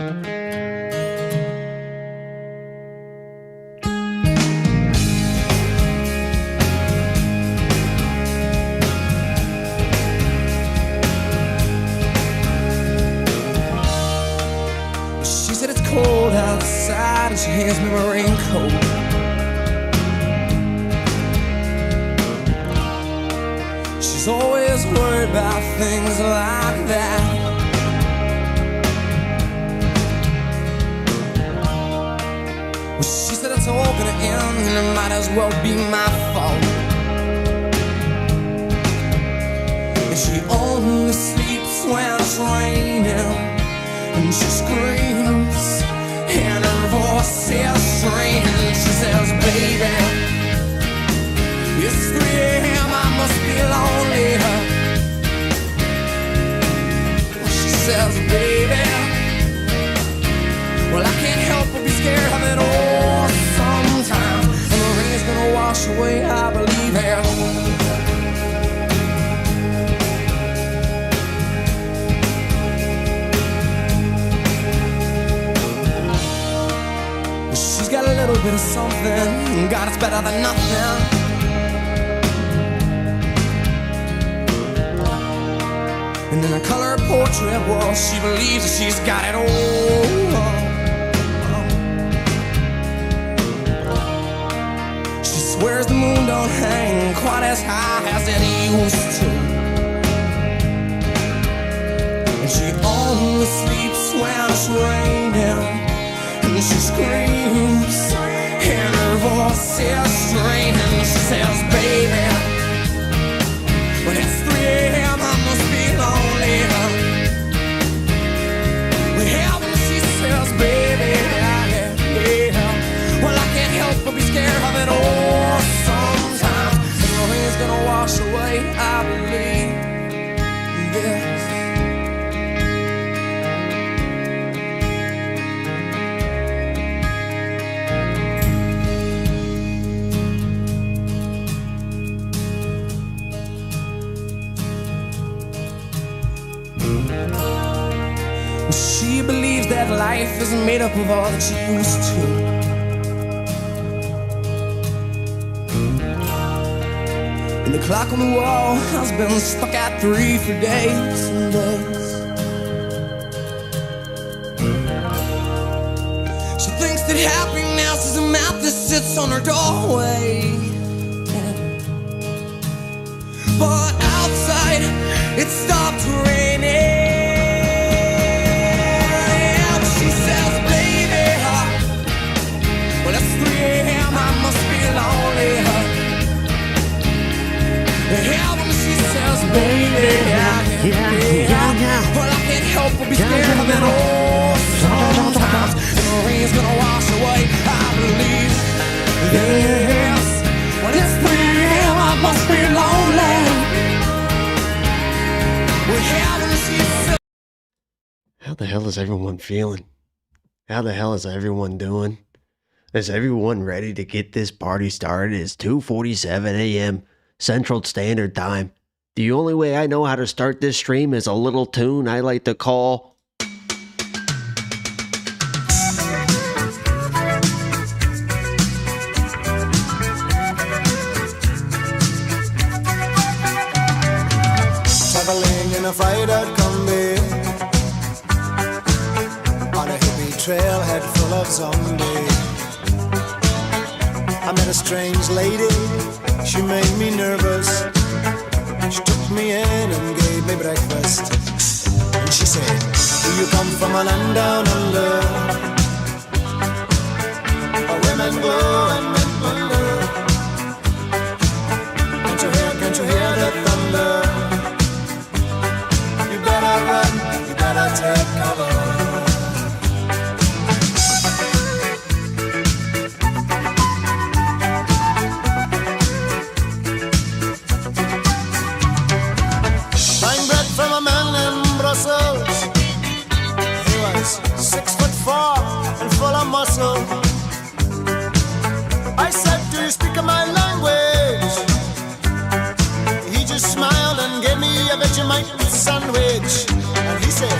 She said it's cold outside and she hands me my raincoat. She's always worried about things like that. Well, she said it's all gonna end and it might as well be my fault. And she only sleeps when it's raining. And she screams, and her voice is strange. She says, baby, it's 3 a.m., I must be lonely. She says, baby, well, I can't help but be scared of it all sometimes. And the rain's gonna wash away, I believe it. Got a little bit of something, God, it's better than nothing. And in a color portrait, well, she believes that she's got it all. She swears the moon don't hang quite as high as it used to. And she only sleeps when it's raining. And she screams, and her voice is strange. And she says, baby, when it's 3 a.m., I must be lonely. Well, when she says, baby, well, I can't help but be scared of it all sometimes. And the rain's gonna wash away, I believe this. She believes that life isn't made up of all that she used to. And the clock on the wall has been stuck at 3 for days and days. She thinks that happiness is a map that sits on her doorway. But outside, it stopped raining. Well, it's 3 a.m., I must be lonely. Yeah, when she says, baby, yeah. Well, I can't help but be scared of it all sometimes. And the rain's gonna wash away, I believe. Yes, when it's 3 a.m., I must be lonely. Well, yeah, when she says... How the hell is everyone feeling? How the hell is everyone doing? Is everyone ready to get this party started? It's 2:47 a.m. Central Standard Time. The only way I know how to start this stream is a little tune I like to call... Traveling in a fried-out combi on a hippie trailhead full of zombies. I met a strange lady, she made me nervous. She took me in and gave me breakfast. And she said, do you come from a land down under, where women go and men wonder? Can't you hear the thunder? You better run, you better take cover. He was 6'4" and full of muscle. I said, do you speak my language? He just smiled and gave me a Vegemite sandwich. And he said,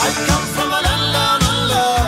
I come from a land down under,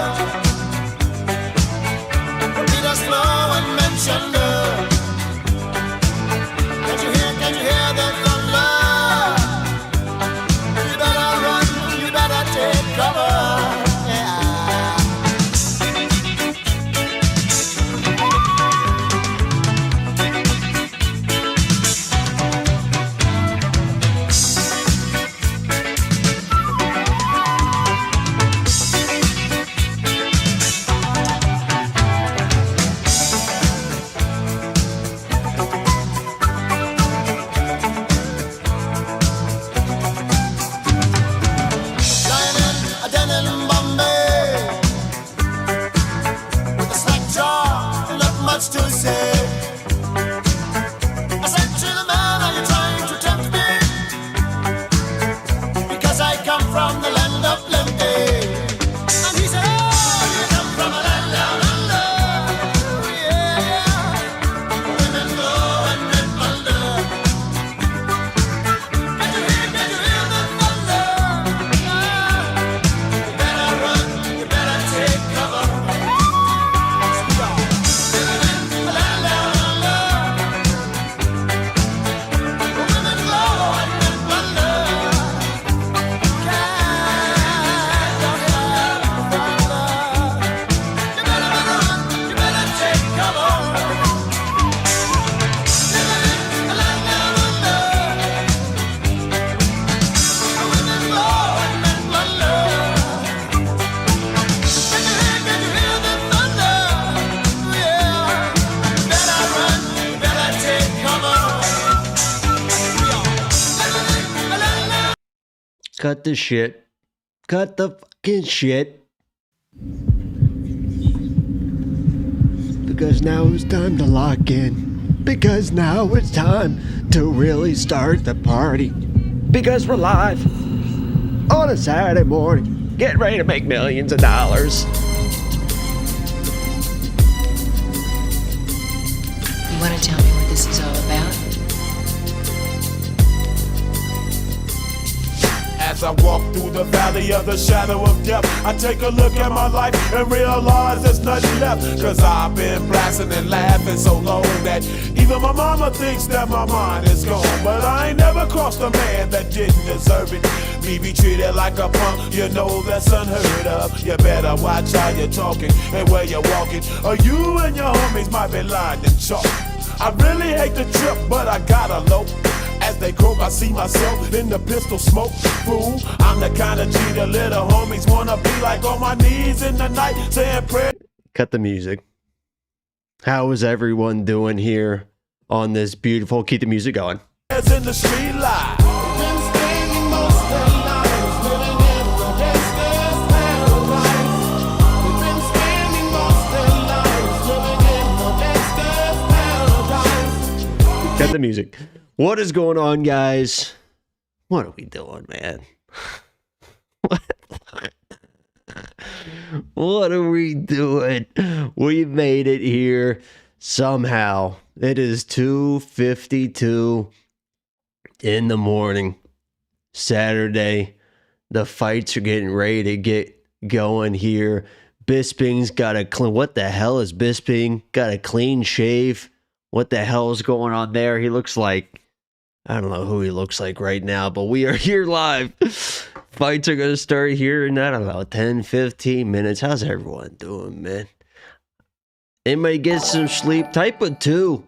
Cut the shit. Cut the fucking shit. Because now it's time to lock in. Because now it's time to really start the party. Because we're live on a Saturday morning, getting ready to make millions of dollars. You want to tell me what this is all about? As I walk through the valley of the shadow of death, I take a look at my life and realize there's nothing left. Cause I've been blasting and laughing so long that even my mama thinks that my mind is gone. But I ain't never crossed a man that didn't deserve it. Me be treated like a punk, you know that's unheard of. You better watch how you're talking and where you're walking, or you and your homies might be lined in chalk. I really hate the trip, but I gotta low. As they croak, I see myself in the pistol smoke. Fool, I'm the kind of G the little homies wanna be like, on my knees in the night saying prayer. Cut the music. How is everyone doing here on this beautiful, keep the music going, In the street light. cut the music. What is going on, guys? What are we doing, man? What are we doing? We made it here somehow. It is 2:52 in the morning, Saturday. The fights are getting ready to get going here. Bisping's got a clean. What the hell is Bisping? Got a clean shave. What the hell is going on there? He looks like, I don't know who he looks like right now, but we are here live. Fights are going to start here in, I don't know, 10, 15 minutes. How's everyone doing, man? Anybody get some sleep? Type of 2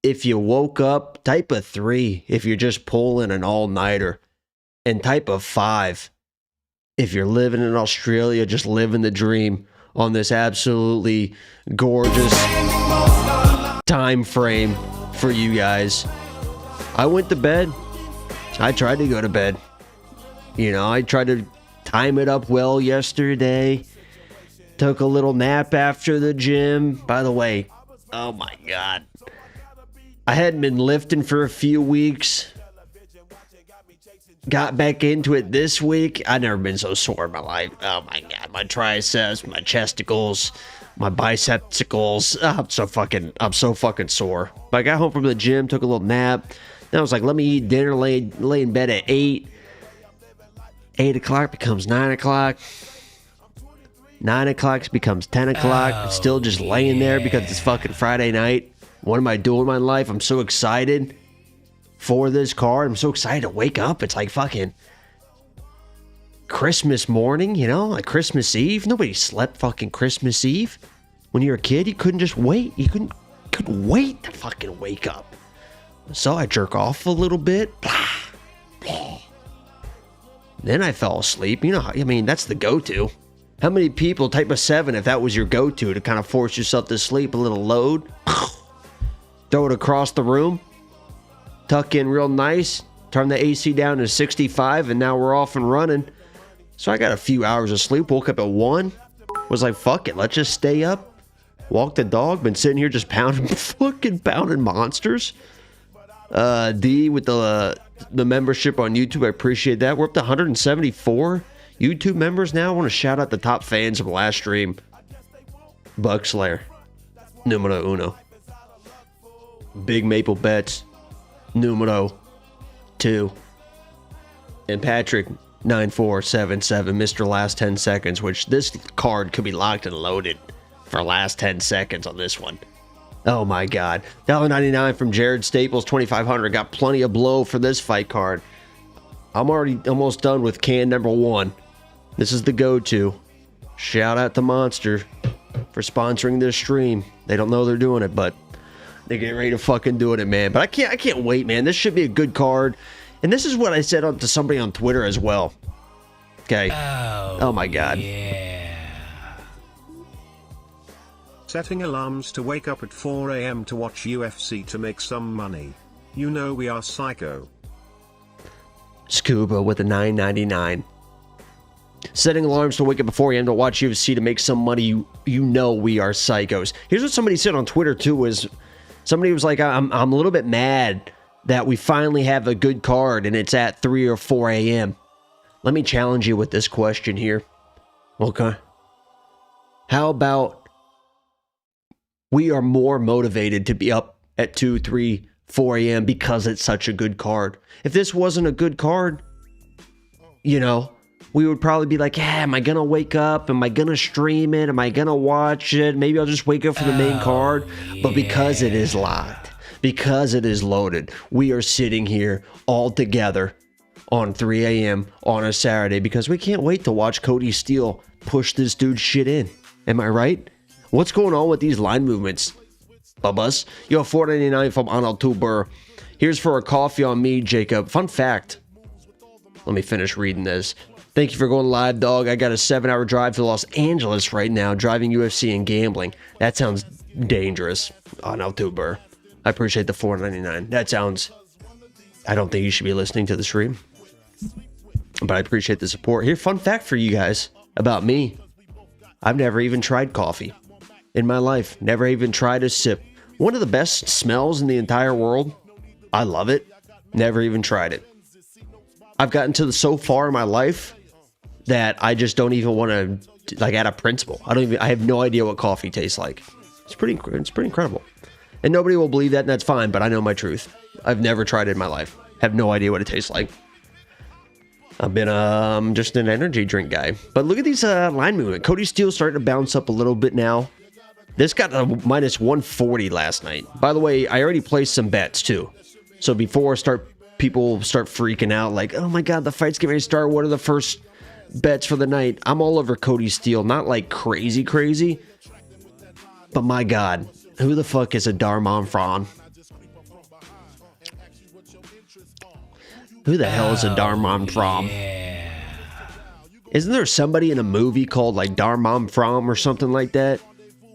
if you woke up. Type of 3 if you're just pulling an all-nighter. And type of 5 if you're living in Australia, just living the dream on this absolutely gorgeous time frame for you guys. I went to bed. I tried to go to bed. You know, I tried to time it up well yesterday. Took a little nap after the gym. By the way, oh my God. I hadn't been lifting for a few weeks. Got back into it this week. I've never been so sore in my life. Oh my God. My triceps, my chesticles, my bicepsicles. I'm so fucking sore. But I got home from the gym, took a little nap. Then I was like, let me eat dinner, lay in bed at 8. 8 o'clock becomes 9 o'clock. 9 o'clock becomes 10 o'clock. Still just laying there because it's fucking Friday night. What am I doing in my life? I'm so excited for this card. I'm so excited to wake up. It's like fucking Christmas morning, you know, like Christmas Eve. Nobody slept fucking Christmas Eve. When you were a kid, you couldn't just wait. You couldn't wait to fucking wake up. So I jerk off a little bit. Then I fell asleep. You know, I mean, that's the go-to. How many people, type of 7, if that was your go-to to kind of force yourself to sleep, a little load, throw it across the room, tuck in real nice, turn the AC down to 65, and now we're off and running. So I got a few hours of sleep, woke up at 1, was like, fuck it, let's just stay up, walk the dog, been sitting here just pounding monsters. D with the membership on YouTube, I appreciate that. We're up to 174 YouTube members now. I want to shout out the top fans of the last stream. Buckslayer, numero uno. Big Maple Bets, numero 2. And Patrick 9477, Mr. Last 10 Seconds, which this card could be locked and loaded for last 10 seconds on this one. Oh my God. $1.99 from Jared Staples, 2,500. Got plenty of blow for this fight card. I'm already almost done with can number 1. This is the go-to. Shout out to Monster for sponsoring this stream. They don't know they're doing it, but they get ready to fucking doing it, man. But I can't wait, man. This should be a good card. And this is what I said to somebody on Twitter as well. Okay. Oh my God. Yeah. Setting alarms to wake up at 4 AM to watch UFC to make some money. You know we are psycho. Scuba with a $9.99. Setting alarms to wake up before a.m. to watch UFC to make some money. You know we are psychos. Here's what somebody said on Twitter too, is somebody was like, I'm a little bit mad that we finally have a good card and it's at 3 or 4 a.m. Let me challenge you with this question here. Okay. How about we are more motivated to be up at 2, 3, 4 a.m. because it's such a good card? If this wasn't a good card, you know, we would probably be like, yeah, am I going to wake up? Am I going to stream it? Am I going to watch it? Maybe I'll just wake up for the main card. But because it is locked, because it is loaded, we are sitting here all together on 3 a.m. on a Saturday because we can't wait to watch Cody Steel push this dude's shit in. Am I right? What's going on with these line movements, Bubbas? Yo, $4.99 from Arnold Tuber. Here's for a coffee on me, Jacob. Fun fact. Let me finish reading this. Thank you for going live, dog. I got a 7-hour drive to Los Angeles right now, driving UFC and gambling. That sounds dangerous. Arnold Tuber. I appreciate the $4.99. That sounds... I don't think you should be listening to the stream, but I appreciate the support. Here, fun fact for you guys about me. I've never even tried coffee in my life. Never even tried a sip. One of the best smells in the entire world. I love it. Never even tried it. I've gotten to so far in my life that I just don't even want to, like, out of principle. I have no idea what coffee tastes like. It's pretty incredible. And nobody will believe that, and that's fine, but I know my truth. I've never tried it in my life. Have no idea what it tastes like. I've been just an energy drink guy. But look at these line movement. Cody Steel starting to bounce up a little bit now. This got a minus 140 last night. By the way, I already placed some bets too. So before people start freaking out like, oh my god, the fight's getting ready to start. What are the first bets for the night? I'm all over Cody Steel. Not like crazy. But my god, who the fuck is a Darman Fran? Who the hell is a Darman Fram? Isn't there somebody in a movie called like Darman Fram or something like that?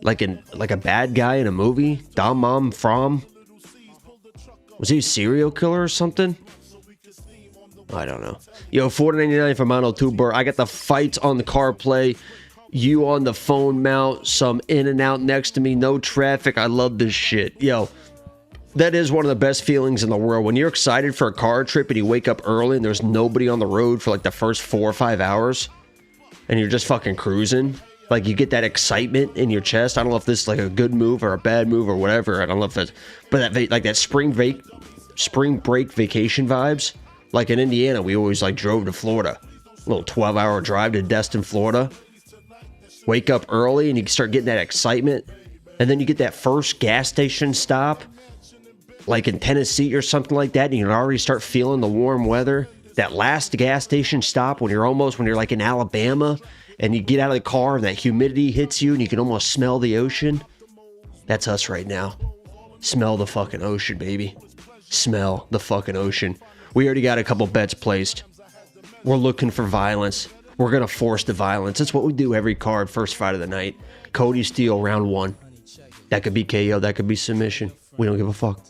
Like a bad guy in a movie? Darman Fram? Was he a serial killer or something? I don't know. Yo, $4.99 from Mono Tuber. I got the fights on the car play. You on the phone mount. Some in and out next to me. No traffic. I love this shit. Yo. That is one of the best feelings in the world. When you're excited for a car trip and you wake up early and there's nobody on the road for like the first 4 or 5 hours and you're just fucking cruising. Like you get that excitement in your chest. I don't know if this is like a good move or a bad move or whatever. I don't know if that's, but that like that spring break vacation vibes. Like in Indiana, we always like drove to Florida. A little 12-hour drive to Destin, Florida. Wake up early and you start getting that excitement. And then you get that first gas station stop. Like in Tennessee or something like that, and you can already start feeling the warm weather. That last gas station stop when you're like in Alabama and you get out of the car and that humidity hits you and you can almost smell the ocean. That's us right now. Smell the fucking ocean, baby. Smell the fucking ocean. We already got a couple bets placed. We're looking for violence. We're going to force the violence. That's what we do every card, first fight of the night. Cody Steel, round 1. That could be KO, that could be submission. We don't give a fuck.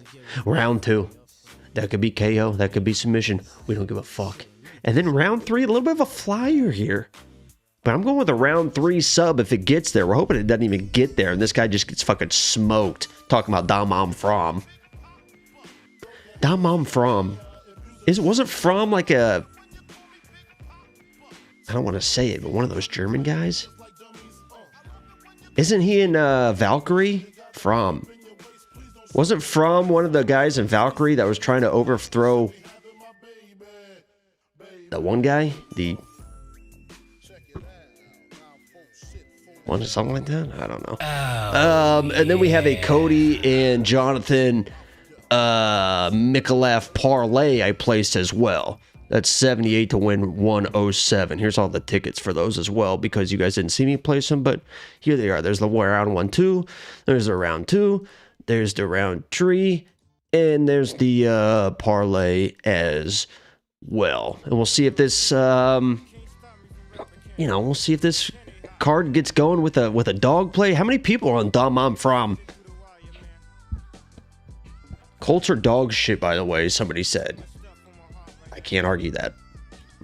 Round 2. That could be KO. That could be submission. We don't give a fuck. And then round 3, a little bit of a flyer here. But I'm going with a round 3 sub if it gets there. We're hoping it doesn't even get there. And this guy just gets fucking smoked. Talking about Damam Fram. Damam Fram. Wasn't Fram like a... I don't want to say it, but one of those German guys? Isn't he in Valkyrie? Fram. Wasn't Fromm one of the guys in Valkyrie that was trying to overthrow the one guy? The one, something like that? I don't know. And then we have a Cody and Jonathan Micallef parlay I placed as well. That's 78 to win 107. Here's all the tickets for those as well because you guys didn't see me place them, but here they are. There's the round 1, 2. There's the round 2. There's the round 3, and there's the parlay as well. And we'll see if this, we'll see if this card gets going with a dog play. How many people are on Damam Fram? Colts are dog shit, by the way, somebody said. I can't argue that.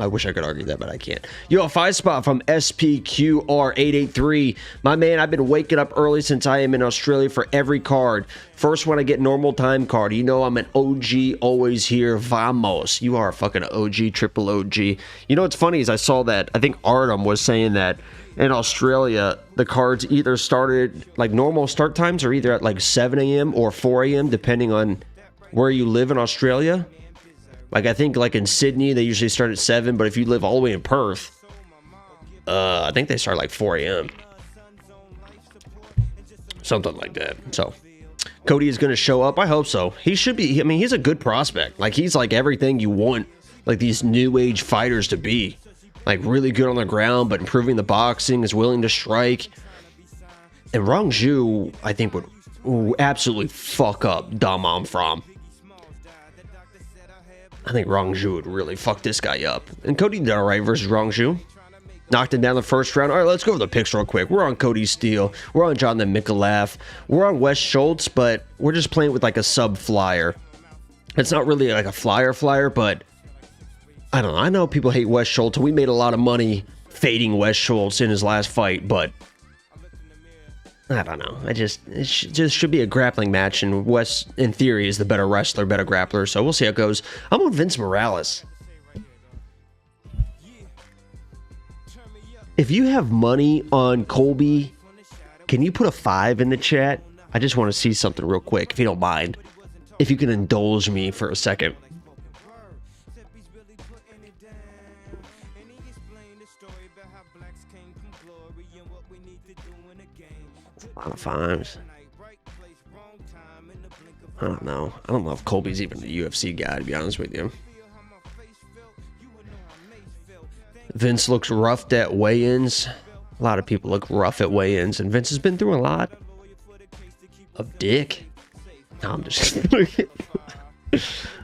I wish I could argue that, but I can't. Yo, a 5 spot from SPQR883. My man, I've been waking up early since I am in Australia for every card. First one I get normal time card. You know I'm an OG, always here. Vamos. You are a fucking OG, triple OG. You know what's funny is I saw that, I think Artem was saying that in Australia, the cards either started, like normal start times are either at like 7 a.m. or 4 a.m. depending on where you live in Australia. Like, I think, like, in Sydney, they usually start at 7, but if you live all the way in Perth, I think they start, like, 4 a.m. Something like that. So, Cody is going to show up. I hope so. He should be. I mean, he's a good prospect. Like, he's, like, everything you want, like, these new age fighters to be. Like, really good on the ground, but improving the boxing, is willing to strike. And Rongju, I think, would absolutely fuck up Damam from. I think Rongju would really fuck this guy up. And Cody did all right versus Rongju. Knocked him down the first round. All right, let's go over the picks real quick. We're on Kody Steele. We're on Johnston Micallef. We're on Wes Schultz, but we're just playing with like a sub flyer. It's not really like a flyer, but I don't know. I know people hate Wes Schultz. We made a lot of money fading Wes Schultz in his last fight, but I don't know. It just should be a grappling match, and Wes, in theory, is the better wrestler, better grappler, so we'll see how it goes. I'm on Vince Morales. If you have money on Colby, can you put a 5 in the chat? I just want to see something real quick, if you don't mind. If you can indulge me for a second. A lot of 5s. I don't know. I don't know if Colby's even a UFC guy, to be honest with you. Vince looks roughed at weigh-ins. A lot of people look rough at weigh-ins, and Vince has been through a lot of dick. No, I'm just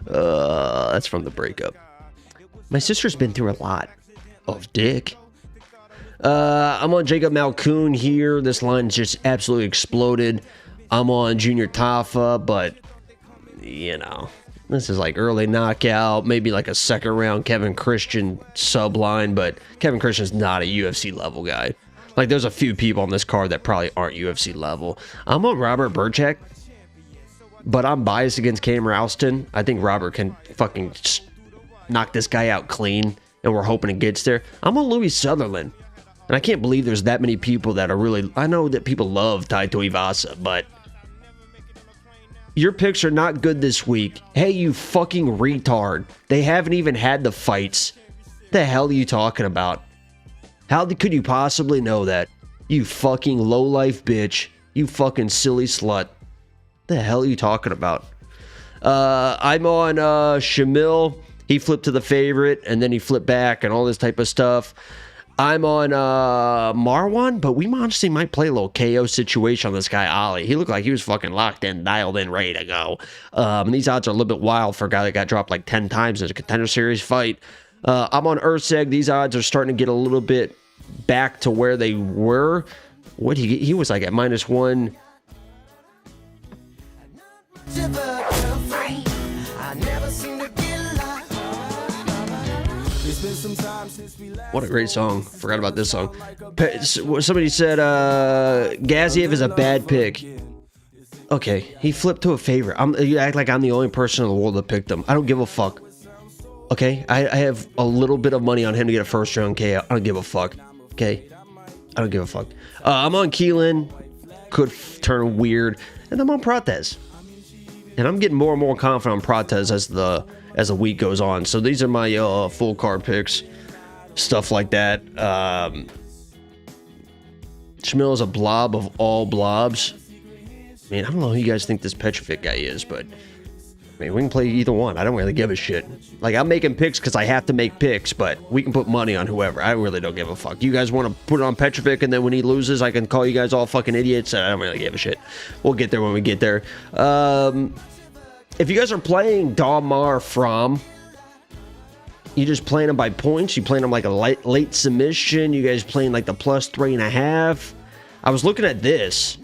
that's from the breakup. My sister's been through a lot of dick. I'm on Jacob Malkoun here. This line's just absolutely exploded. I'm on Junior Tafa, but, you know, this is like early knockout, maybe like a second round Kevin Christian sub line, but Kevin Christian's not a UFC level guy. Like, there's a few people on this card that probably aren't UFC level. I'm on Robert Bryczek, but I'm biased against Cam Rowston. I think Robert can fucking knock this guy out clean, and we're hoping it gets there. I'm on Louis Sutherland. And I can't believe there's that many people that are really... I know that people love Tuivasa, but your picks are not good this week. Hey, you fucking retard. They haven't even had the fights. The hell are you talking about? How could you possibly know that? You fucking lowlife bitch. You fucking silly slut. The hell are you talking about? I'm on Shamil. He flipped to the favorite, and then he flipped back, and all this type of stuff. I'm on Marwan, but we honestly might play a little KO situation on this guy, Ali. He looked like he was fucking locked in, dialed in, ready to go. And these odds are a little bit wild for a guy that got dropped like 10 times in a contender series fight. I'm on Urseg. These odds are starting to get a little bit back to where they were. What he was like at -1. What a great song. Forgot about this song. Somebody said Gaziev is a bad pick. Okay, he flipped to a favorite. You act like I'm the only person in the world that picked him. I don't give a fuck. Okay, I have a little bit of money on him to get a first round KO. I don't give a fuck. Okay, I don't give a fuck. I'm on Keelan. Could turn weird. And I'm on Prates. And I'm getting more and more confident on Prates as the week goes on. So these are my full card picks. Stuff like that. Shamil is a blob of all blobs. I mean, I don't know who you guys think this Petrovic guy is, but I mean, we can play either one. I don't really give a shit. Like, I'm making picks because I have to make picks, but we can put money on whoever. I really don't give a fuck. You guys want to put it on Petrovic, and then when he loses, I can call you guys all fucking idiots. I don't really give a shit. We'll get there when we get there. If you guys are playing Dalmar from, you just playing them by points. You playing them like a late submission. You guys playing like the +3.5. I was looking at this.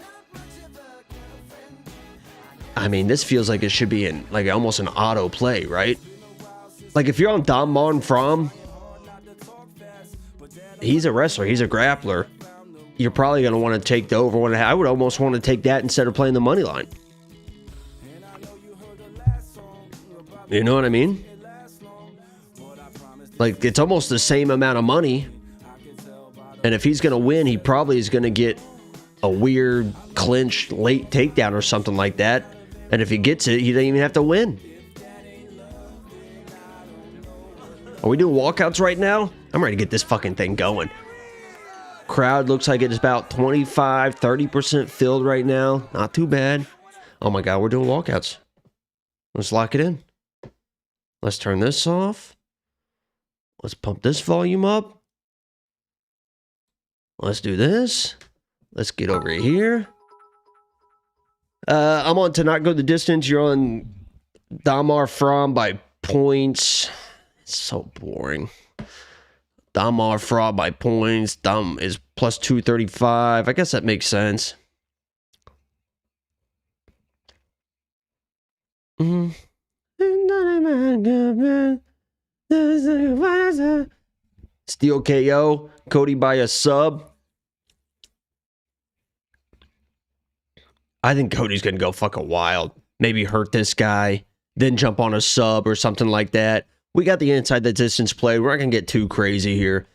I mean, this feels like it should be in like almost an auto play, right? Like, if you're on Damon From, he's a wrestler. He's a grappler. You're probably going to want to take the over 1.5. I would almost want to take that instead of playing the money line. You know what I mean? Like, it's almost the same amount of money. And if he's going to win, he probably is going to get a weird clinch late takedown or something like that. And if he gets it, he doesn't even have to win. Are we doing walkouts right now? I'm ready to get this fucking thing going. Crowd looks like it's about 25, 30% filled right now. Not too bad. Oh my God, we're doing walkouts. Let's lock it in. Let's turn this off. Let's pump this volume up. Let's do this. Let's get over here. I'm on to not go the distance. You're on Damar From by points. It's so boring. Damar From by points. Dam is plus 235. I guess that makes sense. Steel KO. Cody by a sub. I think Cody's going to go fucking wild. Maybe hurt this guy, then jump on a sub or something like that. We got the inside the distance play. We're not going to get too crazy here.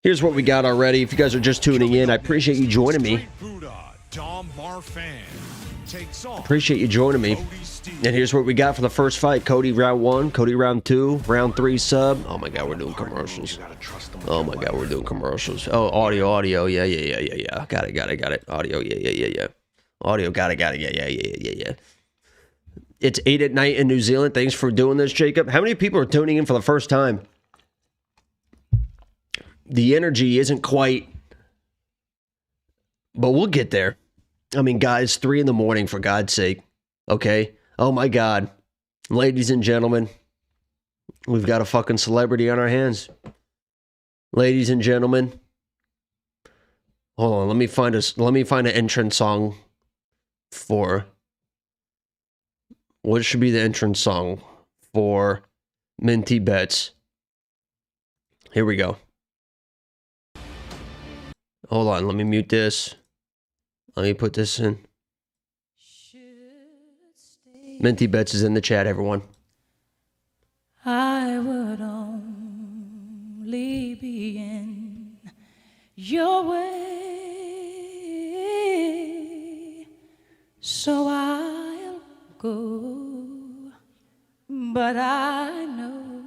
Here's what we got already. If you guys are just tuning in, I appreciate you joining me. Appreciate you joining me. And here's what we got for the first fight. Cody round 1, Cody round 2, round 3 sub. Oh my God, we're doing commercials. Oh my God, we're doing commercials. Oh, audio. Yeah. Got it. Audio, yeah. Audio, got it. Yeah. It's 8 at night in New Zealand. Thanks for doing this, Jacob. How many people are tuning in for the first time? The energy isn't quite, but we'll get there. I mean, guys, 3 in the morning, for God's sake. Okay? Oh my God. Ladies and gentlemen, we've got a fucking celebrity on our hands. Ladies and gentlemen. Hold on, let me find an entrance song for, what should be the entrance song for Minty Bets? Here we go. Hold on, let me mute this. Let me put this in. Minty Bets is in the chat, everyone. I would only be in your way, so I'll go, but I know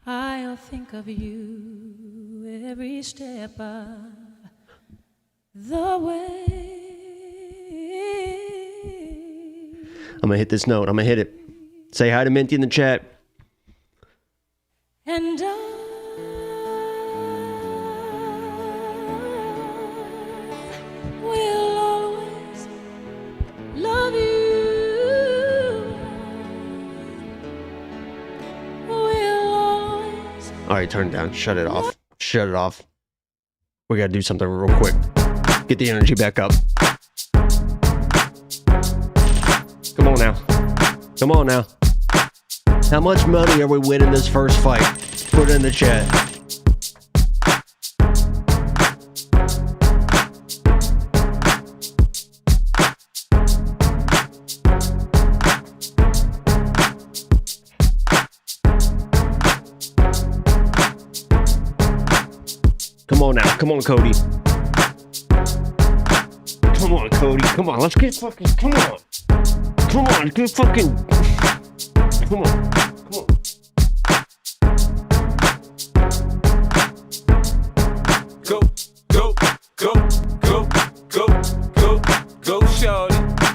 I'll think of you every step of the way. I'm going to hit this note. I'm going to hit it. Say hi to Minty in the chat. And I will always love you. Will always. All right, turn it down. Shut it off. Shut it off. We got to do something real quick. Get the energy back up. Come on now. Come on now. How much money are we winning this first fight? Put it in the chat. Come on now. Come on, Cody. Come on, Cody. Come on. Let's get fucking... Come on. Come on. Get fucking... Come on. Come on. Go, go, go, go, go, go, go, shorty.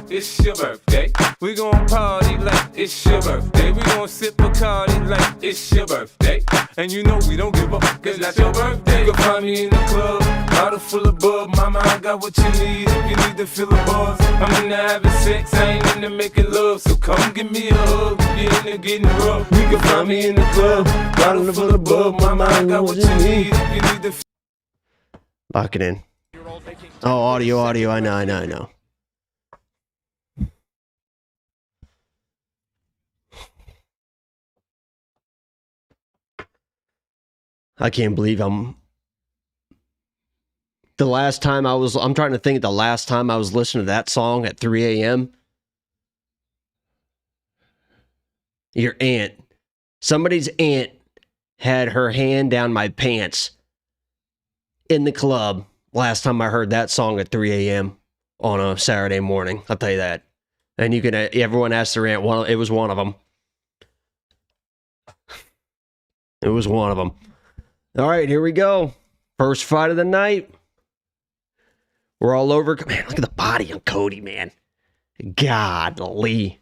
It's your birthday. We gon' party like it's your birthday. We gon' sip Bacardi like it's your birthday. And you know we don't give up, cause that's your birthday. You can find me in the club, bottle full of bub. Mama, I got what you need if you need to fill the buzz. I'm into having sex, I ain't into making love. So come give me a hug if you're into getting rough. You can find me in the club, bottle full of bub. Mama, I got what you need if you need to. Lock it in. Oh, audio. I know. I can't believe I'm trying to think the last time I was listening to that song at 3 a.m. Your aunt. Somebody's aunt had her hand down my pants in the club last time I heard that song at 3 a.m. on a Saturday morning. I'll tell you that. And everyone asked their aunt. It was one of them. It was one of them. All right, here we go. First fight of the night. We're all over. Man, look at the body on Cody, man. Godly.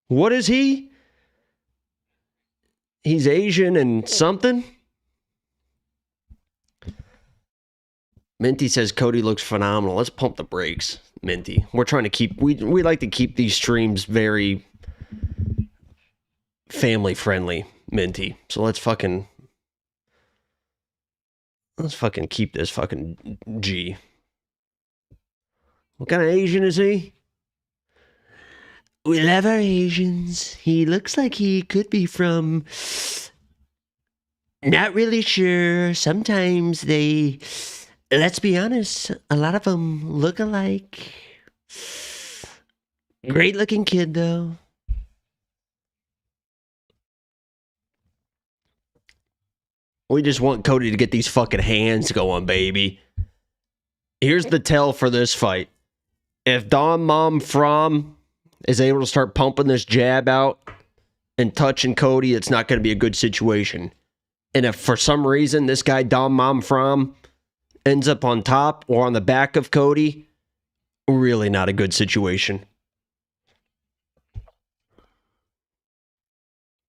What is he? He's Asian and something? Minty says Cody looks phenomenal. Let's pump the brakes, Minty. We're trying to keep... We like to keep these streams very family-friendly, Minty. So let's fucking keep this fucking G. What kind of Asian is he? We love our Asians. He looks like he could be from... Not really sure. Sometimes they... Let's be honest. A lot of them look alike. Great looking kid, though. We just want Cody to get these fucking hands going, baby. Here's the tell for this fight. If Don Mom From is able to start pumping this jab out and touching Cody, it's not going to be a good situation. And if for some reason this guy Don Mom From ends up on top or on the back of Cody, really not a good situation.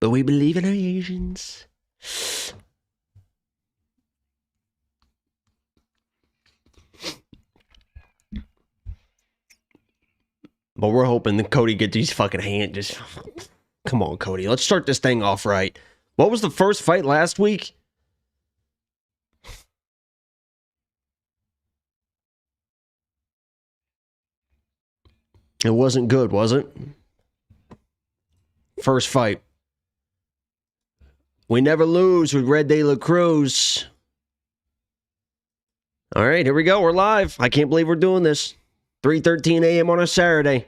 But we believe in our Asians. But we're hoping that Cody get these fucking hands. Just come on, Cody. Let's start this thing off right. What was the first fight last week? It wasn't good, was it? First fight. We never lose with Red De La Cruz. All right, here we go. We're live. I can't believe we're doing this. 3:13 a.m. on a Saturday.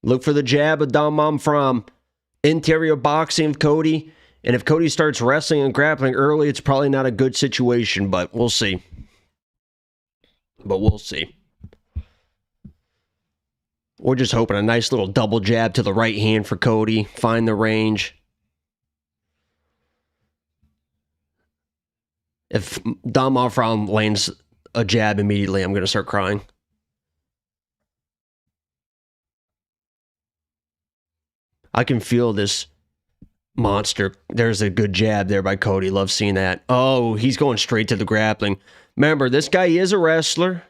Look for the jab of Don Mom From. Interior boxing of Cody. And if Cody starts wrestling and grappling early, it's probably not a good situation, but we'll see. We're just hoping a nice little double jab to the right hand for Cody. Find the range. If Don Mom From lands a jab immediately, I'm going to start crying. I can feel this monster. There's a good jab there by Cody. Love seeing that. Oh, he's going straight to the grappling. Remember, this guy is a wrestler.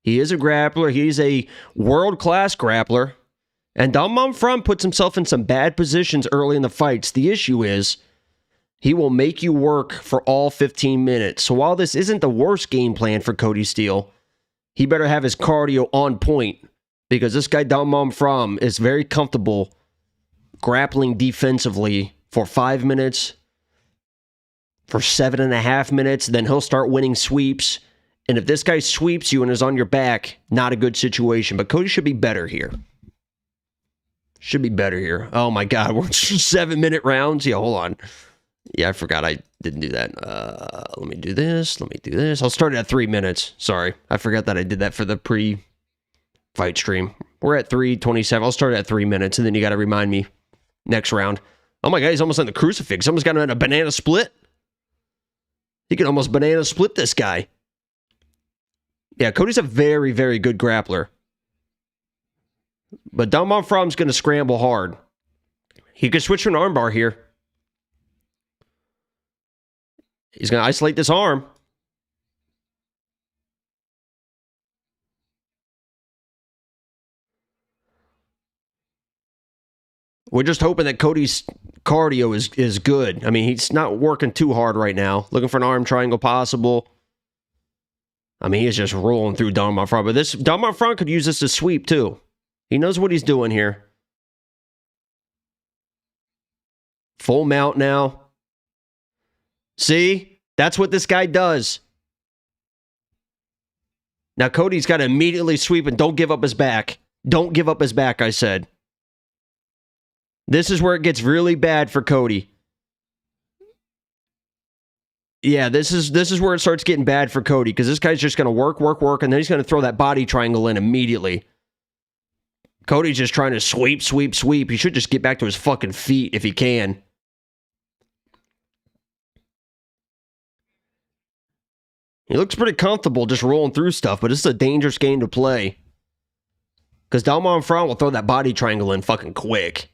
He is a grappler. He's a world-class grappler. And Don Mom From puts himself in some bad positions early in the fights. The issue is he will make you work for all 15 minutes. So while this isn't the worst game plan for Cody Steele, he better have his cardio on point because this guy Don Mom From is very comfortable grappling defensively for 5 minutes, for 7.5 minutes, then he'll start winning sweeps. And if this guy sweeps you and is on your back, not a good situation. But Cody should be better here. Oh my God, we're 7-minute rounds. Yeah, hold on. Yeah, I forgot I didn't do that. Let me do this. I'll start it at 3 minutes. Sorry, I forgot that I did that for the pre-fight stream. We're at 3:27. I'll start it at 3 minutes, and then you got to remind me next round. Oh my God, he's almost on the crucifix. Almost got him in a banana split. He can almost banana split this guy. Yeah, Cody's a very, very good grappler. But Don Mom From's going to scramble hard. He could switch to an armbar here. He's going to isolate this arm. We're just hoping that Cody's cardio is good. I mean, he's not working too hard right now. Looking for an arm triangle possible. I mean, he's just rolling through Don Mom From. But this Don Mom From could use this to sweep, too. He knows what he's doing here. Full mount now. See? That's what this guy does. Now, Cody's got to immediately sweep and don't give up his back. Don't give up his back, I said. This is where it gets really bad for Cody. Yeah, this is where it starts getting bad for Cody, because this guy's just going to work, and then he's going to throw that body triangle in immediately. Cody's just trying to sweep. He should just get back to his fucking feet if he can. He looks pretty comfortable just rolling through stuff, but it's a dangerous game to play. Because Dalma in front will throw that body triangle in fucking quick.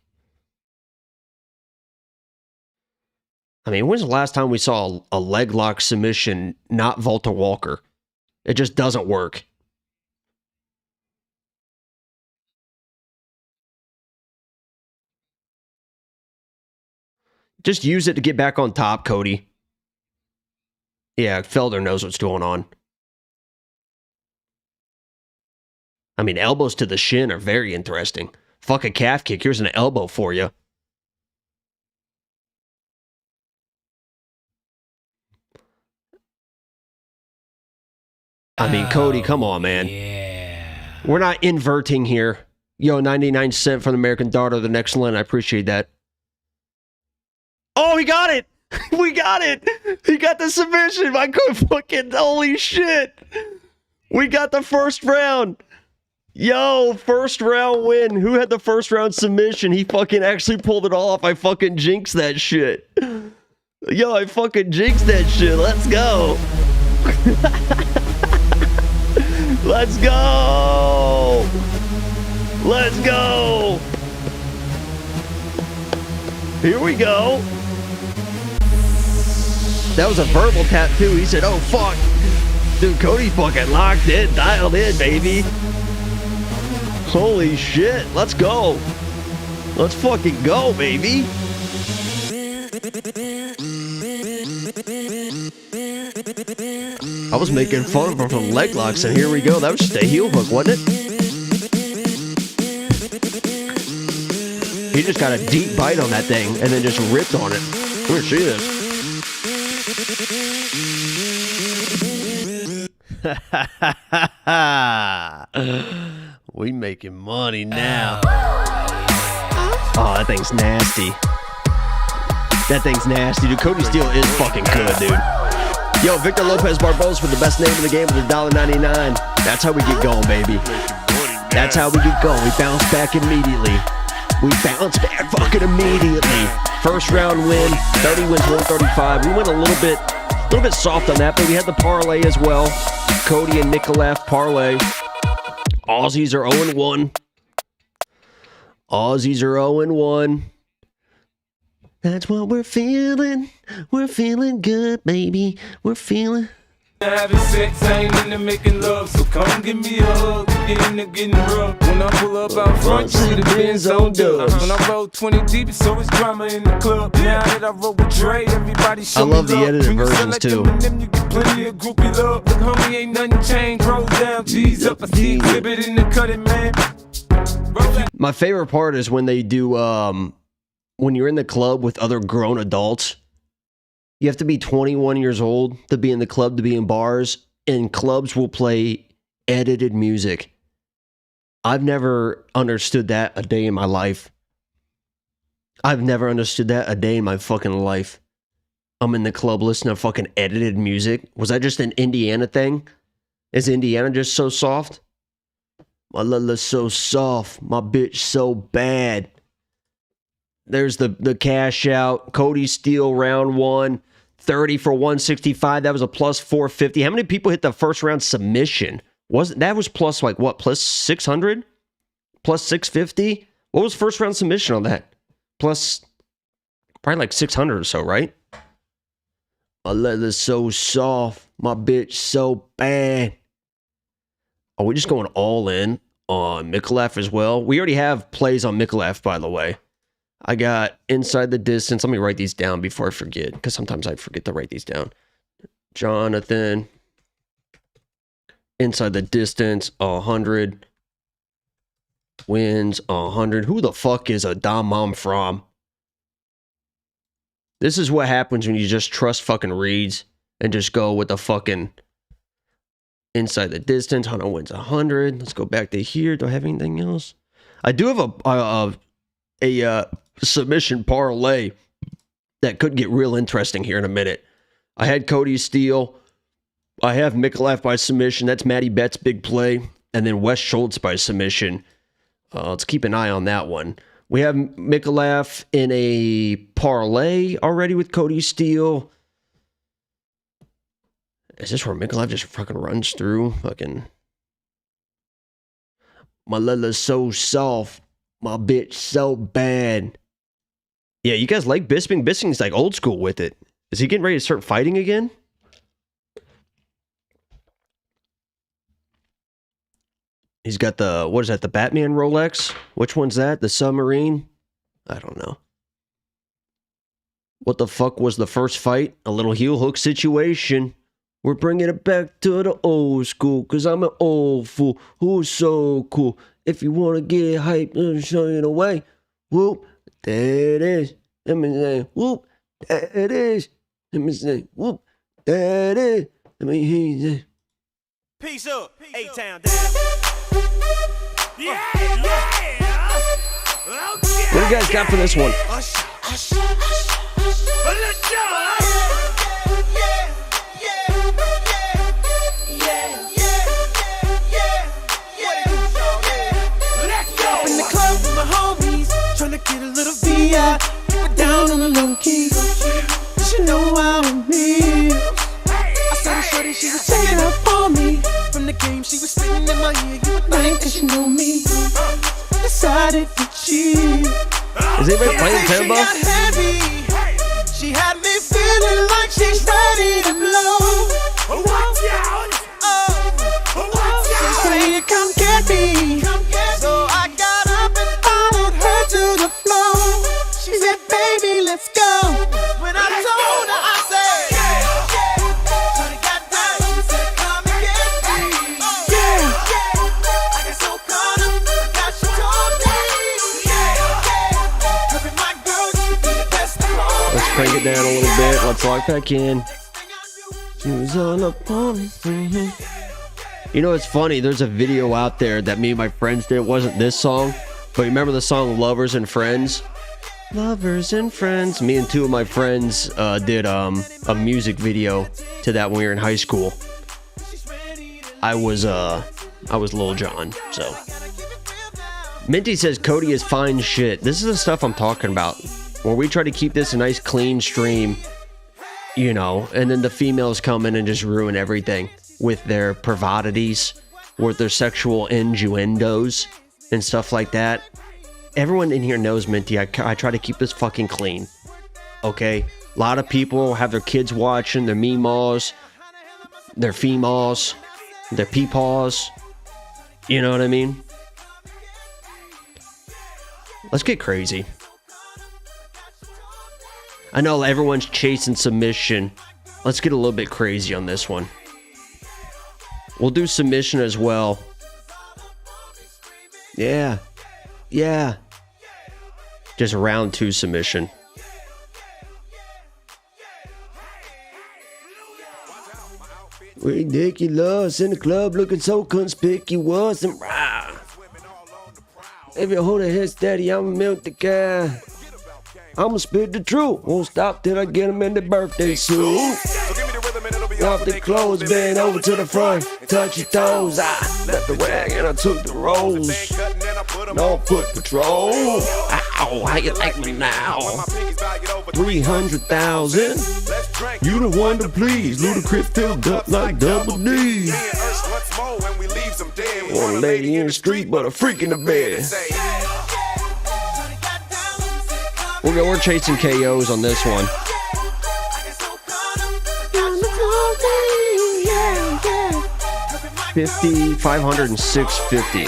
I mean, when's the last time we saw a leg lock submission not Volta Walker? It just doesn't work. Just use it to get back on top, Cody. Yeah, Felder knows what's going on. I mean, elbows to the shin are very interesting. Fuck a calf kick. Here's an elbow for you. I mean, Cody, come on, man. Yeah. We're not inverting here. Yo, 99 cent from the American Daughter, the next line. I appreciate that. Oh, he got it. We got it. He got the submission. My God, fucking holy shit. We got the first round. Yo, first round win. Who had the first round submission? He fucking actually pulled it off. I fucking jinxed that shit. Yo, I fucking jinxed that shit. Let's go. Let's go. Let's go. Here we go. That was a verbal tap too. He said, oh fuck. Dude, Cody fucking locked in, dialed in, baby. Holy shit. Let's go. Let's fucking go, baby. I was making fun of him from leg locks, and here we go. That was just a heel hook, wasn't it? He just got a deep bite on that thing and then just ripped on it. We're gonna see this. We making money now. Oh, that thing's nasty. That thing's nasty, dude. Cody Steele is fucking good, dude. Yo, Victor Lopez Barbosa with the best name in the game with $1.99. That's how we get going, baby. That's how we get going. We bounce back immediately. We bounce back fucking immediately. First round win, 30 wins, 135. We went a little bit soft on that, but we had the parlay as well. Cody and Micallef parlay. Aussies are 0-1. Aussies are 0-1. That's what we're feeling. We're feeling good, baby. We're feeling. Having sex, I ain't into making love, so come give me a hug. Get into getting rough. When I pull up out front, you see the Benz on dubs. When I roll 20 deep, it's always drama in the club. Now that I roll with Dre, everybody show me love. I love the edited versions too. You get plenty of groupie love. Look, homie, ain't nothing changed. Roll down, G's up. I see exhibit in the cutting, man. My favorite part is when they do, when you're in the club with other grown adults. You have to be 21 years old to be in the club, to be in bars, and clubs will play edited music. I've never understood that a day in my life. I've never understood that a day in my fucking life. I'm in the club listening to fucking edited music. Was that just an Indiana thing? Is Indiana just so soft? My lala's so soft. My bitch so bad. There's the cash out. Cody Steel round one. 30 for 165. That was a plus 450. How many people hit the first round submission? That was plus like what? Plus 600? Plus 650? What was first round submission on that? Plus probably like 600 or so, right? My leather's so soft. My bitch so bad. Are we just going all in on Micallef as well? We already have plays on Micallef, by the way. I got inside the distance. Let me write these down before I forget, because sometimes I forget to write these down. Jonathan. Inside the distance, 100. Wins, 100. Who the fuck is a Dom Mom from? This is what happens when you just trust fucking reads and just go with the fucking inside the distance. Hunter wins 100. Let's go back to here. Do I have anything else? I do have a submission parlay that could get real interesting here in a minute. I had Cody Steele. I have Micallef by submission. That's Matty Betts' big play. And then Wes Schultz by submission. Let's keep an eye on that one. We have Micallef in a parlay already with Cody Steele. Is this where Micallef just fucking runs through? Fucking. My leather's so soft. My bitch so bad. Yeah, you guys like Bisping? Bisping's like old school with it. Is he getting ready to start fighting again? He's got the, what is that, the Batman Rolex? Which one's that? The submarine? I don't know. What the fuck was the first fight? A little heel hook situation. We're bringing it back to the old school, cause I'm an old fool who's so cool. If you want to get hyped, I'll show you the way. Whoop, there it is. Let me say, whoop, there it is. Let me say, whoop, there it is. Let me hear you say. Peace up, A-Town down. Yeah. What do you guys got for this one? In the club with my homies, tryna get a little VI, keep it down on the low key. She know how it feels. I saw the shorty, she was checking up on me. From the game, she was spitting in my ear. You would think that she know me. Decided to cheat. Is anybody playing Themba? She got heavy. She had me feeling like she's ready to blow. Watch out! She said, come get me. So I got up and followed her to the floor. She said, baby, let's go. When I told her, I said, Shorty got down, she said, come and get me. I got so caught up, forgot she told me. Her and my girl used to be the best of all. Let's crank it down a little bit. Let's lock back in. She was all up on me. You know, it's funny. There's a video out there that me and my friends did. It wasn't this song, but you remember the song Lovers and Friends? Lovers and Friends. Me and two of my friends did a music video to that when we were in high school. I was Lil Jon, so. Minty says Cody is fine shit. This is the stuff I'm talking about. Where we try to keep this a nice clean stream, you know, and then the females come in and just ruin everything with their pravodities, with their sexual innuendos and stuff like that. Everyone in here knows, Minty, I try to keep this fucking clean. Okay? A lot of people have their kids watching, their meemaws, their females, their peepaws. You know what I mean? Let's get crazy. I know everyone's chasing submission. Let's get a little bit crazy on this one. We'll do submission as well. Yeah. Yeah. Just round 2 submission. Ridiculous in the club looking so conspicuous and rah. If you hold a head steady, I'ma milk the guy. I'ma spit the truth. Won't stop till I get him in the birthday suit. Off the clothes, bend over to the front, touch your toes. I left the rag and I took the rolls. No foot patrol. Ow, how you like me now? 300,000. You the one to please. Ludacris filled up like double D. One lady in the street, but a freak in the bed. We're chasing KOs on this one. 50, 500, and 650.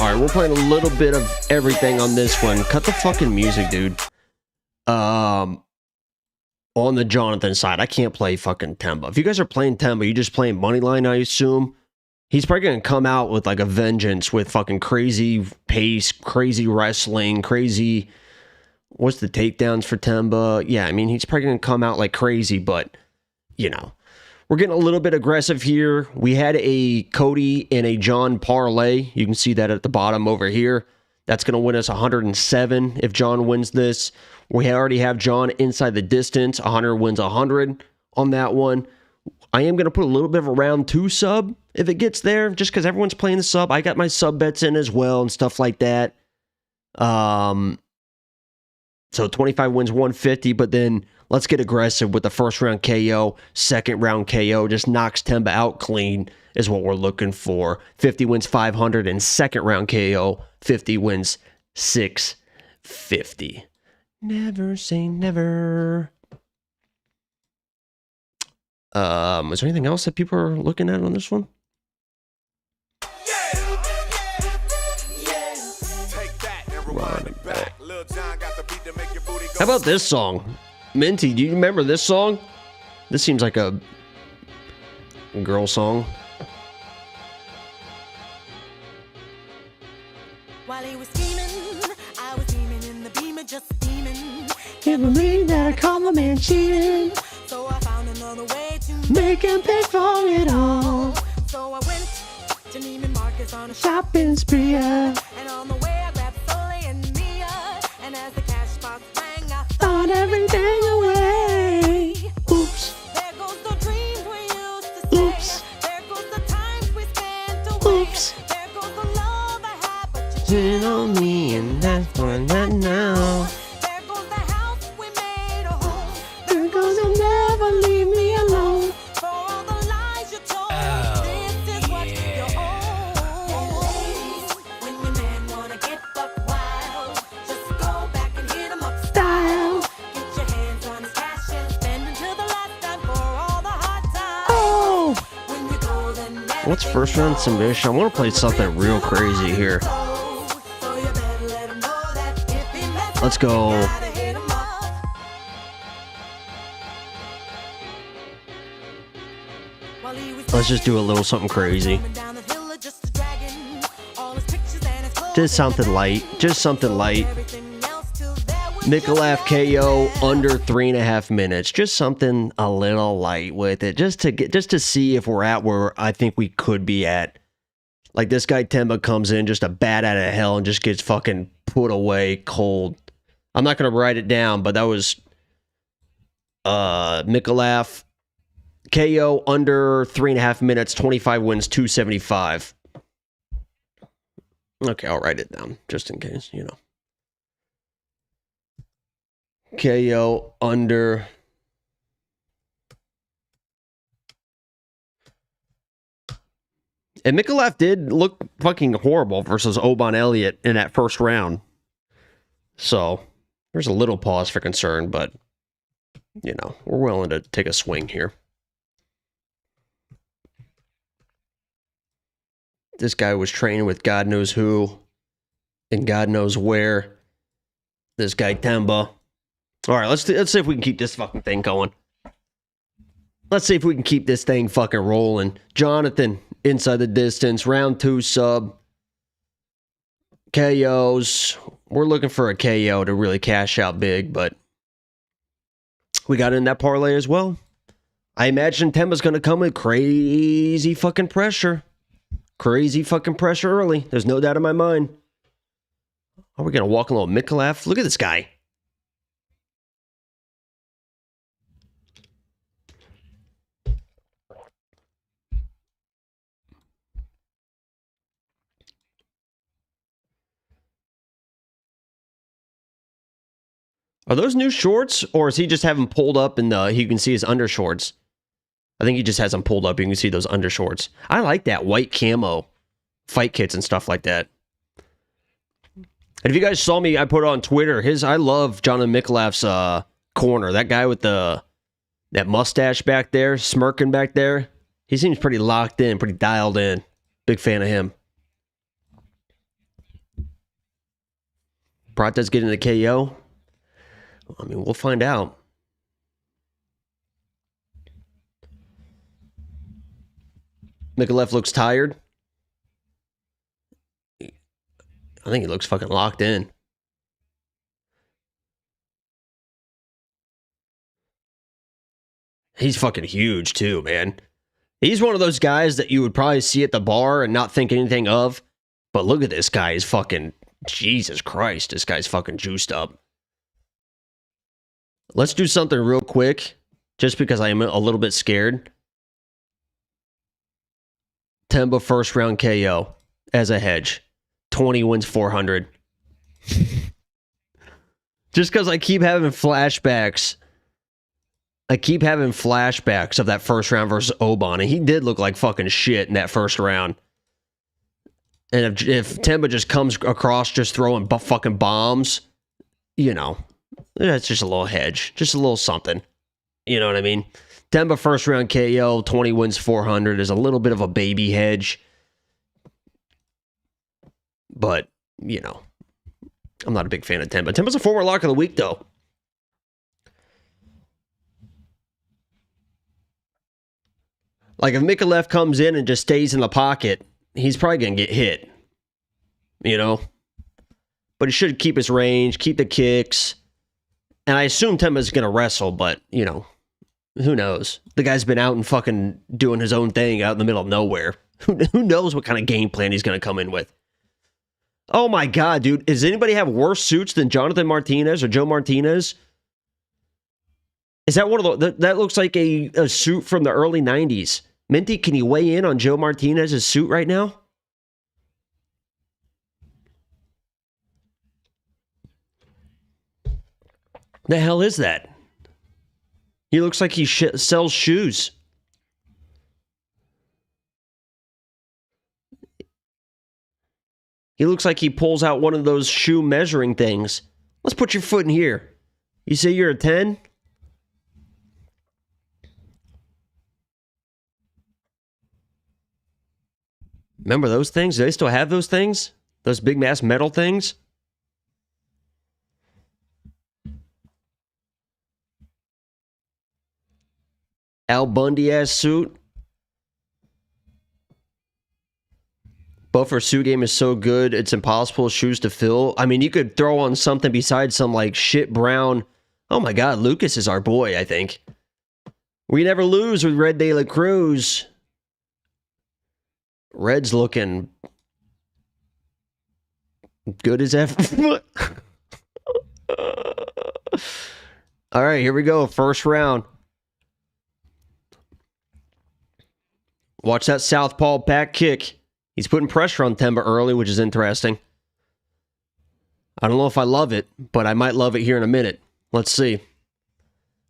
Alright, we're playing a little bit of everything on this one. Cut the fucking music, dude. On the Jonathan side, I can't play fucking Themba. If you guys are playing Themba, you're just playing Moneyline, I assume. He's probably going to come out with like a vengeance with fucking crazy pace, crazy wrestling, crazy... What's the takedowns for Themba? Yeah, I mean, he's probably going to come out like crazy, but, you know. We're getting a little bit aggressive here. We had a Cody and a John parlay. You can see that at the bottom over here. That's going to win us 107 if John wins this. We already have John inside the distance. 100 wins 100 on that one. I am going to put a little bit of a round 2 sub if it gets there, just because everyone's playing the sub. I got my sub bets in as well and stuff like that. So 25 wins 150, but then let's get aggressive with the first round KO, second round KO, just knocks Themba out clean is what we're looking for. 50 wins 500 and second round KO, 50 wins 650. Never say never. Is there anything else that people are looking at on this one? How about this song? Minty, do you remember this song? This seems like a girl song. While he was scheming, I was beaming in the beamer, just steaming. Can't believe that I call my man cheating. So I found another way to Make him pay for it all. So I went to Neiman Marcus on a Shopping spree. and on the way I grabbed Sully and Mia. And as the cash box rang, I Thought everything away. Oops. there goes the dreams we used to say. Oops. There goes the times we spent away. Oops. There goes the love I had, but you Cheating on me, and that's why not now. there goes the house we made a home. There goes you'll never leave me alone. For all the lies you told, this is what you owe. When your man wanna get buck wild, just go back and hit him up style. Get your hands on his cash and spend until the last time for all the hard times. Oh! When you go, then What's first round submission? I want to play something real crazy here. so you better let him know that if he messes Let's go. you gotta hit him up. While he was Let's just do a little something crazy. coming down the hill, just a dragging all his pictures and his clothes. Just something light. Just something light. Everything else till there was Micallef just KO that. under 3.5 minutes. Just something a little light with it. Just to see if we're at where I think we could be at. Like this guy Themba comes in just a bat out of hell and just gets fucking put away cold. I'm not gonna write it down, but that was Micallef KO under 3.5 minutes, 25 wins, 275. Okay, I'll write it down just in case, you know. KO under. And Micallef did look fucking horrible versus Oban Elliott in that first round. So, there's a little pause for concern, but, you know, we're willing to take a swing here. This guy was training with God knows who and God knows where. This guy Themba. All right, let's see if we can keep this fucking thing going. Let's see if we can keep this thing fucking rolling. Jonathan, inside the distance, round 2 sub. KOs. We're looking for a KO to really cash out big, but we got in that parlay as well. I imagine Themba's going to come with crazy fucking pressure. Crazy fucking pressure early. There's no doubt in my mind. Are we going to walk a little Micallef? Look at this guy. Are those new shorts, or is he just have them pulled up and you can see his undershorts? I think he just has them pulled up. You can see those undershorts. I like that white camo fight kits and stuff like that. And if you guys saw me, I put it on Twitter. I love Jonathan Micallef's corner. That guy with that mustache back there, smirking back there. He seems pretty locked in, pretty dialed in. Big fan of him. Prates getting the KO. I mean, we'll find out. Micallef looks tired. I think he looks fucking locked in. He's fucking huge too, man. He's one of those guys that you would probably see at the bar and not think anything of. But look at this guy. He's fucking... Jesus Christ. This guy's fucking juiced up. Let's do something real quick. Just because I am a little bit scared. Themba first round KO as a hedge. 20 wins 400. Just because I keep having flashbacks. I keep having flashbacks of that first round versus Oban, and he did look like fucking shit in that first round. And if Themba just comes across just throwing fucking bombs, you know, that's just a little hedge. Just a little something. You know what I mean? Themba first round KO, 20 wins 400 is a little bit of a baby hedge. But, you know, I'm not a big fan of Themba. Themba's a former lock of the week, though. Like, if Micallef comes in and just stays in the pocket, he's probably going to get hit. You know? But he should keep his range, keep the kicks. And I assume Themba's going to wrestle, but, you know, who knows? The guy's been out and fucking doing his own thing out in the middle of nowhere. Who knows what kind of game plan he's going to come in with? Oh my God, dude. Does anybody have worse suits than Jonathan Martinez or Joe Martinez? Is that one of the... That looks like a suit from the early 90s. Minty, can you weigh in on Joe Martinez's suit right now? The hell is that? He looks like he sells shoes. He looks like he pulls out one of those shoe measuring things. Let's put your foot in here. You say you're a 10? Remember those things? Do they still have those things? Those big mass metal things? Al Bundy-ass suit. Buffer's suit game is so good, it's impossible shoes to fill. I mean, you could throw on something besides some, like, shit brown... Oh my God, Lucas is our boy, I think. We never lose with Red De La Cruz. Red's looking good as ever. All right, here we go. First round. Watch that southpaw back kick. He's putting pressure on Themba early, which is interesting. I don't know if I love it, but I might love it here in a minute. Let's see.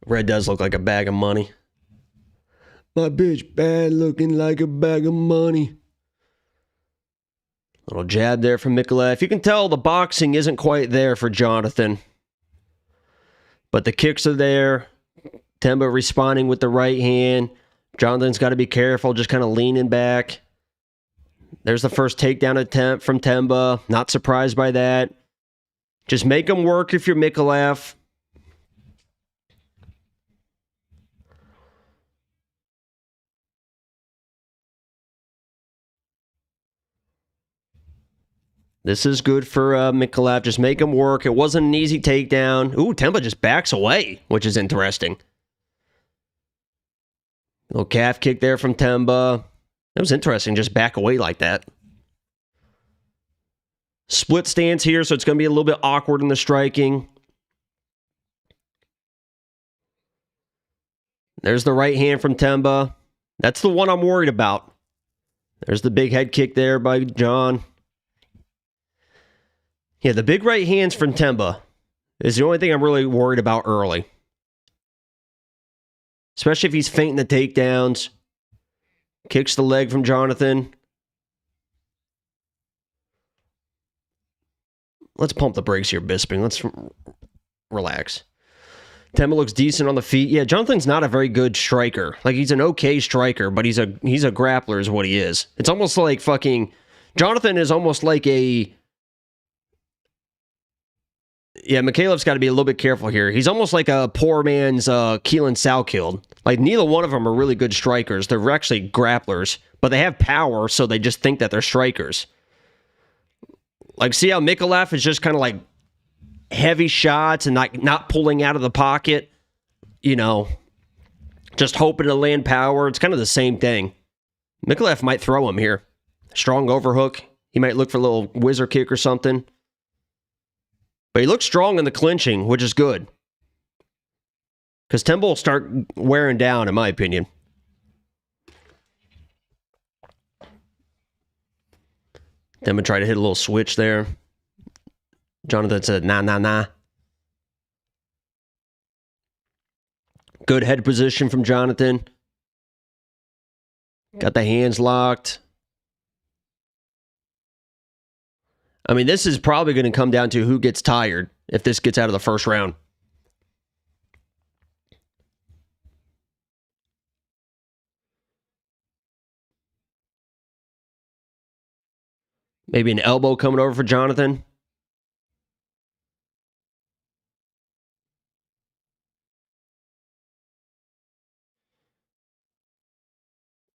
Red does look like a bag of money. My bitch bad looking like a bag of money. Little jab there from Micallef. You can tell the boxing isn't quite there for Jonathan. But the kicks are there. Themba responding with the right hand. Jonathan's got to be careful, just kind of leaning back. There's the first takedown attempt from Themba. Not surprised by that. Just make him work if you're Micallef. This is good for Micallef. Just make him work. It wasn't an easy takedown. Ooh, Themba just backs away, which is interesting. Little calf kick there from Themba. That was interesting, just back away like that. Split stance here, so it's going to be a little bit awkward in the striking. There's the right hand from Themba. That's the one I'm worried about. There's the big head kick there by John. Yeah, the big right hands from Themba is the only thing I'm really worried about early. Especially if he's feinting the takedowns. Kicks the leg from Jonathan. Let's pump the brakes here, Bisping. Let's relax. Themba looks decent on the feet. Yeah, Jonathan's not a very good striker. Like, he's an okay striker, but he's a grappler is what he is. It's almost like fucking... Jonathan is almost like a... Yeah, Micallef's got to be a little bit careful here. He's almost like a poor man's Keelan Salkild. Like, neither one of them are really good strikers. They're actually grapplers, but they have power, so they just think that they're strikers. Like, see how Micallef is just kind of like heavy shots and not pulling out of the pocket, you know, just hoping to land power. It's kind of the same thing. Micallef might throw him here. Strong overhook. He might look for a little whizzer kick or something. But he looks strong in the clinching, which is good. Because Themba will start wearing down, in my opinion. Themba tried to hit a little switch there. Jonathan said, nah. Good head position from Jonathan. Got the hands locked. I mean, this is probably going to come down to who gets tired if this gets out of the first round. Maybe an elbow coming over for Jonathan.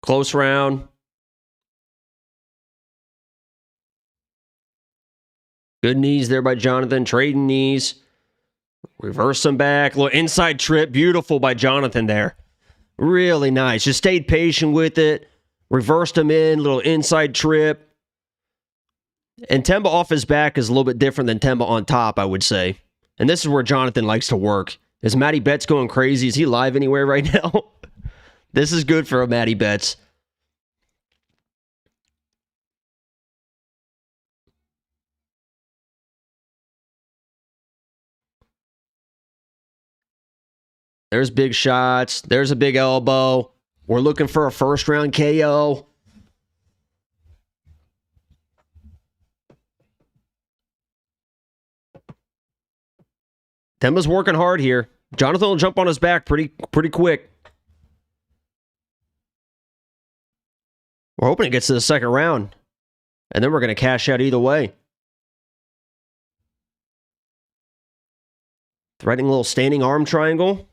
Close round. Good knees there by Jonathan. Trading knees. Reverse them back. Little inside trip. Beautiful by Jonathan there. Really nice. Just stayed patient with it. Reversed him in. Little inside trip. And Themba off his back is a little bit different than Themba on top, I would say. And this is where Jonathan likes to work. Is Matty Betts going crazy? Is he live anywhere right now? This is good for a Matty Betts. There's big shots. There's a big elbow. We're looking for a first round KO. Themba's working hard here. Jonathan will jump on his back pretty quick. We're hoping it gets to the second round. And then we're going to cash out either way. Threatening a little standing arm triangle.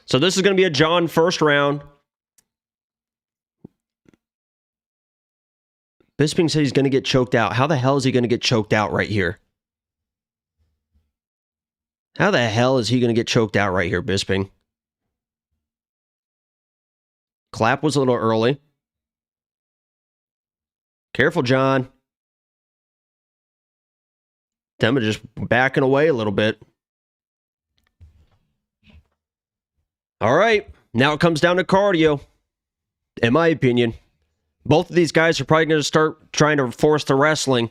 So this is going to be a John first round. Bisping said he's going to get choked out. How the hell is he going to get choked out right here? How the hell is he going to get choked out right here, Bisping? Clap was a little early. Careful, John. Themba just backing away a little bit. All right, now it comes down to cardio, in my opinion. Both of these guys are probably going to start trying to force the wrestling.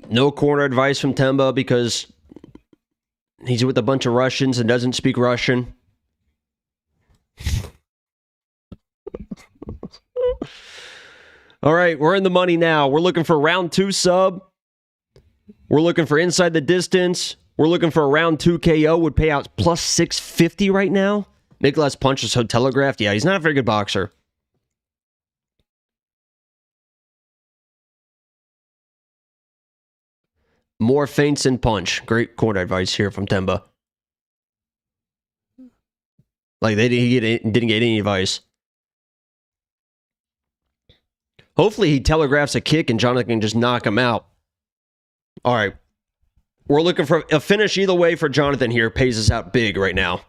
No corner advice from Themba because he's with a bunch of Russians and doesn't speak Russian. All right, we're in the money now. We're looking for round 2 sub. We're looking for inside the distance. We're looking for a round 2 KO. Would pay out plus 650 right now. Micallef's punch is so telegraphed. Yeah, he's not a very good boxer. More feints than punch. Great corner advice here from Themba. Like, he didn't get any advice. Hopefully he telegraphs a kick and Jonathan can just knock him out. All right. We're looking for a finish either way for Jonathan here. Pays us out big right now.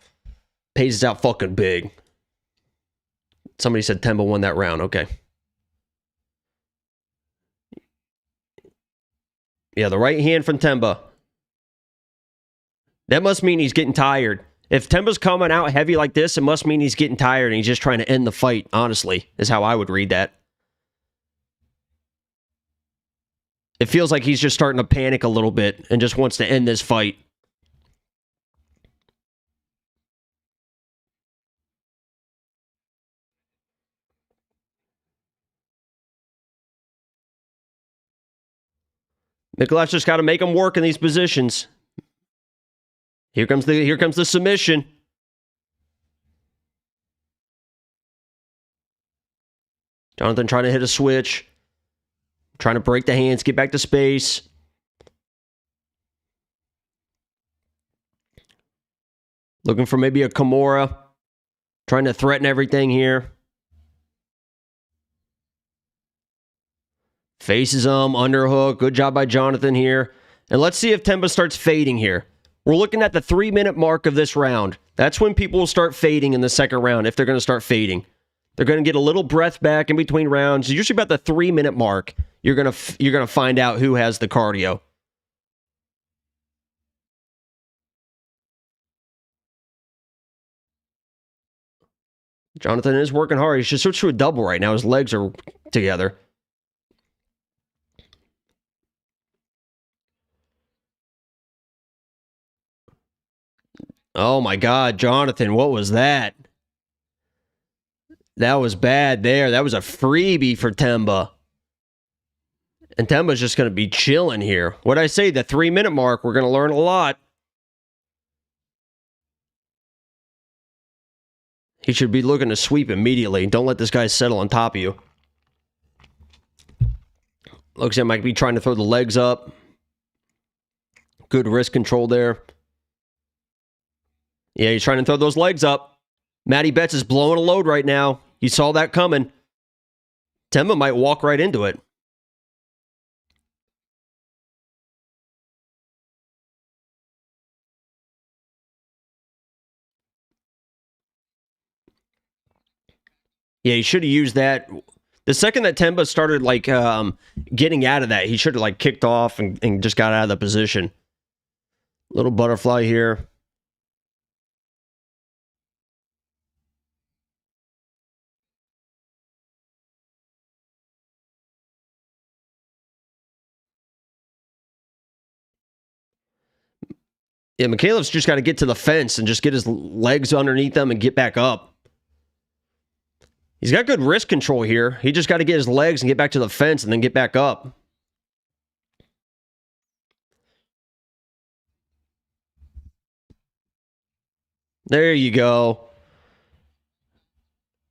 Pays us out fucking big. Somebody said Themba won that round. Okay. Yeah, the right hand from Themba. That must mean he's getting tired. If Themba's coming out heavy like this, it must mean he's getting tired and he's just trying to end the fight, honestly, is how I would read that. It feels like he's just starting to panic a little bit and just wants to end this fight. Micallef's just got to make him work in these positions. Here comes the submission. Jonathan trying to hit a switch. Trying to break the hands, get back to space. Looking for maybe a Kimura. Trying to threaten everything here. Faces him, underhook. Good job by Jonathan here. And let's see if Themba starts fading here. We're looking at the 3-minute mark of this round. That's when people will start fading in the second round, if they're going to start fading. They're going to get a little breath back in between rounds. Usually about the 3-minute mark, you're going to find out who has the cardio. Jonathan is working hard. He should switch to a double right now. His legs are together. Oh my God, Jonathan, what was that? That was bad there. That was a freebie for Themba. And Themba's just going to be chilling here. What'd I say? The 3-minute mark, we're going to learn a lot. He should be looking to sweep immediately. Don't let this guy settle on top of you. Looks like he might be trying to throw the legs up. Good wrist control there. Yeah, he's trying to throw those legs up. Matty Betts is blowing a load right now. You saw that coming. Themba might walk right into it. Yeah, he should have used that. The second that Themba started like getting out of that, he should have like kicked off and just got out of the position. Little butterfly here. Yeah, Micallef's just got to get to the fence and just get his legs underneath them and get back up. He's got good wrist control here. He just got to get his legs and get back to the fence and then get back up. There you go.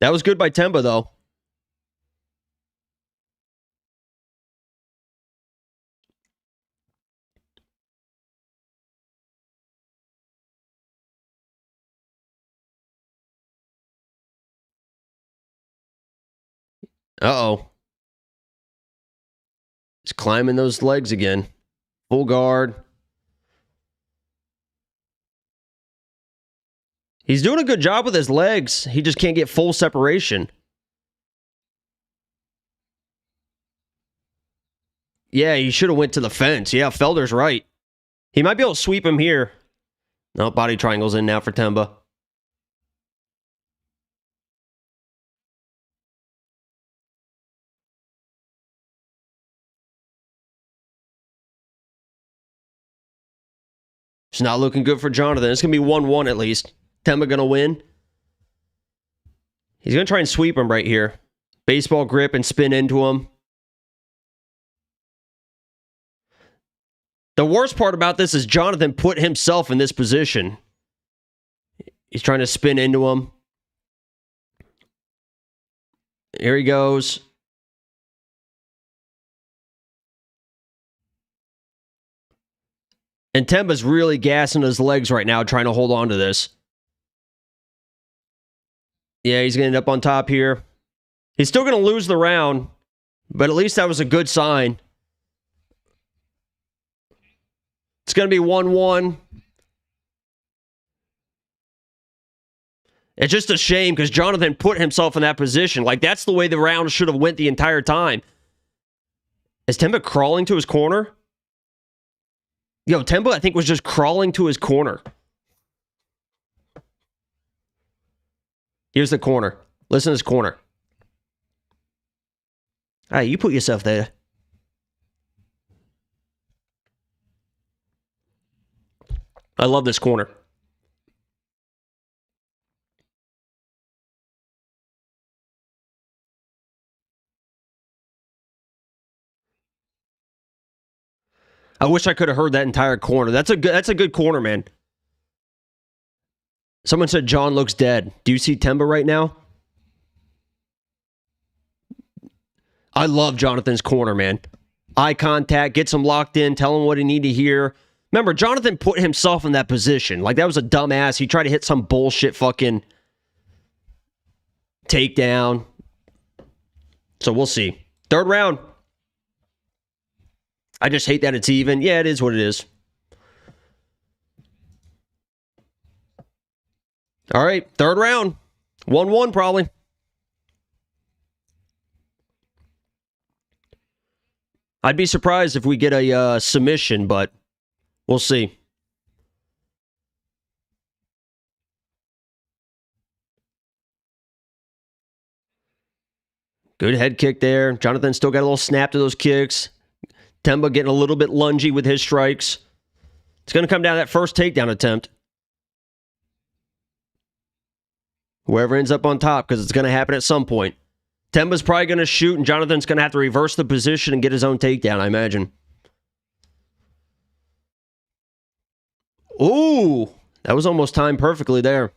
That was good by Themba, though. Uh-oh. He's climbing those legs again. Full guard. He's doing a good job with his legs. He just can't get full separation. Yeah, he should have went to the fence. Yeah, Felder's right. He might be able to sweep him here. No, body triangle's in now for Themba. It's not looking good for Jonathan. It's going to be 1-1 at least. Themba going to win. He's going to try and sweep him right here. Baseball grip and spin into him. The worst part about this is Jonathan put himself in this position. He's trying to spin into him. Here he goes. And Themba's really gassing his legs right now, trying to hold on to this. Yeah, he's going to end up on top here. He's still going to lose the round, but at least that was a good sign. It's going to be 1-1. It's just a shame because Jonathan put himself in that position. Like, that's the way the round should have went the entire time. Is Themba crawling to his corner? Yo, Themba, I think, was just crawling to his corner. Here's the corner. Listen to this corner. All right, you put yourself there. I love this corner. I wish I could have heard that entire corner. That's a good corner, man. Someone said John looks dead. Do you see Themba right now? I love Jonathan's corner, man. Eye contact, gets him locked in, tell him what he need to hear. Remember, Jonathan put himself in that position. Like, that was a dumbass. He tried to hit some bullshit fucking takedown. So we'll see. Third round. I just hate that it's even. Yeah, it is what it is. All right, third round. 1-1 probably. I'd be surprised if we get a submission, but we'll see. Good head kick there. Jonathan still got a little snap to those kicks. Themba getting a little bit lungy with his strikes. It's going to come down to that first takedown attempt. Whoever ends up on top, because it's going to happen at some point. Themba's probably going to shoot, and Jonathan's going to have to reverse the position and get his own takedown, I imagine. Ooh, that was almost timed perfectly there.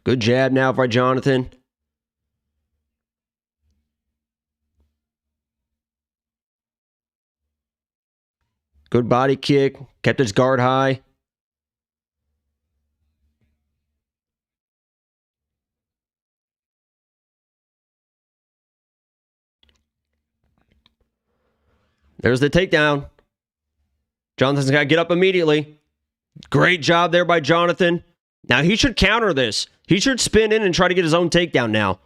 Good jab now by Jonathan. Good body kick. Kept his guard high. There's the takedown. Jonathan's got to get up immediately. Great job there by Jonathan. Now he should counter this. He should spin in and try to get his own takedown now.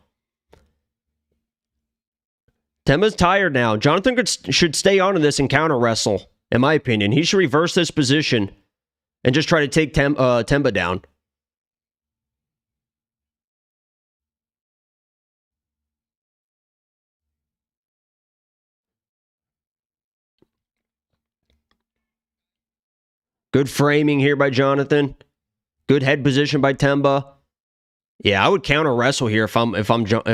Themba's tired now. Jonathan should stay on to this and counter wrestle, in my opinion. He should reverse this position and just try to take Themba down. Good framing here by Jonathan. Good head position by Themba. Yeah, I would counter wrestle here if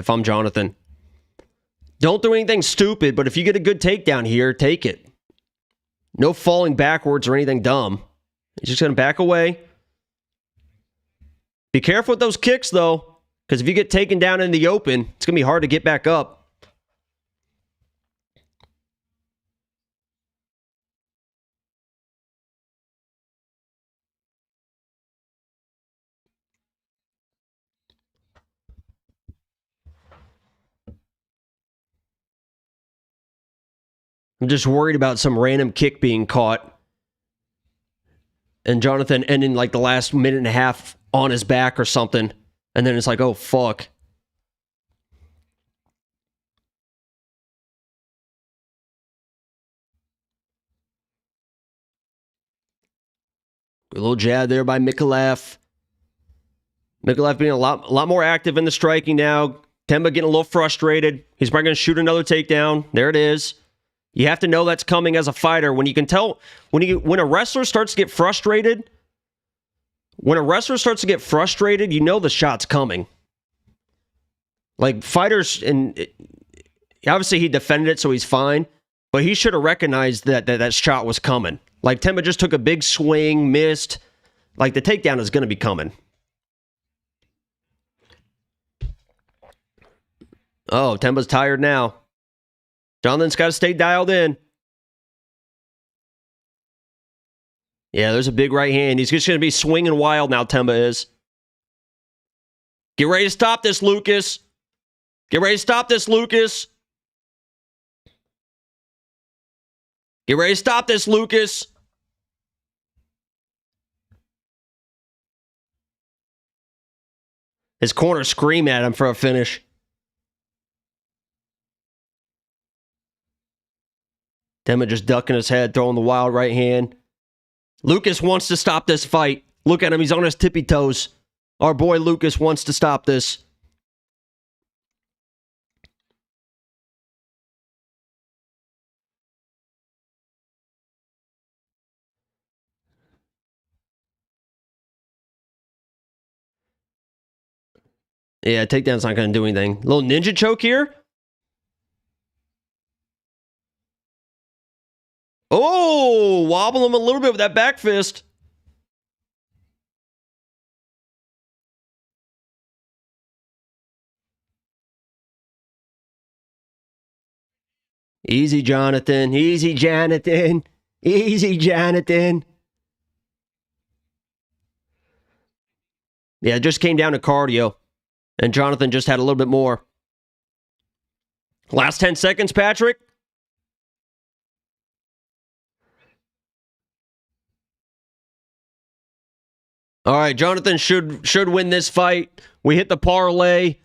I'm Jonathan. Don't do anything stupid, but if you get a good takedown here, take it. No falling backwards or anything dumb. He's just going to back away. Be careful with those kicks, though, because if you get taken down in the open, it's going to be hard to get back up. I'm just worried about some random kick being caught. And Jonathan ending like the last minute and a half on his back or something. And then it's like, oh, fuck. Good little jab there by Micallef. Micallef being a lot more active in the striking now. Themba getting a little frustrated. He's probably going to shoot another takedown. There it is. You have to know that's coming as a fighter. When you can tell, when a wrestler starts to get frustrated, you know the shot's coming. Like fighters, and obviously he defended it, so he's fine. But he should have recognized that shot was coming. Like Themba just took a big swing, missed. Like the takedown is going to be coming. Oh, Themba's tired now. Jonathan's got to stay dialed in. Yeah, there's a big right hand. He's just going to be swinging wild now, Themba is. Get ready to stop this, Lucas. Get ready to stop this, Lucas. Get ready to stop this, Lucas. His corner scream at him for a finish. Themba just ducking his head, throwing the wild right hand. Lucas wants to stop this fight. Look at him. He's on his tippy toes. Our boy Lucas wants to stop this. Yeah, takedown's not going to do anything. Little ninja choke here. Oh, wobble him a little bit with that back fist. Easy, Jonathan. Easy, Jonathan. Easy, Jonathan. Yeah, it just came down to cardio. And Jonathan just had a little bit more. Last 10 seconds, Patrick. All right, Jonathan should win this fight. We hit the parlay.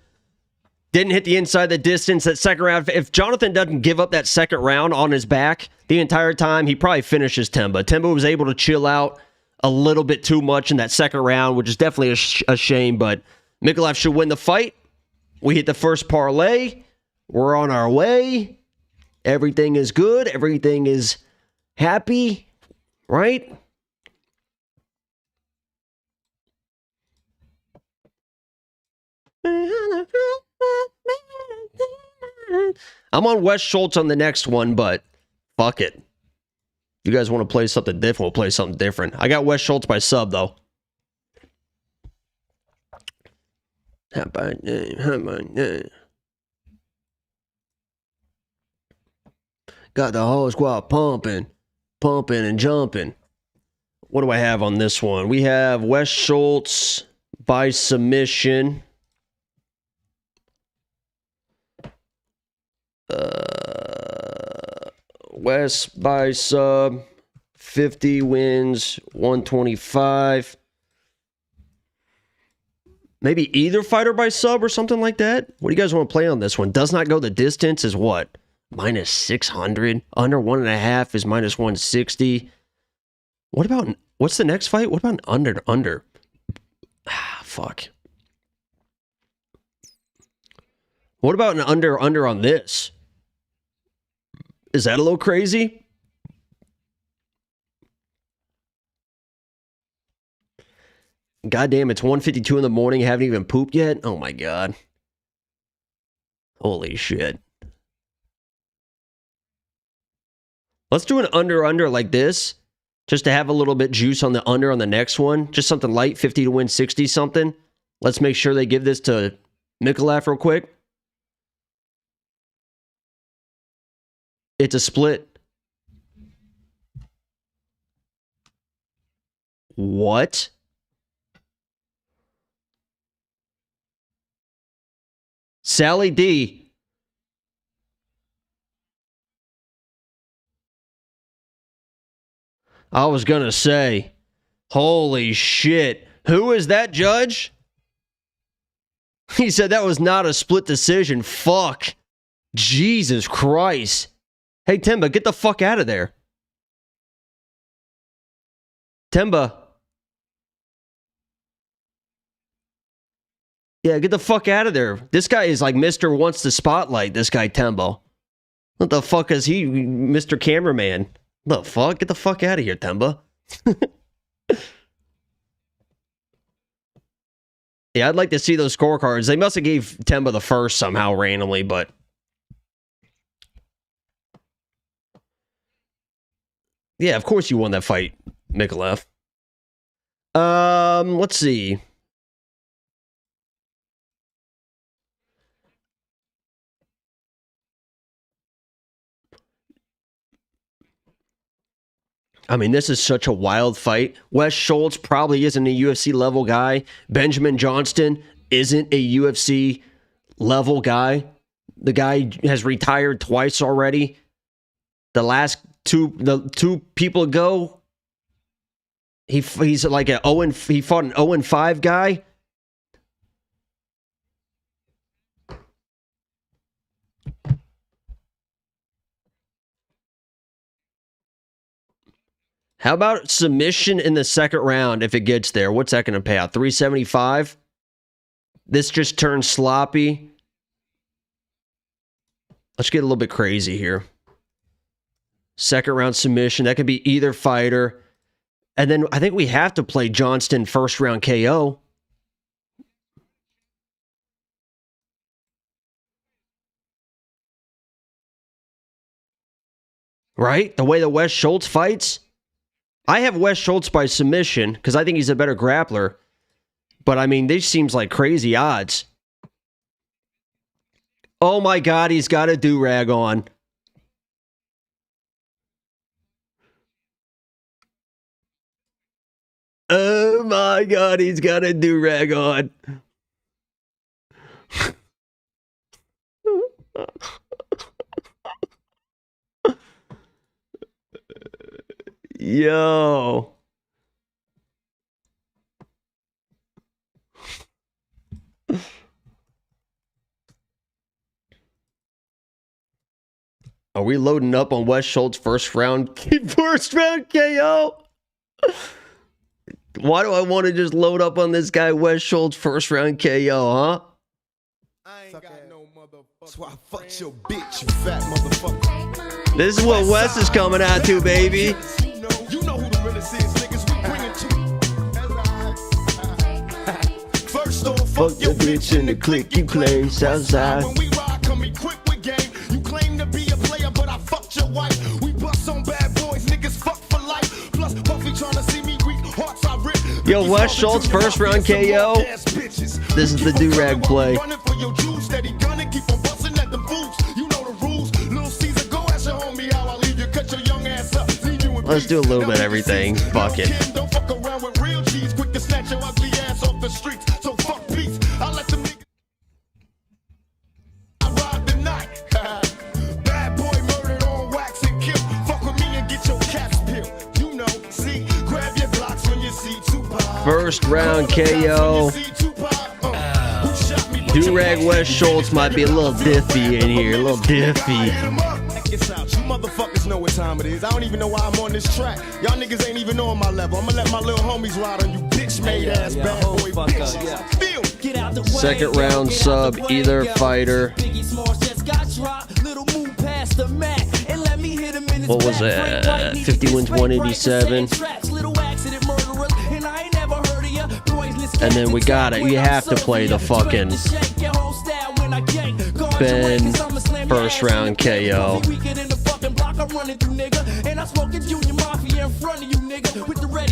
Didn't hit the inside the distance. That second round, if Jonathan doesn't give up that second round on his back the entire time, he probably finishes Themba. Themba was able to chill out a little bit too much in that second round, which is definitely a shame, but Micallef should win the fight. We hit the first parlay. We're on our way. Everything is good. Everything is happy, right? I'm on Wes Schultz on the next one, but fuck it. If you guys want to play something different, we'll play something different. I got Wes Schultz by sub, though. How about that? Got the whole squad pumping and jumping. What do I have on this one? We have Wes Schultz by submission. Wes by sub. 50 wins, 125. Maybe either fighter by sub or something like that. What do you guys want to play on this one? Does not go the distance is what? Minus 600. Under 1.5 is minus 160. What about, what's the next fight? What about an under? Ah, fuck. What about an under on this? Is that a little crazy? God damn, it's 1:52 in the morning. Haven't even pooped yet? Oh my god. Holy shit. Let's do an under like this. Just to have a little bit juice on the under on the next one. Just something light, 50 to win 60 something. Let's make sure they give this to Micallef real quick. It's a split. What? Sally D. I was gonna say, holy shit. Who is that judge? He said that was not a split decision. Fuck. Jesus Christ. Hey, Themba, get the fuck out of there. Themba. Yeah, get the fuck out of there. This guy is like Mr. Wants the Spotlight, this guy Themba. What the fuck is he, Mr. Cameraman? The fuck? Get the fuck out of here, Themba. Yeah, I'd like to see those scorecards. They must have gave Themba the first somehow randomly, but... Yeah, of course you won that fight, Micallef. Let's see. I mean, this is such a wild fight. Wes Schultz probably isn't a UFC level guy. Benjamin Johnston isn't a UFC level guy. The guy has retired twice already. The two people ago, he's like he fought an 0-5 guy. How about submission in the second round if it gets there? What's that going to pay out? 375? This just turned sloppy. Let's get a little bit crazy here. Second round submission. That could be either fighter. And then I think we have to play Johnston first round KO. Right? The way that Wes Schultz fights. I have Wes Schultz by submission because I think he's a better grappler. But I mean, this seems like crazy odds. Oh my God, he's got a do-rag on. Oh my God, he's got a do-rag on. Yo. Are we loading up on Wes Schultz first round KO? Why do I want to just load up on this guy Wes Schultz first round KO, huh? I ain't got no motherfucker. So I fucked your bitch, you fat motherfucker. This is what Wes is coming out to, baby. You know who the realest is, niggas. We bring it to. First off, Fuck your bitch in the clique, you claim Southside. When we ride, come equipped with game. You claim to be a player, but I fucked your wife. We bust on bad boys, niggas fuck for life. Plus, Puffy trying to see me weak, hearts I rip. Yo, Wes Schultz first round KO. This is the do-rag play. Running for your juice, steady gunning, keep on busting at the boots. You know the rules. Little Caesar, go ask your homie how I leave you. Cut your young ass up. Let's do a little bit of everything. Fuck it. Don't fuck around with real G's. Quick to snatch your ugly ass off the streets. So fuck peace. I let them niggas. I ride the night. Bad boy murdered on wax and kill. Fuck with me and get your caps peeled. You know, see, grab your blocks when you see Tupac. First round KO. Do-rag Wes Schultz might be a little diffy in here. A little diffy. It's out. You motherfuckers know what time it is. I don't even know why I'm on this track. Y'all niggas ain't even on my level. I'ma let my little homies ride on you bitch made ass bad boy bitch. Feel. Second round sub, either fighter. What was that? 50 wins, 187. And then we got it. You have to play the fucking Ben first round KO.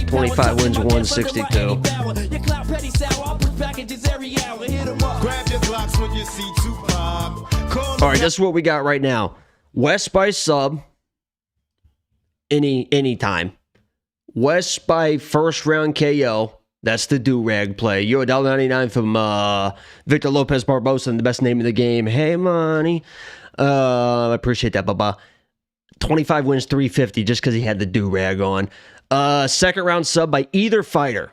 25 wins, 162. All right, this is what we got right now. Wes by sub, anytime. Wes by first round KO. That's the do-rag play. Yo, $1.99 from Victor Lopez Barbosa, the best name in the game. Hey, money. I appreciate that, baba. 25 wins, 350, just because he had the do-rag on. Second round sub by either fighter.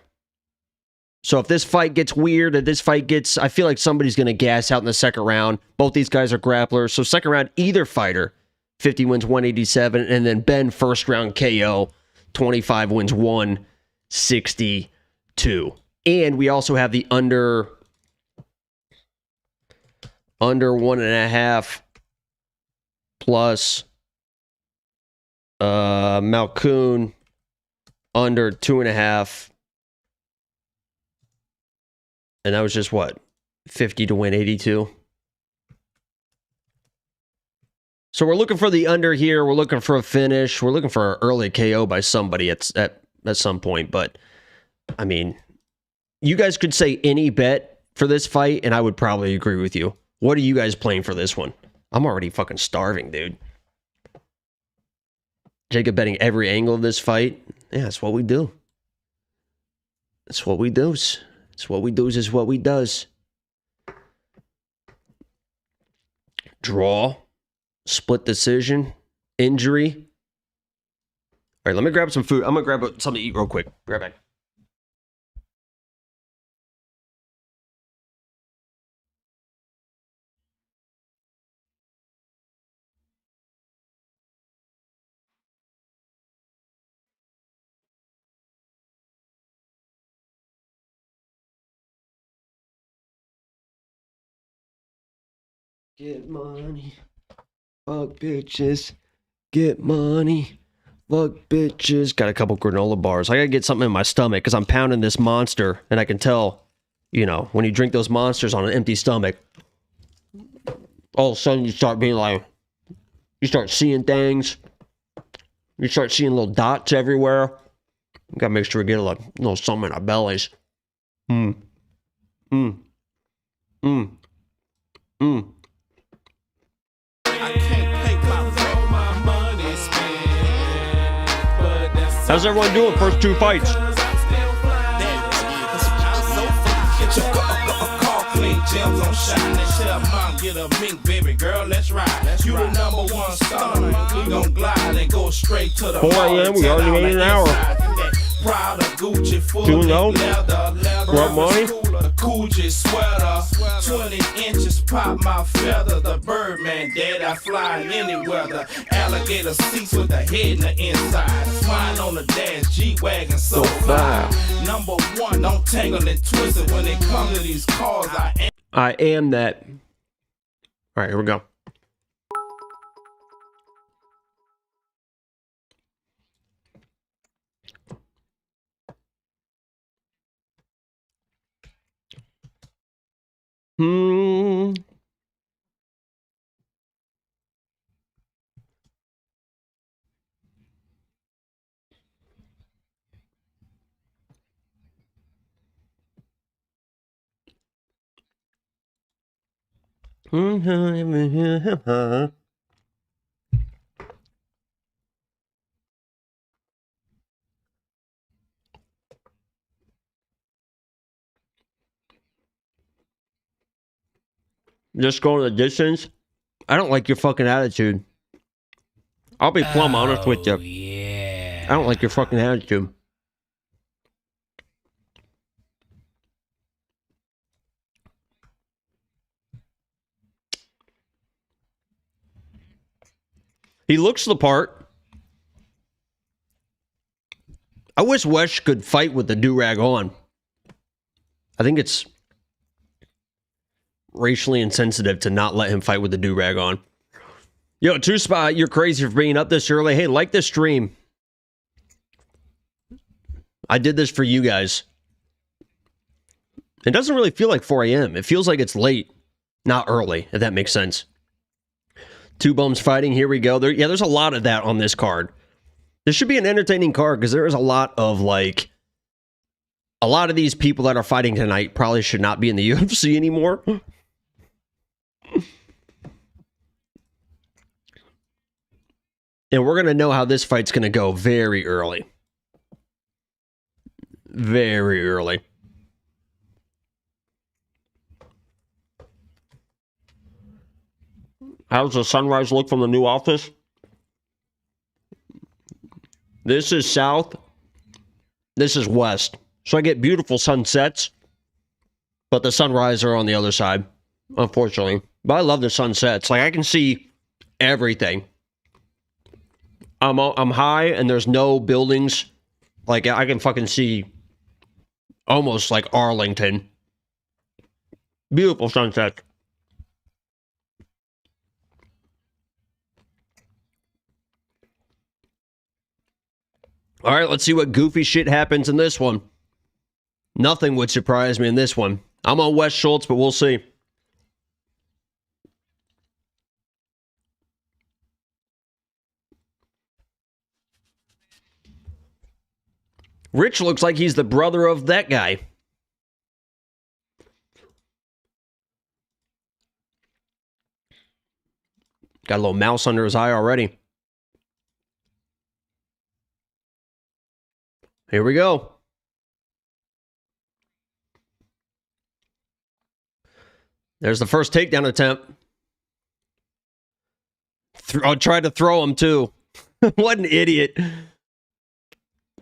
So if this fight gets weird, or this fight gets... I feel like somebody's going to gas out in the second round. Both these guys are grapplers. So second round, either fighter. 50 wins, 187. And then Ben first round KO. 25 wins, 162. And we also have the under 1.5 plus Malkoun under 2.5. And that was just what? 50 to win 82. So we're looking for the under here. We're looking for a finish. We're looking for an early KO by somebody at some point. But I mean, you guys could say any bet for this fight, and I would probably agree with you. What are you guys playing for this one? I'm already fucking starving, dude. Jacob betting every angle of this fight. Yeah, that's what we do. That's what we do. It's what we do is what we does. Draw. Split decision. Injury. All right, let me grab some food. I'm going to grab something to eat real quick. Be right back. Get money, fuck bitches, get money, fuck bitches. Got a couple granola bars. I gotta get something in my stomach because I'm pounding this monster, and I can tell, you know, when you drink those monsters on an empty stomach, all of a sudden you start being like, you start seeing things, you start seeing little dots everywhere. You gotta make sure we get a little something in our bellies. How's everyone doing? First two fights. Get a mink, baby girl, let's ride. You the number one star. We gon' glide and go straight to the 4 a.m. We already made an hour. Proud of Gucci, full 2-0. What money? Coogee sweater, 20 inches pop my feather. The Birdman dead, I fly in any weather. Alligator seats with the head in the inside. Flying on the dash, G-Wagon so fly. Number one, don't tangle and twist it when it comes to these cars. I am that. All right, here we go. Just going the distance. I don't like your fucking attitude. I'll be plumb honest with you. Yeah. I don't like your fucking attitude. He looks the part. I wish Wes could fight with the do-rag on. I think it's racially insensitive to not let him fight with the do-rag on. Yo, 2Spot, you're crazy for being up this early. Hey, like this stream. I did this for you guys. It doesn't really feel like 4 a.m. It feels like it's late, not early, if that makes sense. Two bums fighting. Here we go. There's a lot of that on this card. This should be an entertaining card because there is a lot of, like, a lot of these people that are fighting tonight probably should not be in the UFC anymore. And we're going to know how this fight's going to go very early. Very early. How's the sunrise look from the new office? This is south. This is west. So I get beautiful sunsets. But the sunrise are on the other side, unfortunately. But I love the sunsets. Like, I can see everything. I'm high and there's no buildings. Like, I can fucking see almost like Arlington. Beautiful sunset. All right, let's see what goofy shit happens in this one. Nothing would surprise me in this one. I'm on Wes Schultz, but we'll see. Rich looks like he's the brother of that guy. Got a little mouse under his eye already. Here we go. There's the first takedown attempt. I tried to throw him too. What an idiot.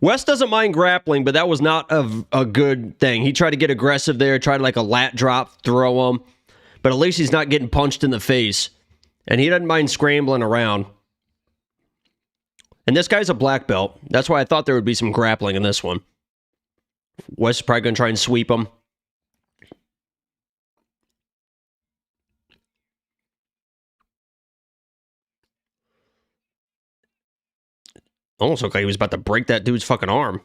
Wes doesn't mind grappling, but that was not a good thing. He tried to get aggressive there, tried like a lat drop, throw him. But at least he's not getting punched in the face. And he doesn't mind scrambling around. And this guy's a black belt. That's why I thought there would be some grappling in this one. Wes is probably going to try and sweep him. Almost looked like he was about to break that dude's fucking arm.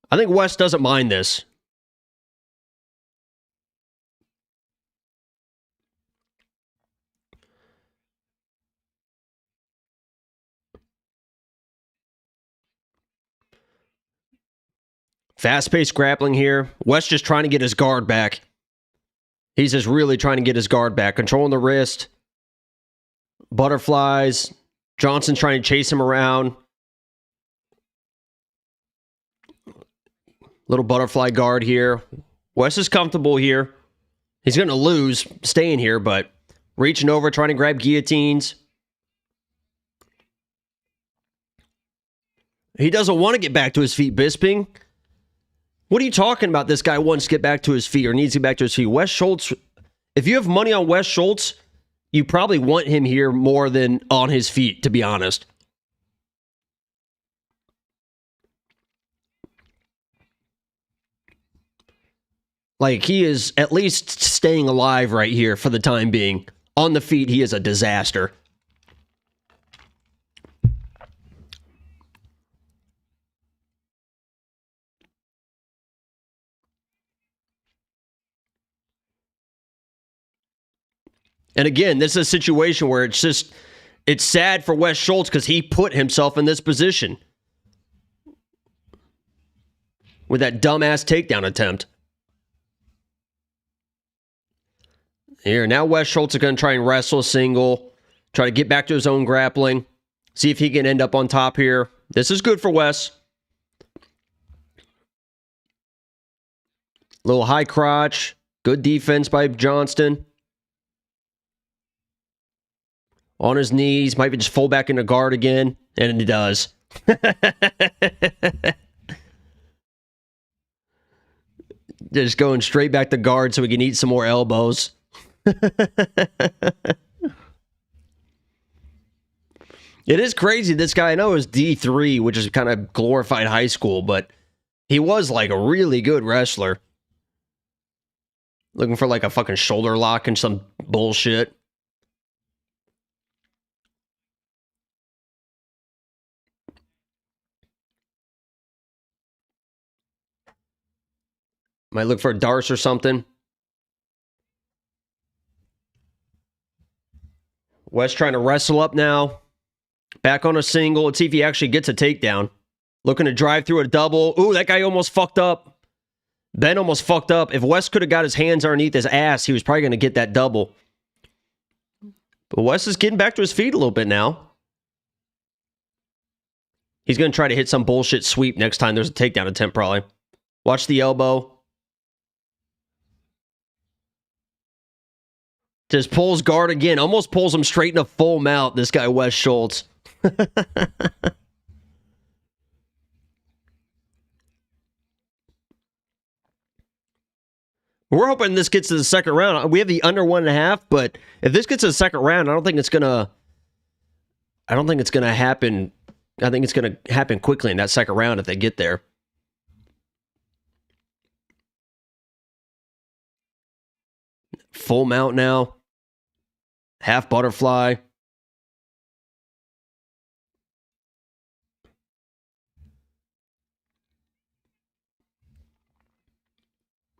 I think Wes doesn't mind this. Fast-paced grappling here. Wes just trying to get his guard back. He's just really trying to get his guard back. Controlling the wrist. Butterflies. Johnston's trying to chase him around. Little butterfly guard here. Wes is comfortable here. He's going to lose staying here, but reaching over, trying to grab guillotines. He doesn't want to get back to his feet, Bisping. What are you talking about? This guy wants to get back to his feet or needs to get back to his feet. Wes Schultz, if you have money on Wes Schultz, you probably want him here more than on his feet, to be honest. Like, he is at least staying alive right here for the time being. On the feet, he is a disaster. And again, this is a situation where it's sad for Wes Schultz because he put himself in this position with that dumbass takedown attempt. Here, now Wes Schultz is going to try and wrestle a single, try to get back to his own grappling, see if he can end up on top here. This is good for Wes. Little high crotch, good defense by Johnston. On his knees, might be just full back into guard again, and he does. Just going straight back to guard so we can eat some more elbows. It is crazy. This guy, I know, is D3, which is kind of glorified high school, but he was like a really good wrestler. Looking for like a fucking shoulder lock and some bullshit. Might look for a Darce or something. Wes trying to wrestle up now. Back on a single. Let's see if he actually gets a takedown. Looking to drive through a double. Ooh, that guy almost fucked up. Ben almost fucked up. If Wes could have got his hands underneath his ass, he was probably going to get that double. But Wes is getting back to his feet a little bit now. He's going to try to hit some bullshit sweep next time there's a takedown attempt, probably. Watch the elbow. Just pulls guard again. Almost pulls him straight in a full mount, this guy, Wes Schultz. We're hoping this gets to the second round. We have the under 1.5, but if this gets to the second round, I don't think it's gonna happen. I think it's gonna happen quickly in that second round if they get there. Full mount now. Half butterfly.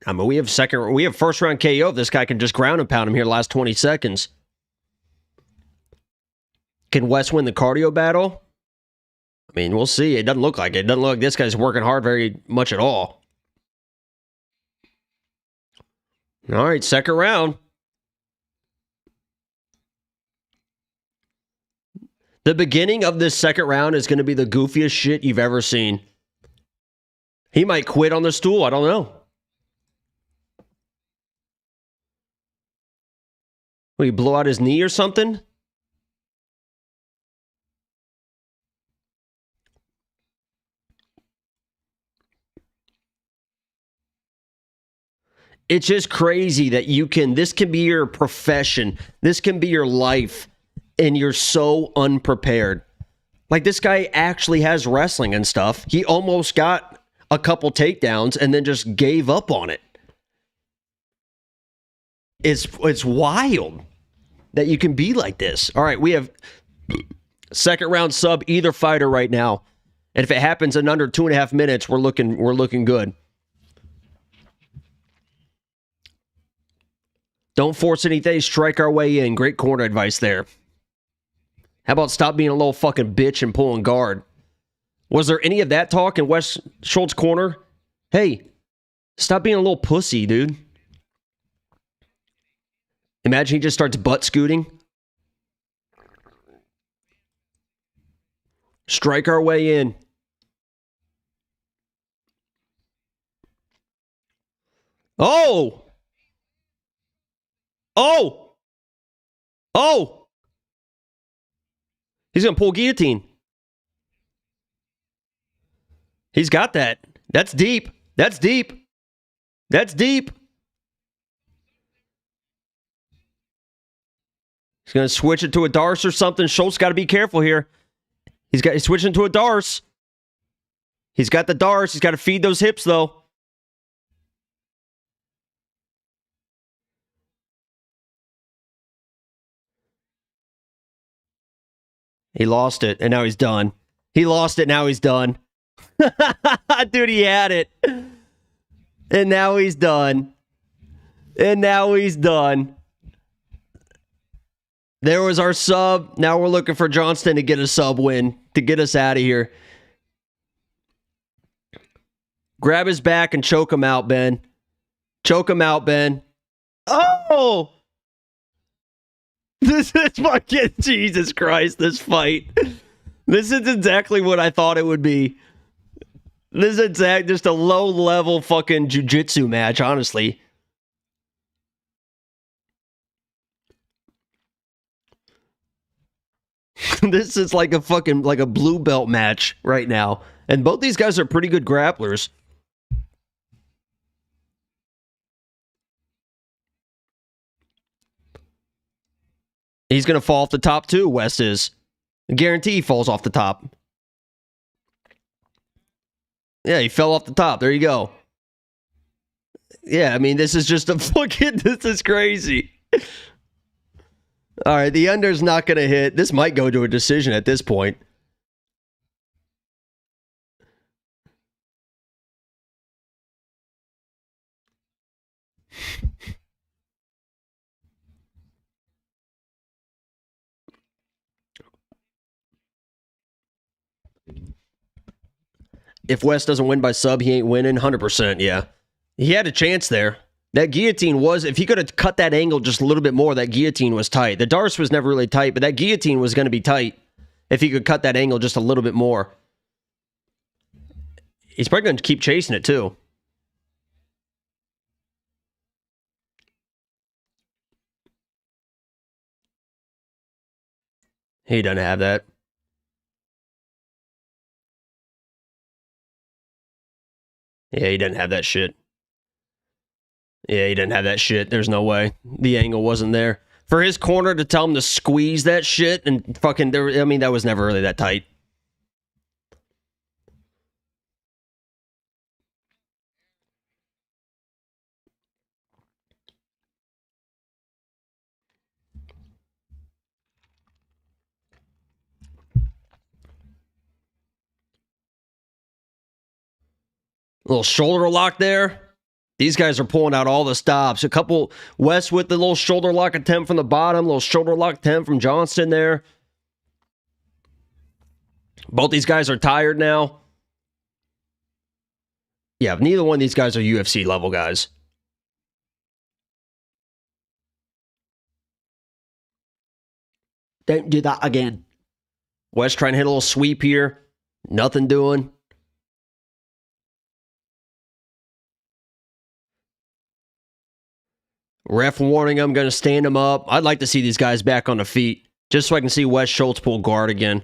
I mean, we have first round KO if this guy can just ground and pound him here the last 20 seconds. Can Wes win the cardio battle? I mean, we'll see. It doesn't look like it. It doesn't look like this guy's working hard very much at all. All right, second round. The beginning of this second round is going to be the goofiest shit you've ever seen. He might quit on the stool. I don't know. Will he blow out his knee or something? It's just crazy that this can be your profession. This can be your life. And you're so unprepared. Like, this guy actually has wrestling and stuff. He almost got a couple takedowns and then just gave up on it. It's wild that you can be like this. All right, we have second round sub either fighter right now. And if it happens in under 2.5 minutes, we're looking good. Don't force anything. Strike our way in. Great corner advice there. How about stop being a little fucking bitch and pulling guard? Was there any of that talk in Wes Schultz's corner? Hey, stop being a little pussy, dude. Imagine he just starts butt scooting. Strike our way in. Oh! Oh! Oh! He's going to pull guillotine. He's got that. That's deep. That's deep. That's deep. He's going to switch it to a Darce or something. Schultz got to be careful here. He's switching to a Darce. He's got the Darce. He's got to feed those hips, though. He lost it, and now he's done. He lost it, now he's done. Dude, he had it. And now he's done. And now he's done. There was our sub. Now we're looking for Johnston to get a sub win, to get us out of here. Grab his back and choke him out, Ben. Choke him out, Ben. Oh! This is fucking Jesus Christ, this fight. This is exactly what I thought it would be. This is just a low-level fucking jiu-jitsu match, honestly. This is like a fucking, like a blue belt match right now. And both these guys are pretty good grapplers. He's going to fall off the top too, Wes is. I guarantee he falls off the top. Yeah, he fell off the top. There you go. Yeah, I mean, this is just a fucking... This is crazy. All right, the under's not going to hit. This might go to a decision at this point. If Wes doesn't win by sub, he ain't winning. 100%, yeah. He had a chance there. That guillotine was, if he could have cut that angle just a little bit more, that guillotine was tight. The Darce was never really tight, but that guillotine was going to be tight if he could cut that angle just a little bit more. He's probably going to keep chasing it, too. He doesn't have that. Yeah, he doesn't have that shit. Yeah, he didn't have that shit. There's no way. The angle wasn't there. For his corner to tell him to squeeze that shit and fucking... I mean, that was never really that tight. Little shoulder lock there. These guys are pulling out all the stops. A couple, Wes with the little shoulder lock attempt from the bottom, little shoulder lock attempt from Johnston there. Both these guys are tired now. Yeah, neither one of these guys are UFC level guys. Don't do that again. Wes trying to hit a little sweep here. Nothing doing. Ref warning him, going to stand him up. I'd like to see these guys back on the feet, just so I can see Wes Schultz pull guard again.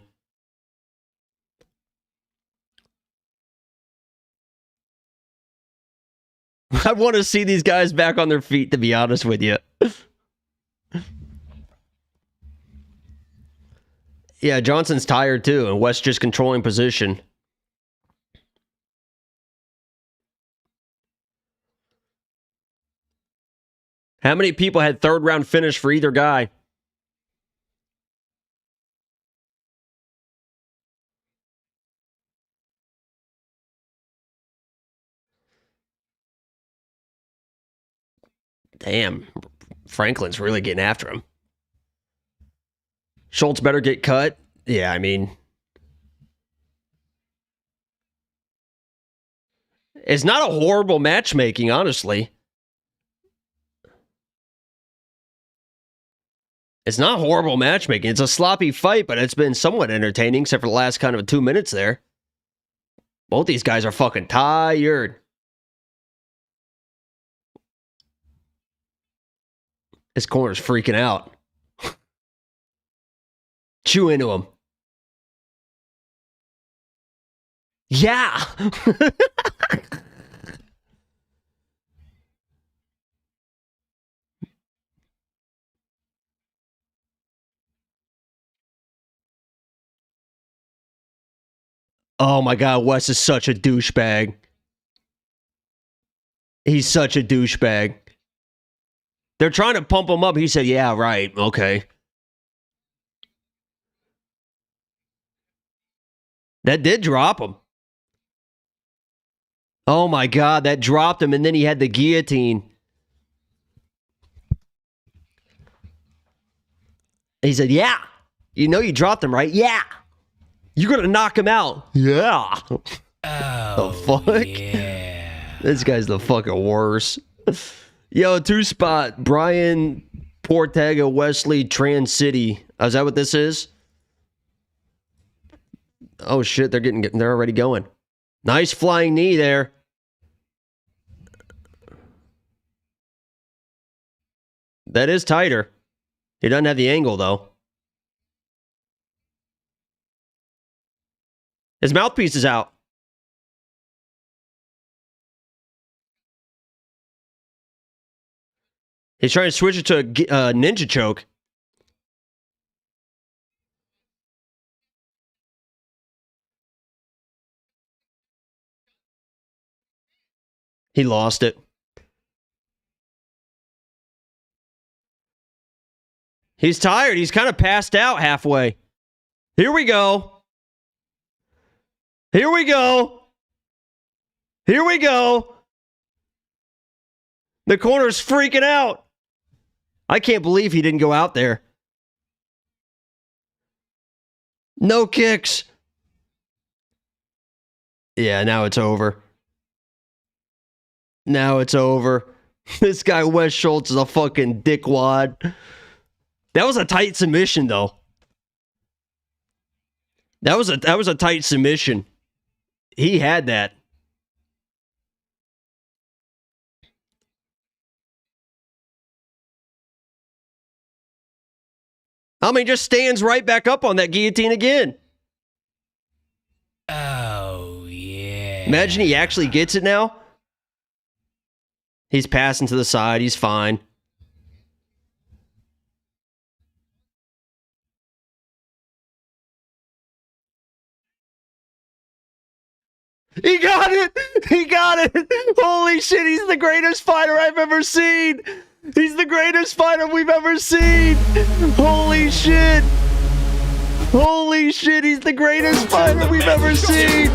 I want to see these guys back on their feet, to be honest with you. Yeah, Johnson's tired too, and Wes just controlling position. How many people had third round finish for either guy? Damn, Franklin's really getting after him. Schultz better get cut. Yeah, I mean, it's not a horrible matchmaking, honestly. It's not horrible matchmaking. It's a sloppy fight, but it's been somewhat entertaining, except for the last kind of 2 minutes there. Both these guys are fucking tired. This corner's freaking out. Chew into him. Yeah. Oh my God, Wes is such a douchebag. He's such a douchebag. They're trying to pump him up. He said, yeah, right, okay. That did drop him. Oh my God, that dropped him, and then he had the guillotine. He said, yeah. You know you dropped him, right? Yeah. You're going to knock him out. Yeah. Oh, the fuck? Yeah. This guy's the fucking worst. Yo, 2-spot. Brian Portega, Wesley, Trans City. Is that what this is? Oh, shit. They're already going. Nice flying knee there. That is tighter. He doesn't have the angle, though. His mouthpiece is out. He's trying to switch it to a ninja choke. He lost it. He's tired. He's kind of passed out halfway. Here we go. Here we go. Here we go. The corner's freaking out. I can't believe he didn't go out there. No kicks. Yeah, now it's over. Now it's over. This guy, Wes Schultz, is a fucking dickwad. That was a tight submission, though. That was a tight submission. He had that. I mean, just stands right back up on that guillotine again. Oh, yeah. Imagine he actually gets it now. He's passing to the side. He's fine. He got it! He got it! Holy shit, he's the greatest fighter I've ever seen! He's the greatest fighter we've ever seen! Holy shit! Holy shit, he's the greatest fighter we've ever seen!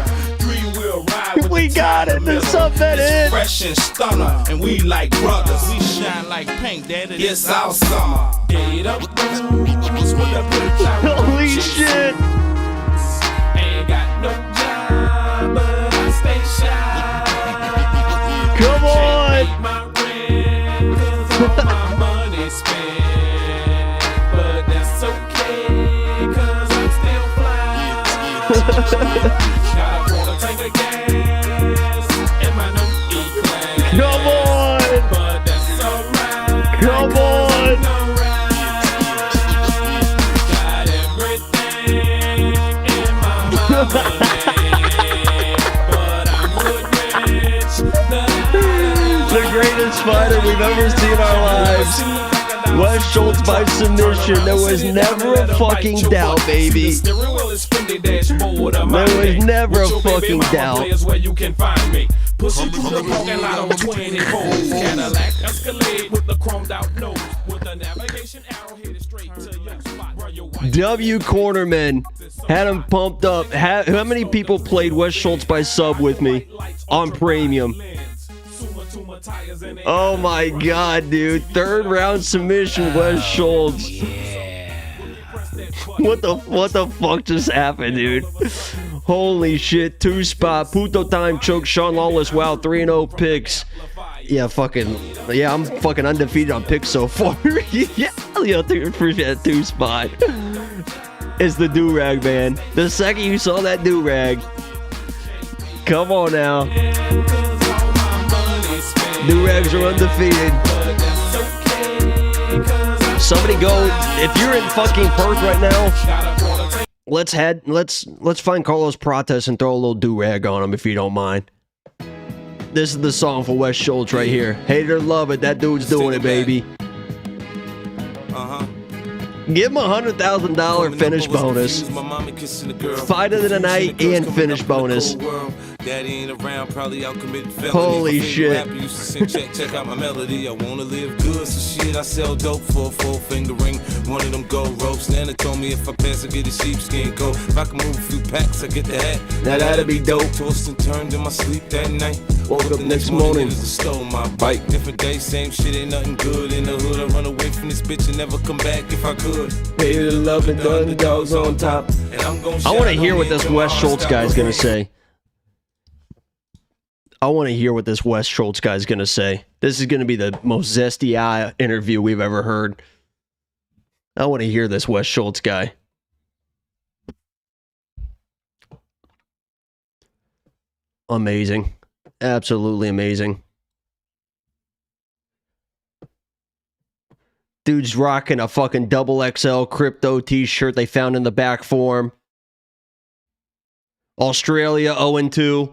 We got it! The subnet hit! Fresh and stunner, and we like brothers. We shine like paint, daddy. It's our summer. Holy shit! Ain't got no job, but I stay shy. Come on! My rent, 'cause all my money spent. But that's okay, 'cause I'm still fly. Gotta wanna take the gas in my new E-class. Come on! But that's alright. Come on! Got everything in my money. But I'm good rich. The greatest fighter we've ever seen in our lives. Wes Schultz by submission. There was never a fucking doubt, baby. There was never a fucking doubt. Pushing through the parking lot on 24. Cadillac Escalade with the chromed out nose. With the navigation arrow headed straight to your spot. W Cornerman had him pumped up. How many people played Wes Schultz by sub with me on premium? Oh my god, dude. 3rd round submission, Wes Schultz. What the fuck just happened, dude? Holy shit. 2-spot. Puto time choke. Sean Lawless. Wow. 3-0 picks. Yeah, I'm fucking undefeated on picks so far. Yeah, appreciate that 2-spot. It's the do-rag, man. The second you saw that do-rag. Come on now. Do-rags are undefeated. Somebody go. If you're in fucking Perth right now, let's find Carlos Prates and throw a little do-rag on him if you don't mind. This is the song for Wes Schultz right here. Hate it or love it, that dude's doing it, baby. Give him a $100,000 finish bonus. Fight of the night and finish bonus. Daddy ain't around, probably out committing felonies. Holy shit. Check out my melody. I wanna live good, so shit, I sell dope for a 4-finger ring. One of them gold ropes. Nana told me if I pass, I get a sheepskin coat. If I can move a few packs, I get the hat. Now that'd be dope. Tossed and turned in my sleep that night. Woke up next morning. Niggas stole my bike. Different day, same shit, ain't nothing good in the hood. I run away from this bitch and never come back if I could. Pay the love and the underdogs on top. I want to hear what this Wes Schultz guy's gonna say. I want to hear what this Wes Schultz guy's gonna say. This is gonna be the most zesty eye interview we've ever heard. I want to hear this Wes Schultz guy. Amazing. Absolutely amazing. Dude's rocking a fucking XXL crypto t-shirt they found in the back for him. Australia 0-2.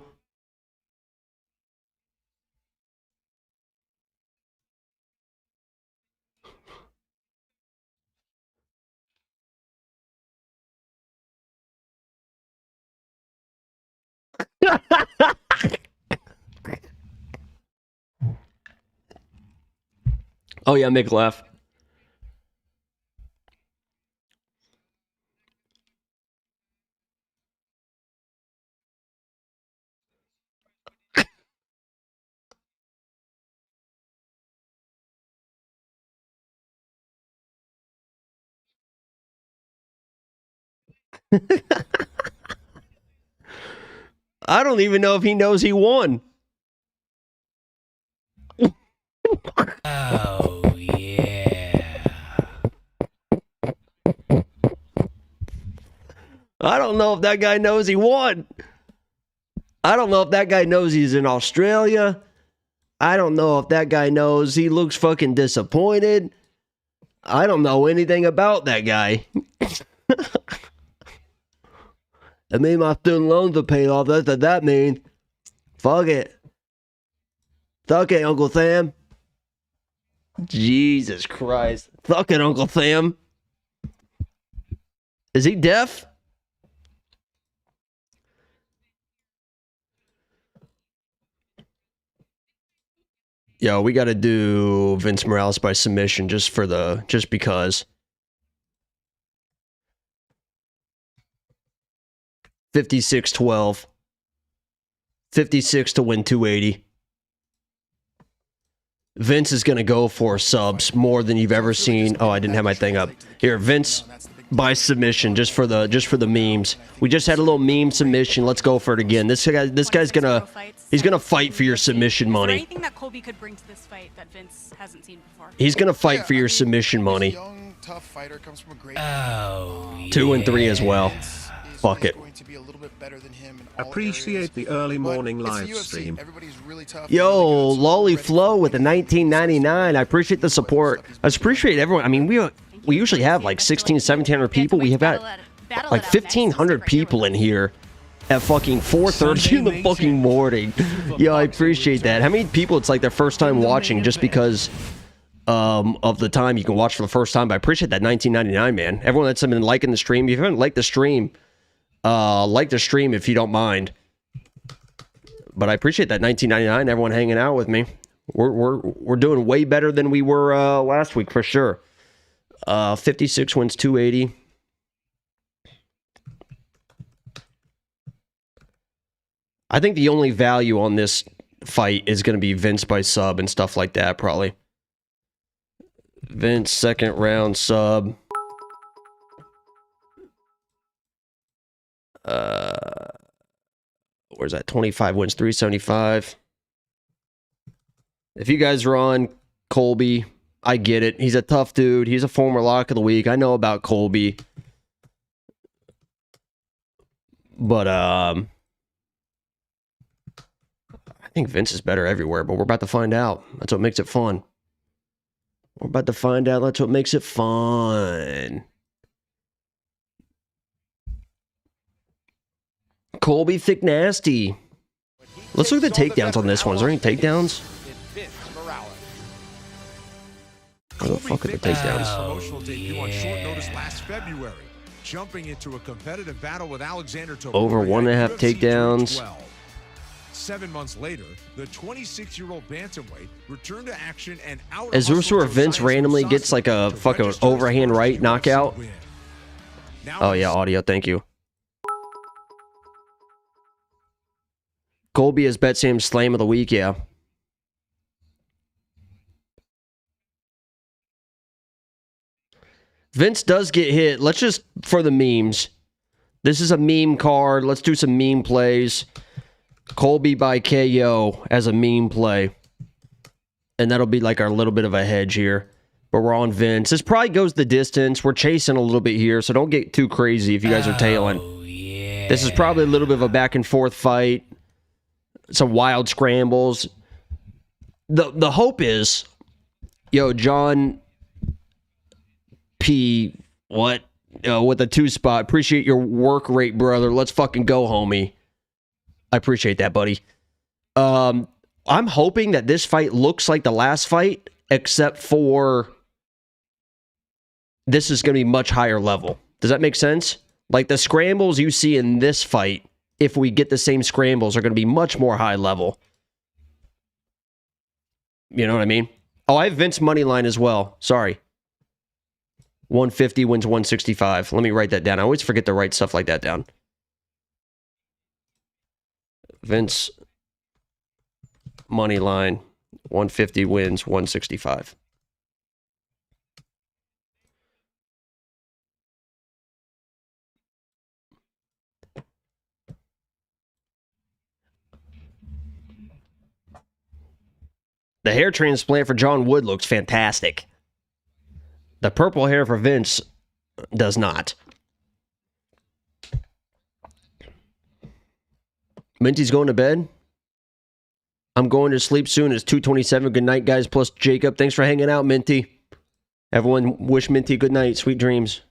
Oh yeah, Micallef. I don't even know if he knows he won. Oh, yeah. I don't know if that guy knows he won. I don't know if that guy knows he's in Australia. I don't know if that guy knows he looks fucking disappointed. I don't know anything about that guy. It mean my student loans are paid off. That's what that mean. Fuck it. Fuck it, Uncle Sam. Jesus Christ. Fuck it, Uncle Sam. Is he deaf? Yo, we got to do Vince Morales by submission just because. 56-12. 56 to win 280. Vince is going to go for subs more than you've ever seen. Oh, I didn't have my thing up. Here, Vince by submission just for the memes. We just had a little meme submission. Let's go for it again. This guy's going to fight for your submission money. Is there anything that Colby could bring to this fight that Vince hasn't seen before? He's going to fight for your submission money. Tough fighter comes from a great 2 and 3 as well. Fuck it. Appreciate the early morning live stream. Yo, Lolly Flow with the 1999. I appreciate the support. I appreciate everyone. I mean, we usually have like 1,700 people. We have got like 1,500 people in here at fucking 4:30 in the fucking morning. Yo, I appreciate that. How many people it's like their first time watching just because of the time you can watch for the first time? But I appreciate that 1999, man. Everyone that's been liking the stream. If you haven't liked the stream, like the stream if you don't mind. But I appreciate that 1999. Everyone hanging out with me. We're doing way better than we were last week for sure. 56 wins 280. I think the only value on this fight is going to be Vince by sub and stuff like that, probably. Vince second round sub. Where's that? 25 wins 375. If you guys are on Colby, I get it. He's a tough dude. He's a former lock of the week. I know about Colby. But I think Vince is better everywhere, but we're about to find out. That's what makes it fun. We're about to find out. That's what makes it fun. Colby Thicknesse. Let's look at the takedowns on this one. Is there any takedowns? Where the fuck are the takedowns? Promotional debut on short notice last February, jumping into a competitive battle with Alexander Topuria Over 1.5 takedowns. 212. 7 months later, the 26-year-old bantamweight returned to action and out. As Rusor Vince randomly gets like a fucking overhand right knockout. Oh yeah, audio, thank you. Colby has bet Sam's slam of the week, yeah. Vince does get hit. Let's just, for the memes. This is a meme card. Let's do some meme plays. Colby by KO as a meme play. And that'll be like our little bit of a hedge here. But we're on Vince. This probably goes the distance. We're chasing a little bit here, so don't get too crazy if you guys are tailing. Yeah. This is probably a little bit of a back and forth fight. Some wild scrambles. The hope is, yo, John P. What? With a 2 spot. Appreciate your work rate, brother. Let's fucking go, homie. I appreciate that, buddy. I'm hoping that this fight looks like the last fight, except for this is going to be much higher level. Does that make sense? Like the scrambles you see in this fight, if we get the same scrambles, are going to be much more high level. You know what I mean? Oh, I have Vince money line as well. Sorry. 150 wins 165. Let me write that down. I always forget to write stuff like that down. Vince money line 150 wins 165. The hair transplant for John Wood looks fantastic. The purple hair for Vince does not. Minty's going to bed. I'm going to sleep soon. It's 2:27. Good night, guys. Plus Jacob. Thanks for hanging out, Minty. Everyone wish Minty good night. Sweet dreams.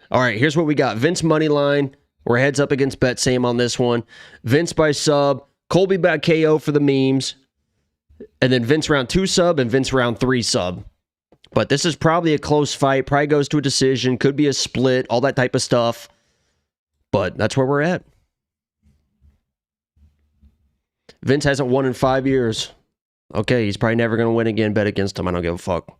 All right, here's what we got. Vince money line. We're heads up against Bet Sam on this one. Vince by sub. Colby by KO for the memes. And then Vince round 2 sub and Vince round 3 sub. But this is probably a close fight. Probably goes to a decision. Could be a split. All that type of stuff. But that's where we're at. Vince hasn't won in 5 years. Okay, he's probably never going to win again. Bet against him. I don't give a fuck.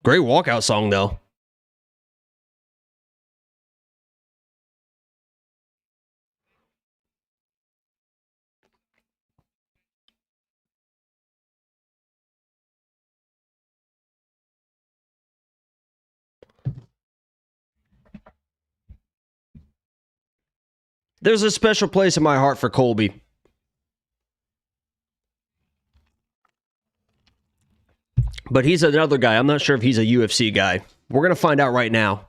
Great walkout song, though. There's a special place in my heart for Colby. But he's another guy. I'm not sure if he's a UFC guy. We're going to find out right now.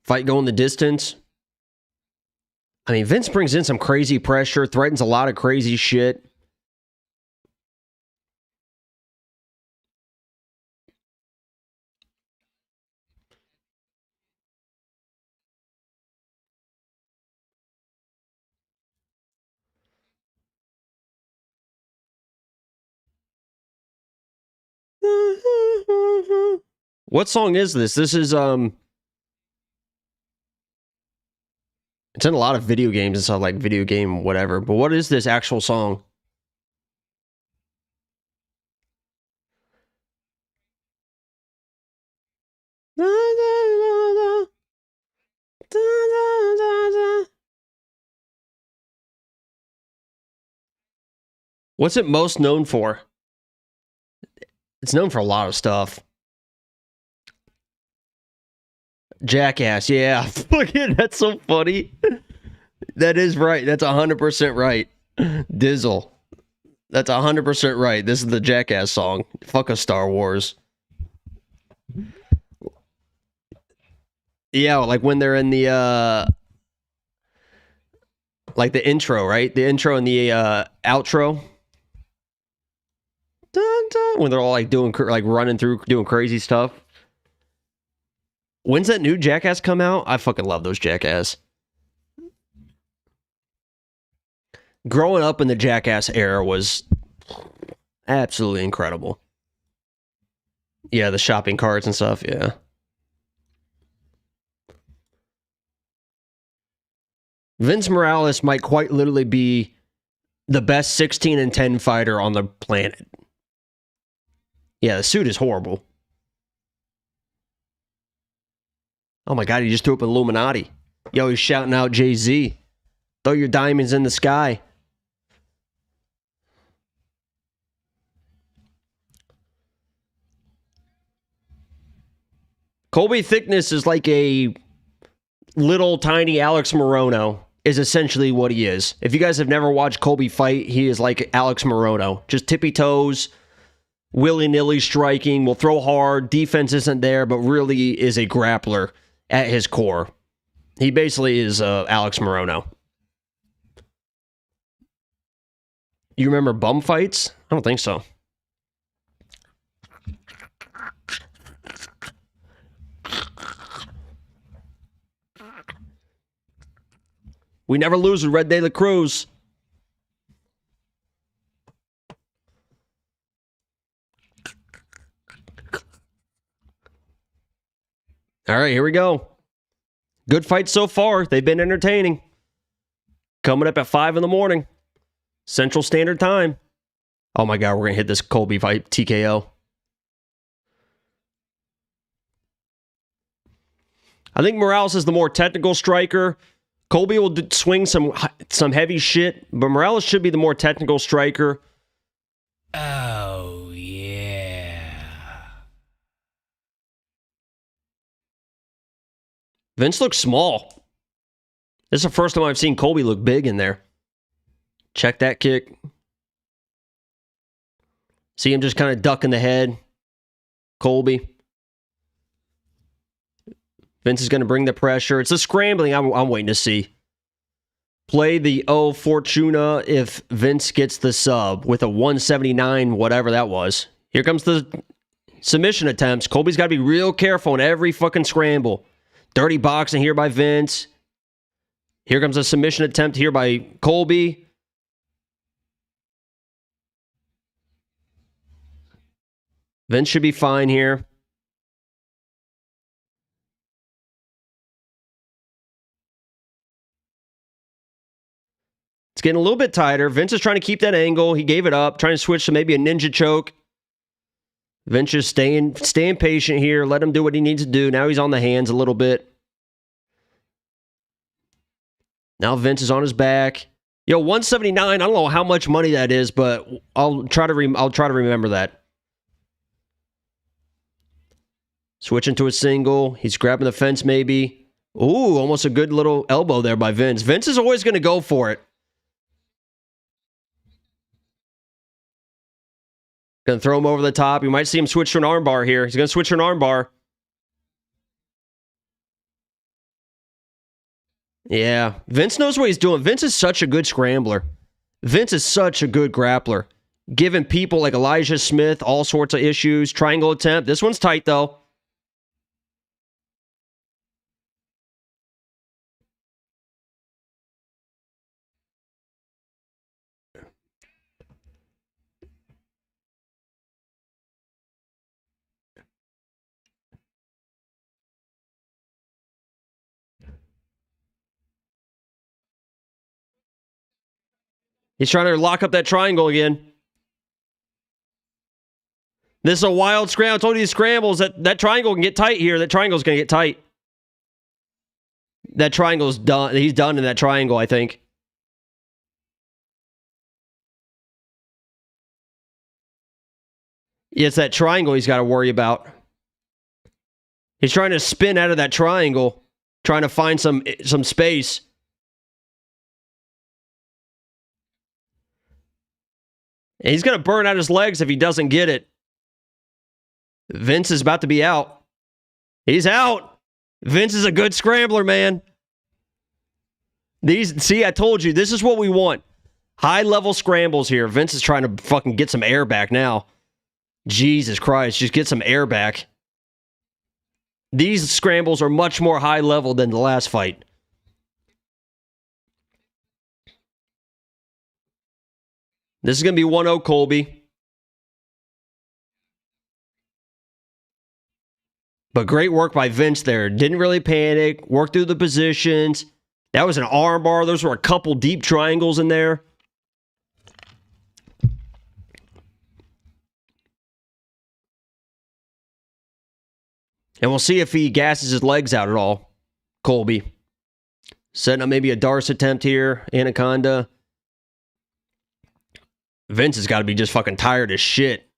Fight going the distance. I mean, Vince brings in some crazy pressure, threatens a lot of crazy shit. What song is this? This is it's in a lot of video games and stuff, like video game whatever. But what is this actual song? What's it most known for? It's known for a lot of stuff. Jackass, yeah. Fucking, that's so funny. That is right. That's 100% right. Dizzle. That's 100% right. This is the Jackass song. Fuck a Star Wars. Yeah, like when they're in the like the intro, right? The intro and the outro. when they're all like doing like running through doing crazy stuff. When's that new Jackass come out? I fucking love those Jackass. Growing up in the Jackass era was absolutely incredible. Yeah, the shopping carts and stuff, yeah. Vince Morales might quite literally be the best 16-10 fighter on the planet. Yeah, the suit is horrible. Oh my God, he just threw up an Illuminati. Yo, he's shouting out Jay-Z. Throw your diamonds in the sky. Colby Thicknesse is like a little tiny Alex Morono, is essentially what he is. If you guys have never watched Colby fight, he is like Alex Morono. Just tippy toes, willy-nilly striking, will throw hard, defense isn't there, but really is a grappler at his core. He basically is Alex Morono. You remember bum fights? I don't think so. We never lose with Red De La Cruz. All right, here we go. Good fight so far. They've been entertaining. Coming up at 5 in the morning. Central Standard Time. Oh my God, we're going to hit this Colby fight TKO. I think Morales is the more technical striker. Colby will swing some heavy shit, but Morales should be the more technical striker. Oh, yeah. Vince looks small. This is the first time I've seen Colby look big in there. Check that kick. See him just kind of ducking the head. Colby. Vince is going to bring the pressure. It's a scrambling I'm waiting to see. Play the Fortuna if Vince gets the sub with a 179, whatever that was. Here comes the submission attempts. Colby's got to be real careful in every fucking scramble. Dirty boxing here by Vince. Here comes a submission attempt here by Colby. Vince should be fine here. It's getting a little bit tighter. Vince is trying to keep that angle. He gave it up, trying to switch to maybe a ninja choke. Vince is staying patient here. Let him do what he needs to do. Now he's on the hands a little bit. Now Vince is on his back. Yo, 179. I don't know how much money that is, but I'll try to remember that. Switching to a single. He's grabbing the fence maybe. Ooh, almost a good little elbow there by Vince. Vince is always going to go for it. Going to throw him over the top. You might see him switch to an armbar here. He's going to switch to an armbar. Yeah. Vince knows what he's doing. Vince is such a good scrambler. Vince is such a good grappler. Giving people like Elijah Smith all sorts of issues. Triangle attempt. This one's tight, though. He's trying to lock up that triangle again. This is a wild scramble. I told you these scrambles, that triangle can get tight here. That triangle's going to get tight. That triangle's done. He's done in that triangle, I think. It's that triangle he's got to worry about. He's trying to spin out of that triangle, trying to find some space. And he's going to burn out his legs if he doesn't get it. Vince is about to be out. He's out. Vince is a good scrambler, man. See, I told you, this is what we want. High-level scrambles here. Vince is trying to fucking get some air back now. Jesus Christ, just get some air back. These scrambles are much more high level than the last fight. This is going to be 1-0 Colby. But great work by Vince there. Didn't really panic. Worked through the positions. That was an arm bar. Those were a couple deep triangles in there. And we'll see if he gasses his legs out at all. Colby. Setting up maybe a Darce attempt here. Anaconda. Vince has got to be just fucking tired as shit.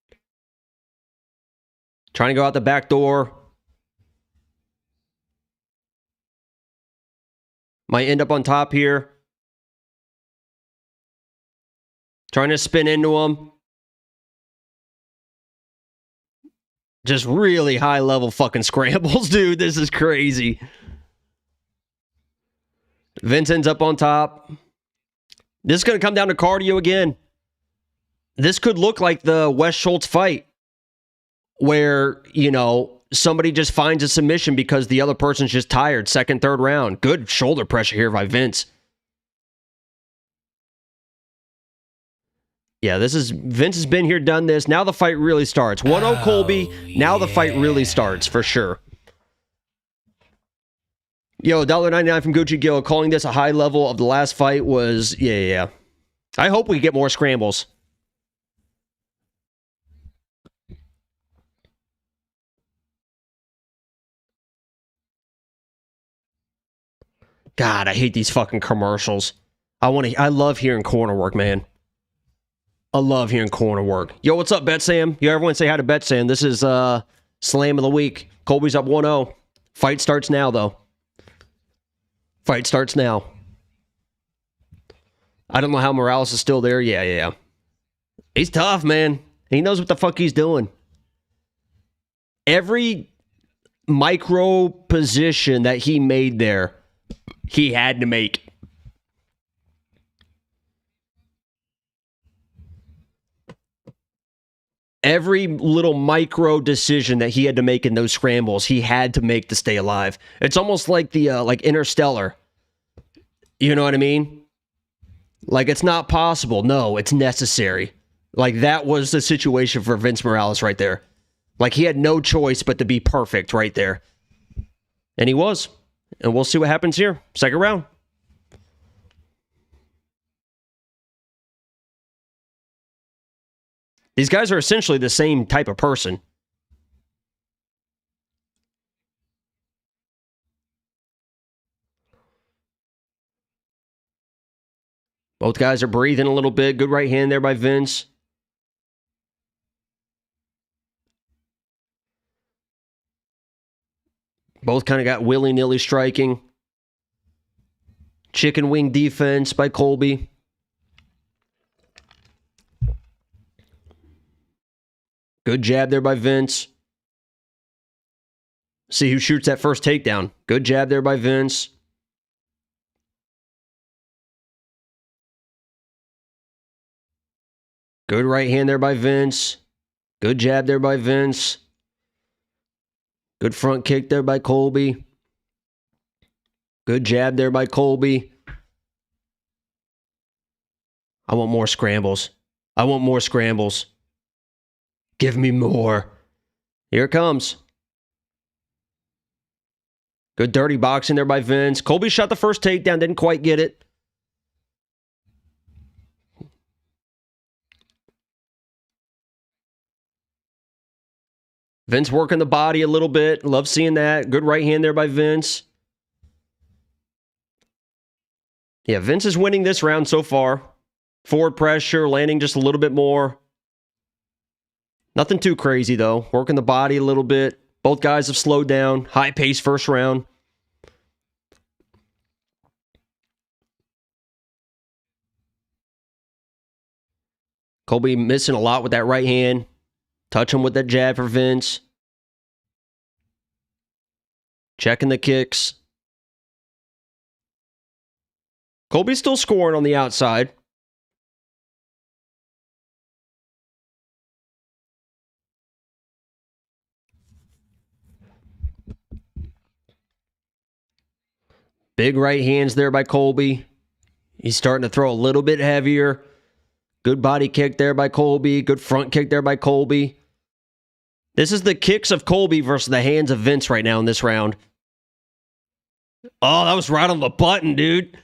Trying to go out the back door. Might end up on top here. Trying to spin into him. Just really high level fucking scrambles, dude. This is crazy. Vince ends up on top. This is going to come down to cardio again. This could look like the Wes Schultz fight where, you know, somebody just finds a submission because the other person's just tired. Second, third round. Good shoulder pressure here by Vince. Yeah, this is... Vince has been here, done this. Now the fight really starts. 1-0 Colby. Now the fight really starts, for sure. Yo, $1.99 from Gucci Gill. Calling this a high level of the last fight was... Yeah. I hope we get more scrambles. God, I hate these fucking commercials. I love hearing corner work, man. I love hearing corner work. Yo, what's up, Bet Sam? Yo, everyone say hi to Bet Sam. This is Slam of the Week. Colby's up 1-0. Fight starts now, though. Fight starts now. I don't know how Morales is still there. Yeah. He's tough, man. He knows what the fuck he's doing. Every micro position that he made there, he had to make. Every little micro decision that he had to make in those scrambles, he had to make to stay alive. It's almost like the like Interstellar. You know what I mean? Like, it's not possible. No, it's necessary. Like, that was the situation for Vince Morales right there. Like, he had no choice but to be perfect right there. And he was. And we'll see what happens here. Second round. These guys are essentially the same type of person. Both guys are breathing a little bit. Good right hand there by Vince. Both kind of got willy-nilly striking. Chicken wing defense by Colby. Good jab there by Vince. See who shoots that first takedown. Good jab there by Vince. Good right hand there by Vince. Good jab there by Vince. Good front kick there by Colby. Good jab there by Colby. I want more scrambles. I want more scrambles. Give me more. Here it comes. Good dirty boxing there by Vince. Colby shot the first takedown. Didn't quite get it. Vince working the body a little bit. Love seeing that. Good right hand there by Vince. Yeah, Vince is winning this round so far. Forward pressure, landing just a little bit more. Nothing too crazy, though. Working the body a little bit. Both guys have slowed down. High pace first round. Colby missing a lot with that right hand. Touch him with that jab for Vince. Checking the kicks. Colby's still scoring on the outside. Big right hands there by Colby. He's starting to throw a little bit heavier. Good body kick there by Colby. Good front kick there by Colby. This is the kicks of Colby versus the hands of Vince right now in this round. Oh, that was right on the button, dude.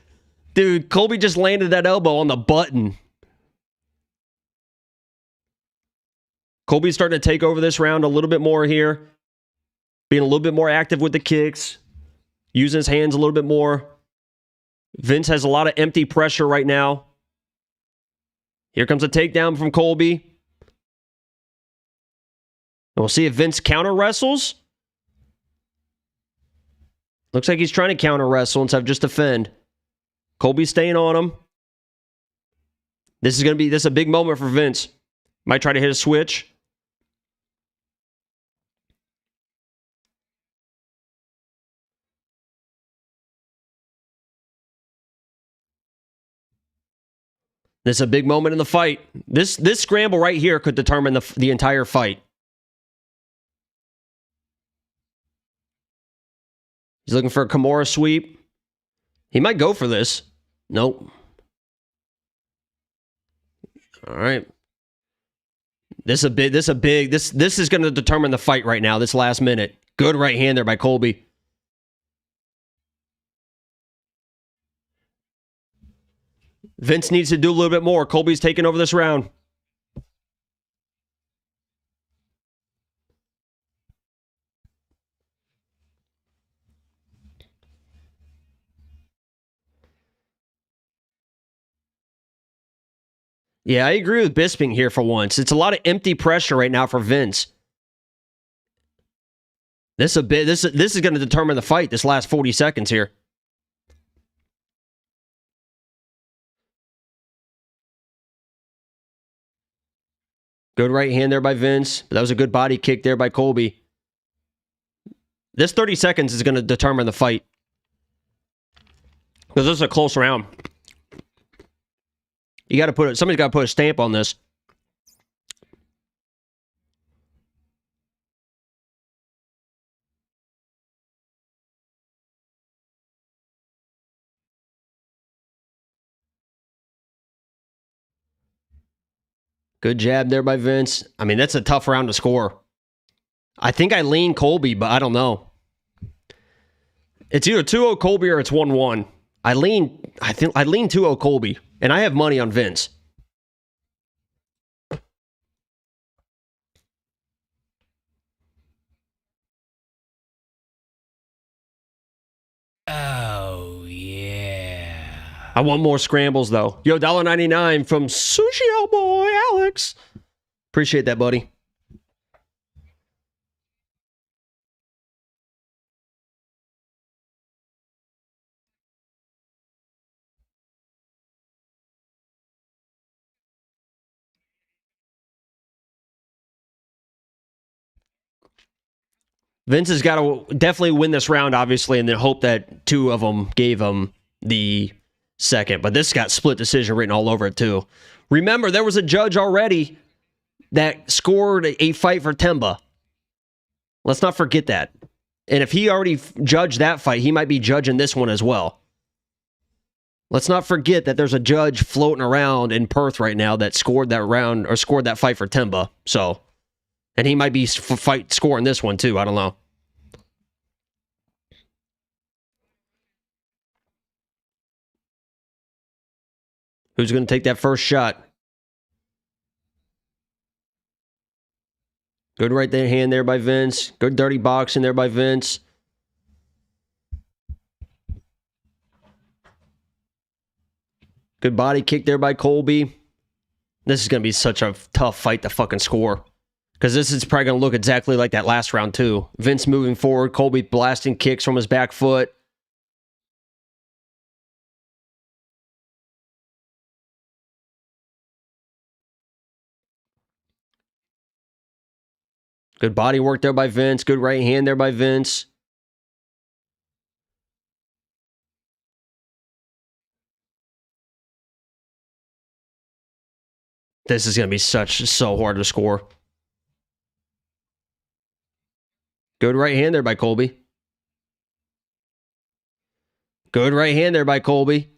Dude, Colby just landed that elbow on the button. Colby's starting to take over this round a little bit more here. Being a little bit more active with the kicks. Using his hands a little bit more. Vince has a lot of empty pressure right now. Here comes a takedown from Colby. And we'll see if Vince counter wrestles. Looks like he's trying to counter wrestle instead of just defend. Colby's staying on him. This is a big moment for Vince. Might try to hit a switch. This is a big moment in the fight. This scramble right here could determine the entire fight. He's looking for a Kimura sweep. He might go for this. Nope. All right. This is going to determine the fight right now, this last minute. Good right hand there by Colby. Vince needs to do a little bit more. Colby's taking over this round. Yeah, I agree with Bisping here for once. It's a lot of empty pressure right now for Vince. This is going to determine the fight, this last 40 seconds here. Good right hand there by Vince. But that was a good body kick there by Colby. This 30 seconds is going to determine the fight. Because this is a close round. Somebody's got to put a stamp on this. Good jab there by Vince. I mean, that's a tough round to score. I think I lean Colby, but I don't know. It's either 2-0 Colby or it's 1-1. I lean 2-0 Colby, and I have money on Vince. Oh, yeah. I want more scrambles, though. Yo, $1.99 from Sushi Boy Alex. Appreciate that, buddy. Vince has got to definitely win this round, obviously, and then hope that two of them gave him the second. But this got split decision written all over it, too. Remember, there was a judge already that scored a fight for Themba. Let's not forget that. And if he already judged that fight, he might be judging this one as well. Let's not forget that there's a judge floating around in Perth right now that scored that round or scored that fight for Themba. So, and he might be scoring this one too. I don't know. Who's going to take that first shot? Good right there hand there by Vince. Good dirty boxing there by Vince. Good body kick there by Colby. This is going to be such a tough fight to fucking score. Because this is probably going to look exactly like that last round too. Vince moving forward. Colby blasting kicks from his back foot. Good body work there by Vince. Good right hand there by Vince. This is going to be so hard to score. Good right hand there by Colby. Good right hand there by Colby.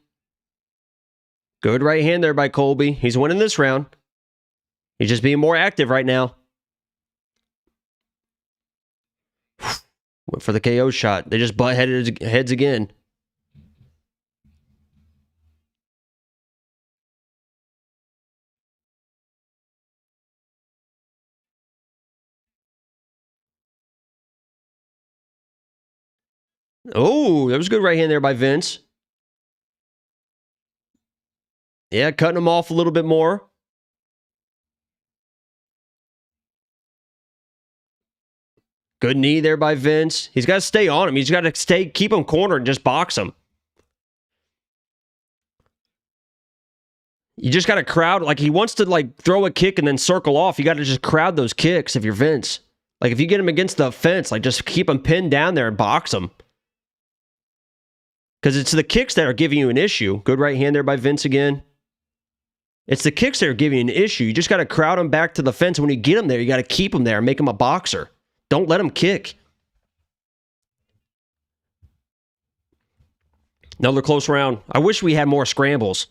Good right hand there by Colby. He's winning this round. He's just being more active right now. Went for the KO shot. They just butt heads again. Oh, that was a good right hand there by Vince. Yeah, cutting him off a little bit more. Good knee there by Vince. He's got to stay on him. He's got to keep him cornered and just box him. You just got to crowd. Like, he wants to, like, throw a kick and then circle off. You got to just crowd those kicks if you're Vince. Like, if you get him against the fence, like, just keep him pinned down there and box him. Because it's the kicks that are giving you an issue. Good right hand there by Vince again. It's the kicks that are giving you an issue. You just got to crowd him back to the fence. When you get him there, you got to keep him there and make him a boxer. Don't let him kick. Another close round. I wish we had more scrambles.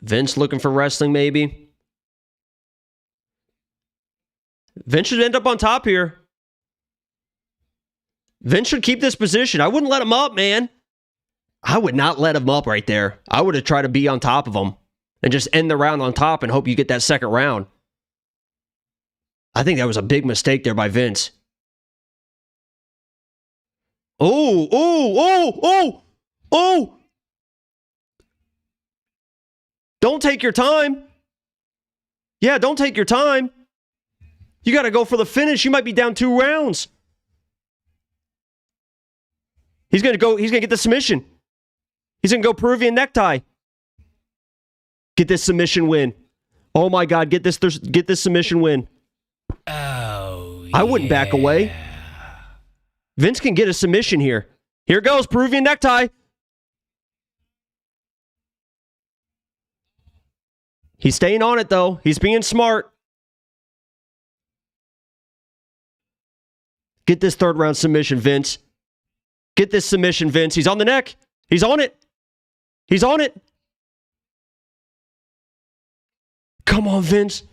Vince looking for wrestling, maybe. Vince should end up on top here. Vince should keep this position. I wouldn't let him up, man. I would not let him up right there. I would have tried to be on top of him and just end the round on top and hope you get that second round. I think that was a big mistake there by Vince. Oh, oh, oh, oh, oh. Don't take your time. Yeah, don't take your time. You got to go for the finish. You might be down 2 rounds. He's going to get the submission. He's going to go Peruvian necktie. Get this submission win. Oh my God, get this submission win. Oh, I wouldn't back away. Vince can get a submission here. Here goes, Peruvian necktie. He's staying on it, though. He's being smart. Get this third round submission, Vince. Get this submission, Vince. He's on the neck. He's on it. He's on it. Come on, Vince.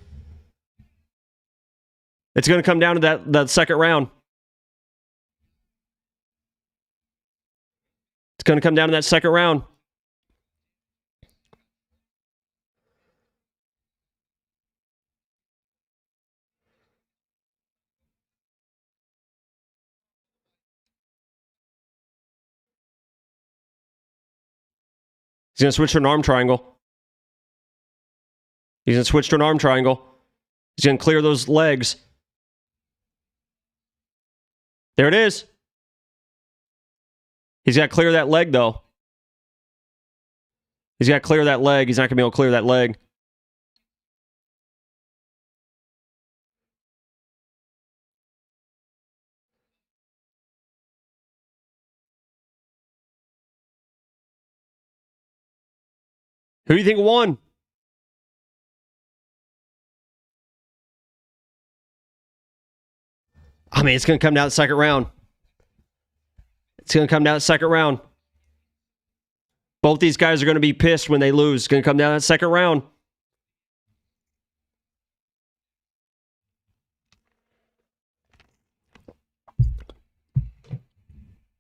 It's going to come down to that second round. It's going to come down to that second round. He's going to switch to an arm triangle. He's going to switch to an arm triangle. He's going to clear those legs. There it is. He's got to clear that leg, though. He's got to clear that leg. He's not going to be able to clear that leg. Who do you think won? I mean, it's going to come down the second round. It's going to come down the second round. Both these guys are going to be pissed when they lose. It's going to come down that second round.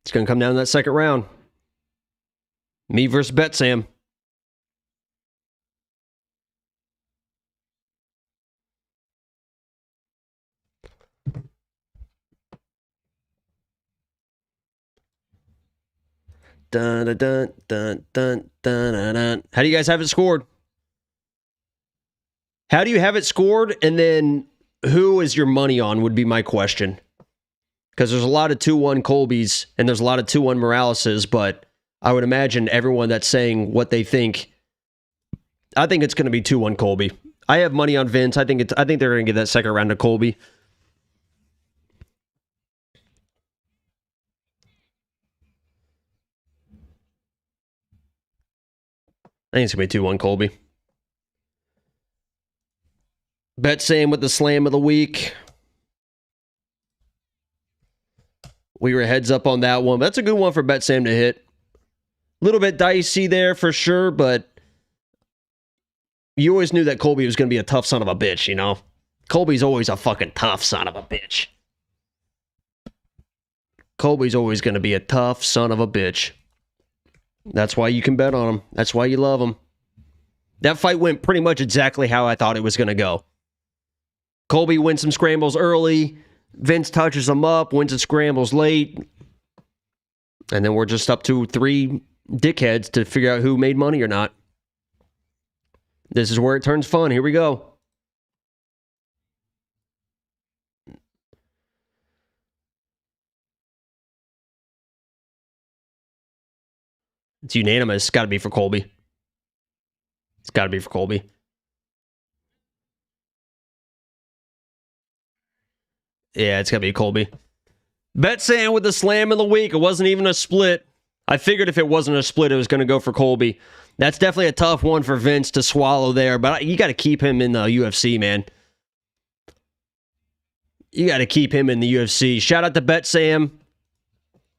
It's going to come down to that second round. Me versus Betsam. Dun, dun, dun, dun, dun, dun, dun. How do you guys have it scored? How do you have it scored? And then who is your money on would be my question. Because there's a lot of 2-1 Colbys and there's a lot of 2-1 Moraleses, but I would imagine everyone that's saying what they think, I think it's going to be 2-1 Colby. I have money on Vince. I think they're going to get that second round to Colby. I think it's going to be 2-1 Colby. Bet Sam with the slam of the week. We were heads up on that one. That's a good one for Bet Sam to hit. A little bit dicey there for sure, but you always knew that Colby was going to be a tough son of a bitch, you know? Colby's always a fucking tough son of a bitch. Colby's always going to be a tough son of a bitch. That's why you can bet on him. That's why you love him. That fight went pretty much exactly how I thought it was going to go. Colby wins some scrambles early. Vince touches him up, wins the scrambles late. And then we're just up to 3 dickheads to figure out who made money or not. This is where it turns fun. Here we go. It's unanimous. It's got to be for Colby. It's got to be for Colby. Yeah, it's got to be Colby. Bet Sam with the slam of the week. It wasn't even a split. I figured if it wasn't a split, it was going to go for Colby. That's definitely a tough one for Vince to swallow there, but you got to keep him in the UFC, man. You got to keep him in the UFC. Shout out to Bet Sam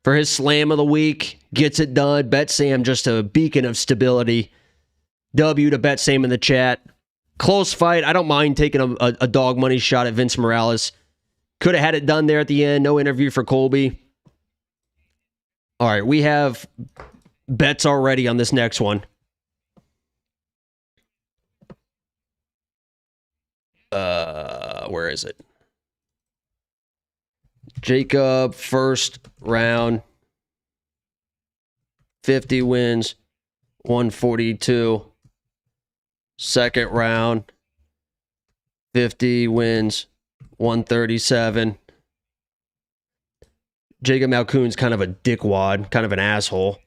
for his slam of the week. Gets it done. Bet Sam, just a beacon of stability. W to Bet Sam in the chat. Close fight. I don't mind taking a dog money shot at Vince Morales. Could have had it done there at the end. No interview for Colby. All right, we have bets already on this next one. Where is it? Jacob, first round. 50 wins, 142. Second round, 50 wins, 137. Jacob Malkoun's kind of a dickwad, kind of an asshole.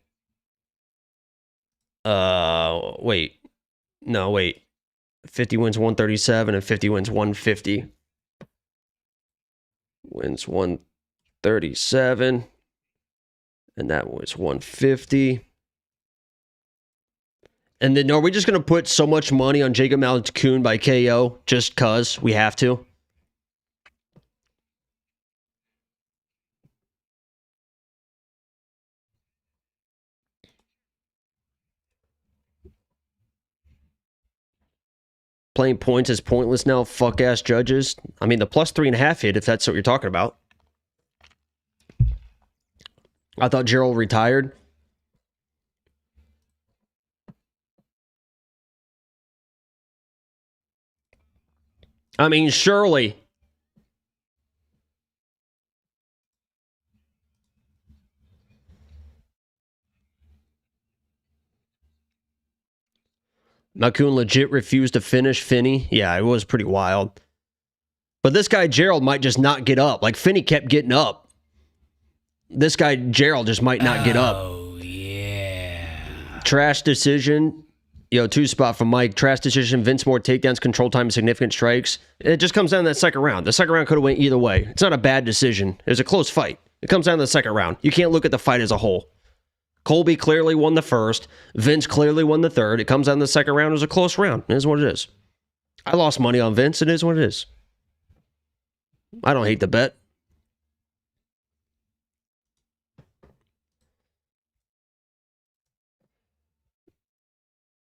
Wait. 50 wins, 137, and 50 wins, 150. Wins 137. And that was 150. And then are we just going to put so much money on Jacob Malkoun by KO just because we have to? Playing points is pointless now. Fuck ass judges. I mean, the plus 3.5 hit, if that's what you're talking about. I thought Gerald retired. I mean, surely. Malkoun legit refused to finish Finney. Yeah, it was pretty wild. But this guy, Gerald, might just not get up. Like, Finney kept getting up. This guy, Gerald, just might not get up. Oh, yeah. Trash decision. 2 spot from Mike. Trash decision. Vince more takedowns, control time, significant strikes. It just comes down to that second round. The second round could have went either way. It's not a bad decision. It was a close fight. It comes down to the second round. You can't look at the fight as a whole. Colby clearly won the first. Vince clearly won the third. It comes down to the second round. It was a close round. It is what it is. I lost money on Vince. It is what it is. I don't hate the bet.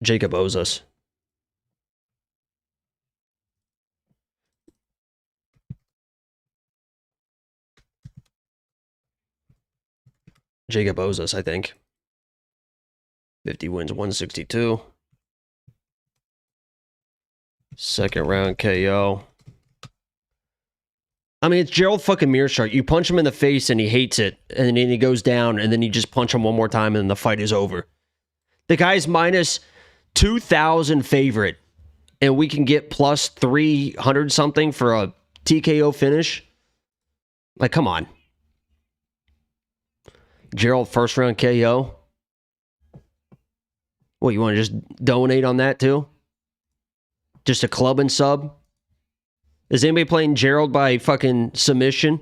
Jacob owes us. Jacob owes us, I think. 50 wins, 162. Second round KO. I mean, it's Gerald fucking Meerschaert. You punch him in the face and he hates it. And then he goes down and then you just punch him one more time and then the fight is over. The guy's minus 2,000 favorite. And we can get plus 300 something for a TKO finish. Like, come on. Gerald first round KO. What, you want to just donate on that too? Just a club and sub? Is anybody playing Gerald by fucking submission?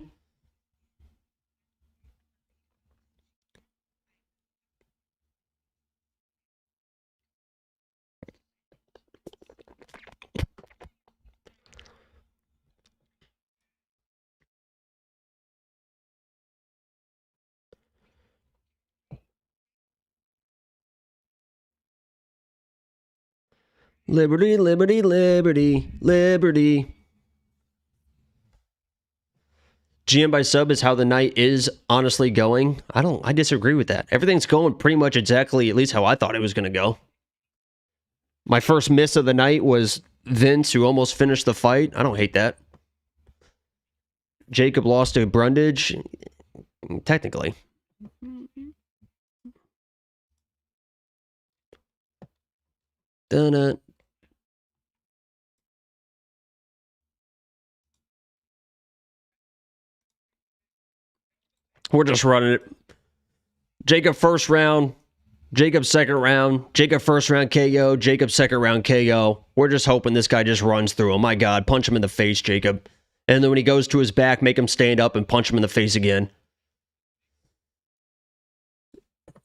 Liberty, liberty, liberty, liberty. GM by sub is how the night is honestly going. I disagree with that. Everything's going pretty much exactly, at least how I thought it was going to go. My first miss of the night was Vince, who almost finished the fight. I don't hate that. Jacob lost to Brundage. Technically. Dun-dun. We're just running it. Jacob first round. Jacob second round. Jacob first round KO. Jacob second round KO. We're just hoping this guy just runs through him. My God, punch him in the face, Jacob. And then when he goes to his back, make him stand up and punch him in the face again.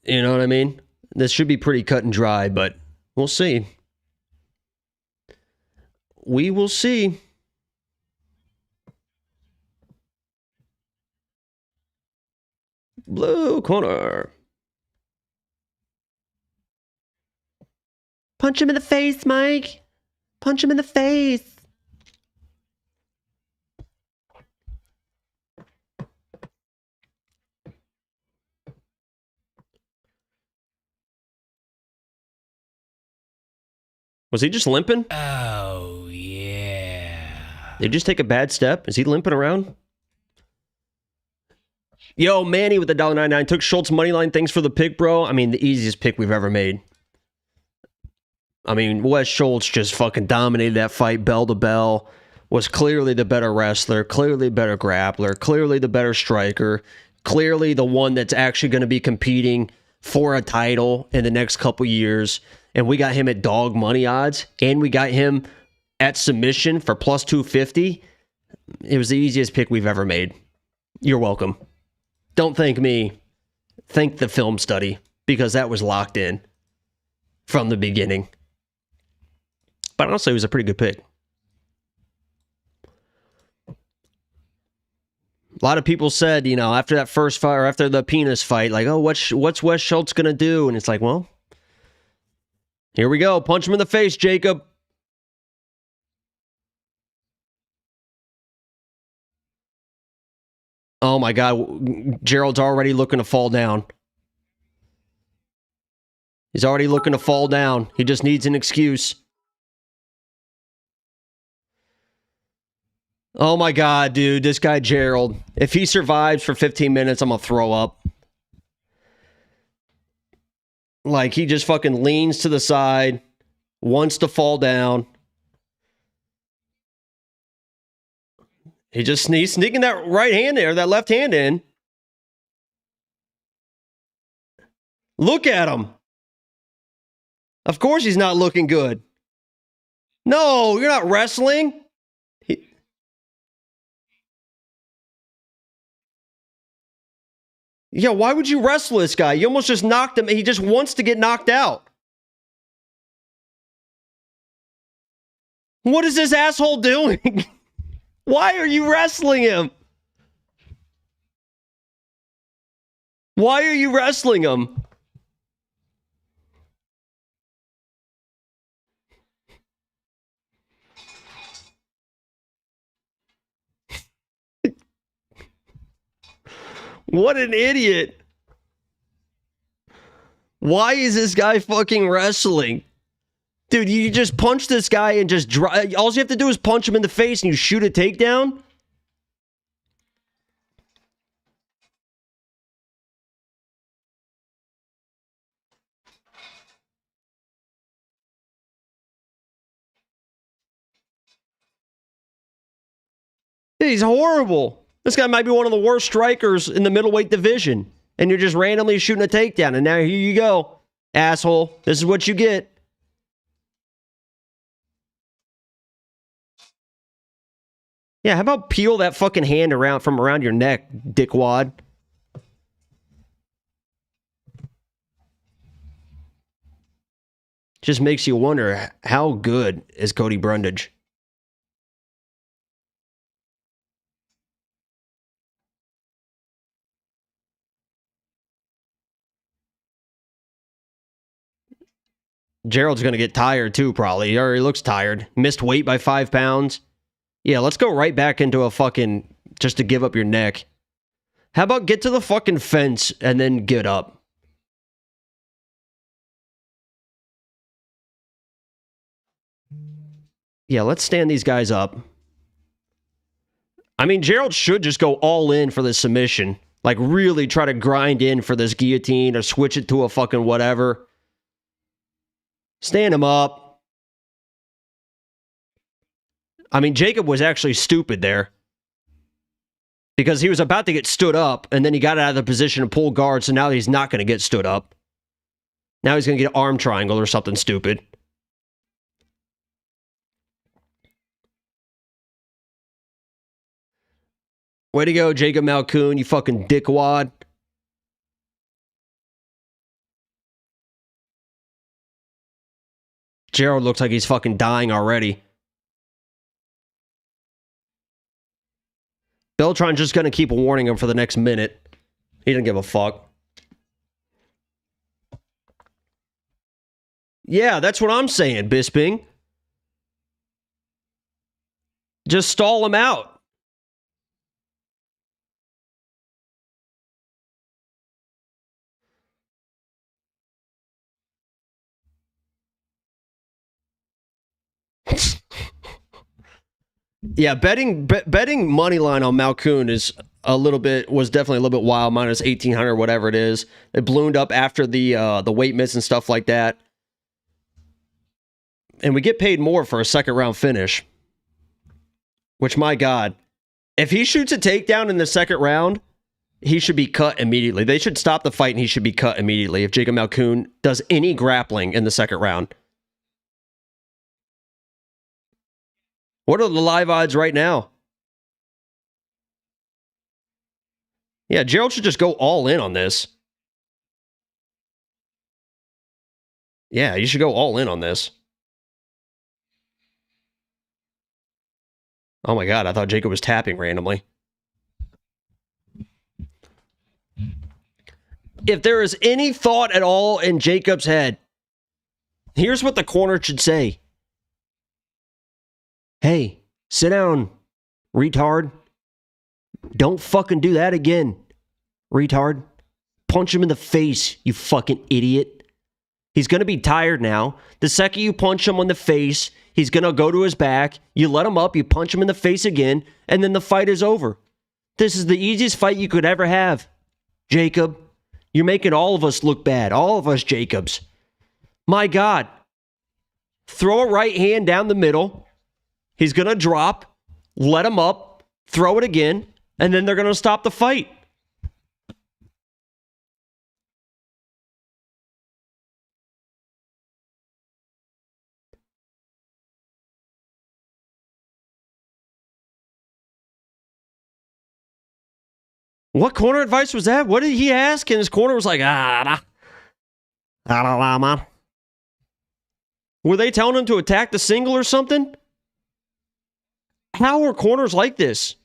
You know what I mean? This should be pretty cut and dry, but we'll see. We will see. Blue corner. Punch him in the face, Mike. Punch him in the face. Was he just limping? Oh, yeah. Did he just take a bad step? Is he limping around? Yo, Manny with the $1.99 took Schultz moneyline. Thanks for the pick, bro. I mean, the easiest pick we've ever made. I mean, Wes Schultz just fucking dominated that fight bell to bell. Was clearly the better wrestler, clearly the better grappler, clearly the better striker, clearly the one that's actually going to be competing for a title in the next couple years. And we got him at dog money odds, and we got him at submission for plus 250. It was the easiest pick we've ever made. You're welcome. Don't thank me. Thank the film study, because that was locked in from the beginning. But honestly, it was a pretty good pick. A lot of people said, you know, after that first fight, or after the penis fight, like, oh, what's Wes Schultz going to do? And it's like, well, here we go. Punch him in the face, Jacob. Oh my God. Gerald's already looking to fall down. He's already looking to fall down. He just needs an excuse. Oh my God, dude. This guy, Gerald. If he survives for 15 minutes, I'm going to throw up. Like, he just fucking leans to the side, wants to fall down. He's sneaking that right hand there, that left hand in. Look at him. Of course he's not looking good. No, you're not wrestling. Yeah, why would you wrestle this guy? You almost just knocked him. He just wants to get knocked out. What is this asshole doing? Why are you wrestling him? Why are you wrestling him? What an idiot. Why is this guy fucking wrestling? Dude, you just punch this guy and just drive. All you have to do is punch him in the face and you shoot a takedown? Dude, he's horrible. This guy might be one of the worst strikers in the middleweight division. And you're just randomly shooting a takedown. And now here you go, asshole. This is what you get. Yeah, how about peel that fucking hand around from around your neck, dickwad? Just makes you wonder, how good is Cody Brundage? Gerald's going to get tired too, probably. He already looks tired. Missed weight by 5 pounds. Yeah, let's go right back into a fucking... just to give up your neck. How about get to the fucking fence and then get up? Yeah, let's stand these guys up. I mean, Gerald should just go all in for the submission. Like, really try to grind in for this guillotine or switch it to a fucking whatever. Stand him up. I mean, Jacob was actually stupid there. Because he was about to get stood up, and then he got out of the position to pull guard, so now he's not going to get stood up. Now he's going to get an arm triangle or something stupid. Way to go, Jacob Malkoun, you fucking dickwad. Gerald looks like he's fucking dying already. Beltron's just going to keep warning him for the next minute. He doesn't give a fuck. Yeah, that's what I'm saying, Bisping. Just stall him out. Yeah, betting money line on Malkoun is was definitely a little bit wild, minus 1,800, whatever it is. It ballooned up after the weight miss and stuff like that. And we get paid more for a second round finish. Which, my God, if he shoots a takedown in the second round, he should be cut immediately. They should stop the fight and he should be cut immediately if Jacob Malkoun does any grappling in the second round. What are the live odds right now? Yeah, Gerald should just go all in on this. Yeah, you should go all in on this. Oh my God, I thought Jacob was tapping randomly. If there is any thought at all in Jacob's head, here's what the corner should say. Hey, sit down, retard. Don't fucking do that again, retard. Punch him in the face, you fucking idiot. He's going to be tired now. The second you punch him on the face, he's going to go to his back. You let him up, you punch him in the face again, and then the fight is over. This is the easiest fight you could ever have, Jacob. You're making all of us look bad. All of us Jacobs. My God. Throw a right hand down the middle. He's going to drop, let him up, throw it again, and then they're going to stop the fight. What corner advice was that? What did he ask? And his corner was like, I don't know, man. Were they telling him to attack the single or something? How are corners like this?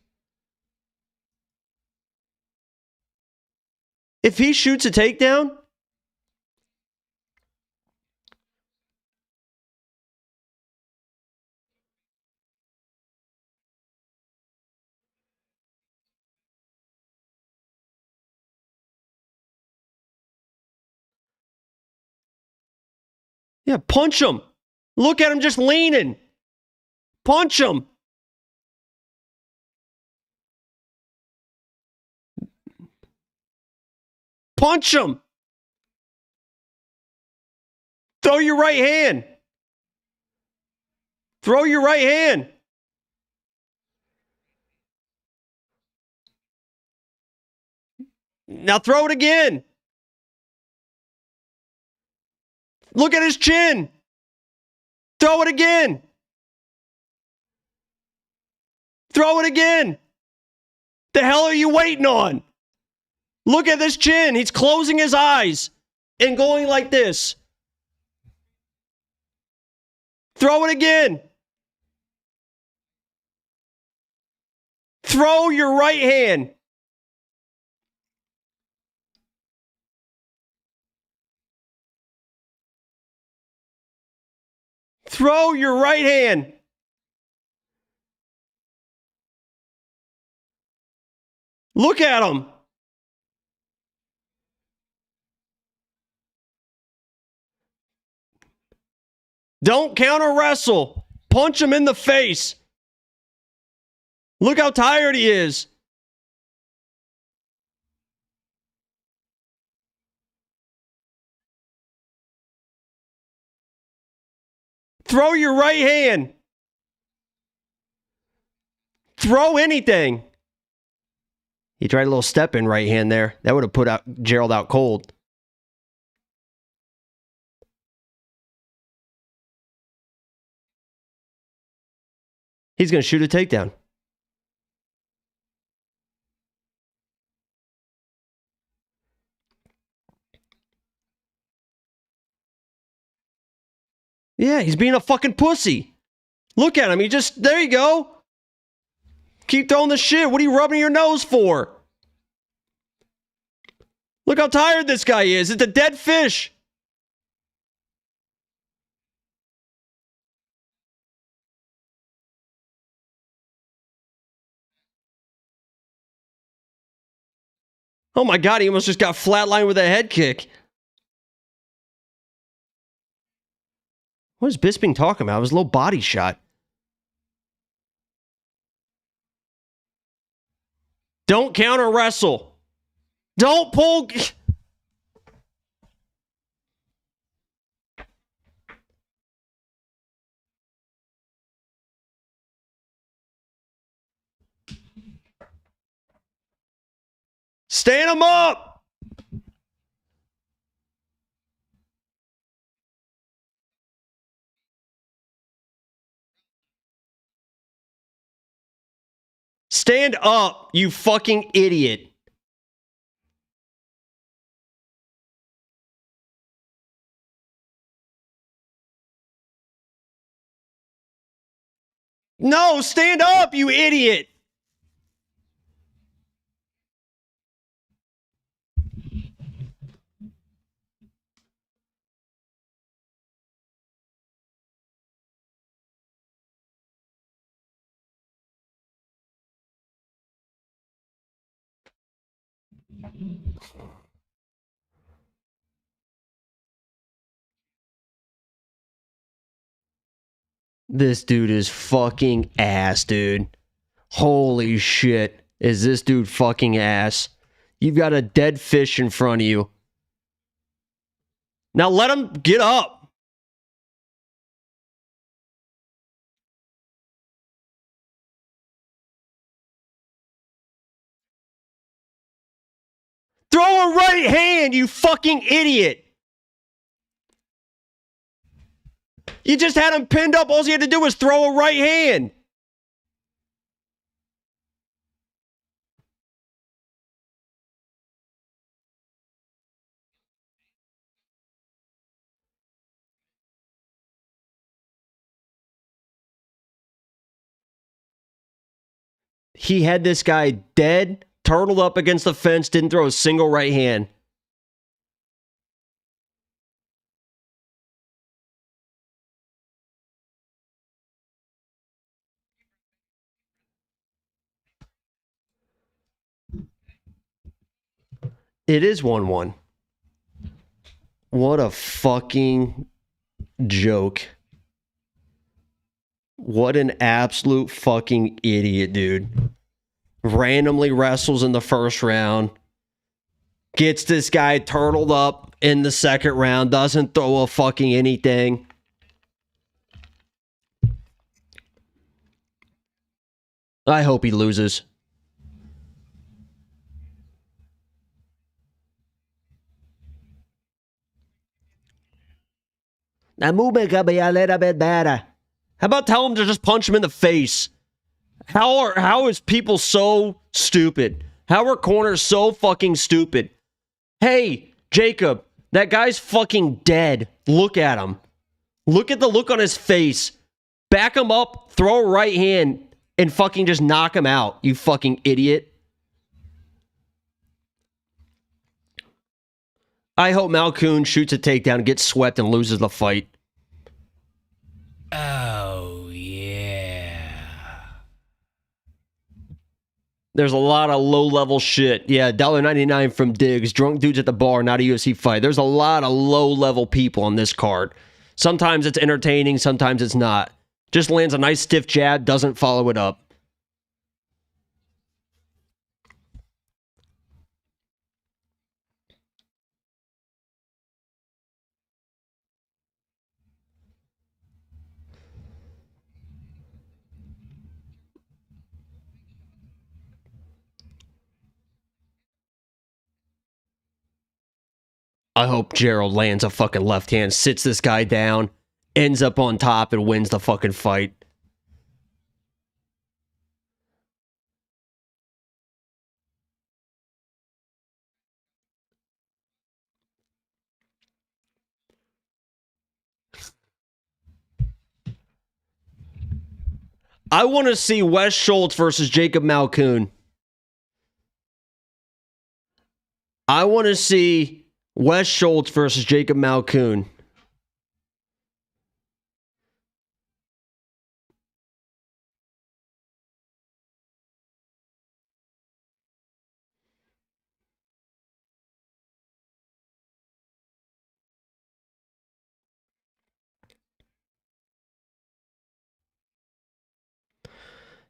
If he shoots a takedown, yeah, punch him. Look at him just leaning. Punch him. Punch him. Throw your right hand. Throw your right hand. Now throw it again. Look at his chin. Throw it again. Throw it again. The hell are you waiting on? Look at this chin. He's closing his eyes and going like this. Throw it again. Throw your right hand. Throw your right hand. Look at him. Don't counter wrestle. Punch him in the face. Look how tired he is. Throw your right hand. Throw anything. He tried a little step in right hand there. That would have put out Gerald out cold. He's going to shoot a takedown. Yeah, he's being a fucking pussy. Look at him. He just, there you go. Keep throwing the shit. What are you rubbing your nose for? Look how tired this guy is. It's a dead fish. Oh my God, he almost just got flatlined with a head kick. What is Bisping talking about? It was a little body shot. Don't counter wrestle. Don't pull. Stand him up. Stand up, you fucking idiot. No, stand up, you idiot. This dude is fucking ass, dude. Holy shit. Is this dude fucking ass? You've got a dead fish in front of you. Now let him get up. Throw a right hand, you fucking idiot. You just had him pinned up. All you had to do was throw a right hand. He had this guy dead, turtled up against the fence, didn't throw a single right hand. It is 1-1. What a fucking joke. What an absolute fucking idiot, dude. Randomly wrestles in the first round. Gets this guy turtled up in the second round. Doesn't throw a fucking anything. I hope he loses. That movement could be a little bit better. How about tell him to just punch him in the face? How is people so stupid? How are corners so fucking stupid? Hey, Jacob, that guy's fucking dead. Look at him. Look at the look on his face. Back him up, throw a right hand, and fucking just knock him out, you fucking idiot. I hope Malkoun shoots a takedown, gets swept, and loses the fight. Oh, yeah. There's a lot of low-level shit. Yeah, $1.99 from Diggs. Drunk dudes at the bar, not a UFC fight. There's a lot of low-level people on this card. Sometimes it's entertaining, sometimes it's not. Just lands a nice stiff jab, doesn't follow it up. I hope Gerald lands a fucking left hand, sits this guy down, ends up on top, and wins the fucking fight. I want to see Wes Schultz versus Jacob Malkoun. I want to see Wes Schultz versus Jacob Malkoun.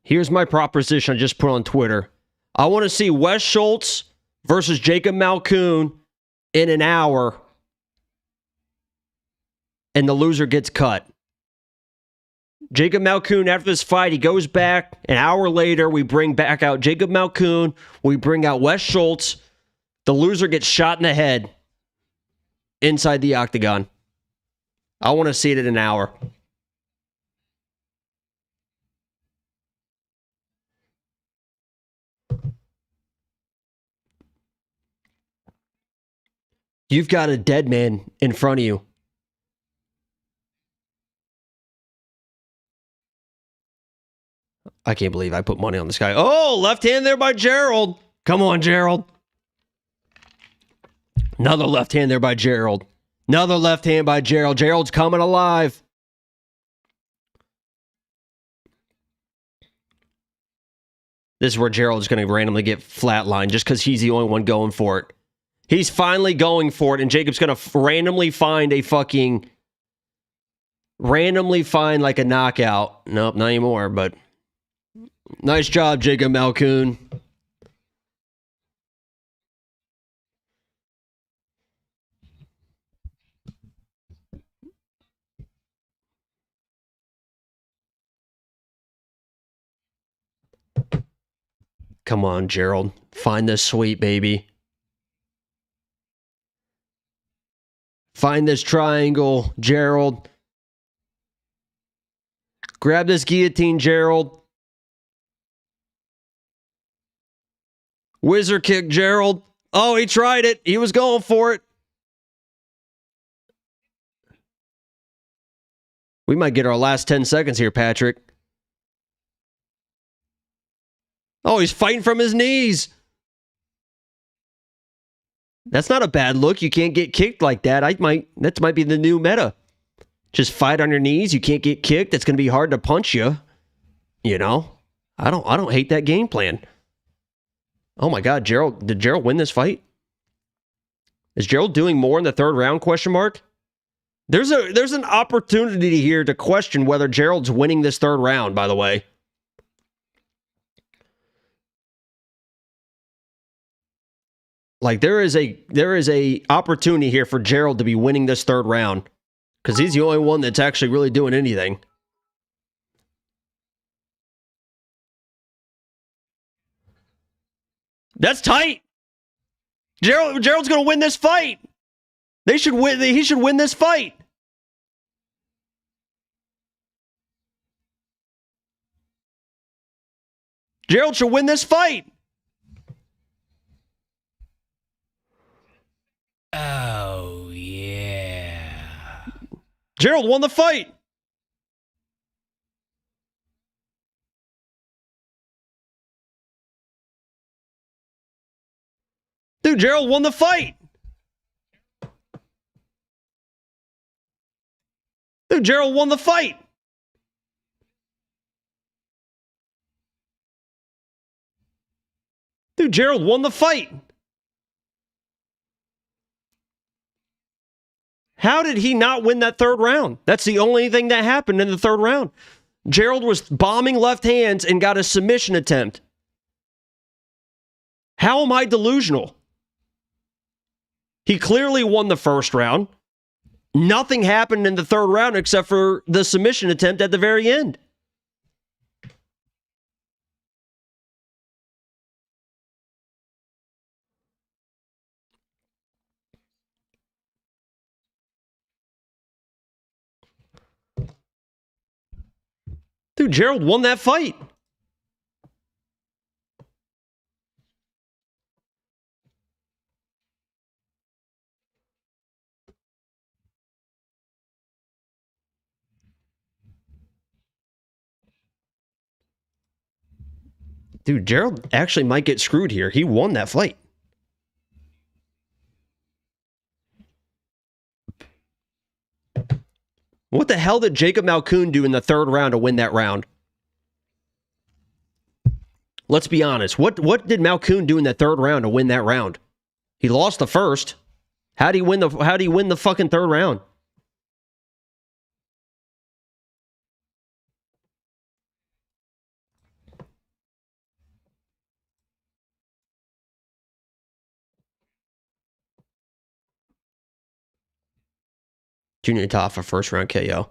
Here's my proposition I just put on Twitter. I want to see Wes Schultz versus Jacob Malkoun in an hour, and the loser gets cut. Jacob Malkoun, after this fight, he goes back. An hour later, we bring back out Jacob Malkoun. We bring out Wes Schultz. The loser gets shot in the head inside the octagon. I want to see it in an hour. You've got a dead man in front of you. I can't believe I put money on this guy. Oh, left hand there by Gerald. Come on, Gerald. Another left hand there by Gerald. Another left hand by Gerald. Gerald's coming alive. This is where Gerald's going to randomly get flatlined just because he's the only one going for it. He's finally going for it, and Jacob's going to randomly find a fucking... Randomly find like a knockout. Nope, not anymore, but... Nice job, Jacob Malkoun. Come on, Gerald. Find this sweet, baby. Find this triangle, Gerald. Grab this guillotine, Gerald. Wizard kick, Gerald. Oh, he tried it. He was going for it. We might get our last 10 seconds here, Patrick. Oh, he's fighting from his knees. That's not a bad look. You can't get kicked like that. That might be the new meta. Just fight on your knees. You can't get kicked. It's going to be hard to punch you. You know? I don't hate that game plan. Oh my God, Gerald. Did Gerald win this fight? Is Gerald doing more in the third round? Question mark. There's an opportunity here to question whether Gerald's winning this third round, by the way. Like there is a opportunity here for Gerald to be winning this third round because he's the only one that's actually really doing anything. That's tight. Gerald's going to win this fight. They should win. He should win this fight. Gerald should win this fight. Oh, yeah. Gerald won the fight. Dude, Gerald won the fight. Dude, Gerald won the fight. Dude, Gerald won the fight. How did he not win that third round? That's the only thing that happened in the third round. Gerald was bombing left hands and got a submission attempt. How am I delusional? He clearly won the first round. Nothing happened in the third round except for the submission attempt at the very end. Dude, Gerald won that fight. Dude, Gerald actually might get screwed here. He won that fight. What the hell did Jacob Malkoun do in the third round to win that round? Let's be honest. What did Malkoun do in that third round to win that round? He lost the first. How'd he win the fucking third round? Junior Tafa first round KO.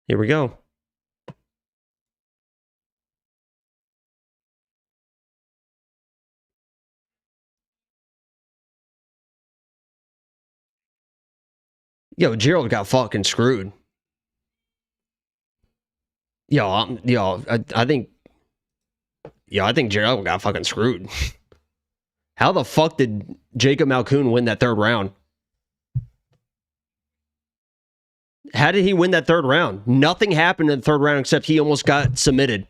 Here we go. Yo, Gerald got fucking screwed. I think Gerald got fucking screwed. How the fuck did Jacob Malkoun win that third round? How did he win that third round? Nothing happened in the third round except he almost got submitted.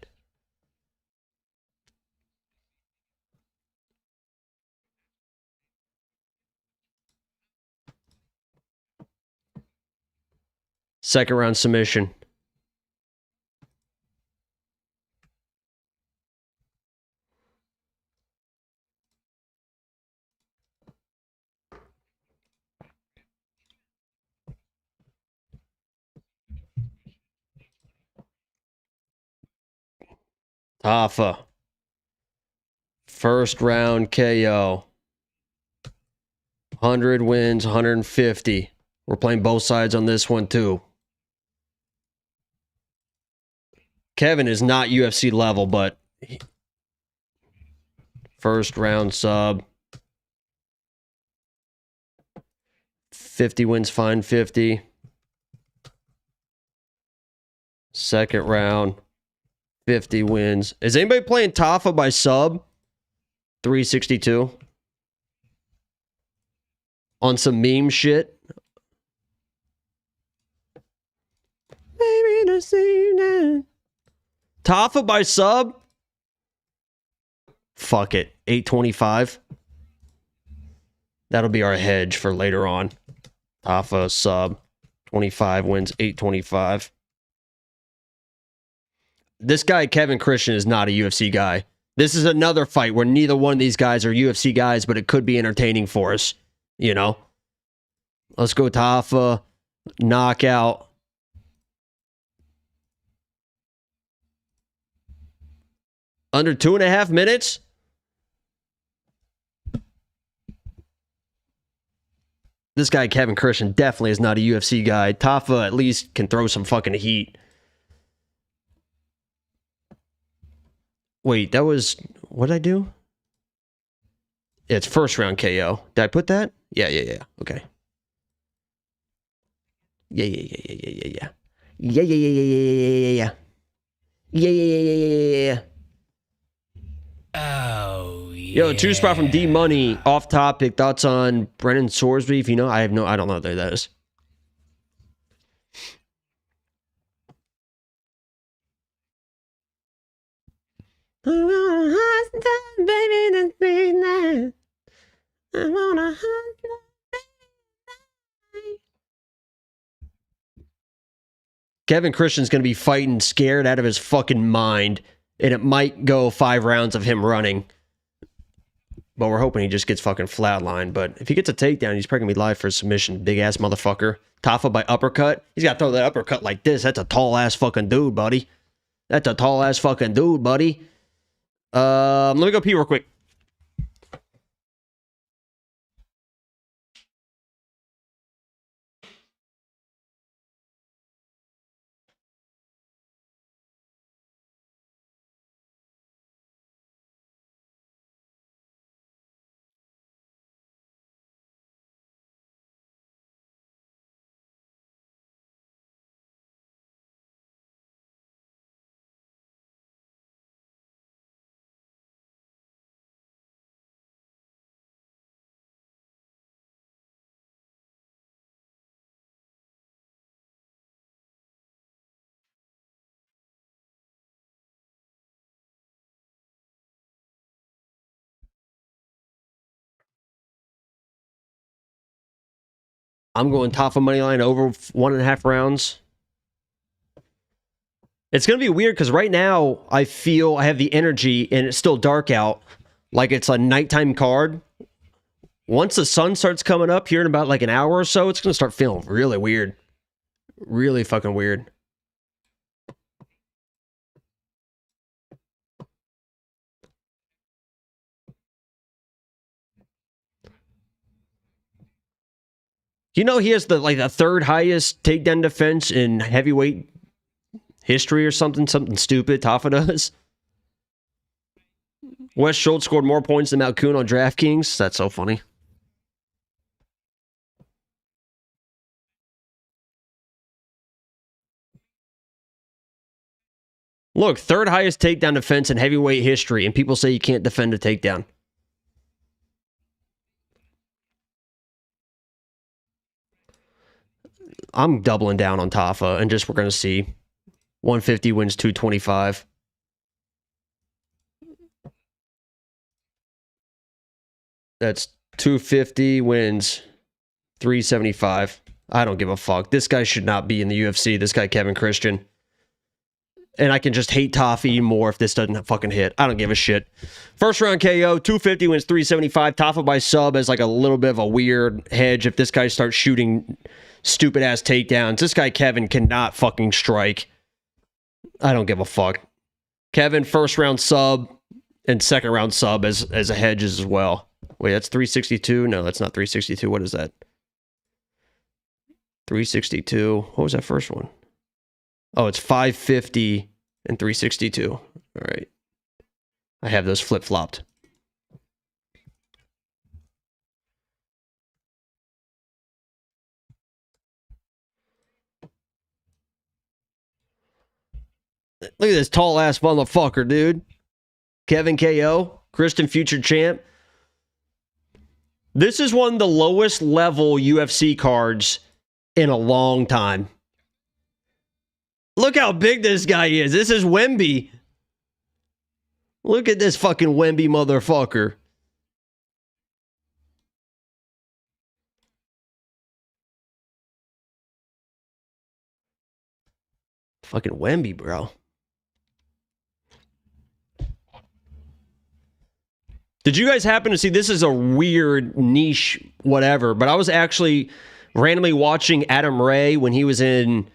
Second round submission. Tafa. First round KO. 100 wins, 150. We're playing both sides on this one too. Kevin is not UFC level, but first round sub. 50 wins, fine 50. Second round. 50 wins. Is anybody playing Tafa by sub? 362. On some meme shit. Maybe this evening. Tafa by sub? Fuck it. 825. That'll be our hedge for later on. Tafa sub. 25 wins, 825. This guy, Kevin Christian, is not a UFC guy. This is another fight where neither one of these guys are UFC guys, but it could be entertaining for us. You know? Let's go Tafa. Knockout. Under 2.5 minutes? This guy, Kevin Christian, definitely is not a UFC guy. Tafa at least can throw some fucking heat. Wait, that was... What did I do? Yeah, it's first round KO. Did I put that? Yeah. Okay. Yeah. Oh, yeah. Yo, two spot from D Money. Off topic. Thoughts on Brennan Sorsby? If you know, I don't know who that is. I wanna hustle, baby, this big night. I wanna hustle, baby. Kevin Christian's going to be fighting scared out of his fucking mind, and it might go 5 rounds of him running. But we're hoping he just gets fucking flatlined. But if he gets a takedown, he's probably going to be live for a submission. Big-ass motherfucker. Tafa by uppercut. He's got to throw that uppercut like this. That's a tall-ass fucking dude, buddy. That's a tall-ass fucking dude, buddy. Let me go pee real quick. I'm going Tafa money line over 1.5 rounds. It's going to be weird because right now I feel I have the energy and it's still dark out. Like it's a nighttime card. Once the sun starts coming up here in about like an hour or so, it's going to start feeling really weird. Really fucking weird. You know he has the 3rd highest takedown defense in heavyweight history or something stupid. Tafa does. Wes Schultz scored more points than Malkoun on DraftKings. That's so funny. Look, 3rd highest takedown defense in heavyweight history, and people say you can't defend a takedown. I'm doubling down on Tafa, and we're going to see 150 wins 225. That's 250 wins 375. I don't give a fuck. This guy should not be in the UFC. This guy, Kevin Christian. And I can just hate Tafa even more if this doesn't fucking hit. I don't give a shit. First round KO, 250 wins 375. Tafa by sub as like a little bit of a weird hedge if this guy starts shooting stupid ass takedowns. This guy Kevin cannot fucking strike. I don't give a fuck. Kevin, first round sub and second round sub as a hedge as well. Wait, that's 362? No, that's not 362. What is that? 362. What was that first one? Oh, it's 550 and 362. All right. I have those flip-flopped. Look at this tall-ass motherfucker, dude. Kevin KO, Christian future champ. This is one of the lowest level UFC cards in a long time. Look how big this guy is. This is Wemby. Look at this fucking Wemby motherfucker. Fucking Wemby, bro. Did you guys happen to see, this is a weird niche whatever, but I was actually randomly watching Adam Ray when he was in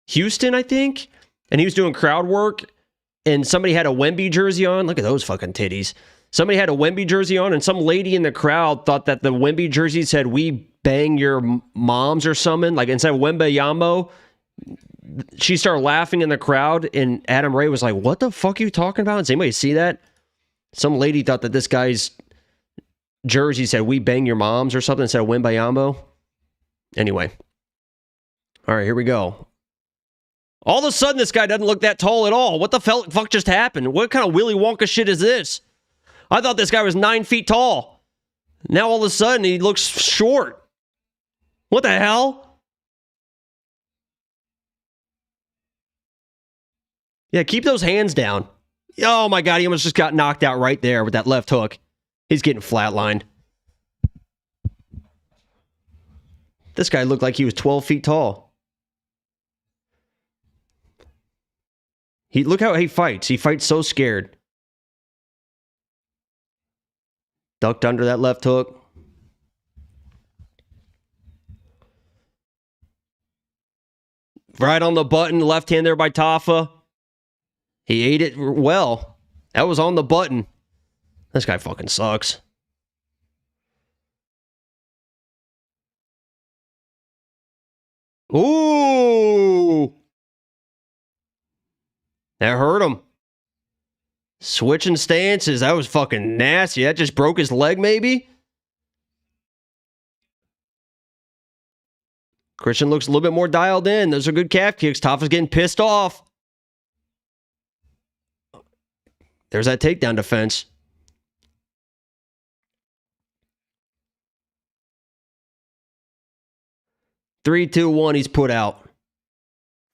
Houston, I think, and he was doing crowd work, and somebody had a Wemby jersey on. Look at those fucking titties. Somebody had a Wemby jersey on, and some lady in the crowd thought that the Wemby jersey said, "We bang your moms" or something. Like, instead of Wemba Yambo, she started laughing in the crowd, and Adam Ray was like, "What the fuck are you talking about?" Does anybody see that? Some lady thought that this guy's jersey said, "We bang your moms" or something instead of Wemba Yambo. Anyway. All right, here we go. All of a sudden, this guy doesn't look that tall at all. What the fuck just happened? What kind of Willy Wonka shit is this? I thought this guy was 9 feet tall. Now all of a sudden, he looks short. What the hell? Yeah, keep those hands down. Oh my God, he almost just got knocked out right there with that left hook. He's getting flatlined. This guy looked like he was 12 feet tall. Look how he fights. He fights so scared. Ducked under that left hook. Right on the button, left hand there by Tafa. He ate it well. That was on the button. This guy fucking sucks. Ooh! That hurt him. Switching stances. That was fucking nasty. That just broke his leg, maybe? Christian looks a little bit more dialed in. Those are good calf kicks. Tafa's getting pissed off. There's that takedown defense. Three, two, one. He's put out.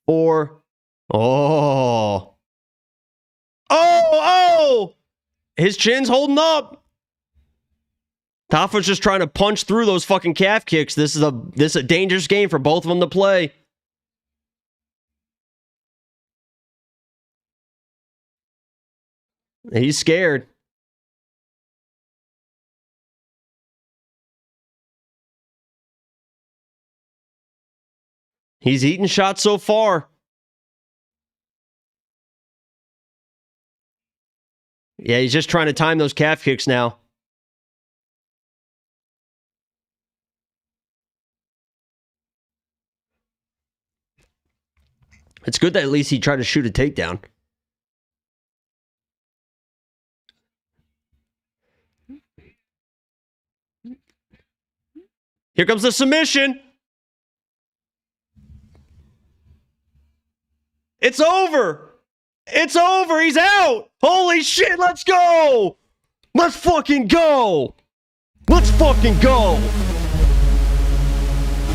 4. Oh. Oh! His chin's holding up. Tafa's just trying to punch through those fucking calf kicks. This is a dangerous game for both of them to play. He's scared. He's eating shots so far. Yeah, he's just trying to time those calf kicks now. It's good that at least he tried to shoot a takedown. Here comes the submission. It's over. It's over. He's out. Holy shit, let's go. Let's fucking go. Let's fucking go.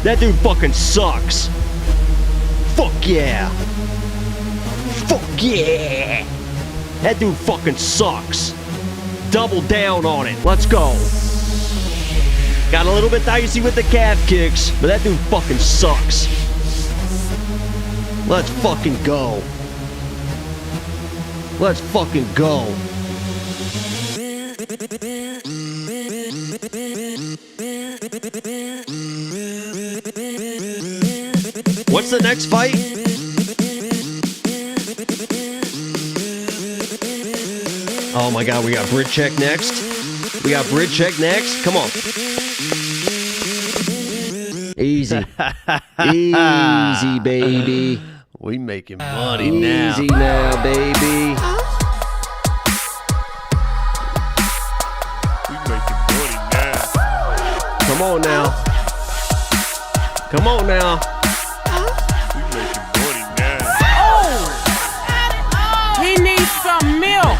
That dude fucking sucks. Fuck yeah. Fuck yeah. That dude fucking sucks. Double down on it. Let's go. Got a little bit dicey with the calf kicks, but that dude fucking sucks. Let's fucking go. Let's fucking go. What's the next fight? Oh my god, we got Bryczek next. We got Bryczek next. Come on. Easy. Easy, baby. We making money now. Easy now, baby. We making money now. Come on now. Come on now. We making money now. Oh! He needs some milk.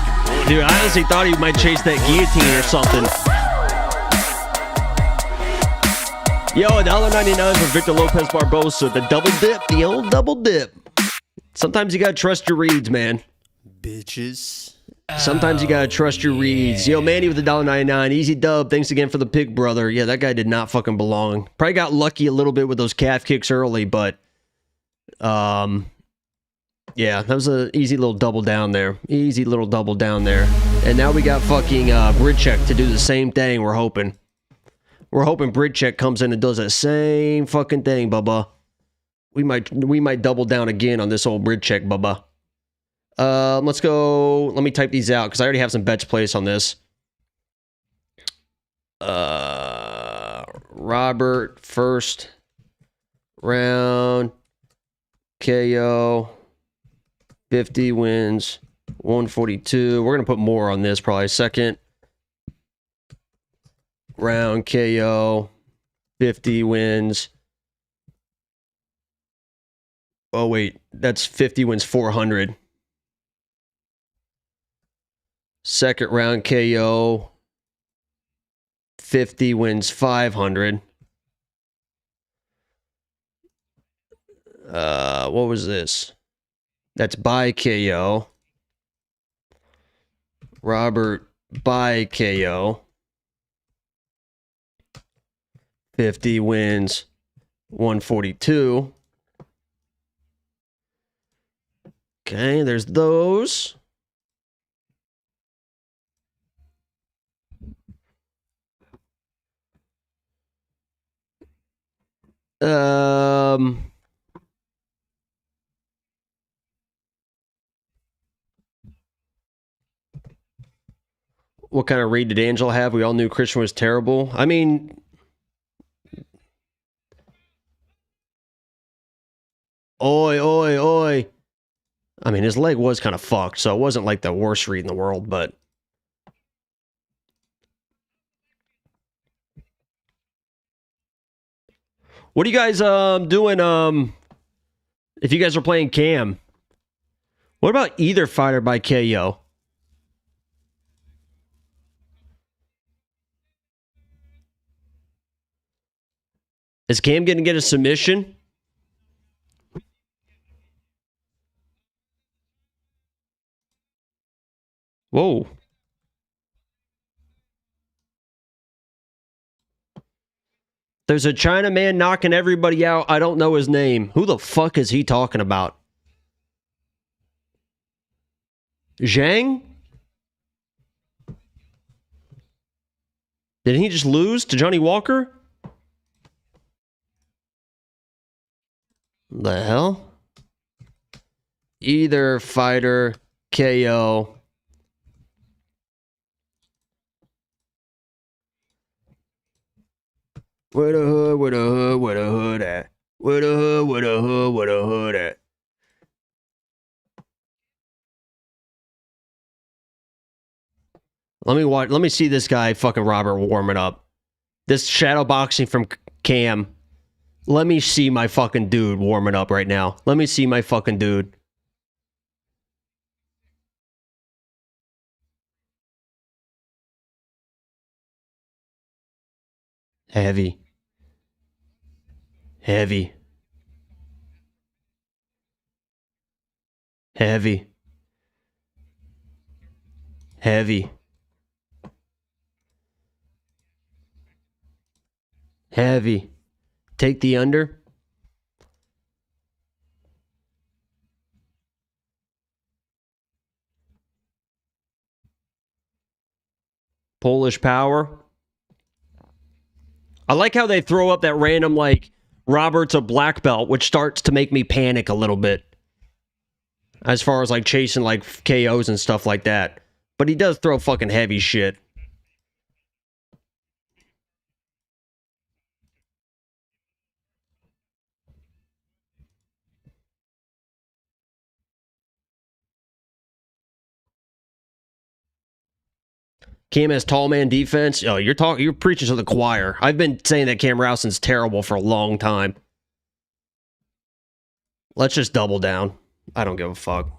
Dude, I honestly thought he might chase that guillotine or something. Yo, $1.99 for Victor Lopez Barbosa. The double dip, the old double dip. Sometimes you gotta trust your reads, man. Bitches. Sometimes you gotta trust your reads. Yo, Manny with the $1.99. Easy dub. Thanks again for the pick, brother. Yeah, that guy did not fucking belong. Probably got lucky a little bit with those calf kicks early, but yeah, that was an easy little double down there. Easy little double down there. And now we got fucking Bryczek to do the same thing, we're hoping. We're hoping Bryczek comes in and does that same fucking thing, Bubba. We might double down again on this old Bryczek, Bubba. Let's go. Let me type these out because I already have some bets placed on this. Robert first round KO 50 wins 142. We're gonna put more on this probably. Second round KO 50 wins. Oh wait, that's 50 wins 400. Second round KO 50 wins 500. What was this? That's by KO. Robert by KO. 50 wins 142. Okay, there's those. What kind of read did Angela have? We all knew Christian was terrible. I mean, oi, oi, oi. I mean, his leg was kind of fucked, so it wasn't like the worst read in the world, but... What are you guys doing if you guys are playing Cam? What about either fighter by KO? Is Cam going to get a submission? Whoa. There's a Chinaman knocking everybody out. I don't know his name. Who the fuck is he talking about? Zhang? Did he just lose to Johnny Walker? The hell? Either fighter, KO. Where the hood, where the hood, where the hood at? Where the hood, where the hood, where the hood at? Let me see this guy fucking Robert warming up. This shadow boxing from Cam. Let me see my fucking dude warming up right now. Let me see my fucking dude. Heavy. Heavy. Heavy. Heavy. Heavy. Take the under. Polish power. I like how they throw up that random, like, Robert's a black belt, which starts to make me panic a little bit. As far as, like, chasing, like, KOs and stuff like that. But he does throw fucking heavy shit. Cam has tall man defense. Oh, you're preaching to the choir. I've been saying that Cam Rowston's terrible for a long time. Let's just double down. I don't give a fuck.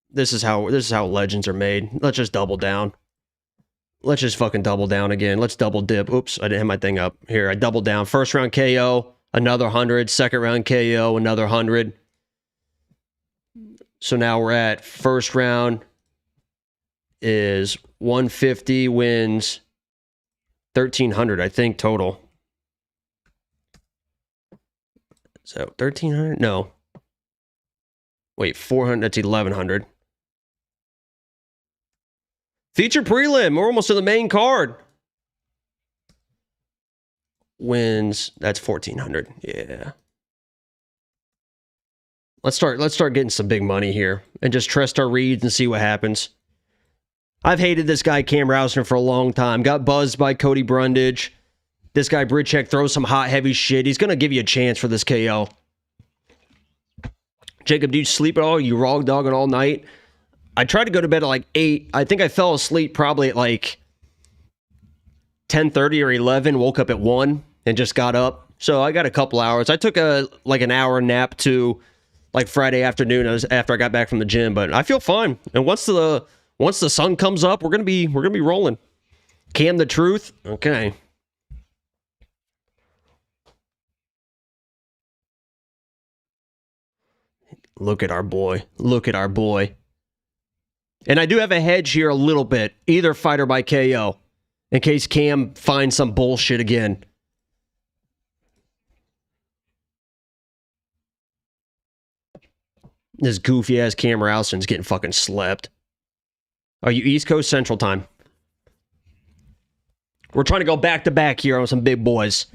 This is how legends are made. Let's just double down. Let's just fucking double down again. Let's double dip. Oops, I didn't have my thing up. Here, I doubled down. First round KO, another 100. Second round KO, another 100. So now we're at first round is 150, wins 1,300, I think, total. So 1,300? No. Wait, 400, that's 1,100. Feature prelim, we're almost to the main card. Wins, that's 1,400, yeah. Let's start getting some big money here and just trust our reads and see what happens. I've hated this guy Cam Rowston for a long time. Got buzzed by Cody Brundage. This guy Bryczek throws some hot, heavy shit. He's going to give you a chance for this KO. Jacob, do you sleep at all? You raw dogging all night? I tried to go to bed at like 8. I think I fell asleep probably at like 10:30 or 11. Woke up at 1 and just got up. So I got a couple hours. I took an hour nap to like Friday afternoon after I got back from the gym. But I feel fine. And once the sun comes up, we're gonna be rolling. Cam the truth. Okay. Look at our boy. Look at our boy. And I do have a hedge here a little bit. Either fighter by KO. In case Cam finds some bullshit again. This goofy ass Cam Rowston's getting fucking slept. Are you East Coast Central Time? We're trying to go back to back here on some big boys.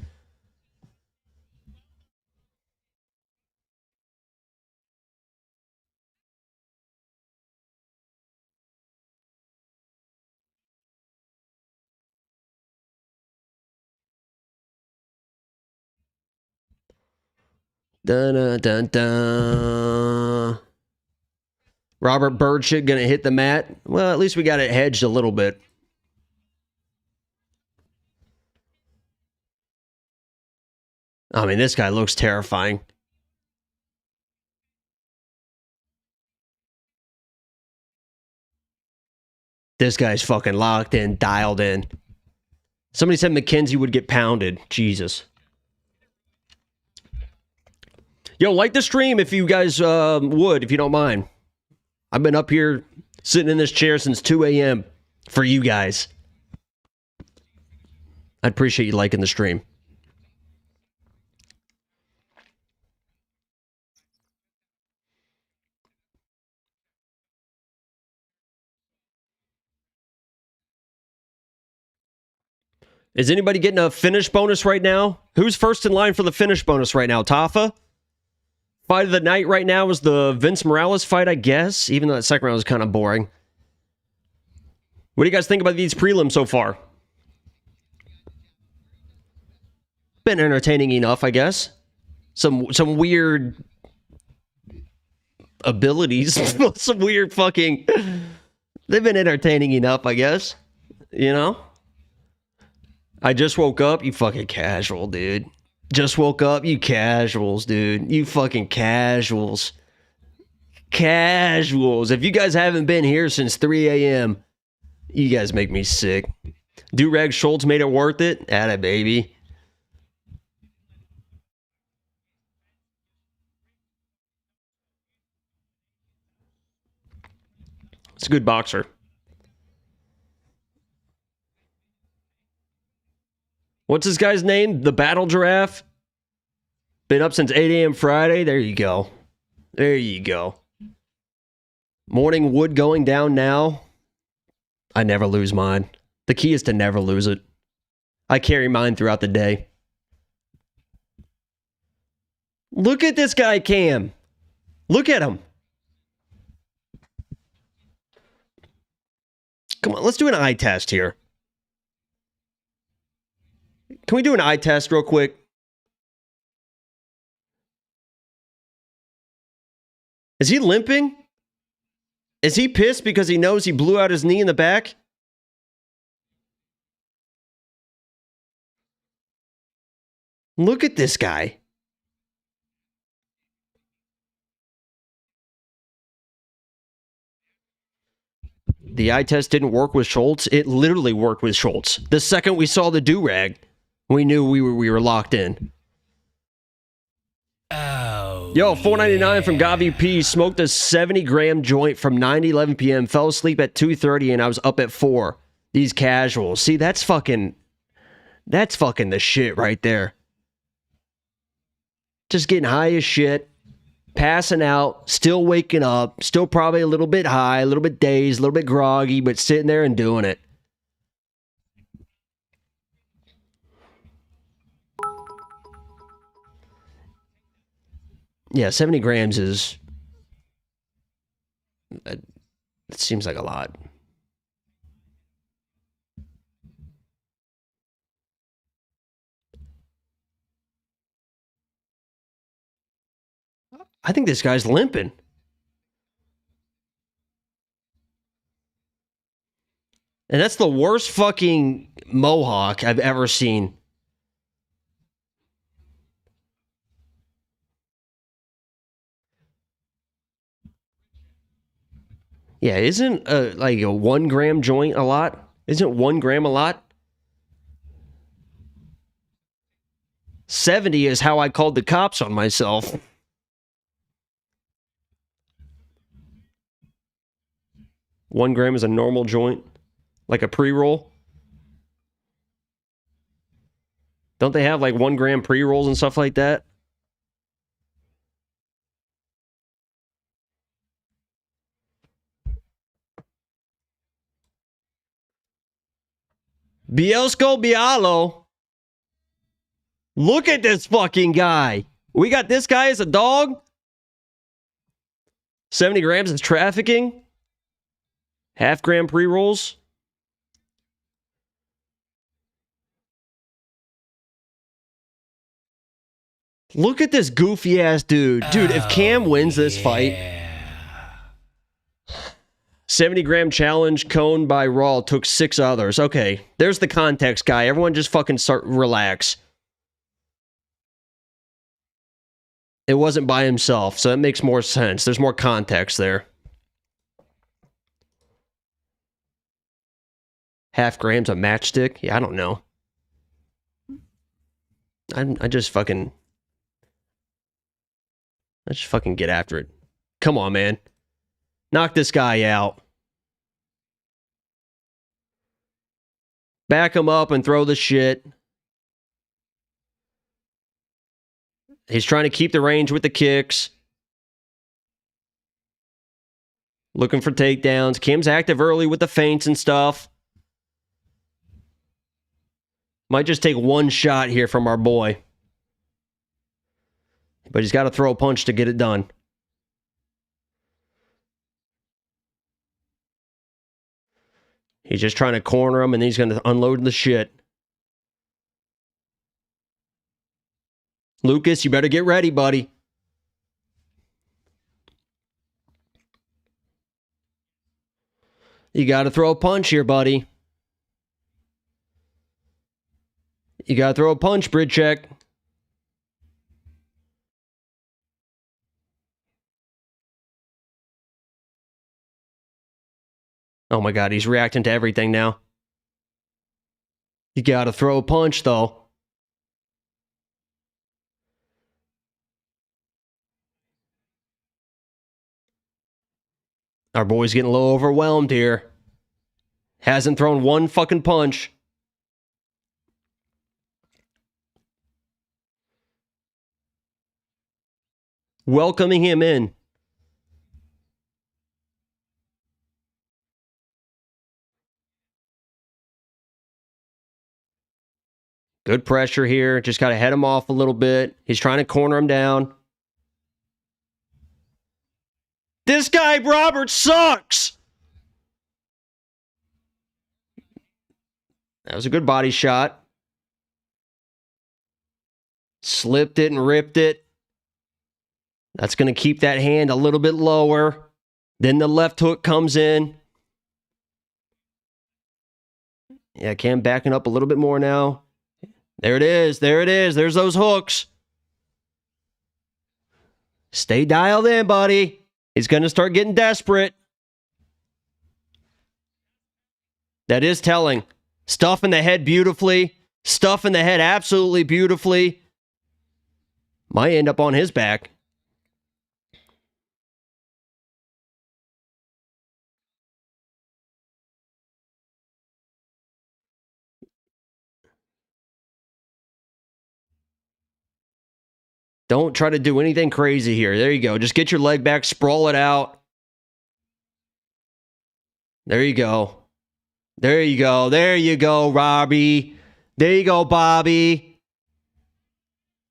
Dun dun dun dun. Robert Bryczek gonna hit the mat. Well, at least we got it hedged a little bit. I mean, this guy looks terrifying. This guy's fucking locked in, dialed in. Somebody said McKenzie would get pounded. Jesus. Yo, like the stream if you guys would, if you don't mind. I've been up here sitting in this chair since 2 a.m. for you guys. I'd appreciate you liking the stream. Is anybody getting a finish bonus right now? Who's first in line for the finish bonus right now? Tafa? Fight of the night right now is the Vince Morales fight, I guess, even though that second round was kind of boring. What do you guys think about these prelims so far? Been entertaining enough, I guess. Some weird abilities. Some weird fucking... They've been entertaining enough, I guess. You know? I just woke up, you fucking casual, dude. Just woke up, you casuals, dude. You fucking casuals. Casuals. If you guys haven't been here since 3 a.m., you guys make me sick. Durag Schultz made it worth it. Atta baby. It's a good boxer. What's this guy's name? The Battle Giraffe? Been up since 8 a.m. Friday. There you go. There you go. Morning wood going down now. I never lose mine. The key is to never lose it. I carry mine throughout the day. Look at this guy, Cam. Look at him. Come on, let's do an eye test here. Can we do an eye test real quick? Is he limping? Is he pissed because he knows he blew out his knee in the back? Look at this guy. The eye test didn't work with Schultz. It literally worked with Schultz. The second we saw the do-rag, we knew we were locked in. Oh, yo, $4.99 from Gavi P. Smoked a 70-gram joint from 9 to 11 p.m. Fell asleep at 2:30 and I was up at 4. These casuals. See, that's fucking the shit right there. Just getting high as shit. Passing out. Still waking up. Still probably a little bit high. A little bit dazed. A little bit groggy. But sitting there and doing it. Yeah, 70 grams is... It seems like a lot. I think this guy's limping. And that's the worst fucking mohawk I've ever seen. Yeah, isn't like a 1 gram joint a lot? Isn't 1 gram a lot? 70 is how I called the cops on myself. One gram is a normal joint, like a pre-roll. Don't they have like 1 gram pre-rolls and stuff like that? Bielsko Bialo. Look at this fucking guy. We got this guy as a dog. 70 grams is trafficking. Half-gram pre-rolls. Look at this goofy-ass dude. Dude, if Cam wins this fight... 70-gram challenge, cone by Raw, took 6 others. Okay, there's the context, guy. Everyone just fucking relax. It wasn't by himself, so that makes more sense. There's more context there. Half grams of matchstick? Yeah, I don't know. I just fucking get after it. Come on, man. Knock this guy out. Back him up and throw the shit. He's trying to keep the range with the kicks. Looking for takedowns. Kim's active early with the feints and stuff. Might just take one shot here from our boy. But he's got to throw a punch to get it done. He's just trying to corner him, and he's going to unload the shit. Lucas, you better get ready, buddy. You got to throw a punch here, buddy. You got to throw a punch, Bryczek. Oh my God, he's reacting to everything now. You got to throw a punch, though. Our boy's getting a little overwhelmed here. Hasn't thrown one fucking punch. Welcoming him in. Good pressure here. Just got to head him off a little bit. He's trying to corner him down. This guy, Robert, sucks. That was a good body shot. Slipped it and ripped it. That's going to keep that hand a little bit lower. Then the left hook comes in. Yeah, Cam backing up a little bit more now. There it is. There it is. There's those hooks. Stay dialed in, buddy. He's going to start getting desperate. That is telling. Stuff in the head beautifully. Stuff in the head absolutely beautifully. Might end up on his back. Don't try to do anything crazy here. There you go. Just get your leg back. Sprawl it out. There you go. There you go. There you go, Robbie. There you go, Bobby.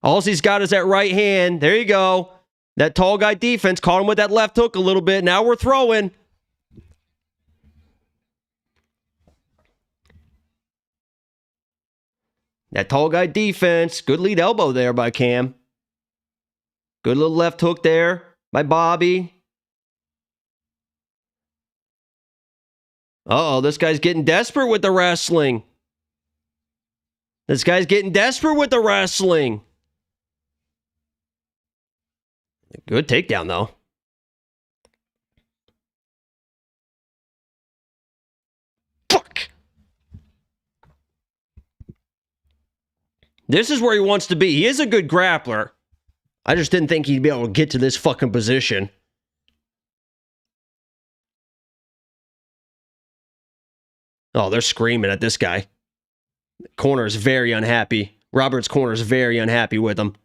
All he's got is that right hand. There you go. That tall guy defense caught him with that left hook a little bit. Now we're throwing. That tall guy defense. Good lead elbow there by Cam. Good little left hook there by Bobby. Uh-oh, this guy's getting desperate with the wrestling. This guy's getting desperate with the wrestling. Good takedown, though. Fuck! This is where he wants to be. He is a good grappler. I just didn't think he'd be able to get to this fucking position. Oh, they're screaming at this guy. Corner is very unhappy. Robert's corner is very unhappy with him.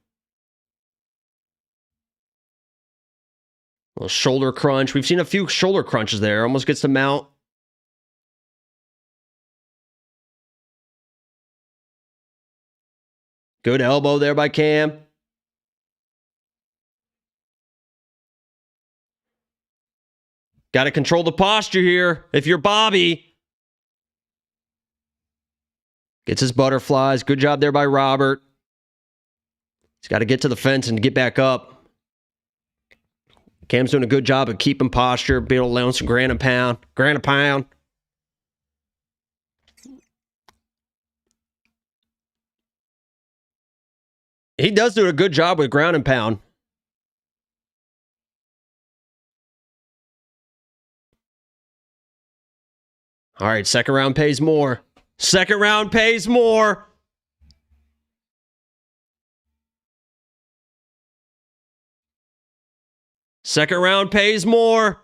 Little shoulder crunch. We've seen a few shoulder crunches there. Almost gets to mount. Good elbow there by Cam. Got to control the posture here if you're Bobby. Gets his butterflies. Good job there by Robert. He's got to get to the fence and get back up. Cam's doing a good job of keeping posture, be able to lay on some grand and pound. Grand and pound. He does do a good job with ground and pound. All right, second round pays more. Second round pays more. Second round pays more.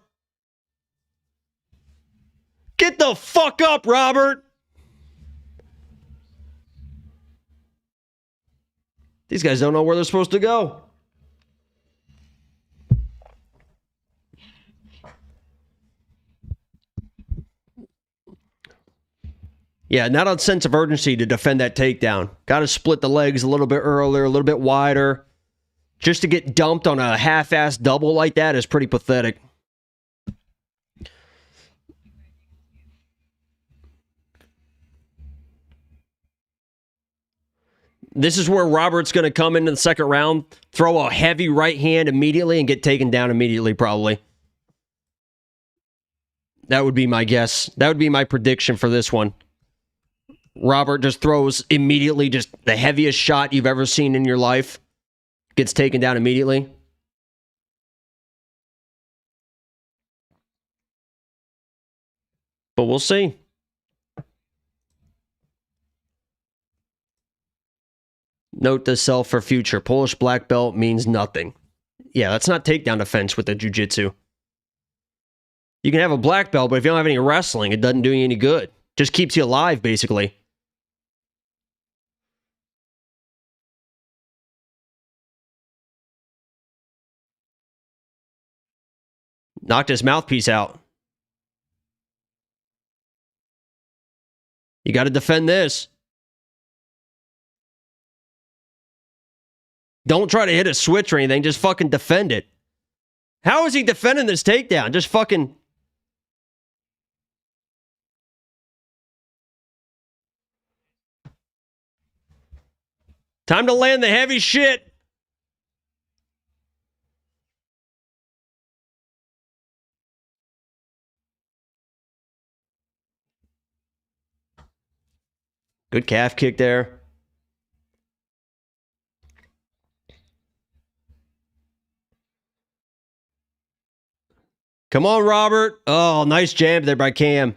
Get the fuck up, Robert. These guys don't know where they're supposed to go. Yeah, not a sense of urgency to defend that takedown. Got to split the legs a little bit earlier, a little bit wider. Just to get dumped on a half-assed double like that is pretty pathetic. This is where Robert's going to come into the second round, throw a heavy right hand immediately, and get taken down immediately, probably. That would be my guess. That would be my prediction for this one. Robert just throws immediately just the heaviest shot you've ever seen in your life. Gets taken down immediately. But we'll see. Note to self for future. Polish black belt means nothing. Yeah, that's not takedown defense with the jiu-jitsu. You can have a black belt, but if you don't have any wrestling, it doesn't do you any good. Just keeps you alive, basically. Knocked his mouthpiece out. You got to defend this. Don't try to hit a switch or anything. Just fucking defend it. How is he defending this takedown? Just fucking... Time to land the heavy shit. Good calf kick there. Come on, Robert. Oh, nice jab there by Cam.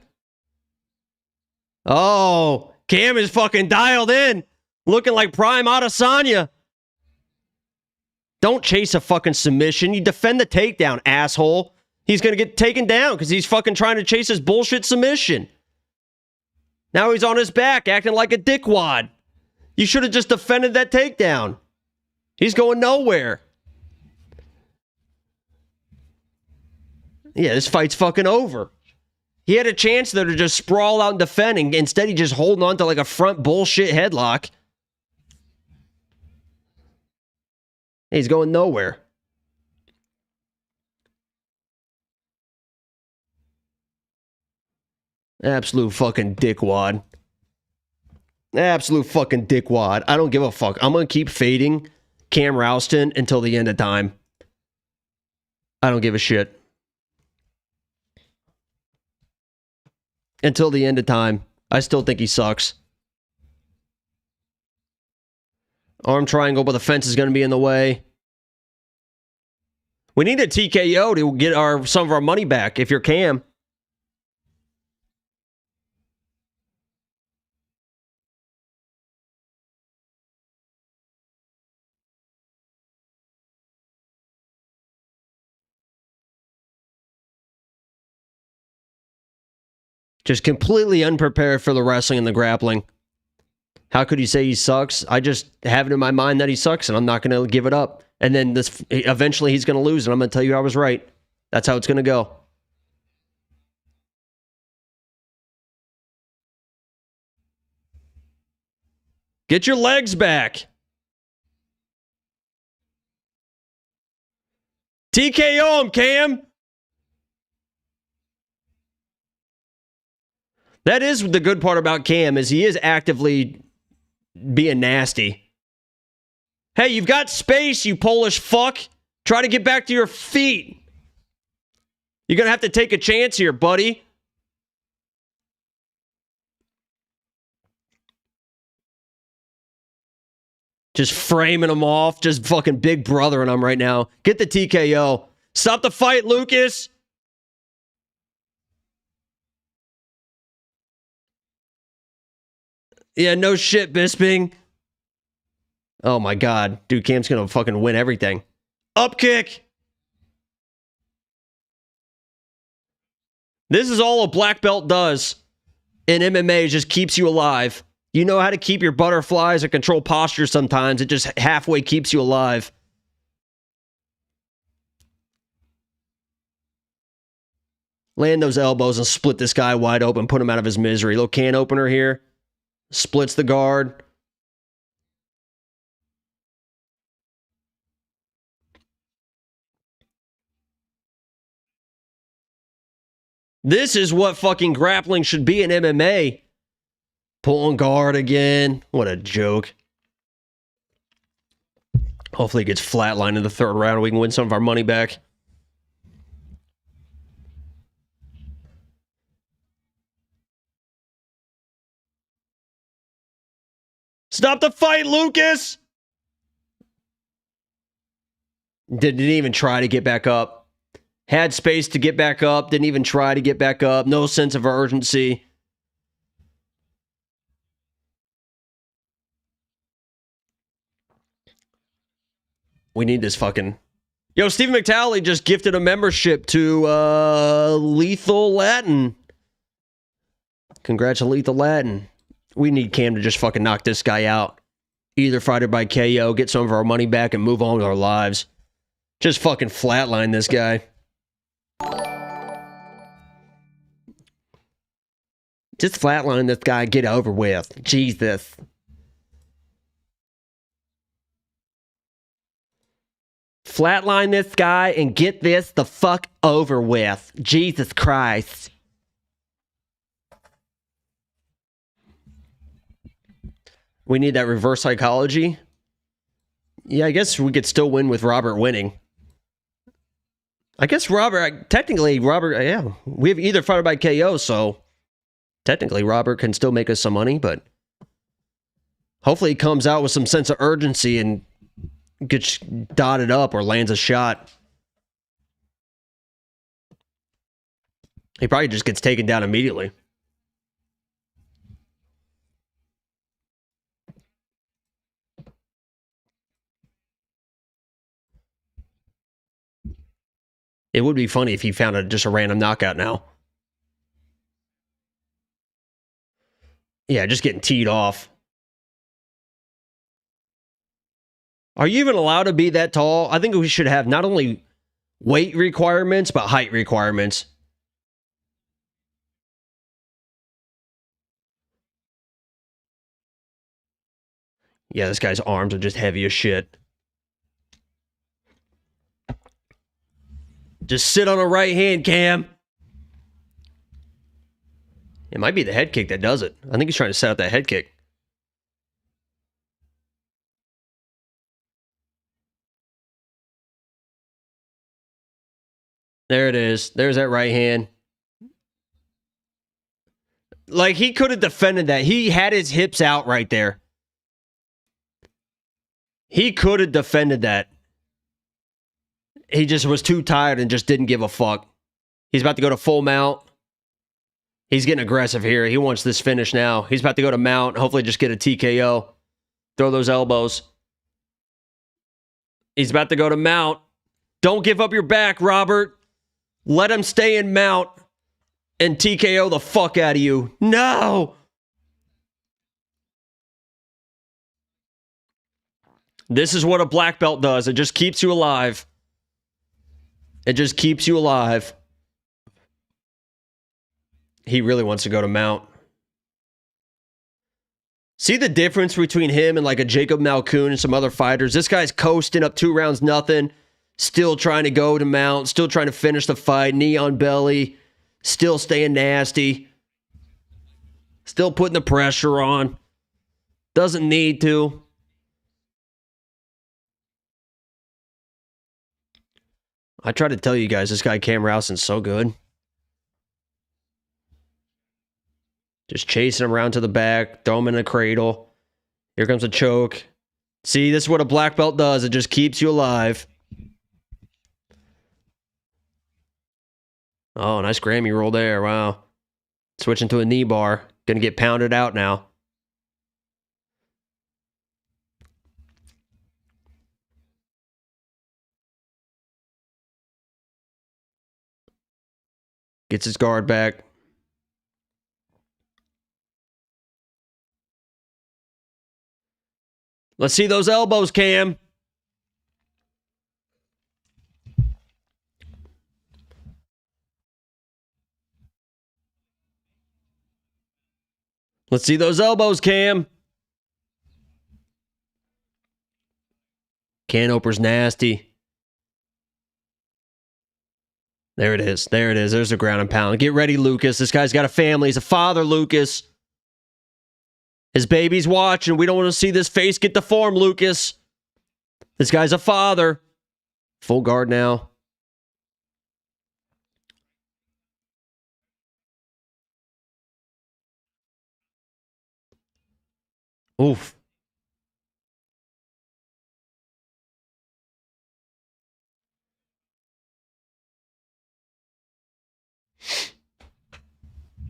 Oh, Cam is fucking dialed in. Looking like prime Adesanya. Don't chase a fucking submission. You defend the takedown, asshole. He's going to get taken down because he's fucking trying to chase his bullshit submission. Now he's on his back acting like a dickwad. You should have just defended that takedown. He's going nowhere. Yeah, this fight's fucking over. He had a chance there to just sprawl out and defending. Instead, he just holding on to like a front bullshit headlock. He's going nowhere. Absolute fucking dickwad. Absolute fucking dickwad. I don't give a fuck. I'm going to keep fading Cam Rowston until the end of time. I don't give a shit. Until the end of time. I still think he sucks. Arm triangle, but the fence is going to be in the way. We need a TKO to get some of our money back if you're Cam. Just completely unprepared for the wrestling and the grappling. How could you say he sucks? I just have it in my mind that he sucks, and I'm not going to give it up. And then eventually he's going to lose, and I'm going to tell you I was right. That's how it's going to go. Get your legs back. TKO him, Cam. That is the good part about Cam, is he is actively being nasty. Hey, you've got space, you Polish fuck. Try to get back to your feet. You're going to have to take a chance here, buddy. Just framing him off. Just fucking big brothering him right now. Get the TKO. Stop the fight, Lucas. Yeah, no shit, Bisping. Oh my god. Dude, Cam's gonna fucking win everything. Up kick. This is all a black belt does in MMA. It just keeps you alive. You know how to keep your butterflies or control posture sometimes. It just halfway keeps you alive. Land those elbows and split this guy wide open. Put him out of his misery. Little can opener here. Splits the guard. This is what fucking grappling should be in MMA. Pulling guard again. What a joke. Hopefully it gets flatlined in the third round and we can win some of our money back. Stop the fight, Lucas! Didn't even try to get back up. Had space to get back up. Didn't even try to get back up. No sense of urgency. We need this fucking... Yo, Stephen McTally just gifted a membership to Lethal Latin. Congrats to Lethal Latin. We need Cam to just fucking knock this guy out. Either fight it by KO, get some of our money back, and move on with our lives. Just fucking flatline this guy. Just flatline this guy, get over with. Jesus. Flatline this guy and get this the fuck over with. Jesus Christ. We need that reverse psychology. Yeah, I guess we could still win with Robert winning. I guess technically Robert, yeah. We have either fighter by KO, so technically Robert can still make us some money, but hopefully he comes out with some sense of urgency and gets dotted up or lands a shot. He probably just gets taken down immediately. It would be funny if he found just a random knockout now. Yeah, just getting teed off. Are you even allowed to be that tall? I think we should have not only weight requirements, but height requirements. Yeah, this guy's arms are just heavy as shit. Just sit on a right hand, Cam. It might be the head kick that does it. I think he's trying to set up that head kick. There it is. There's that right hand. Like, he could have defended that. He had his hips out right there. He could have defended that. He just was too tired and just didn't give a fuck. He's about to go to full mount. He's getting aggressive here. He wants this finish now. He's about to go to mount. Hopefully just get a TKO. Throw those elbows. He's about to go to mount. Don't give up your back, Robert. Let him stay in mount and TKO the fuck out of you. No! This is what a black belt does. It just keeps you alive. It just keeps you alive. He really wants to go to mount. See the difference between him and like a Jacob Malkoun and some other fighters? This guy's coasting up 2 rounds, nothing. Still trying to go to mount. Still trying to finish the fight. Knee on belly. Still staying nasty. Still putting the pressure on. Doesn't need to. I try to tell you guys, this guy Cam Rowston's so good. Just chasing him around to the back. Throw him in a cradle. Here comes a choke. See, this is what a black belt does. It just keeps you alive. Oh, nice Grammy roll there. Wow. Switching to a knee bar. Gonna get pounded out now. Gets his guard back. Let's see those elbows, Cam. Let's see those elbows, Cam. Can opener's nasty. There it is. There it is. There's the ground and pound. Get ready, Lucas. This guy's got a family. He's a father, Lucas. His baby's watching. We don't want to see this face get deformed, Lucas. This guy's a father. Full guard now. Oof.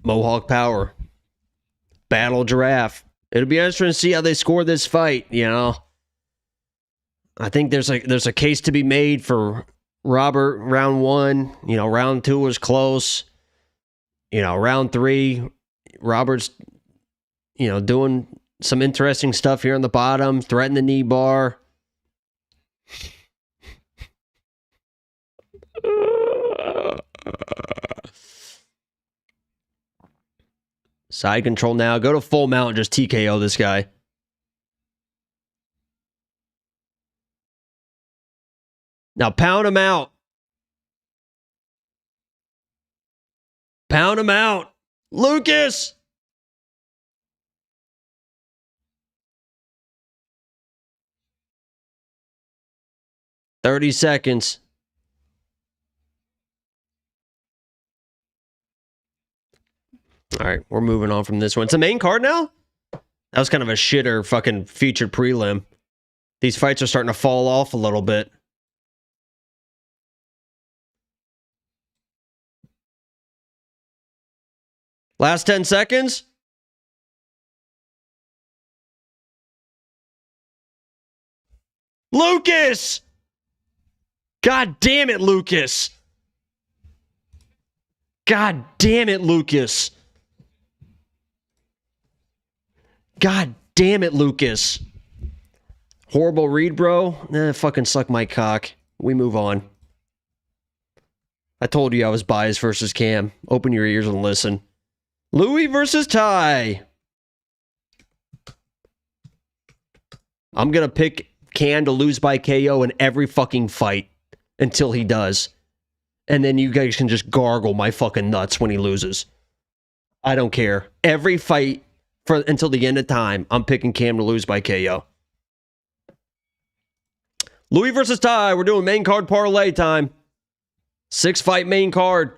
Mohawk power. Battle giraffe. It'll be interesting to see how they score this fight, you know. I think there's a case to be made for Robert round 1. You know, round 2 was close. You know, round 3, Robert's, you know, doing some interesting stuff here on the bottom. Threaten the knee bar. Side control now. Go to full mount and just TKO this guy. Now pound him out. Pound him out. Lucas! $30 seconds. All right, we're moving on from this one. It's a main card now? That was kind of a shitter fucking featured prelim. These fights are starting to fall off a little bit. Last 10 seconds. Lucas! God damn it, Lucas! God damn it, Lucas! God damn it, Lucas. Horrible read, bro. Fucking suck my cock. We move on. I told you I was biased versus Cam. Open your ears and listen. Louis versus Ty. I'm going to pick Cam to lose by KO in every fucking fight until he does. And then you guys can just gargle my fucking nuts when he loses. I don't care. Every fight until the end of time, I'm picking Cam to lose by KO. Louis versus Ty. We're doing main card parlay time. 6-fight main card.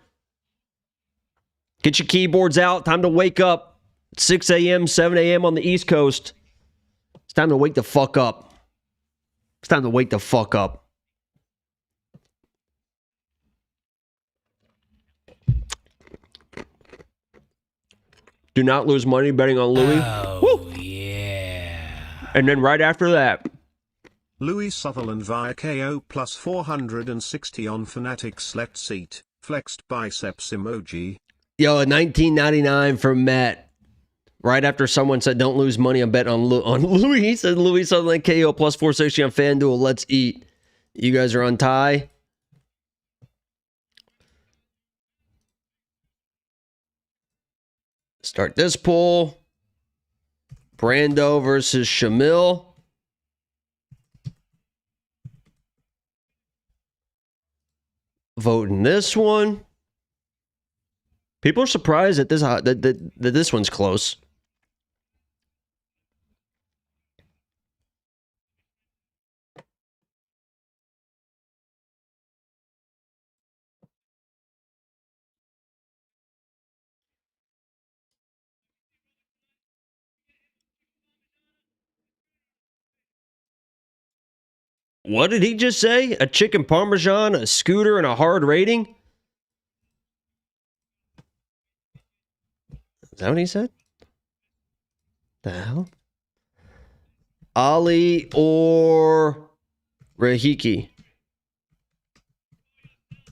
Get your keyboards out. Time to wake up. 6 a.m., 7 a.m. on the East Coast. It's time to wake the fuck up. It's time to wake the fuck up. Do not lose money betting on Louis. Oh, yeah. And then right after that, Louis Sutherland via KO plus 460 on Fanatics. Let's eat. Flexed biceps emoji. yo, a $19.99 from Matt. Right after someone said, don't lose money on betting on Louis. He said, Louis Sutherland KO plus 460 on FanDuel. Let's eat. You guys are on Ty. Start this pool. Brando versus Shamil. voting this one. People are surprised that this one's close. What did he just say? A chicken parmesan, a scooter, and a hard rating? Is that what he said? The hell? Ali or Rahiki?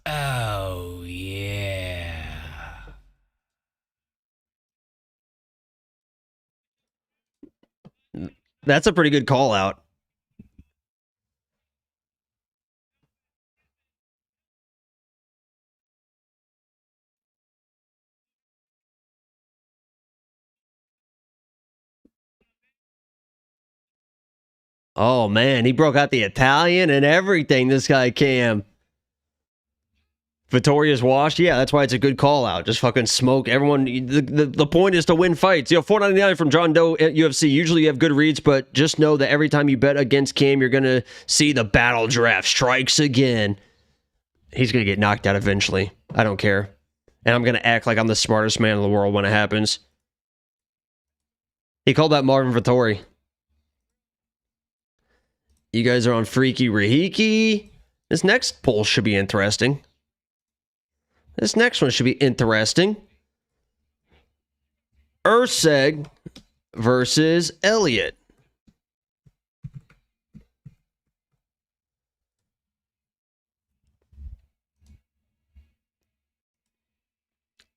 Oh, yeah. That's a pretty good call out. Oh, man, he broke out the Italian and everything, this guy Cam. Vittoria's washed? Yeah, that's why it's a good call out. Just fucking smoke everyone. The point is to win fights. $4.99 from John Doe at UFC. Usually you have good reads, but just know that every time you bet against Cam, you're going to see the battle draft strikes again. He's going to get knocked out eventually. I don't care. And I'm going to act like I'm the smartest man in the world when it happens. He called that Marvin Vittori. You guys are on Freaky Rahiki. This next poll should be interesting. This next one should be interesting. Urseg versus Elliott.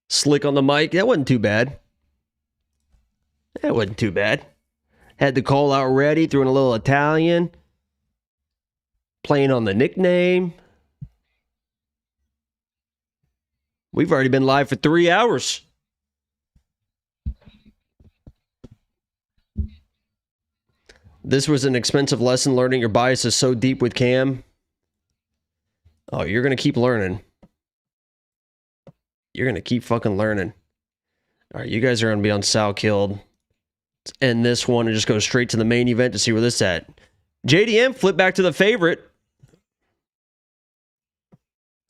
Slick on the mic. That wasn't too bad. That wasn't too bad. Had the call out ready. Threw in a little Italian. Playing on the nickname. We've already been live for 3 hours. This was an expensive lesson. Learning your bias is so deep with Cam. Oh, you're going to keep learning. You're going to keep fucking learning. All right, you guys are going to be on Sal Killed. Let's end this one and just go straight to the main event to see where this is at. JDM, flip back to the favorite.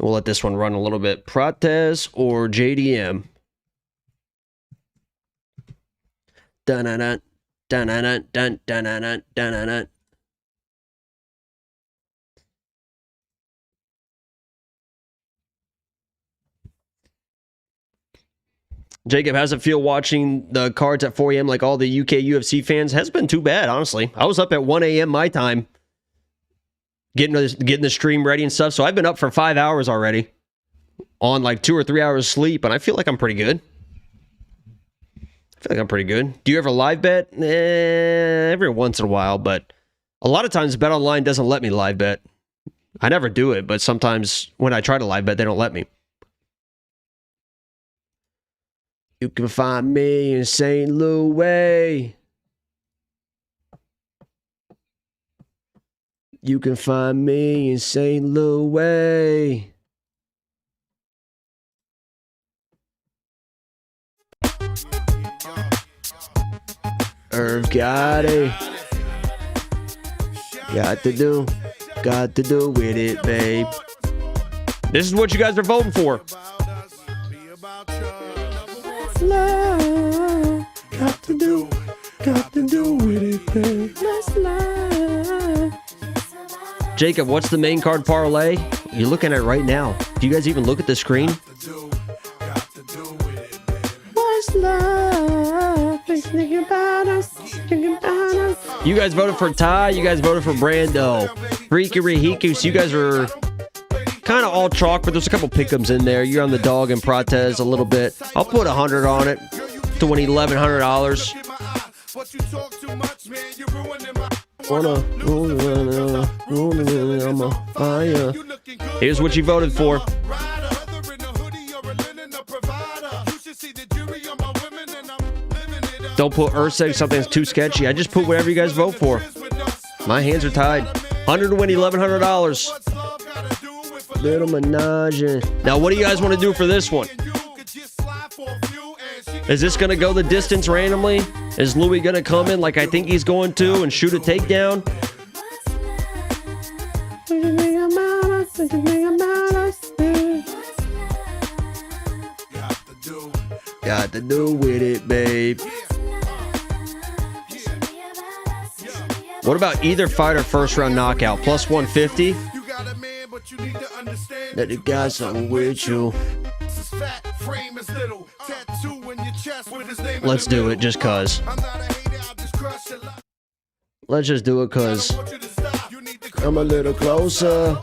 We'll let this one run a little bit. Prates or JDM? Dun-dun-dun, dun-dun-dun, dun-dun-dun, dun-dun-dun. Jacob, how's it feel watching the cards at 4 a.m. like all the UK UFC fans? Has been too bad, honestly. I was up at 1 a.m. my time. Getting the stream ready and stuff. So I've been up for 5 hours already. On like 2 or 3 hours sleep. And I feel like I'm pretty good. Do you ever live bet? Every once in a while. But a lot of times Bet Online doesn't let me live bet. I never do it. But sometimes when I try to live bet, they don't let me. You can find me in St. Louis. You can find me in St. Louis. Irv got it. Got to do with it, babe. This is what you guys are voting for. Love. Got to do with it, babe. Let's love. Jacob, what's the main card parlay? You're looking at it right now. Do you guys even look at the screen? What's love? Thinking about us. You guys voted for Ty. You guys voted for Brando. Freaky Rihiku. So you guys are kind of all chalk, but there's a couple pick'ems in there. You're on the dog and Prates a little bit. I'll put 100 on it to win $1,100. Here's what you voted for. Don't put Urseg, something that's too sketchy. I just put whatever you guys vote for. My hands are tied. 100 to win $1,100. Little menage. Now, what do you guys want to do for this one? Is this going to go the distance randomly? Is Louis going to come in like I think he's going to and shoot a takedown? Got to do with it, babe. What about either fighter first round knockout? Plus 150? That you got something with you. Let's do it just cuz. Let's just do it cuz. I'm a little closer.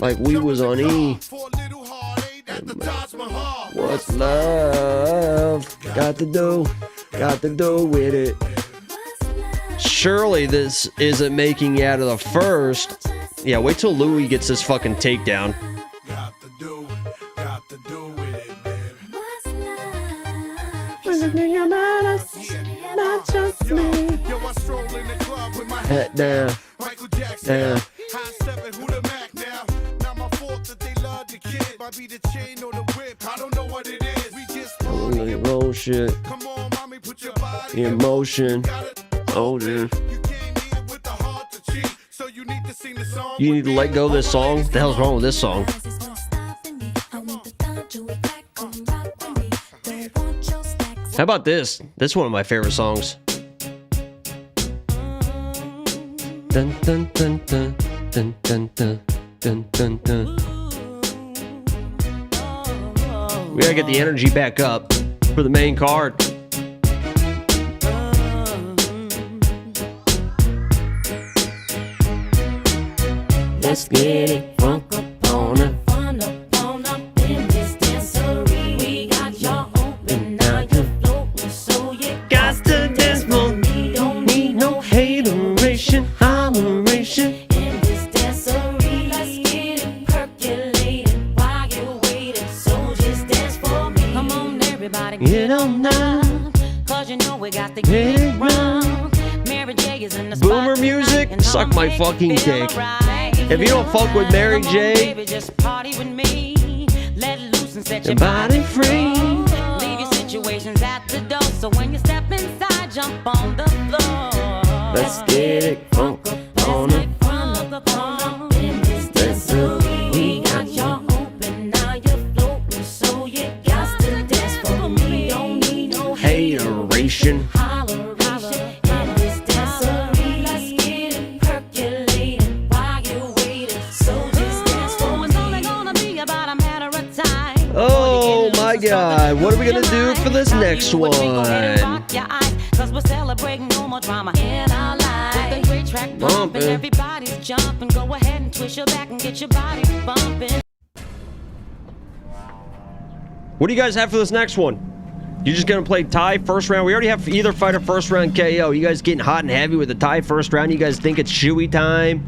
Like we was on E. What's love? Got to do with it. Surely this isn't making you out of the first. Yeah, wait till Louis gets this fucking takedown. Head down. Down. Roll shit. Emotion. Older. You need to let go of this song? What the hell's wrong with this song? How about this? This is one of my favorite songs. Dun dun dun dun dun dun dun dun dun dun. We gotta get the energy back up for the main card. Let's get it funk up on it. Fun up in this dancery. We got y'all open, now you're floating, so you got to dance more. Don't need no hateration, holleration. In this dancery, let's get it percolating while you're waiting. So just dance for me. Come on, everybody, get on now. Cause you know we got to get it wrong. Mary J is in the Boomer music, suck my fucking dick. If you don't fuck with Mary J, baby, just party with me. Let loose and set your body free. Leave your situations at the door, so when you step inside, jump on the floor. Let's get it funk up on it. In this dancery, we got y'all open, now you're floating, so you got to dance for me. Don't need no hateration. Oh my God, what are we gonna do for this next one? Cause we're celebrating no more drama in our life. With the great track bumping, everybody's jumping. Go ahead and twist your back and get your body bumping. What do you guys have for this next one? You just gonna play tie first round? We already have either fighter first round KO. You guys getting hot and heavy with the tie first round? You guys think it's shoey time?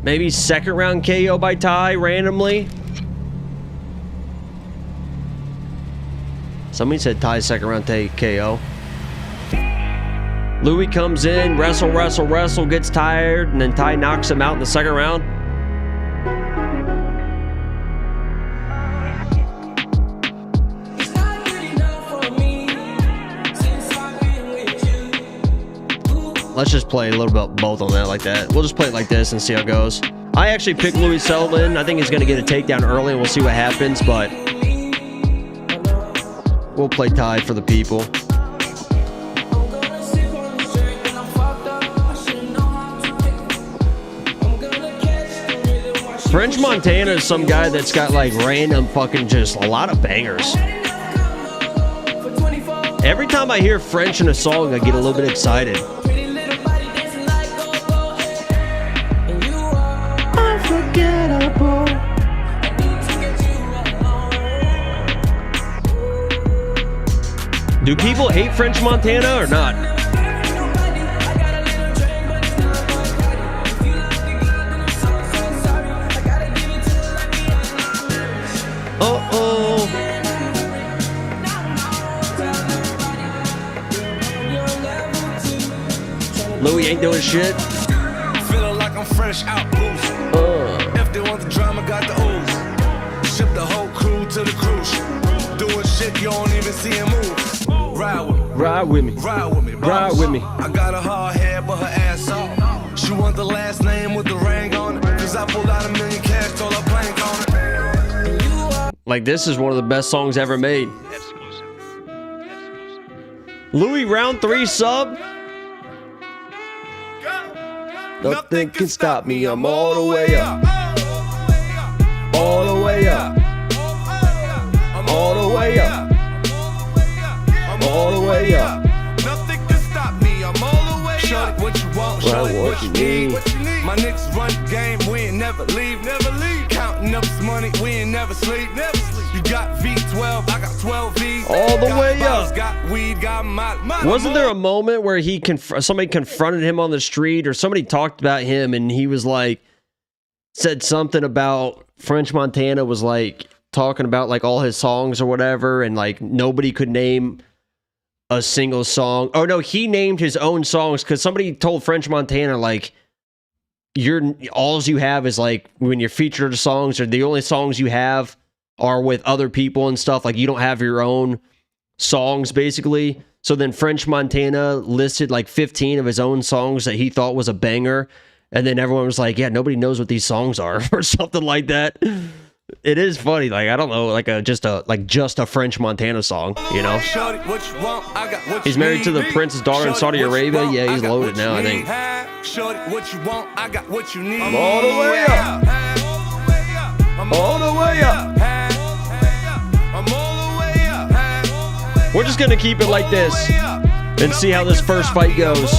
Maybe second round KO by tie randomly? Somebody said tie second round KO. Louis comes in, wrestle, gets tired, and then Ty knocks him out in the second round. Let's just play a little bit both on that like that. We'll just play it like this and see how it goes. I actually picked Louis Sullivan. I think he's going to get a takedown early, and we'll see what happens, but we'll play tie for the people. French Montana is some guy that's got like random fucking just a lot of bangers. Every time I hear French in a song, I get a little bit excited. Unforgettable. Do people hate French Montana or not? ain't doing shit. Feeling like I'm fresh out boost. If they want the drama, got the ooze. Ship the whole crew to the cruise. Doing shit you don't even see him move. Ride with me. Ride with me. Ride with me. Ride with me. I got a hard head, but her ass off. She want the last name with the ring on it. Cause I pulled out $1 million cash, told her plank on it. Like, this is one of the best songs ever made. Louis round 3 sub. Nothing can stop me. I'm all the way up. All the way up. All the way up. All the way up. Nothing can stop me. I'm all the way up. Shorty, what you want? Shorty, what you need? My niggas run the game. We ain't never leave. Never leave. Counting up this money. We ain't never sleep. Never sleep. You got V12. I got 12 V's. All the way up. Got weed. Got my Wasn't there a moment where he somebody confronted him on the street, or somebody talked about him, and he was like, said something about French Montana was like talking about like all his songs or whatever, and like nobody could name a single song. Oh no, he named his own songs because somebody told French Montana like, alls you have is like when you're featured songs, or the only songs you have are with other people and stuff. Like you don't have your own songs basically. So then French Montana listed like 15 of his own songs that he thought was a banger. And then everyone was like, yeah, nobody knows what these songs are or something like that. It is funny. Like, I don't know, like just a French Montana song, you know? He's married to the prince's daughter in Saudi Arabia. Yeah, he's loaded now, I think. Shorty, what you want? I got what you need. I'm all the way up. All the way up. We're just gonna keep it like this and see how this first fight goes.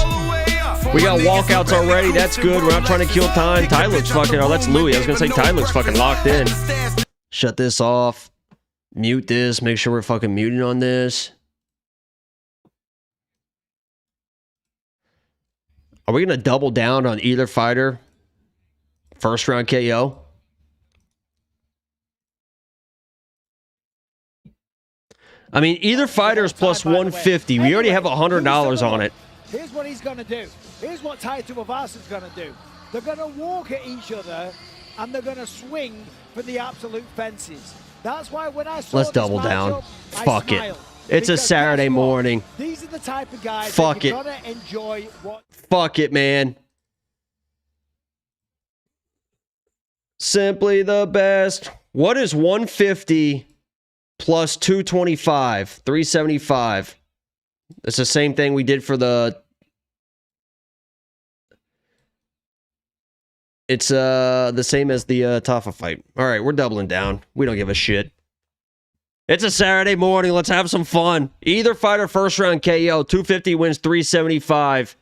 We got walkouts already. That's good. We're not trying to kill time. Ty looks fucking... Oh, that's Louis. I was gonna say Ty looks fucking locked in. Shut this off. Mute this. Make sure we're fucking muting on this. Are we gonna double down on either fighter? First round KO? I mean, either fighter is plus 150. We already have $100 on it. Here's what he's going to do. Here's what Tuivasa is going to do. They're going to walk at each other, and they're going to swing for the absolute fences. That's why when I saw Let's double down. Fuck it. It's a Saturday morning. These are the type of guys Fuck that it. you're going to enjoy. Fuck it, man. Simply the best. What is 150 plus 225? 375. It's the same thing we did for the... It's the same as the Tafa fight. All right, we're doubling down. We don't give a shit. It's a Saturday morning. Let's have some fun. Either fighter first round KO. 250 wins 375.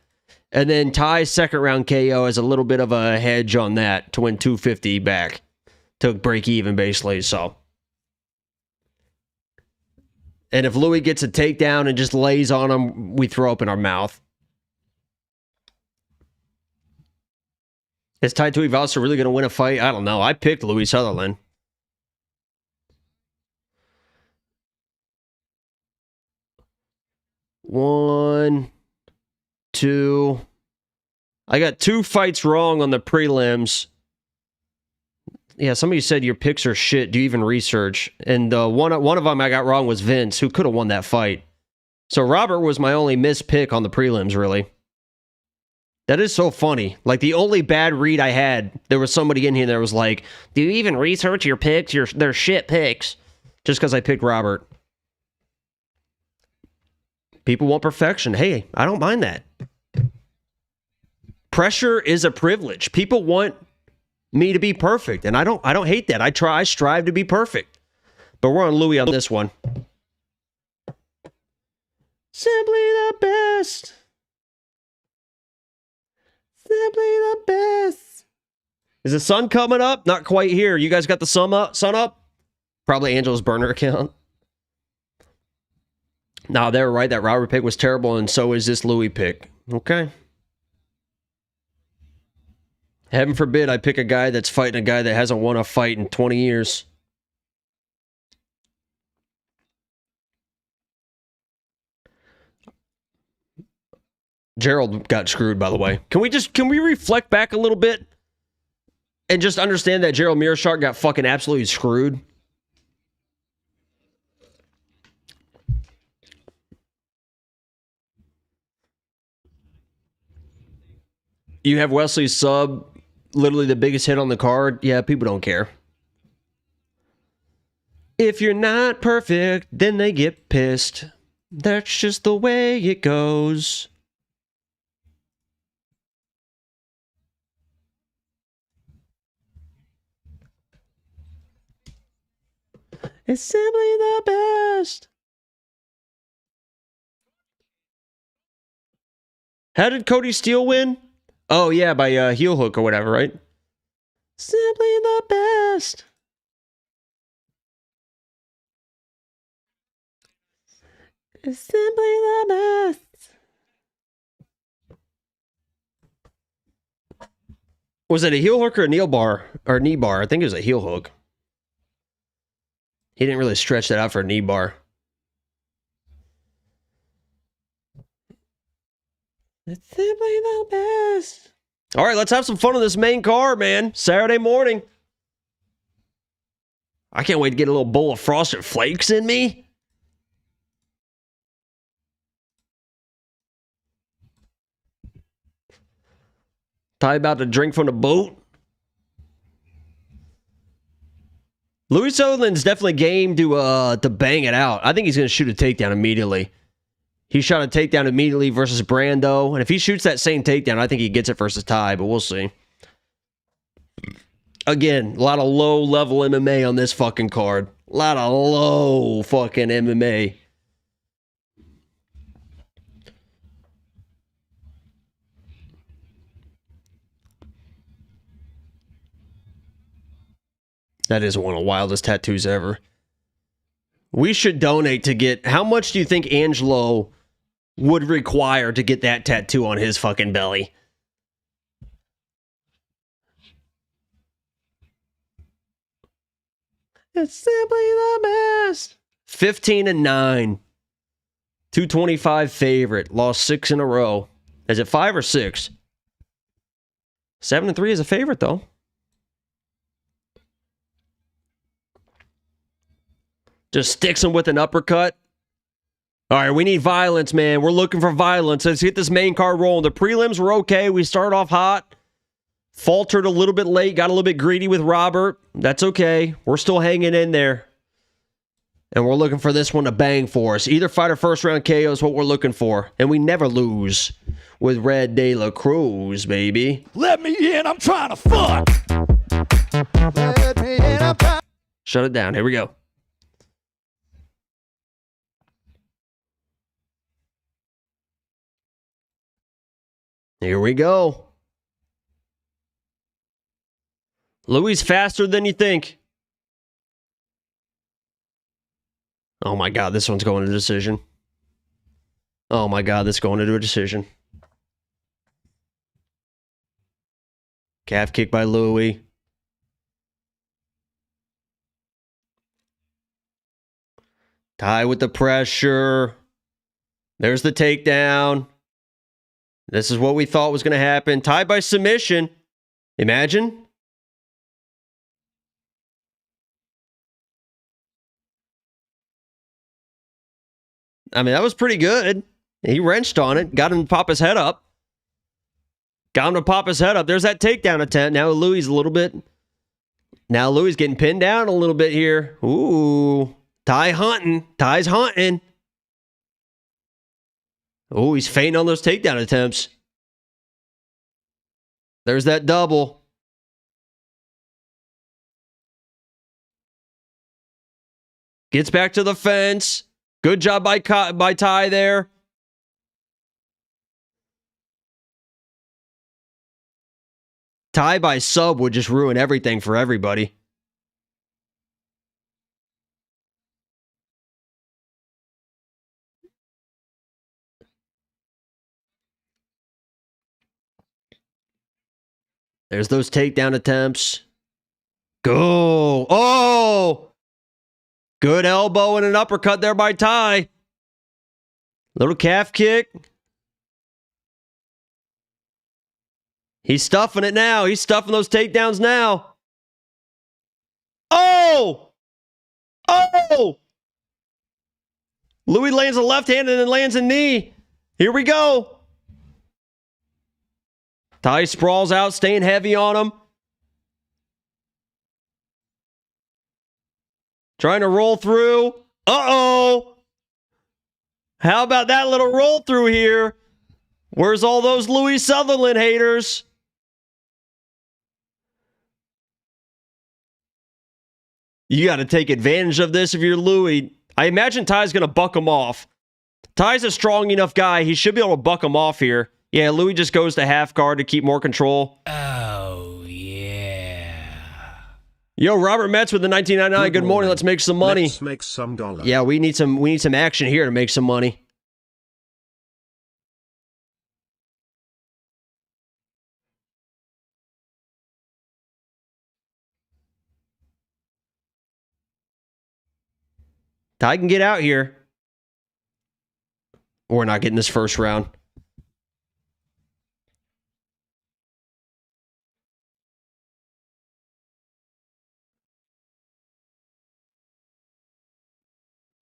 And then Ty's second round KO has a little bit of a hedge on that to win 250 back. To break even, basically, so... And if Louis gets a takedown and just lays on him, we throw up in our mouth. Is Tai Tuivasa really going to win a fight? I don't know. I picked Louis Sutherland. One, two. I got 2 fights wrong on the prelims. Yeah, somebody said your picks are shit. Do you even research? And one of them I got wrong was Vince, who could have won that fight. So Robert was my only missed pick on the prelims, really. That is so funny. Like, the only bad read I had, there was somebody in here that was like, do you even research your picks? They're shit picks. Just because I picked Robert. People want perfection. Hey, I don't mind that. Pressure is a privilege. People want me to be perfect, and I don't hate that. I strive to be perfect. But we're on Louis on this one. Simply the best. Simply the best. Is the sun coming up? Not quite here. You guys got the sun up? Probably Angela's burner account. No, they were right. That Robert pick was terrible, and so is this Louis pick. Okay. Heaven forbid I pick a guy that's fighting a guy that hasn't won a fight in 20 years. Gerald got screwed, by the way. Can we reflect back a little bit and just understand that Gerald Mirart got fucking absolutely screwed? You have Wesley's sub, literally the biggest hit on the card. Yeah, people don't care. If you're not perfect, then they get pissed. That's just the way it goes. It's simply the best. How did Cody Steele win? Oh, yeah, by heel hook or whatever, right? Simply the best. It's simply the best. Was it a heel hook or a knee bar? Or knee bar? I think it was a heel hook. He didn't really stretch that out for a knee bar. It's simply the best. All right, let's have some fun on this main card, man. Saturday morning. I can't wait to get a little bowl of Frosted Flakes in me. Ty about to drink from the boat. Louis Sutherland's definitely game to bang it out. I think he's going to shoot a takedown immediately. He shot a takedown immediately versus Brando. And if he shoots that same takedown, I think he gets it versus Ty, but we'll see. Again, a lot of low-level MMA on this fucking card. A lot of low fucking MMA. That is one of the wildest tattoos ever. We should donate to get... How much do you think Angelo would require to get that tattoo on his fucking belly? It's simply the best. 15-9. 225 favorite. Lost 6 in a row. Is it 5 or 6? 7-3 is a favorite, though. Just sticks him with an uppercut. All right, we need violence, man. We're looking for violence. Let's get this main card rolling. The prelims were okay. We started off hot. Faltered a little bit late. Got a little bit greedy with Robert. That's okay. We're still hanging in there. And we're looking for this one to bang for us. Either fight or first round KO is what we're looking for. And we never lose with Red De La Cruz, baby. Let me in, I'm trying to fuck. Let me in, I'm trying. Shut it down. Here we go. Here we go. Louis faster than you think. Oh my God, this one's going to decision. Oh my God, this is going into a decision. Calf kick by Louis. Ty with the pressure. There's the takedown. This is what we thought was going to happen. Tied by submission. Imagine. I mean, that was pretty good. He wrenched on it. Got him to pop his head up. Got him to pop his head up. There's that takedown attempt. Now Louis a little bit. Now Louis getting pinned down a little bit here. Ooh. Ty hunting. Ty's hunting. Oh, he's fainting on those takedown attempts. There's that double. Gets back to the fence. Good job by Ty there. Ty by sub would just ruin everything for everybody. There's those takedown attempts. Go. Oh! Good elbow and an uppercut there by Ty. Little calf kick. He's stuffing it now. He's stuffing those takedowns now. Oh! Oh! Louis lands a left hand and then lands a knee. Here we go. Ty sprawls out, staying heavy on him. Trying to roll through. Uh-oh. How about that little roll through here? Where's all those Louis Sutherland haters? You got to take advantage of this if you're Louis. I imagine Ty's going to buck him off. Ty's a strong enough guy. He should be able to buck him off here. Yeah, Louis just goes to half guard to keep more control. Oh, yeah. Yo, Robert Metz with the 1999. Good morning. Let's make some money. Let's make some dollars. Yeah, we need some action here to make some money. Ty can get out here. We're not getting this first round.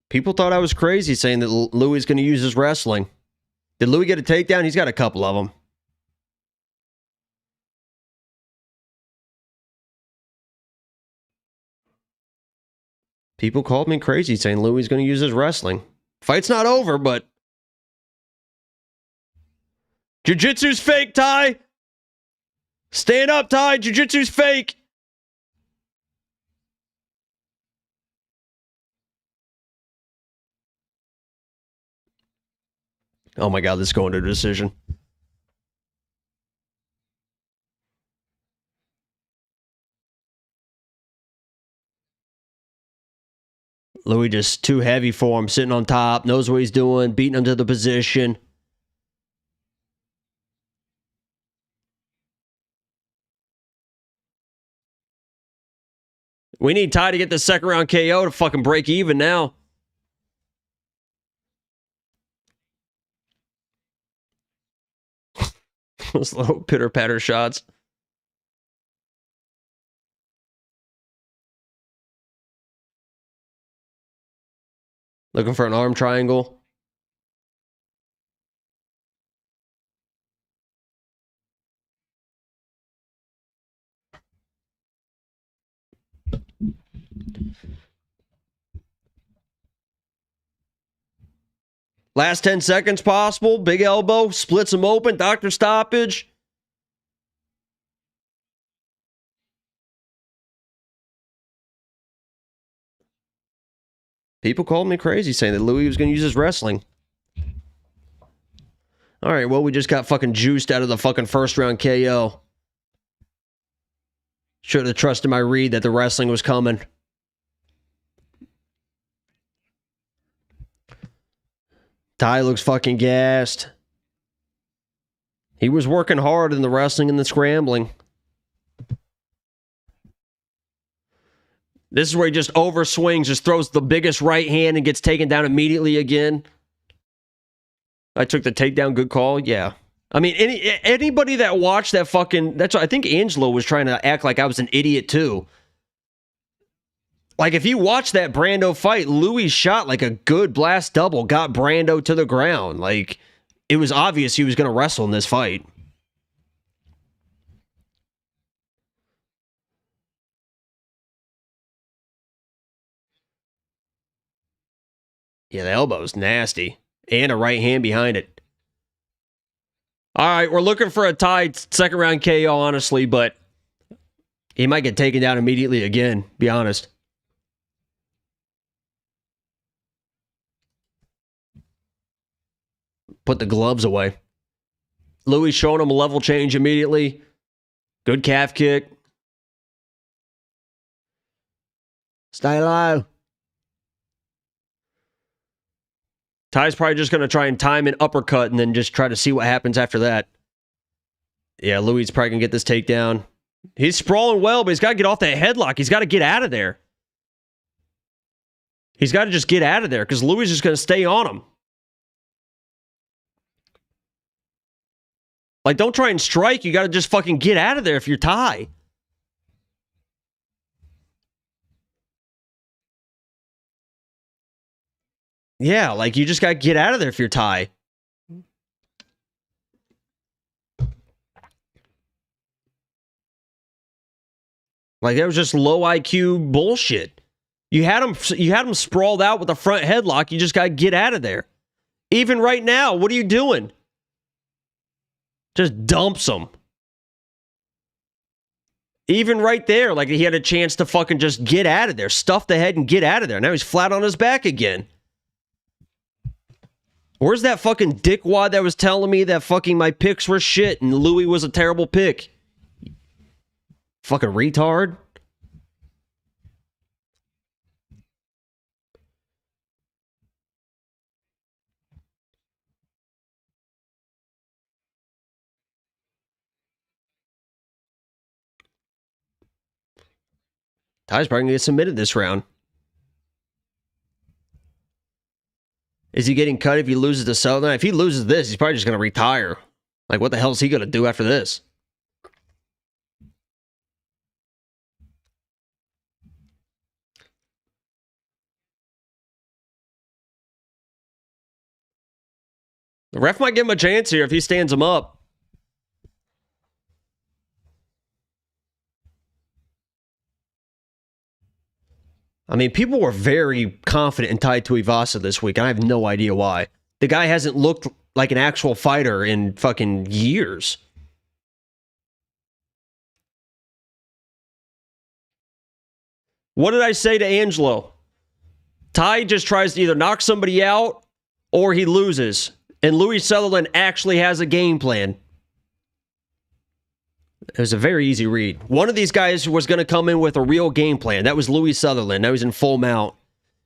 People thought I was crazy saying that Louis is going to use his wrestling. Did Louis get a takedown? He's got a couple of them. People called me crazy saying Louis is going to use his wrestling. Fight's not over, but... Jiu-jitsu's fake, Ty! Stand up, Ty! Jiu-jitsu's fake! Oh my God, this is going to a decision. Louis just too heavy for him, sitting on top, knows what he's doing, beating him to the position. We need Ty to get the second round KO to fucking break even now. Those little pitter-patter shots. Looking for an arm triangle. Last 10 seconds possible. Big elbow. Splits him open. Doctor stoppage. People called me crazy saying that Louis was going to use his wrestling. All right, well, we just got fucking juiced out of the fucking first round KO. Should have trusted my read that the wrestling was coming. Ty looks fucking gassed. He was working hard in the wrestling and the scrambling. This is where he just overswings, just throws the biggest right hand and gets taken down immediately again. I took the takedown, good call. Yeah. I mean, anybody that watched that fucking... That's what I think Angelo was trying to act like I was an idiot too. Like, if you watch that Brando fight, Louis shot like a good blast double, got Brando to the ground. Like, it was obvious he was going to wrestle in this fight. Yeah, the elbow's nasty. And a right hand behind it. All right, we're looking for a tied second round KO, honestly, but he might get taken down immediately again, be honest. Put the gloves away. Louis showing him a level change immediately. Good calf kick. Stay low. Ty's probably just going to try and time an uppercut and then just try to see what happens after that. Yeah, Louis is probably going to get this takedown. He's sprawling well, but he's got to get off that headlock. He's got to get out of there. He's got to just get out of there because Louis is just going to stay on him. Like, don't try and strike. You got to just fucking get out of there if you're Ty. Yeah, like, you just got to get out of there if you're Ty. Like, that was just low IQ bullshit. You had him sprawled out with a front headlock. You just got to get out of there. Even right now, what are you doing? Just dumps him. Even right there, like he had a chance to fucking just get out of there. Stuff the head and get out of there. Now he's flat on his back again. Where's that fucking dickwad that was telling me that fucking my picks were shit and Louis was a terrible pick? Fucking retard. Ty's probably gonna get submitted this round. Is he getting cut if he loses to Sutherland? If he loses this, he's probably just gonna retire. Like, what the hell is he gonna do after this? The ref might give him a chance here if he stands him up. I mean, people were very confident in Tai Tuivasa this week, and I have no idea why. The guy hasn't looked like an actual fighter in fucking years. What did I say to Angelo? Tai just tries to either knock somebody out or he loses. And Louis Sutherland actually has a game plan. It was a very easy read. One of these guys was going to come in with a real game plan. That was Louis Sutherland. Now he's in full mount.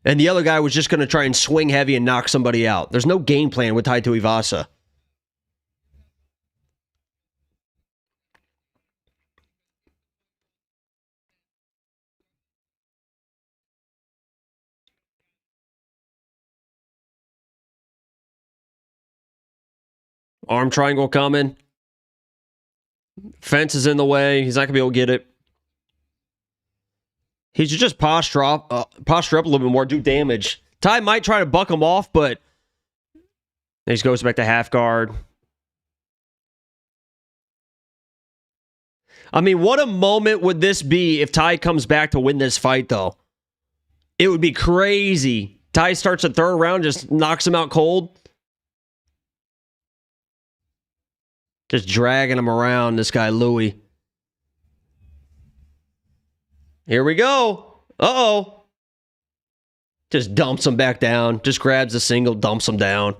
And the other guy was just going to try and swing heavy and knock somebody out. There's no game plan with Tai Tuivasa. Arm triangle coming. Fence is in the way. He's not going to be able to get it. He should just posture up a little bit more, do damage. Ty might try to buck him off, but he just goes back to half guard. I mean, what a moment would this be if Ty comes back to win this fight, though? It would be crazy. Ty starts the third round, just knocks him out cold. Just dragging him around, this guy, Louis. Here we go. Uh-oh. Just dumps him back down. Just grabs the single, dumps him down.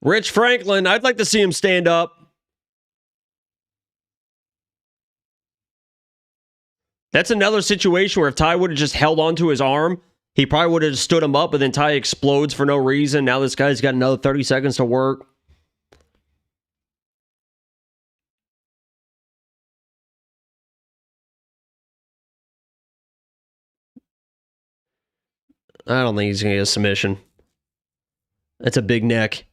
Rich Franklin, I'd like to see him stand up. That's another situation where if Ty would have just held onto his arm, he probably would have stood him up, but then Ty explodes for no reason. Now this guy's got another 30 seconds to work. I don't think he's going to get a submission. That's a big neck.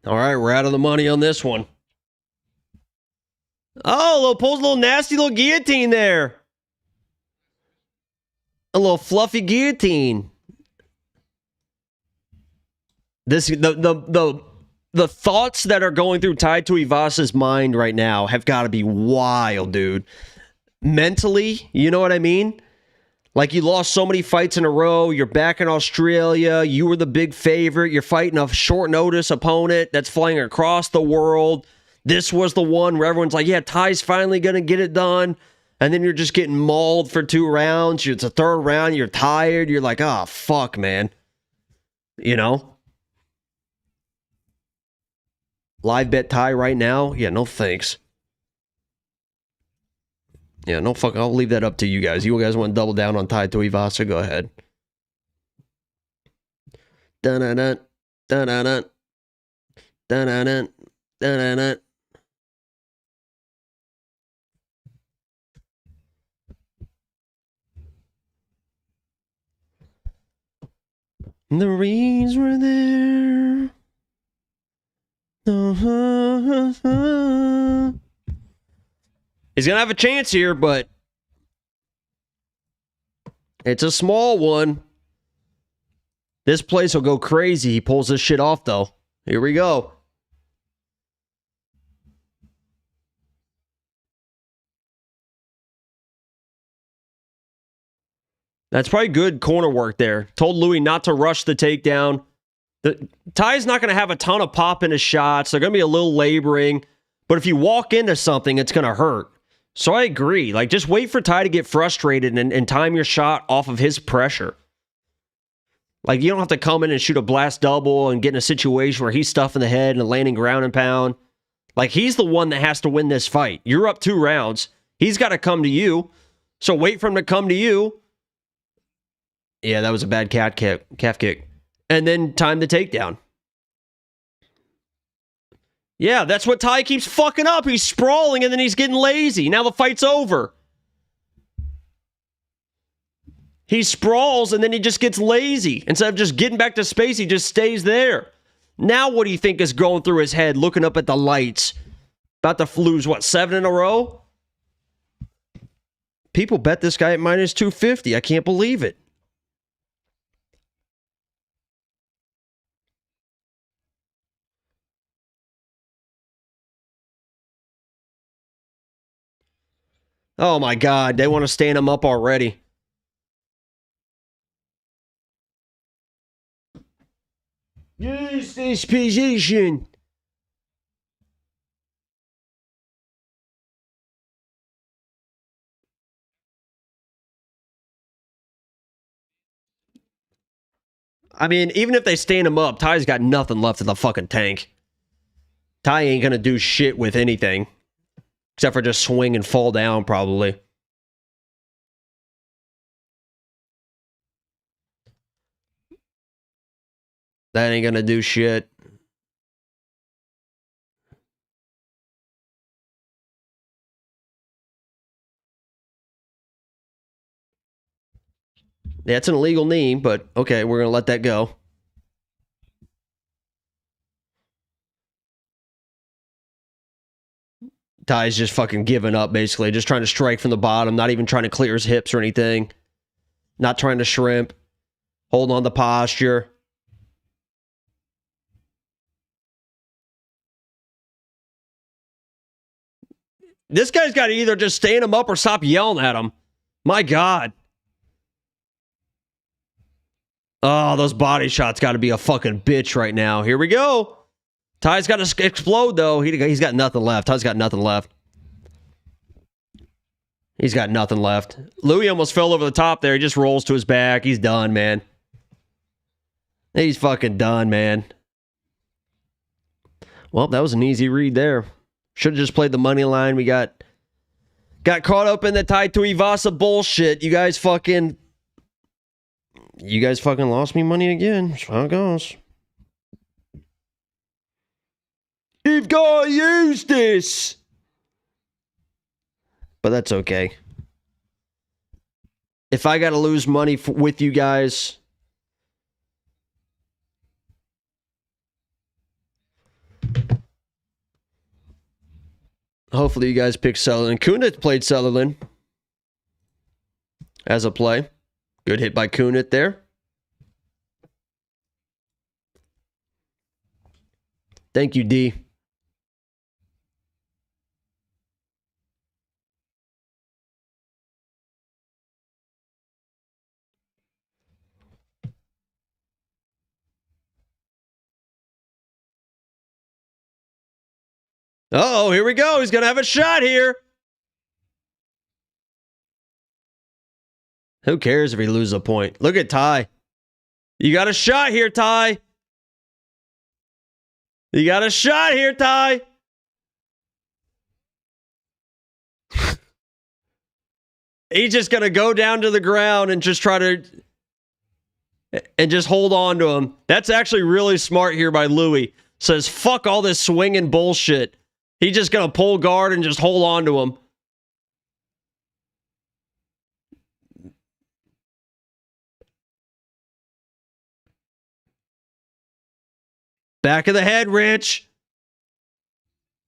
All right, we're out of the money on this one. Oh, pulls a little nasty little guillotine there. A little fluffy guillotine. This the thoughts that are going through Tai Tuivasa's mind right now have got to be wild, dude. Mentally, you know what I mean? Like, you lost so many fights in a row. You're back in Australia. You were the big favorite. You're fighting a short notice opponent that's flying across the world. This was the one where everyone's like, yeah, Ty's finally going to get it done. And then you're just getting mauled for 2 rounds. It's a third round. You're tired. You're like, oh, fuck, man. You know? Live bet tie right now? Yeah, no thanks. Yeah, no fuck. I'll leave that up to you guys. You guys want to double down on Tai Tuivasa? Go ahead. Dun-dun-dun. Dun-dun-dun. Dun-dun-dun. Dun-dun-dun. The reeds were there. He's going to have a chance here, but it's a small one. This place will go crazy. He pulls this shit off, though. Here we go. That's probably good corner work there. Told Louis not to rush the takedown. Ty's not going to have a ton of pop in his shots. They're going to be a little laboring. But if you walk into something, it's going to hurt. So I agree. Like, just wait for Ty to get frustrated and time your shot off of his pressure. Like, you don't have to come in and shoot a blast double and get in a situation where he's stuffing the head and landing ground and pound. Like, he's the one that has to win this fight. You're up 2 rounds. He's got to come to you. So wait for him to come to you. Yeah, that was a bad calf kick. And then time the takedown. Yeah, that's what Ty keeps fucking up. He's sprawling and then he's getting lazy. Now the fight's over. He sprawls and then he just gets lazy. Instead of just getting back to space, he just stays there. Now what do you think is going through his head looking up at the lights? About to lose, what, 7 in a row? People bet this guy at minus 250. I can't believe it. Oh my God, they want to stand him up already. Use this position. I mean, even if they stand him up, Ty's got nothing left in the fucking tank. Ty ain't gonna do shit with anything. Except for just swing and fall down, probably. That ain't gonna do shit. Yeah, it's an illegal knee, but okay, we're gonna let that go. Ty's just fucking giving up, basically. Just trying to strike from the bottom. Not even trying to clear his hips or anything. Not trying to shrimp. Holding on the posture. This guy's got to either just stand him up or stop yelling at him. My God. Oh, those body shots got to be a fucking bitch right now. Here we go. Ty's got to explode, though. He's got nothing left. Ty's got nothing left. He's got nothing left. Louis almost fell over the top there. He just rolls to his back. He's done, man. He's fucking done, man. Well, that was an easy read there. Should have just played the money line. We got caught up in the Tai Tuivasa bullshit. You guys fucking lost me money again. That's how it goes. You've got to use this. But that's okay. If I got to lose money with you guys, hopefully you guys pick Sutherland. Kunit played Sutherland as a play. Good hit by Kunit there. Thank you, D. Uh-oh, here we go. He's going to have a shot here. Who cares if he loses a point? Look at Ty. You got a shot here, Ty. You got a shot here, Ty. He's just going to go down to the ground and just try to... and just hold on to him. That's actually really smart here by Louis. Says, fuck all this swinging bullshit. He's just going to pull guard and just hold on to him. Back of the head, Rich.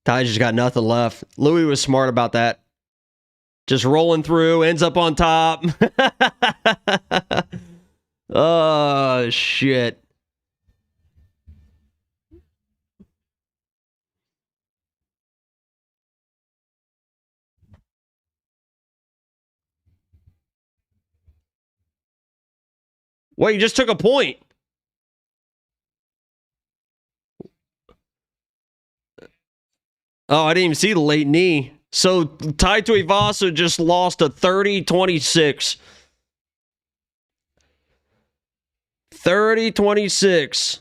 Ty just got nothing left. Louis was smart about that. Just rolling through, ends up on top. Oh, shit. Well, you just took a point. Oh, I didn't even see the late knee. So, Tuivasa just lost a 30-26. 30-26.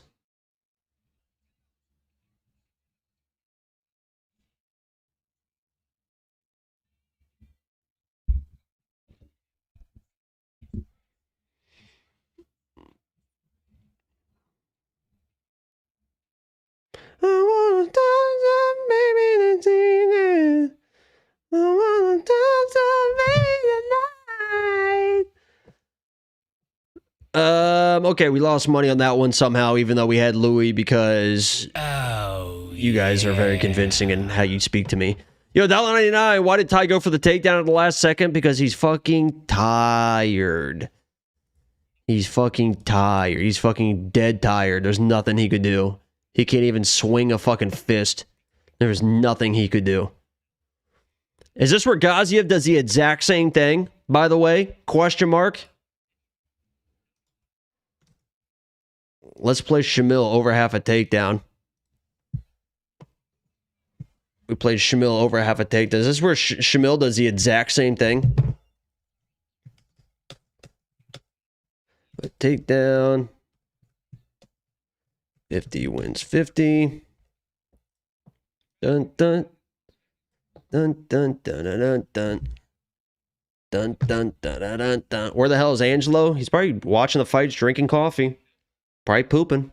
I wanna touch that baby tonight. I wanna touch that baby tonight. Okay, we lost money on that one somehow, even though we had Louis, because you guys are very convincing in how you speak to me. Yo, Della99, why did Ty go for the takedown at the last second? Because he's fucking tired. He's fucking tired. He's fucking dead tired. There's nothing he could do. He can't even swing a fucking fist. There's nothing he could do. Is this where Gaziev does the exact same thing, by the way? Question mark. Let's play Shamil over half a takedown. We played Shamil over half a takedown. Is this where Shamil does the exact same thing? A takedown. 50 wins 50. Dun dun. Dun dun dun dun dun dun. Dun dun dun dun dun dun. Where the hell is Angelo? He's probably watching the fights, drinking coffee. Probably pooping.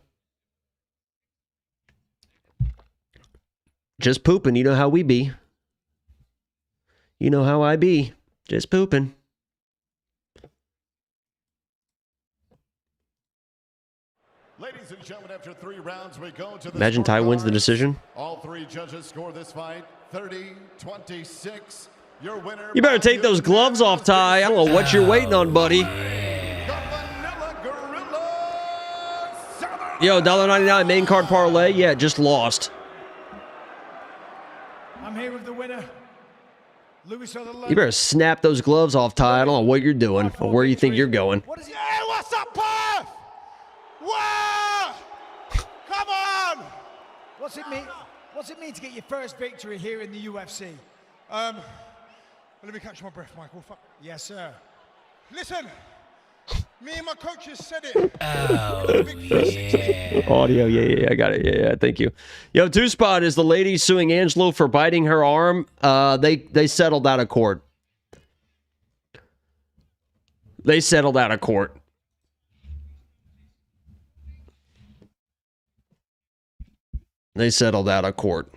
Just pooping. You know how we be. You know how I be. Just pooping. Ladies and gentlemen, after 3 rounds, we go to the Imagine Ty wins the decision. All 3 judges score this fight 30-26. Your winner. You better take those gloves off, Ty. I don't know what you're waiting on, buddy. Yo, $1.99 main card parlay. Yeah, just lost. I'm here with the winner. You better snap those gloves off, Ty. I don't know what you're doing or where you think you're going. Hey, what's up, Perth? Wow! Come on! What's it mean? What's it mean to get your first victory here in the UFC? Let me catch my breath, Michael. Yes, sir. Listen, me and my coaches said it. Oh, yeah. Audio, yeah, I got it. Yeah, thank you. Yo, 2Spot is the lady suing Angelo for biting her arm. They settled out of court. They settled out of court. They settled out of court.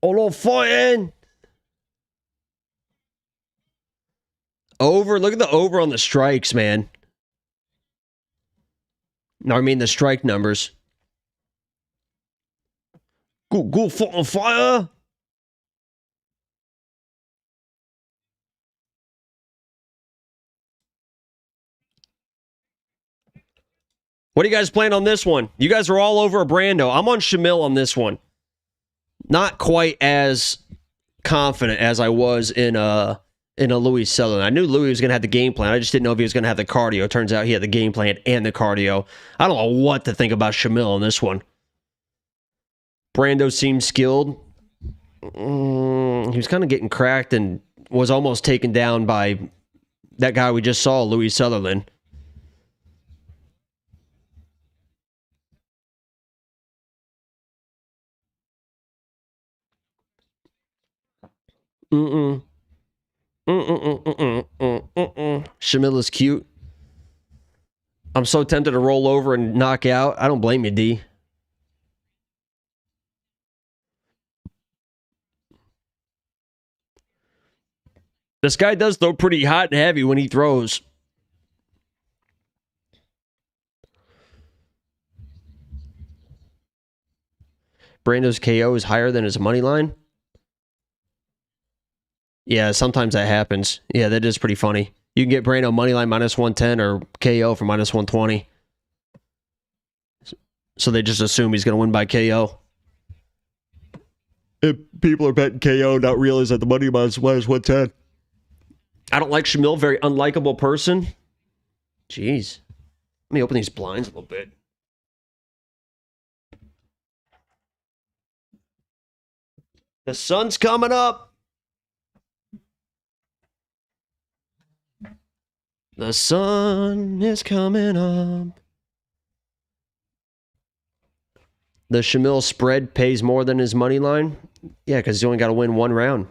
Oh, no fighting. Over. Look at the over on the strikes, man. No, I mean the strike numbers. Go fucking fire. What are you guys playing on this one? You guys are all over a Brando. I'm on Shamil on this one. Not quite as confident as I was in a Louis Sutherland. I knew Louis was going to have the game plan. I just didn't know if he was going to have the cardio. Turns out he had the game plan and the cardio. I don't know what to think about Shamil on this one. Brando seemed skilled. He was kind of getting cracked and was almost taken down by that guy we just saw, Louis Sutherland. Shamil is cute. I'm so tempted to roll over and knock out. I don't blame you, D. This guy does throw pretty hot and heavy when he throws. Brando's KO is higher than his money line. Yeah, sometimes that happens. Yeah, that is pretty funny. You can get Brando money line minus 110 or KO for minus 120. So they just assume he's going to win by KO. If people are betting KO, not realize that the money minus 110. I don't like Shamil, very unlikable person. Jeez. Let me open these blinds a little bit. The sun's coming up. The sun is coming up. The Shamil spread pays more than his money line. Yeah, because he's only got to win one round.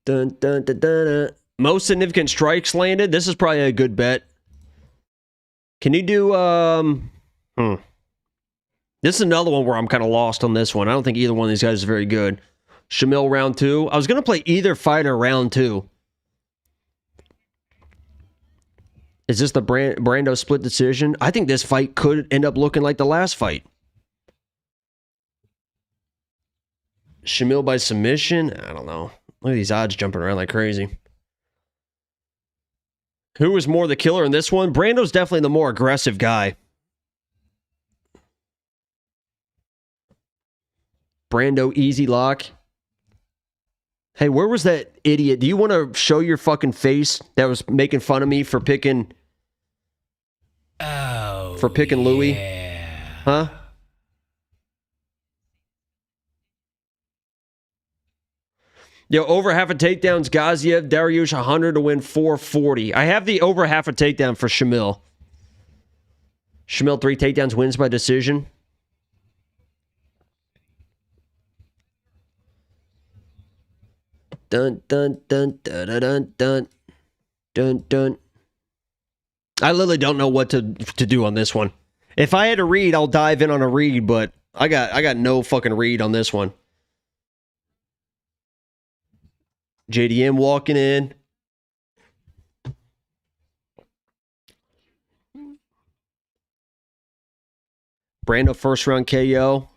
Dun, dun, dun, dun, dun. Most significant strikes landed. This is probably a good bet. Can you do... This is another one where I'm kind of lost on this one. I don't think either one of these guys is very good. Shamil round 2. I was going to play either fighter round 2. Is this the Brando split decision? I think this fight could end up looking like the last fight. Shamil by submission? I don't know. Look at these odds jumping around like crazy. Who was more the killer in this one? Brando's definitely the more aggressive guy. Brando easy lock. Hey, where was that idiot? Do you want to show your fucking face that was making fun of me for picking... for picking Louis? Huh? Yo, over half a takedowns, Gaziev, Dariush, 100 to win 440. I have the over half a takedown for Shamil. Shamil, 3 takedowns, wins by decision. Dun, dun, dun, dun, dun, dun, dun, dun, dun. I literally don't know what to do on this one. If I had to read, I'll dive in on a read, but I got no fucking read on this one. JDM walking in. Brando first round KO.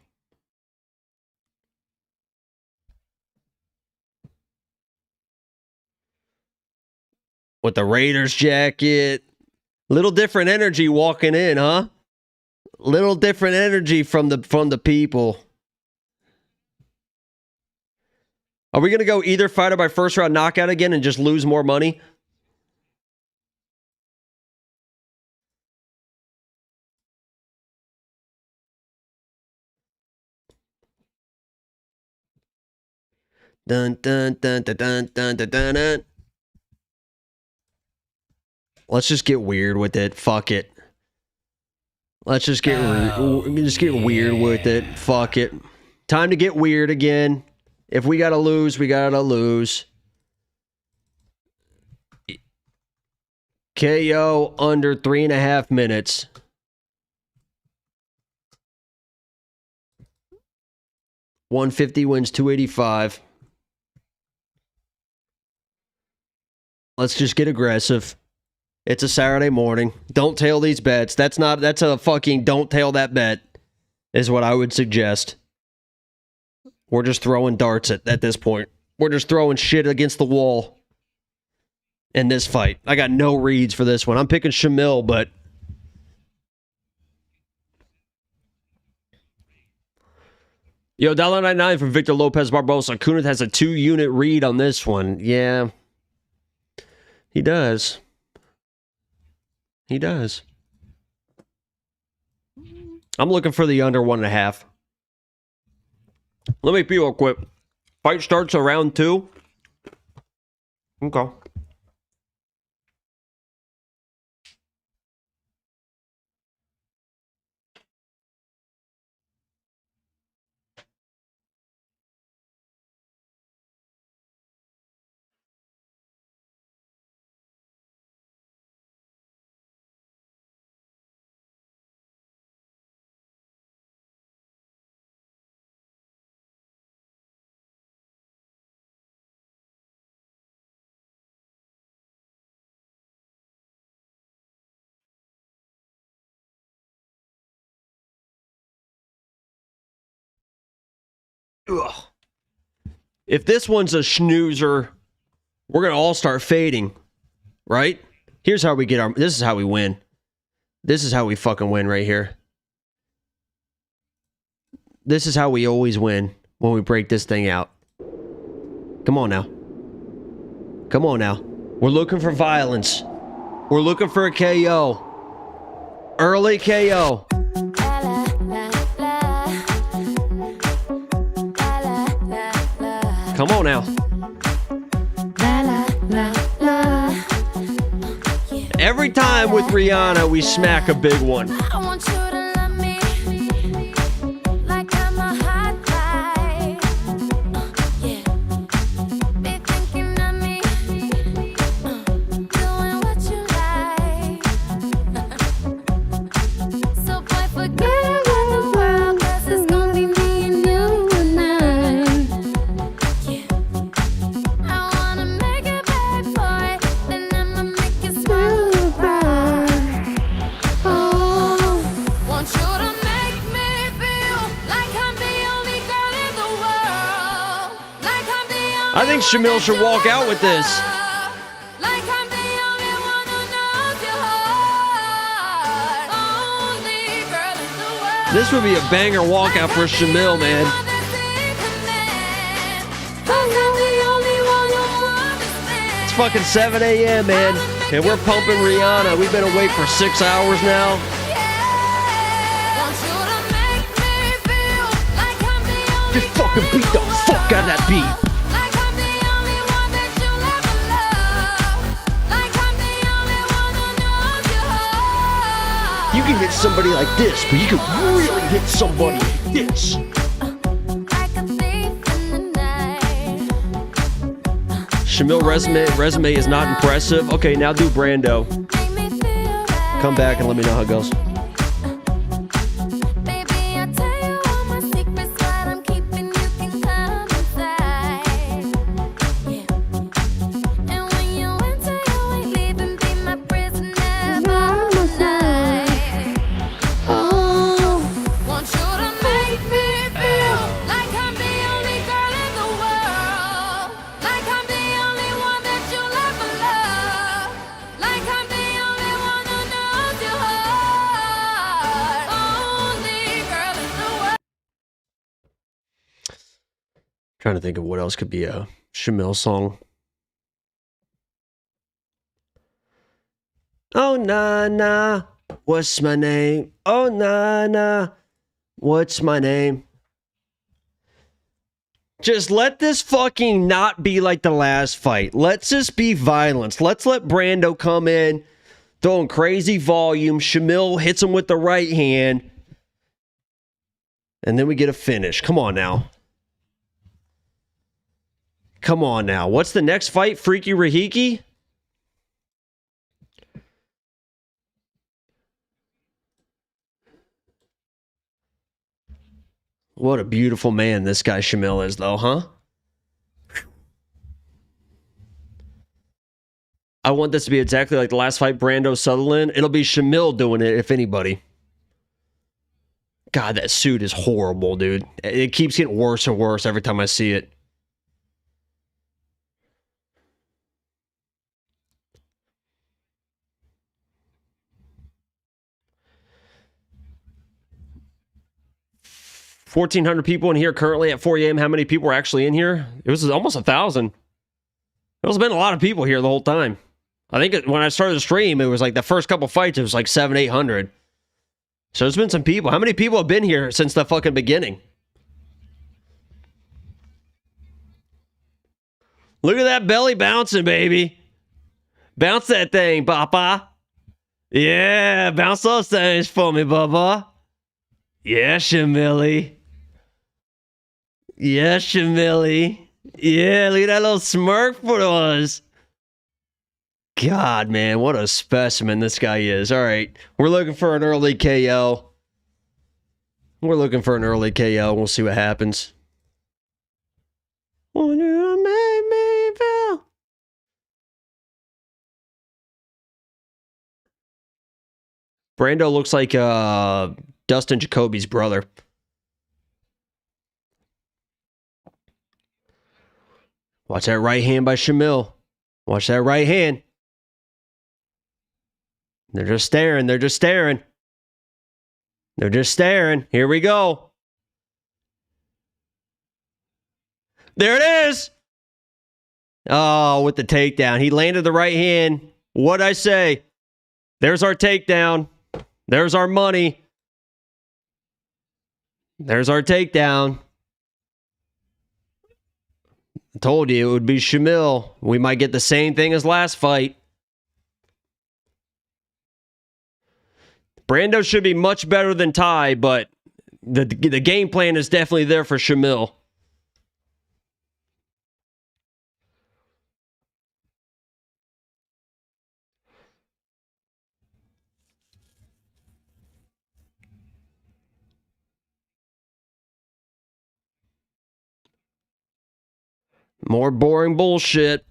With the Raiders jacket. Little different energy walking in, huh? Little different energy from the people. Are we going to go either fighter by first round knockout again and just lose more money? Dun dun dun dun dun dun dun dun dun. Let's just get weird with it. Fuck it. Let's just get weird with it. Fuck it. Time to get weird again. If we gotta lose, we gotta lose. KO under 3.5 minutes. $150 wins $285. Let's just get aggressive. It's a Saturday morning. Don't tail these bets. That's a fucking don't tail that bet, is what I would suggest. We're just throwing darts at this point. We're just throwing shit against the wall in this fight. I got no reads for this one. I'm picking Shamil, but... Yo, $1.99 from Victor Lopez Barbosa. Kunith has a 2-unit read on this one. Yeah. He does. He does. I'm looking for the under 1.5. Let me be real quick. Fight starts around 2. Okay. Ugh. If this one's a snoozer, we're going to all start fading, right? Here's how we get our... This is how we win. This is how we fucking win right here. This is how we always win when we break this thing out. Come on now. Come on now. We're looking for violence. We're looking for a KO. Early KO. Come on now. Every time with Rihanna, we smack a big one. I think Shamil should walk out with this. This would be a banger walkout for Shamil, man. It's fucking 7 a.m., man. And we're pumping Rihanna. We've been awake for 6 hours now. Just fucking beat the fuck out of that beat. You can hit somebody like this, but you can really hit somebody like this. Shamil resume is not impressive. Okay, now do Brando. Come back and let me know how it goes. Trying to think of what else could be a Shamil song. Oh, nah, nah, what's my name? Oh, nah, nah, what's my name? Just let this fucking not be like the last fight. Let's just be violence. Let's let Brando come in, throwing crazy volume. Shamil hits him with the right hand. And then we get a finish. Come on now. Come on now. What's the next fight? Freaky Rahiki? What a beautiful man this guy Shamil is, though, huh? I want this to be exactly like the last fight, Brando Sutherland. It'll be Shamil doing it, if anybody. God, that suit is horrible, dude. It keeps getting worse and worse every time I see it. $1,400 people in here currently at 4 a.m. How many people were actually in here? It was almost 1,000. There's been a lot of people here the whole time. I think when I started the stream, it was like the first couple fights, it was like 700-800. So there's been some people. How many people have been here since the fucking beginning? Look at that belly bouncing, baby. Bounce that thing, Papa. Yeah, bounce those things for me, Bubba. Yeah, Shamilly. Yeah, Shamilly. Yeah, look at that little smirk for us. God, man, what a specimen this guy is. All right, we're looking for an early KO. We're looking for an early KO. We'll see what happens. Won't you make me feel? Brando looks like Dustin Jacoby's brother. Watch that right hand by Shamil. Watch that right hand. They're just staring. They're just staring. They're just staring. Here we go. There it is. Oh, with the takedown. He landed the right hand. What'd I say? There's our takedown. There's our money. There's our takedown. I told you it would be Shamil. We might get the same thing as last fight. Brando should be much better than Ty, but the game plan is definitely there for Shamil. More boring bullshit.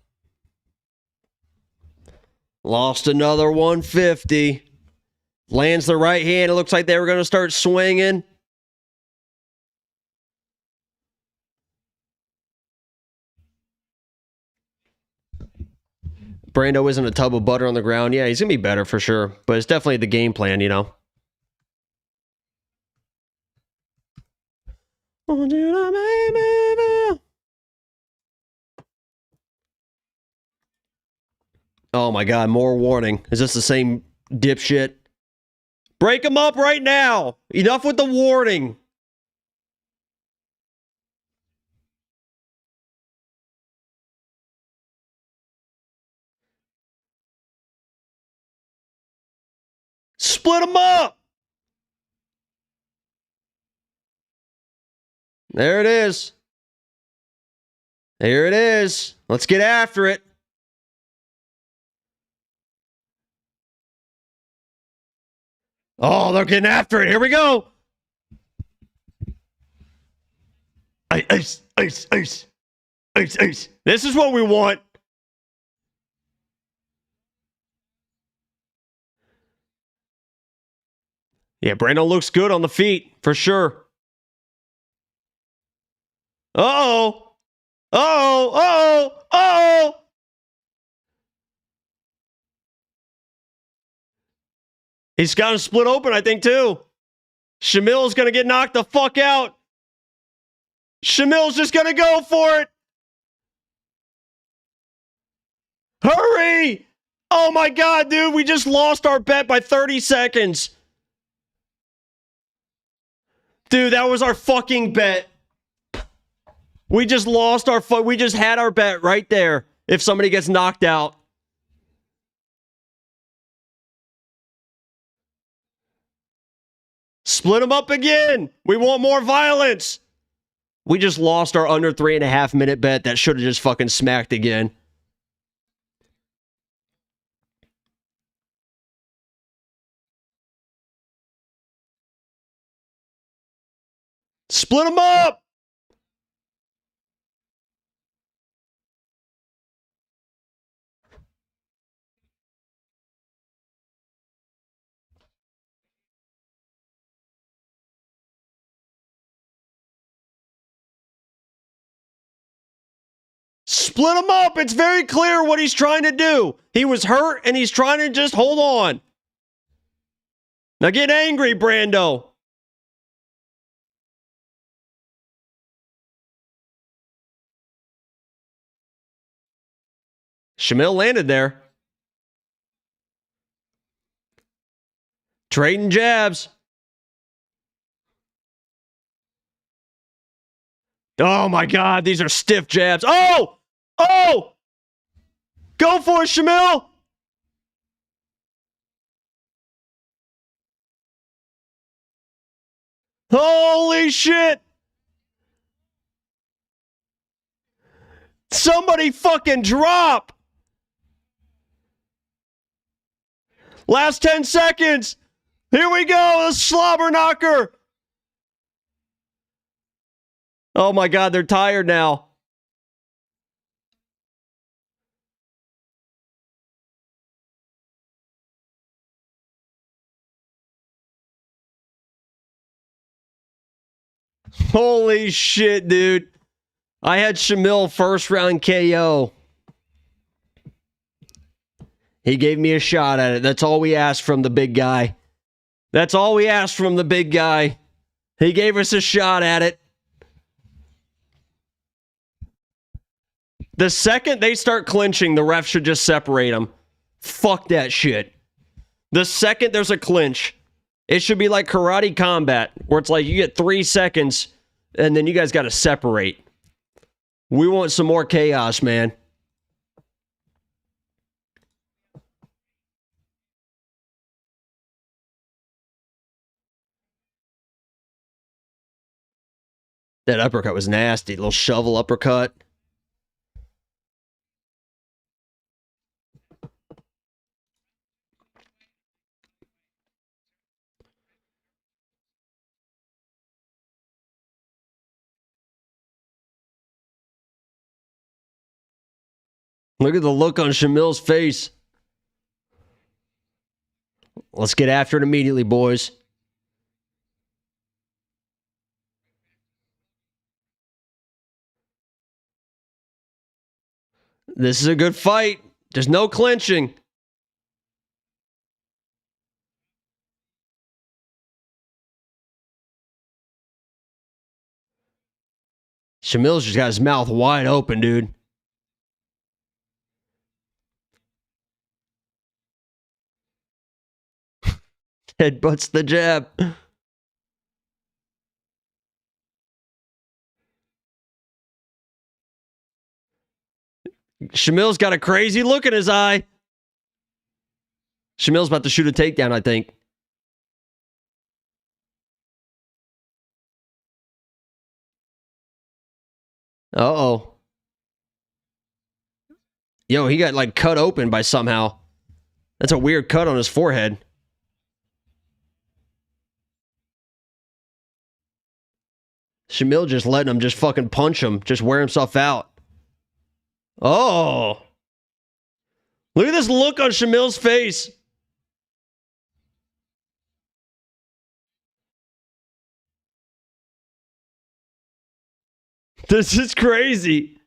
Lost another 150. Lands the right hand. It looks like they were going to start swinging. Brando isn't a tub of butter on the ground. Yeah, he's going to be better for sure. But it's definitely the game plan, you know. Oh, dude, I made me feel. Oh my God, more warning. Is this the same dipshit? Break him up right now. Enough with the warning. Split him up. There it is. Here it is. Let's get after it. Oh, they're getting after it. Here we go. Ice, ice, ice. Ice, ice. This is what we want. Yeah, Brando looks good on the feet, for sure. Uh-oh. Uh-oh. Uh-oh. Uh-oh. He's got him split open, I think, too. Shamil's going to get knocked the fuck out. Shamil's just going to go for it. Hurry! Oh, my God, dude. We just lost our bet by 30 seconds. Dude, that was our fucking bet. We just lost our... We just had our bet right there if somebody gets knocked out. Split them up again. We want more violence. We just lost our under 3.5 minute bet that should have just fucking smacked again. Split them up. Split him up. It's very clear what he's trying to do. He was hurt and he's trying to just hold on. Now get angry, Brando. Shamil landed there. Trading jabs. Oh my God, these are stiff jabs. Oh! Oh! Go for it, Shamil! Holy shit! Somebody fucking drop! Last 10 seconds! Here we go, the slobber knocker! Oh my god, they're tired now. Holy shit, dude. I had Shamil first round KO. He gave me a shot at it. That's all we asked from the big guy. That's all we asked from the big guy. He gave us a shot at it. The second they start clinching, the ref should just separate them. Fuck that shit. The second there's a clinch, it should be like karate combat, where it's like you get 3 seconds, and then you guys got to separate. We want some more chaos, man. That uppercut was nasty. Little shovel uppercut. Look at the look on Shamil's face. Let's get after it immediately, boys. This is a good fight. There's no clinching. Shamil's just got his mouth wide open, dude. Headbutts the jab. Shamil's got a crazy look in his eye. Shamil's about to shoot a takedown, I think. Uh-oh. Yo, he got like cut open by somehow. That's a weird cut on his forehead. Shamil just letting him just fucking punch him. Just wear himself out. Oh. Look at this look on Shamil's face. This is crazy.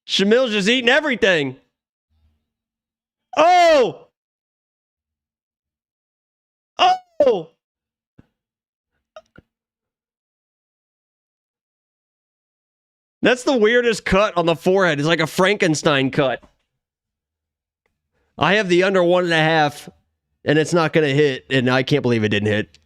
Shamil's just eating everything. Oh! Oh! That's the weirdest cut on the forehead. It's like a Frankenstein cut. I have the under 1.5, and it's not going to hit, and I can't believe it didn't hit.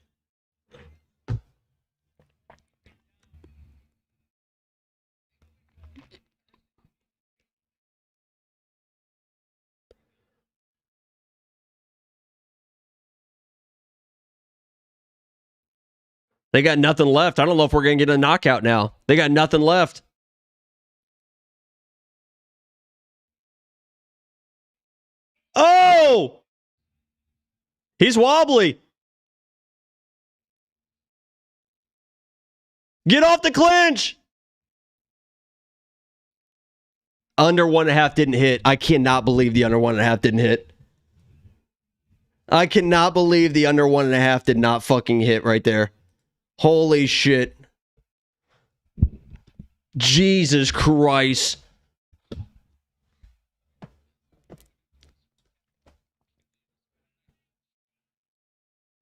They got nothing left. I don't know if we're going to get a knockout now. They got nothing left. Oh! He's wobbly. Get off the clinch. Under 1.5 didn't hit. I cannot believe the under 1.5 didn't hit. I cannot believe the under 1.5 did not fucking hit right there. Holy shit. Jesus Christ.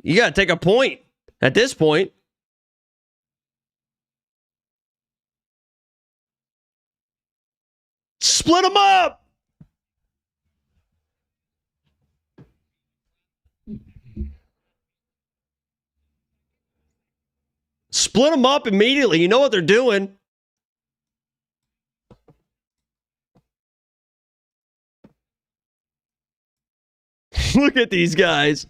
You got to take a point at this point. Split them up. Split them up immediately. You know what they're doing. Look at these guys.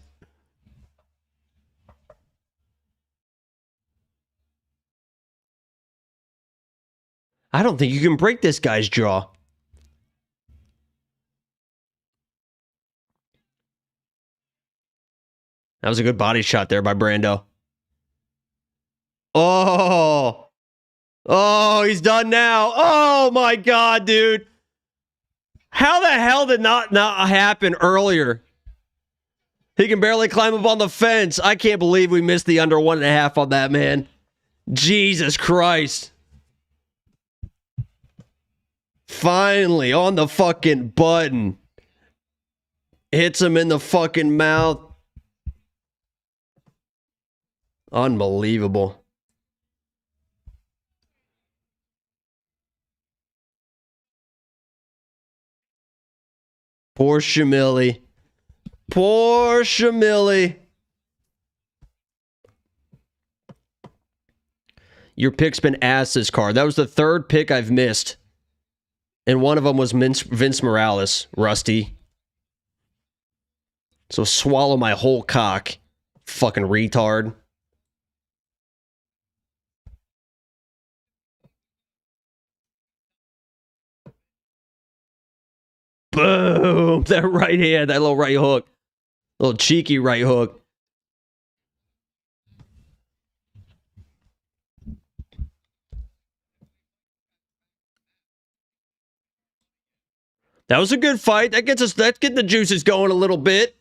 I don't think you can break this guy's jaw. That was a good body shot there by Brando. Oh. Oh, he's done now. Oh, my God, dude. How the hell did not happen earlier? He can barely climb up on the fence. I can't believe we missed the under 1.5 on that, man. Jesus Christ. Finally, on the fucking button. Hits him in the fucking mouth. Unbelievable. Poor Shamili. Poor Shamili. Your pick's been ass this card. That was the third pick I've missed. And one of them was Vince Morales, Rusty. So swallow my whole cock, fucking retard. Boom! That right hand, that little right hook. Little cheeky right hook. That was a good fight. That gets the juices going a little bit.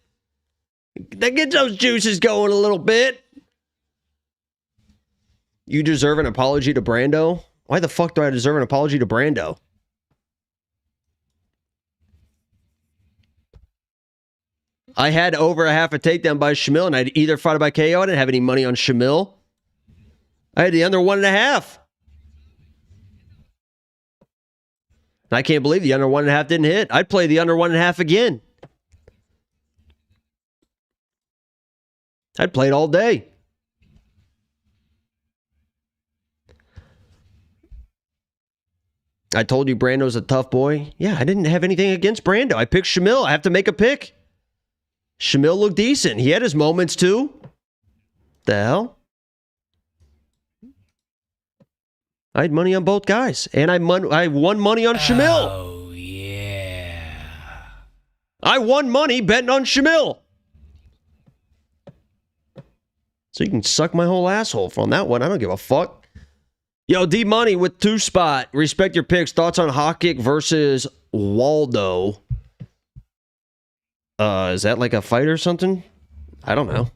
That gets those juices going a little bit. You deserve an apology to Brando? Why the fuck do I deserve an apology to Brando? I had over a half a takedown by Shamil, and I'd either fought it by KO. I didn't have any money on Shamil. I had the under 1.5. And I can't believe the under 1.5 didn't hit. I'd play the under 1.5 again. I'd play it all day. I told you Brando's a tough boy. Yeah, I didn't have anything against Brando. I picked Shamil. I have to make a pick. Shamil looked decent. He had his moments too. The hell? I had money on both guys. And I won money on Shamil. Oh, yeah. I won money betting on Shamil. So you can suck my whole asshole on that one. I don't give a fuck. Yo, D Money with 2 spot. Respect your picks. Thoughts on Hawkick versus Waldo? Is that like a fight or something? I don't know.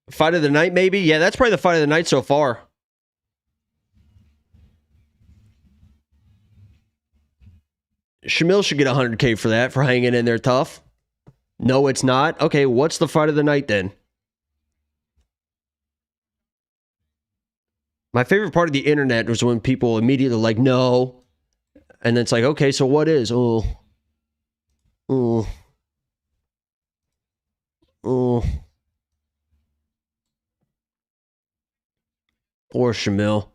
Fight of the night, maybe? Yeah, that's probably the fight of the night so far. Shamil should get 100K for that, for hanging in there tough. No, it's not. Okay, what's the fight of the night then? My favorite part of the internet was when people immediately like, no. And then it's like, okay, so what is? Oh. Oh. Oh. Poor Shamil.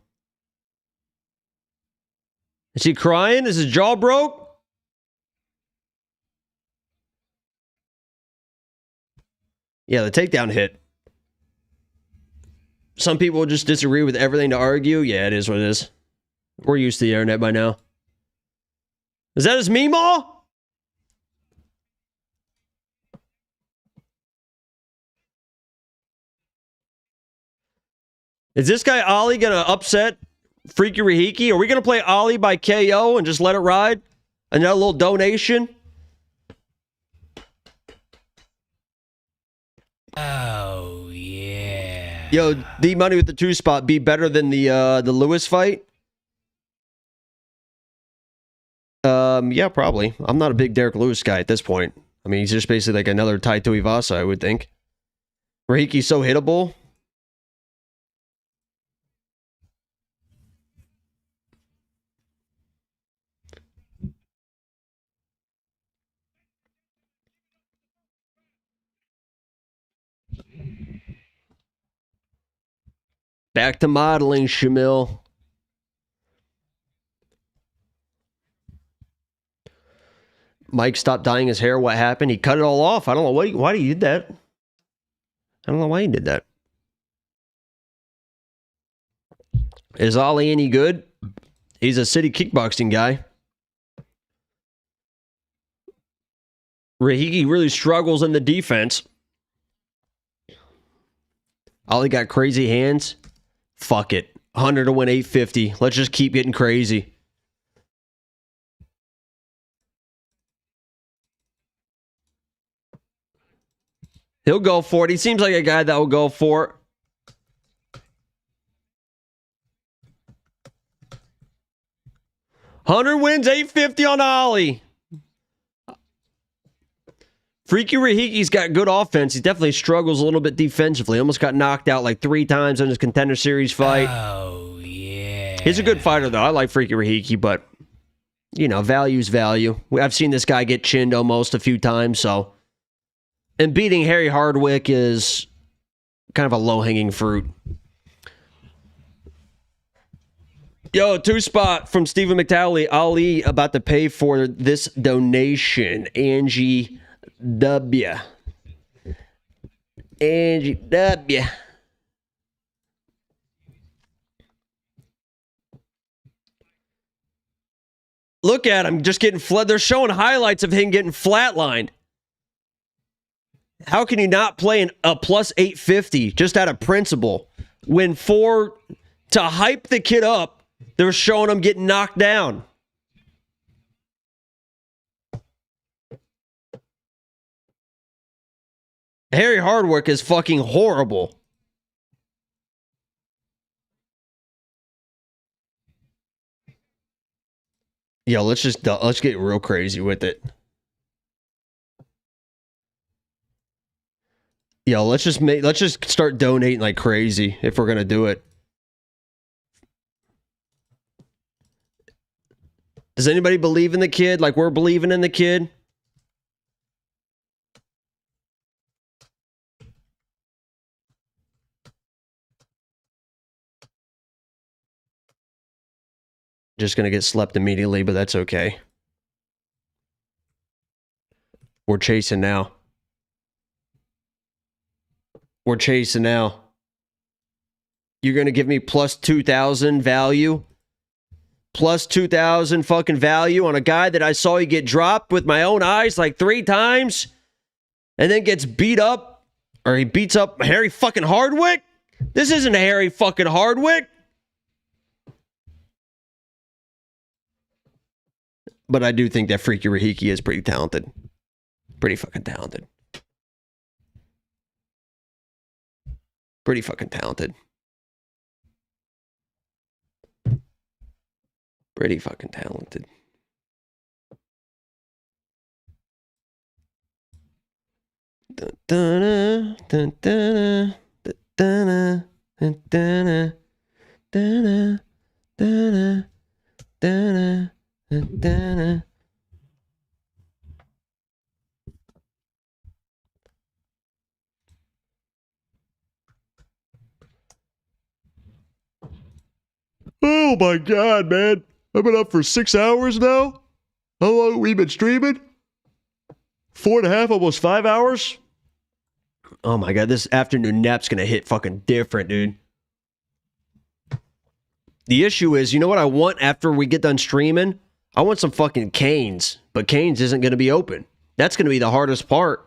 Is he crying? Is his jaw broke? Yeah, the takedown hit. Some people just disagree with everything to argue. Yeah, it is what it is. We're used to the internet by now. Is that his Meemaw? Is this guy Ollie going to upset Freaky Rahiki? Are we going to play Ollie by KO and just let it ride? Another little donation? Oh, yeah. Yo, D Money with the 2 spot be better than the Lewis fight? Yeah, probably. I'm not a big Derek Lewis guy at this point. I mean, he's just basically like another Tai Tuivasa, I would think. Rahiki's so hittable. Back to modeling, Shamil. Mike stopped dyeing his hair. What happened? He cut it all off. I don't know why he did that. I don't know why he did that. Is Ali any good? He's a city kickboxing guy. Rahiki really struggles in the defense. Ali got crazy hands. Fuck it. 100 to win 850. Let's just keep getting crazy. He'll go for it. He seems like a guy that will go for it. Hunter wins 850 on Ollie. Freaky Rahiki's got good offense. He definitely struggles a little bit defensively. Almost got knocked out like 3 times in his Contender Series fight. Oh, yeah. He's a good fighter, though. I like Freaky Rahiki, but, you know, value's value. I've seen this guy get chinned almost a few times, so. And beating Harry Hardwick is kind of a low-hanging fruit. Yo, 2-spot from Stephen McTowley. Ali about to pay for this donation. Angie W. Angie W. Look at him just getting flat. They're showing highlights of him getting flatlined. How can you not play a plus 850 just out of principle when to hype the kid up, they're showing him getting knocked down? Harry Hardwick is fucking horrible. Yo, let's get real crazy with it. Yo, let's just start donating like crazy if we're gonna do it. Does anybody believe in the kid like we're believing in the kid? Just gonna get slept immediately, but that's okay. We're chasing now. We're chasing now. You're going to give me plus 2,000 value? Plus 2,000 fucking value on a guy that I saw you get dropped with my own eyes like 3 times? And then gets beat up? Or he beats up Harry fucking Hardwick? This isn't Harry fucking Hardwick. But I do think that Freaky Rahiki is pretty talented. Pretty fucking talented. Pretty fucking talented. Pretty fucking talented. Dun, dun, dun, dun, dun, dun, dun, dun, dun, dun, dun, dun. Oh my God, man. I've been up for 6 hours now. How long have we been streaming? 4.5, almost 5 hours. Oh my God, this afternoon nap's gonna hit fucking different, dude. The issue is, you know what I want after we get done streaming? I want some fucking Cane's, but Cane's isn't gonna be open. That's gonna be the hardest part.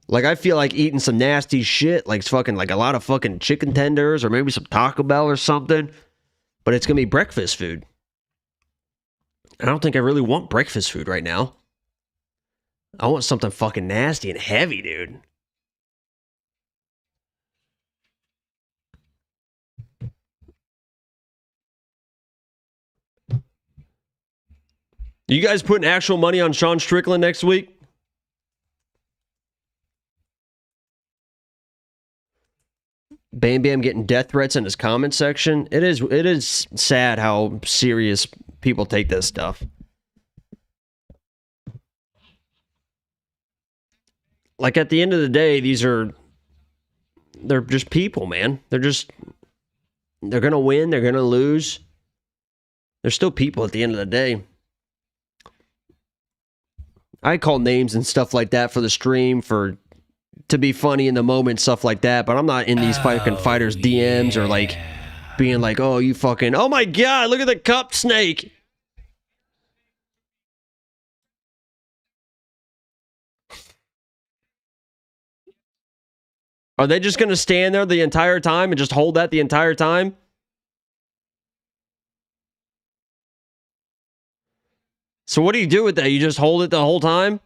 Like, I feel like eating some nasty shit, like fucking, like a lot of fucking chicken tenders or maybe some Taco Bell or something. But it's going to be breakfast food. I don't think I really want breakfast food right now. I want something fucking nasty and heavy, dude. You guys putting actual money on Sean Strickland next week? Bam Bam getting death threats in his comment section. It is sad how serious people take this stuff. Like, at the end of the day, they're just people, man. They're gonna win, they're gonna lose. They're still people at the end of the day. I call names and stuff like that for the stream to be funny in the moment, stuff like that. But I'm not in these fucking fighters' DMs or like being like, oh, you fucking, oh my god, look at the cup snake. Are they just gonna stand there the entire time and just hold that the entire time? So what do you do with that? You just hold it the whole time?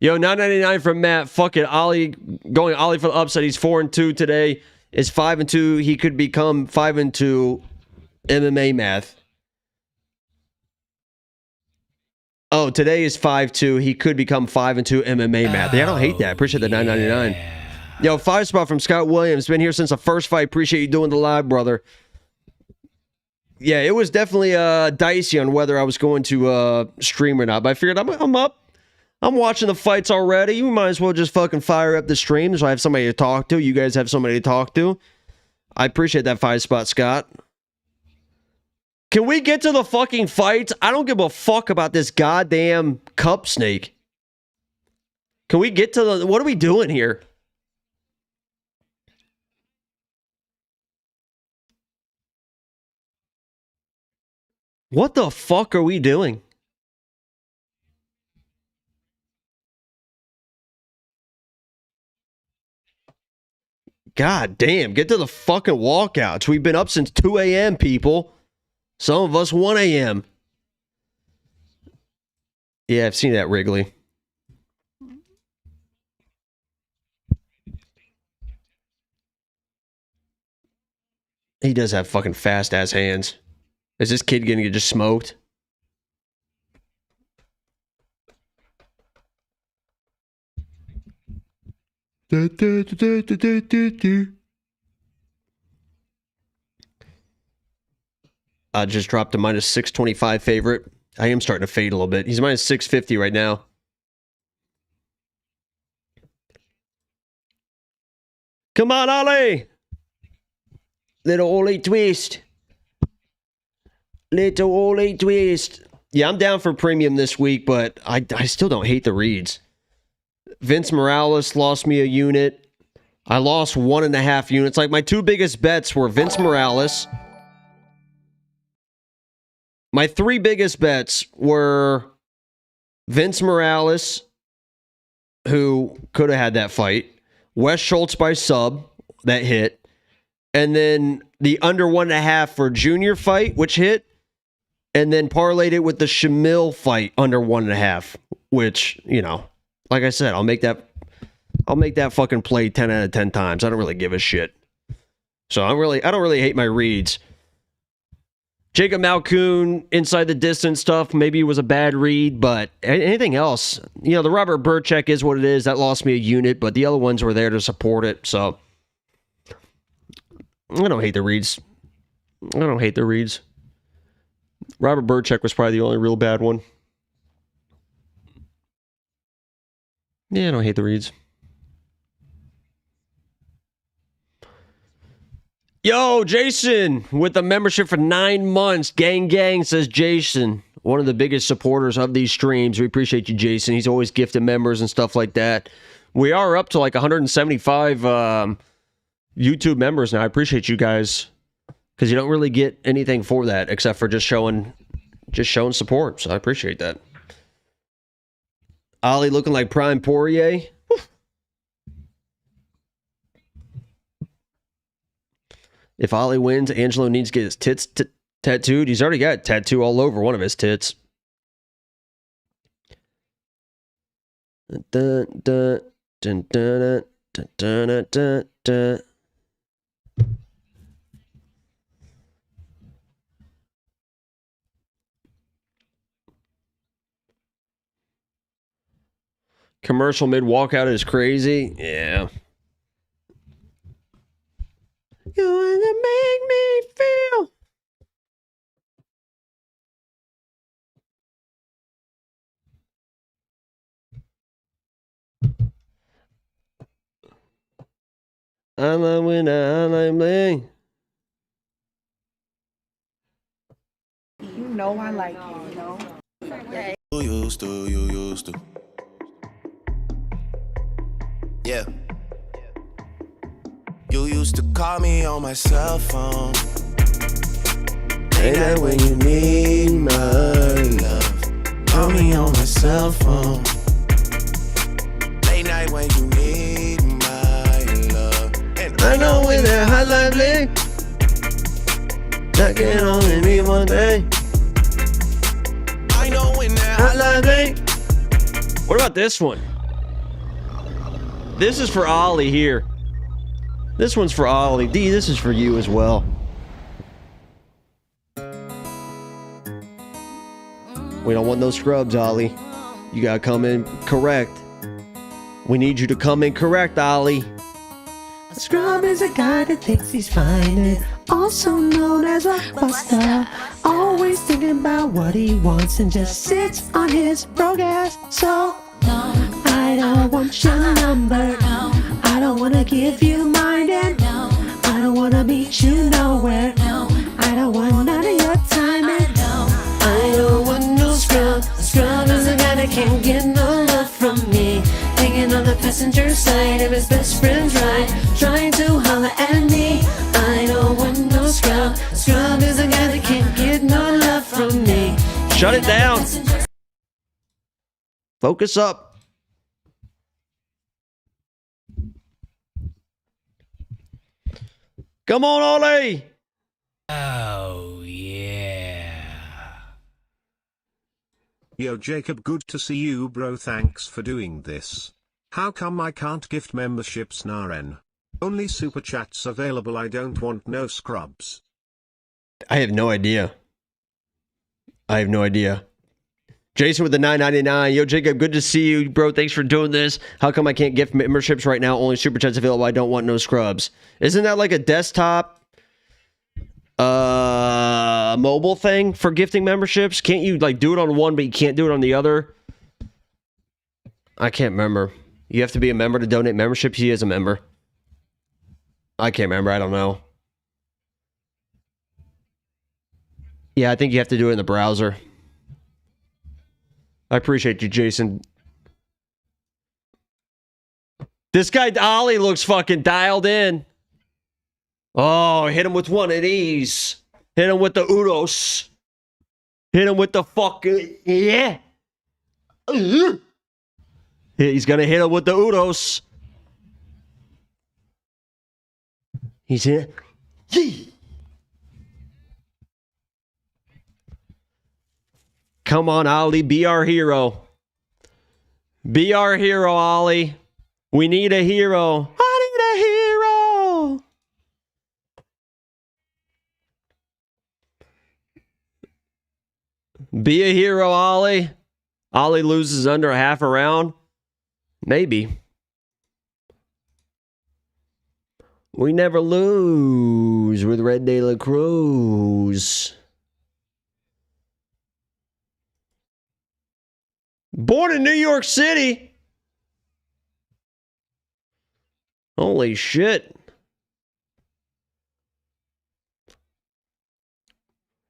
Yo, 9.99 from Matt. Fuck it. Ollie, going Ollie for the upset. He's 4-2 today. Is 5-2. He could become 5-2 MMA math. Oh, today is 5-2. He could become 5-2 MMA math. Yeah, I don't hate that. Appreciate the 9.99. Yo, 5 spot from Scott Williams. Been here since the first fight. Appreciate you doing the live, brother. Yeah, it was definitely dicey on whether I was going to stream or not. But I figured I'm up. I'm watching the fights already. You might as well just fucking fire up the stream so I have somebody to talk to. You guys have somebody to talk to. I appreciate that 5 spot, Scott. Can we get to the fucking fights? I don't give a fuck about this goddamn cup snake. Can we get to the... What are we doing here? What the fuck are we doing? God damn, get to the fucking walkouts. We've been up since 2 a.m., people. Some of us 1 a.m. Yeah, I've seen that, Wrigley. He does have fucking fast-ass hands. Is this kid gonna get just smoked? I just dropped a minus 625 favorite. I am starting to fade a little bit. He's minus 650 right now. Come on, Ollie! Little Ollie twist. Little Ollie twist. Yeah, I'm down for premium this week, but I still don't hate the reads. Vince Morales lost me a unit. I lost 1.5 units. Like, my 2 biggest bets were Vince Morales. My 3 biggest bets were Vince Morales, who could have had that fight. Wes Schultz by sub, that hit. And then the under 1.5 for Junior fight, which hit. And then parlayed it with the Shamil fight under 1.5, which, you know, like I said, I'll make that fucking play 10 out of 10 times. I don't really give a shit. So I don't really hate my reads. Jacob Malkoun, inside the distance stuff, maybe it was a bad read, but anything else, you know, the Robert Bryczek is what it is. That lost me a unit, but the other ones were there to support it. So I don't hate the reads. I don't hate the reads. Robert Bryczek was probably the only real bad one. Yeah, I don't hate the reads. Yo, Jason, with the membership for 9 months. Gang, gang, says Jason. One of the biggest supporters of these streams. We appreciate you, Jason. He's always gifting members and stuff like that. We are up to like 175 YouTube members now. I appreciate you guys. Because you don't really get anything for that except for just showing support. So I appreciate that. Ollie looking like Prime Poirier. Whew. If Ollie wins, Angelo needs to get his tits tattooed. He's already got a tattoo all over one of his tits. Dun, dun, dun, dun, dun, dun, dun, dun. Commercial mid walkout is crazy. Yeah. You wanna make me feel. I love when I'm playing. You know I like you, you know. You used to. Yeah. You used to call me on my cell phone. Late night when you need my love. Call me on my cell phone. Late night when you need my love. And I know when that hotline blink, that can only mean one thing. I know when that hotline blink. What about this one? This is for Ollie here. This one's for Ollie. D, this is for you as well. We don't want no scrubs, Ollie. You gotta come in correct. We need you to come in correct, Ollie. A scrub is a guy that thinks he's fine and also known as a buster. Always thinking about what he wants and just sits on his broke ass. So, no, I don't want your number. No, I don't wanna give you mine and no, I don't wanna meet you nowhere. No, I don't want none of your time and no, I don't want no scrub. A scrub is a guy that can't get no love from me. Hanging on the passenger side of his best friend's ride, trying to holler at me. I don't want no scrub. Scrub is a guy that can't get no love from me. Shut it down. Focus up. Come on, Ollie. Oh, yeah. Yo, Jacob, good to see you, bro. Thanks for doing this. How come I can't gift memberships, Naren? Only super chats available. I don't want no scrubs. I have no idea. Jason with the $9.99. Yo, Jacob, good to see you, bro. Thanks for doing this. How come I can't gift memberships right now? Only super chats available. I don't want no scrubs. Isn't that like a desktop mobile thing for gifting memberships? Can't you like do it on one, but you can't do it on the other? I can't remember. You have to be a member to donate memberships. He is a member. I can't remember. I don't know. Yeah, I think you have to do it in the browser. I appreciate you, Jason. This guy, Ollie, looks fucking dialed in. Oh, hit him with one of these. Hit him with the Udos. Hit him with the fucking... Yeah. He's going to hit him with the Udos. He's here. Come on, Ollie. Be our hero. Be our hero, Ollie. We need a hero. I need a hero. Be a hero, Ollie. Ollie loses under a half a round. Maybe. We never lose with Red De La Cruz. Born in New York City. Holy shit.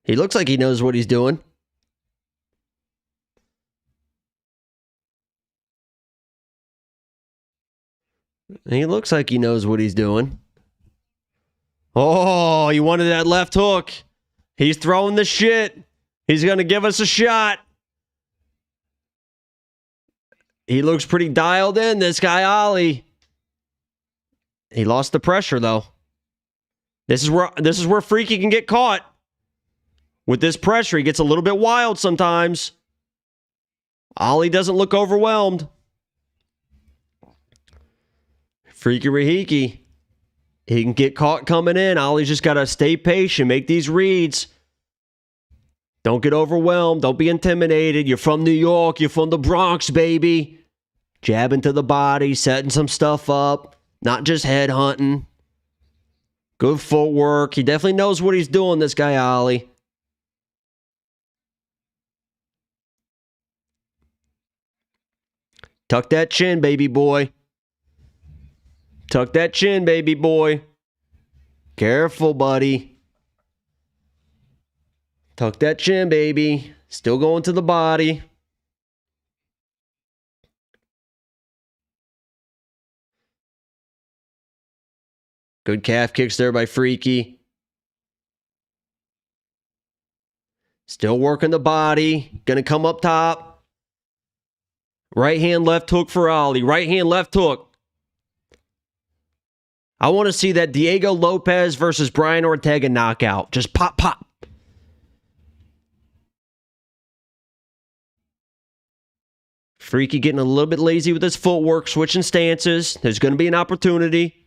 He looks like he knows what he's doing. He looks like he knows what he's doing. Oh, he wanted that left hook. He's throwing the shit. He's going to give us a shot. He looks pretty dialed in, this guy, Ollie. He lost the pressure, though. This is where Freaky can get caught. With this pressure, he gets a little bit wild sometimes. Ollie doesn't look overwhelmed. Freaky Rahiki. He can get caught coming in. Ollie's just got to stay patient, make these reads. Don't get overwhelmed. Don't be intimidated. You're from New York. You're from the Bronx, baby. Jabbing to the body, setting some stuff up. Not just head hunting. Good footwork. He definitely knows what he's doing, this guy, Ollie. Tuck that chin, baby boy. Tuck that chin, baby boy. Careful, buddy. Tuck that chin, baby. Still going to the body. Good calf kicks there by Freaky. Still working the body. Gonna come up top. Right hand, left hook for Ali. Right hand, left hook. I want to see that Diego Lopez versus Brian Ortega knockout. Just pop, pop. Freaky getting a little bit lazy with his footwork, switching stances. There's going to be an opportunity.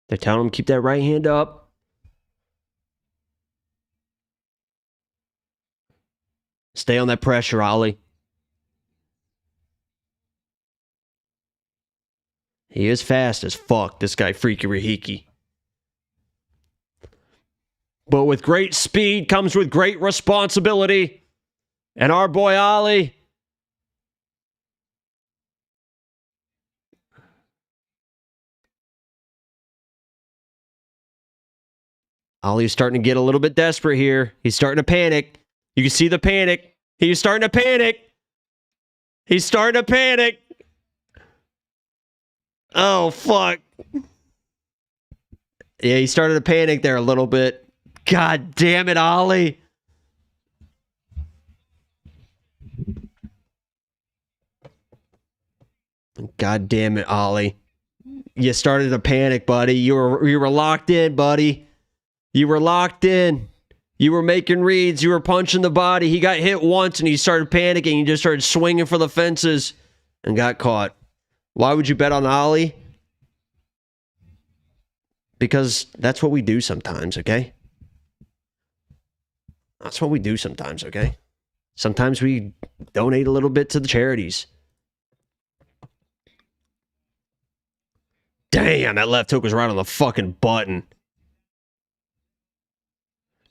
They're telling him keep that right hand up. Stay on that pressure, Ali. He is fast as fuck, this guy, Freaky Rahiki. But with great speed comes with great responsibility. And our boy Ali. Ali's starting to get a little bit desperate here. He's starting to panic. You can see the panic. He's starting to panic. He's starting to panic. Oh, fuck. Yeah, he started to panic there a little bit. God damn it, Ali. God damn it, Ali. You started to panic, buddy. You were locked in, buddy. You were locked in. You were making reads. You were punching the body. He got hit once and he started panicking. He just started swinging for the fences and got caught. Why would you bet on Ali? Because that's what we do sometimes, okay? That's what we do sometimes, okay? Sometimes we donate a little bit to the charities. Damn, that left hook was right on the fucking button.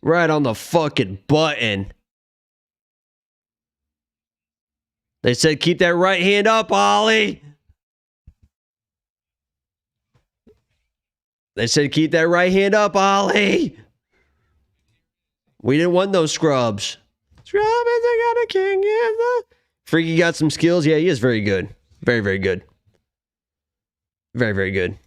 Right on the fucking button. They said keep that right hand up, Ali. They said keep that right hand up, Ali. We didn't want those scrubs. Scrub is I got a king. Freaky got some skills. Yeah, he is very good. Very, very good. Very, very good.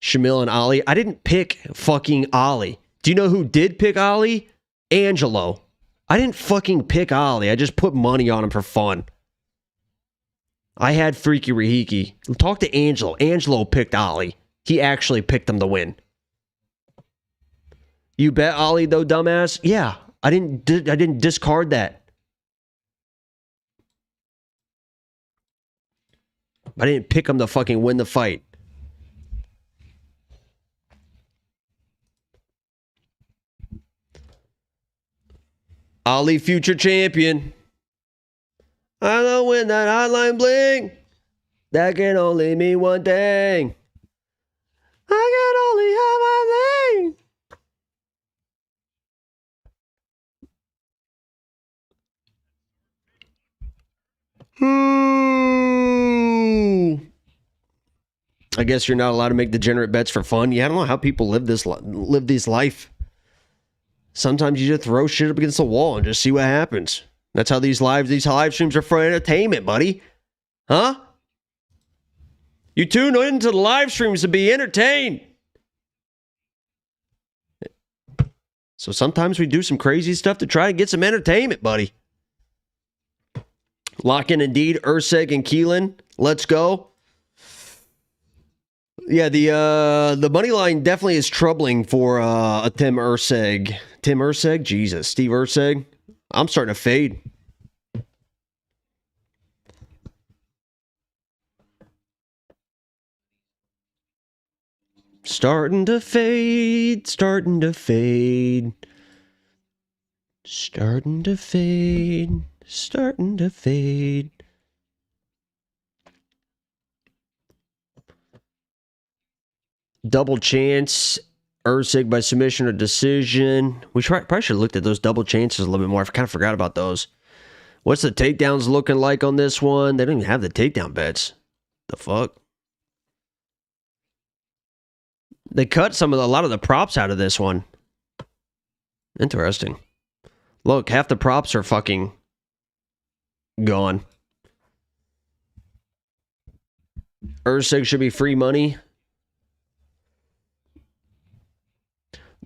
Shamil and Ali. I didn't pick fucking Ali. Do you know who did pick Ali? Angelo. I didn't fucking pick Ali. I just put money on him for fun. I had Freaky Rahiki. Talk to Angelo. Angelo picked Ali. He actually picked him to win. You bet Ali though, dumbass? Yeah, I didn't discard that. I didn't pick him to fucking win the fight. Ali, future champion. I know when that hotline bling. That can only mean one thing. I can only have my thing. I guess you're not allowed to make degenerate bets for fun. Yeah, I don't know how people live this life. Sometimes you just throw shit up against the wall and just see what happens. That's how these live streams are for entertainment, buddy. Huh? You tune into the live streams to be entertained. So sometimes we do some crazy stuff to try to get some entertainment, buddy. Lock in indeed, Urseg and Keelan. Let's go. Yeah, the money line definitely is troubling for a Tim Urseg. Tim Urseg? Jesus. Steve Urseg? I'm starting to fade. Starting to fade. Starting to fade. Starting to fade. Starting to fade. Double chance. Ursig by submission or decision. We probably should have looked at those double chances a little bit more. I kind of forgot about those. What's the takedowns looking like on this one? They don't even have the takedown bets. The fuck? They cut a lot of the props out of this one. Interesting. Look, half the props are fucking Gone. Ursig should be free money.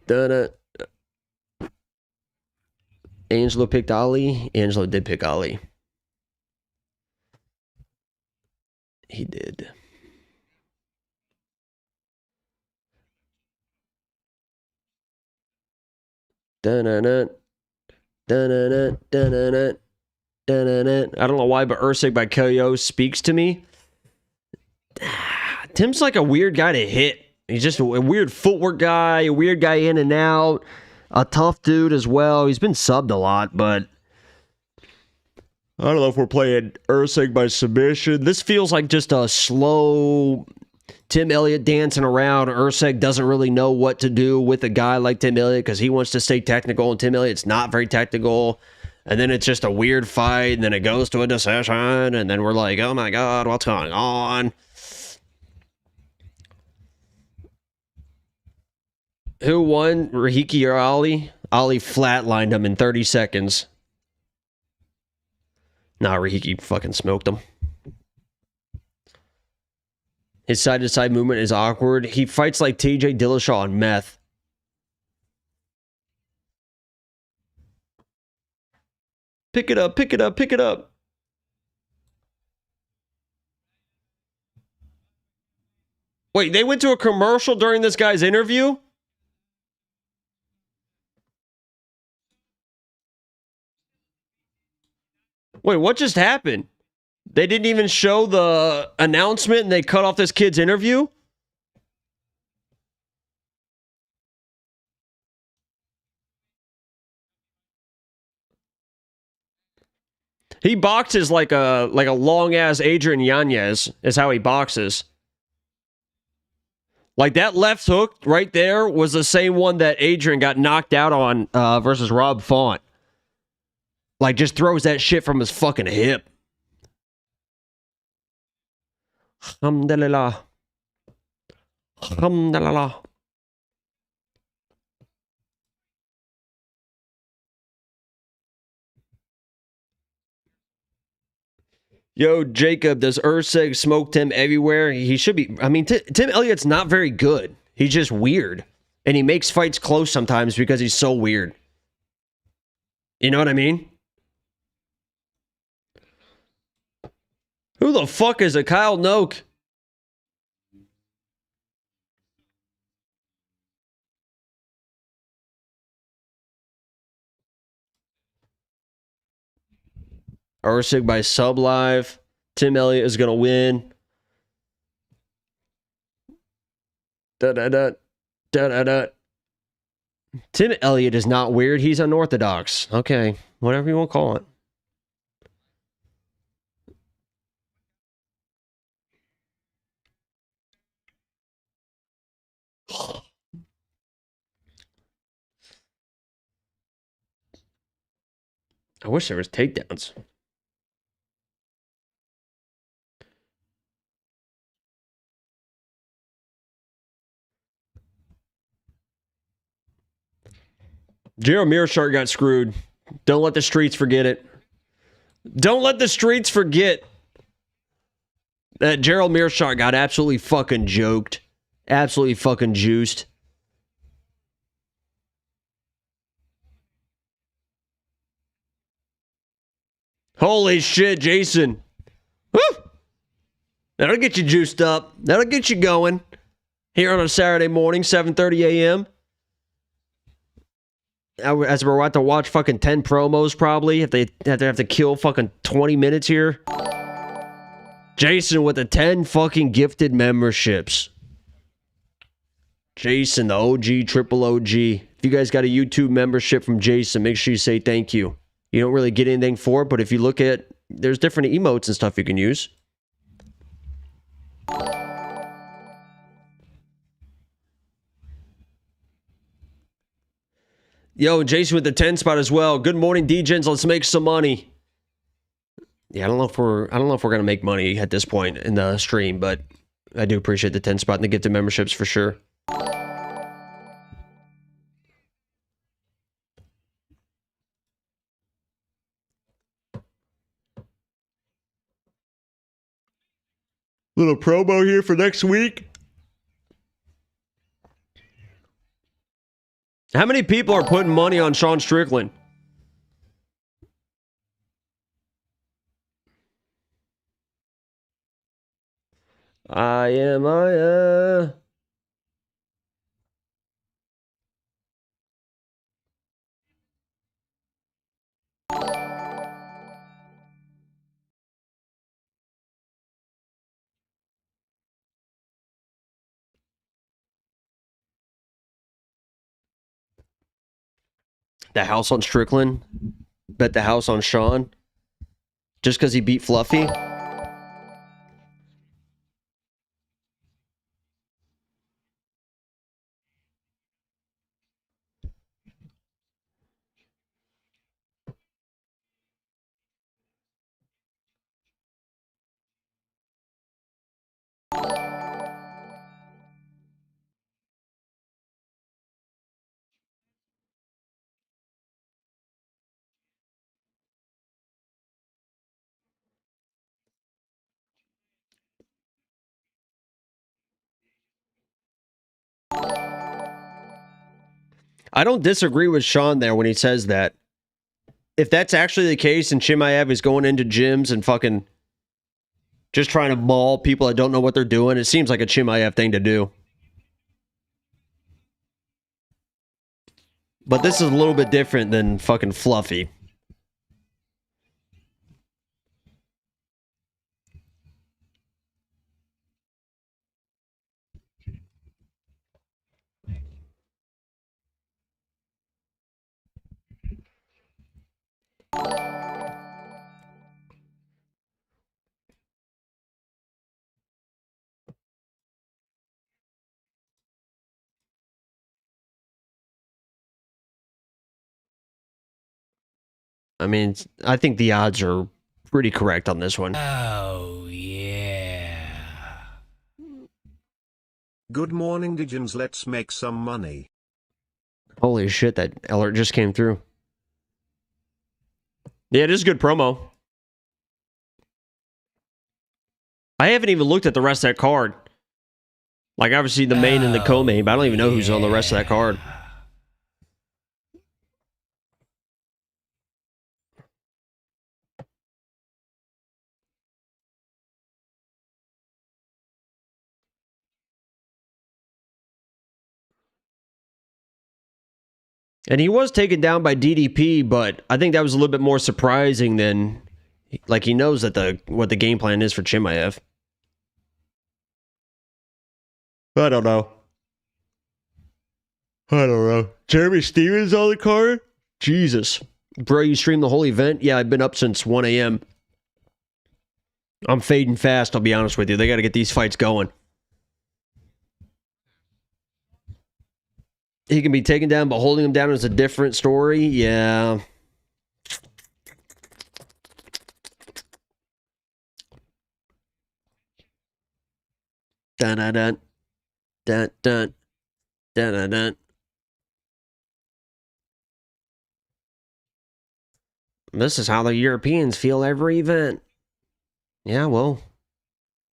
Donna. Angelo picked Ali. Angelo did pick Ali. He did. Dun-dun-dun. Dun-dun-dun. Dun-dun-dun. Dun-dun-dun. I don't know why, but Ursig by KO speaks to me. Tim's like a weird guy to hit. He's just a weird footwork guy, a weird guy in and out, a tough dude as well. He's been subbed a lot, but I don't know if we're playing Ursig by submission. This feels like just a slow Tim Elliott dancing around. Ursig doesn't really know what to do with a guy like Tim Elliott because he wants to stay technical, and Tim Elliott's not very technical. And then it's just a weird fight, and then it goes to a decision, and then we're like, oh my god, what's going on? Who won, Rahiki or Ali? Ali flatlined him in 30 seconds. Nah, Rahiki fucking smoked him. His side-to-side movement is awkward. He fights like TJ Dillashaw on meth. Pick it up, pick it up, pick it up. Wait, they went to a commercial during this guy's interview? Wait, what just happened? They didn't even show the announcement and they cut off this kid's interview? He boxes like a long-ass Adrian Yanez is how he boxes. Like that left hook right there was the same one that Adrian got knocked out on versus Rob Font. Like, just throws that shit from his fucking hip. Alhamdulillah. Alhamdulillah. Yo, Jacob, does Ursig smoke Tim everywhere? He should be. I mean, Tim Elliott's not very good. He's just weird. And he makes fights close sometimes because he's so weird. You know what I mean? Who the fuck is a Kyle Noak? Ursig by sub live. Tim Elliott is going to win. Da-da-da. Da-da-da. Tim Elliott is not weird. He's unorthodox. Okay. Whatever you want to call it. I wish there was takedowns. Gerald Mirart got screwed. Don't let the streets forget it. Don't let the streets forget that Gerald Mirart got absolutely fucking joked. Absolutely fucking juiced. Holy shit, Jason. Woo! That'll get you juiced up. That'll get you going. Here on a Saturday morning, 7:30 a.m. As we're about to watch fucking 10 promos probably. If they have to kill fucking 20 minutes here. Jason with the 10 fucking gifted memberships. Jason, the OG, triple OG. If you guys got a YouTube membership from Jason, make sure you say thank you. You don't really get anything for it, but if you look at, there's different emotes and stuff you can use. Yo, Jason with the 10 spot as well. Good morning, DJs. Let's make some money. Yeah, I don't know if we're gonna make money at this point in the stream, but I do appreciate the 10 spot and the gifted memberships for sure. Little promo here for next week. How many people are putting money on Sean Strickland? The house on Strickland. Bet the house on Sean. Just because he beat Fluffy. I don't disagree with Sean there when he says that. If that's actually the case and Chimaev is going into gyms and fucking just trying to maul people that don't know what they're doing, it seems like a Chimaev thing to do. But this is a little bit different than fucking Fluffy. I mean, I think the odds are pretty correct on this one. Oh, yeah. Good morning, Digens. Let's make some money. Holy shit, that alert just came through. Yeah, it is good promo. I haven't even looked at the rest of that card. Like, obviously, the main and the co-main, but I don't even know who's on the rest of that card. And he was taken down by DDP, but I think that was a little bit more surprising than, like, he knows that what the game plan is for Chimaev. I don't know. Jeremy Stevens on the card? Jesus. Bro, you streamed the whole event? Yeah, I've been up since 1 a.m. I'm fading fast, I'll be honest with you. They got to get these fights going. He can be taken down, but holding him down is a different story. Yeah. Dun dun dun. Dun dun. Dun dun dun. This is how the Europeans feel every event. Yeah, well,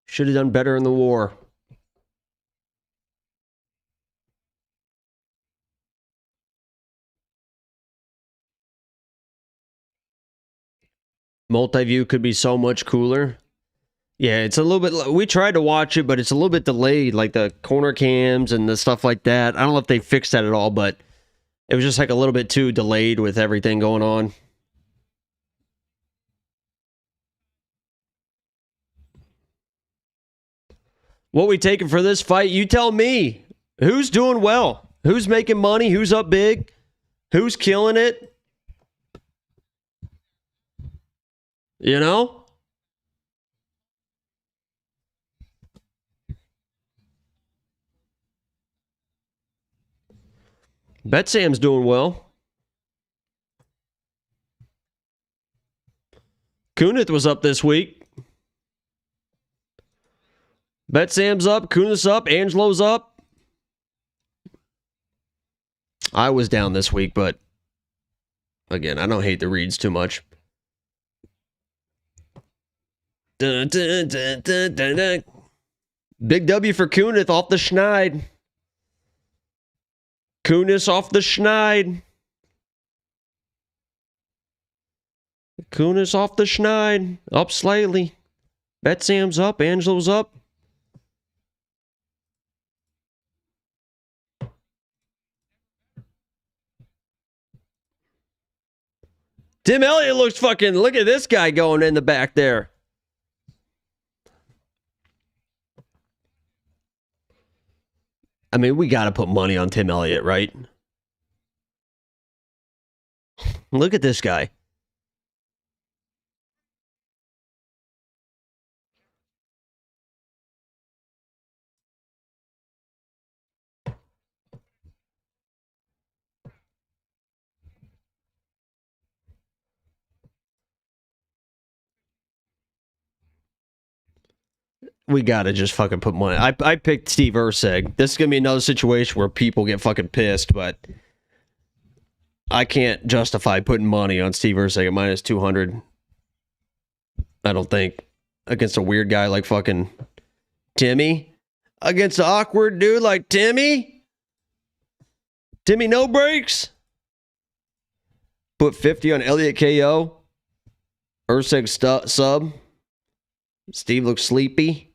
should have done better in the war. Multi-view could be so much cooler. Yeah, it's a little bit... We tried to watch it, but it's a little bit delayed, like the corner cams and the stuff like that. I don't know if they fixed that at all, but it was just like a little bit too delayed with everything going on. What we taking for this fight? You tell me. Who's doing well? Who's making money? Who's up big? Who's killing it? You know? Bet Sam's doing well. Kunith was up this week. Bet Sam's up, Kunith's up, Angelo's up. I was down this week, but again, I don't hate the reads too much. Dun, dun, dun, dun, dun, dun. Big W for Kunith off the schneid. Kunis off the schneid. Kunis off the schneid. Up slightly. Betsam's up. Angelo's up. Tim Elliott looks fucking... Look at this guy going in the back there. I mean, we got to put money on Tim Elliott, right? Look at this guy. We gotta just fucking put money. I picked Steve Erceg. This is gonna be another situation where people get fucking pissed, but I can't justify putting money on Steve Erceg at minus 200. I don't think. Against a weird guy like fucking Timmy. Against an awkward dude like Timmy. Timmy no breaks. Put 50 on Elliott KO. Erceg sub. Steve looks sleepy.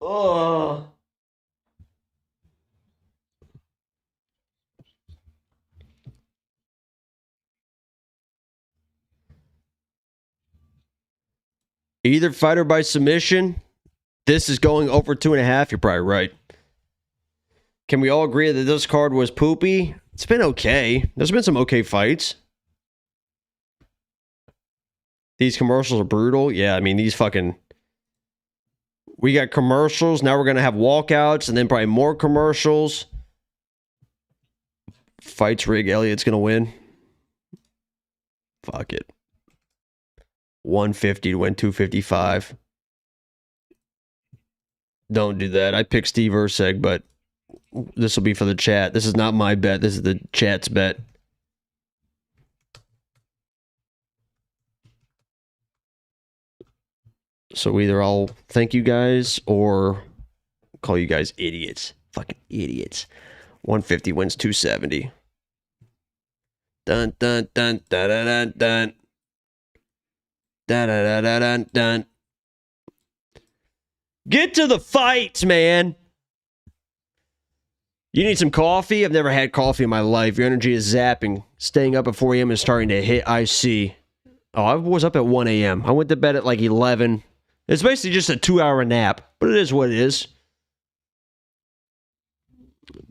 Oh. Either fighter by submission. This is going over 2.5. You're probably right. Can we all agree that this card was poopy? It's been okay. There's been some okay fights. These commercials are brutal. Yeah, I mean, these fucking... We got commercials. Now we're going to have walkouts and then probably more commercials. Fights rig. Elliott's going to win. Fuck it. 150 to win 255. Don't do that. I picked Steve Erceg, but this will be for the chat. This is not my bet. This is the chat's bet. So either I'll thank you guys or call you guys idiots. Fucking idiots. 150 wins 270. Dun dun dun dun dun dun dun. Dun dun dun dun dun dun. Get to the fights, man. You need some coffee? I've never had coffee in my life. Your energy is zapping. Staying up at 4 a.m. and starting to hit IC. Oh, I was up at 1 a.m. I went to bed at like 11. It's basically just a 2-hour nap. But it is what it is.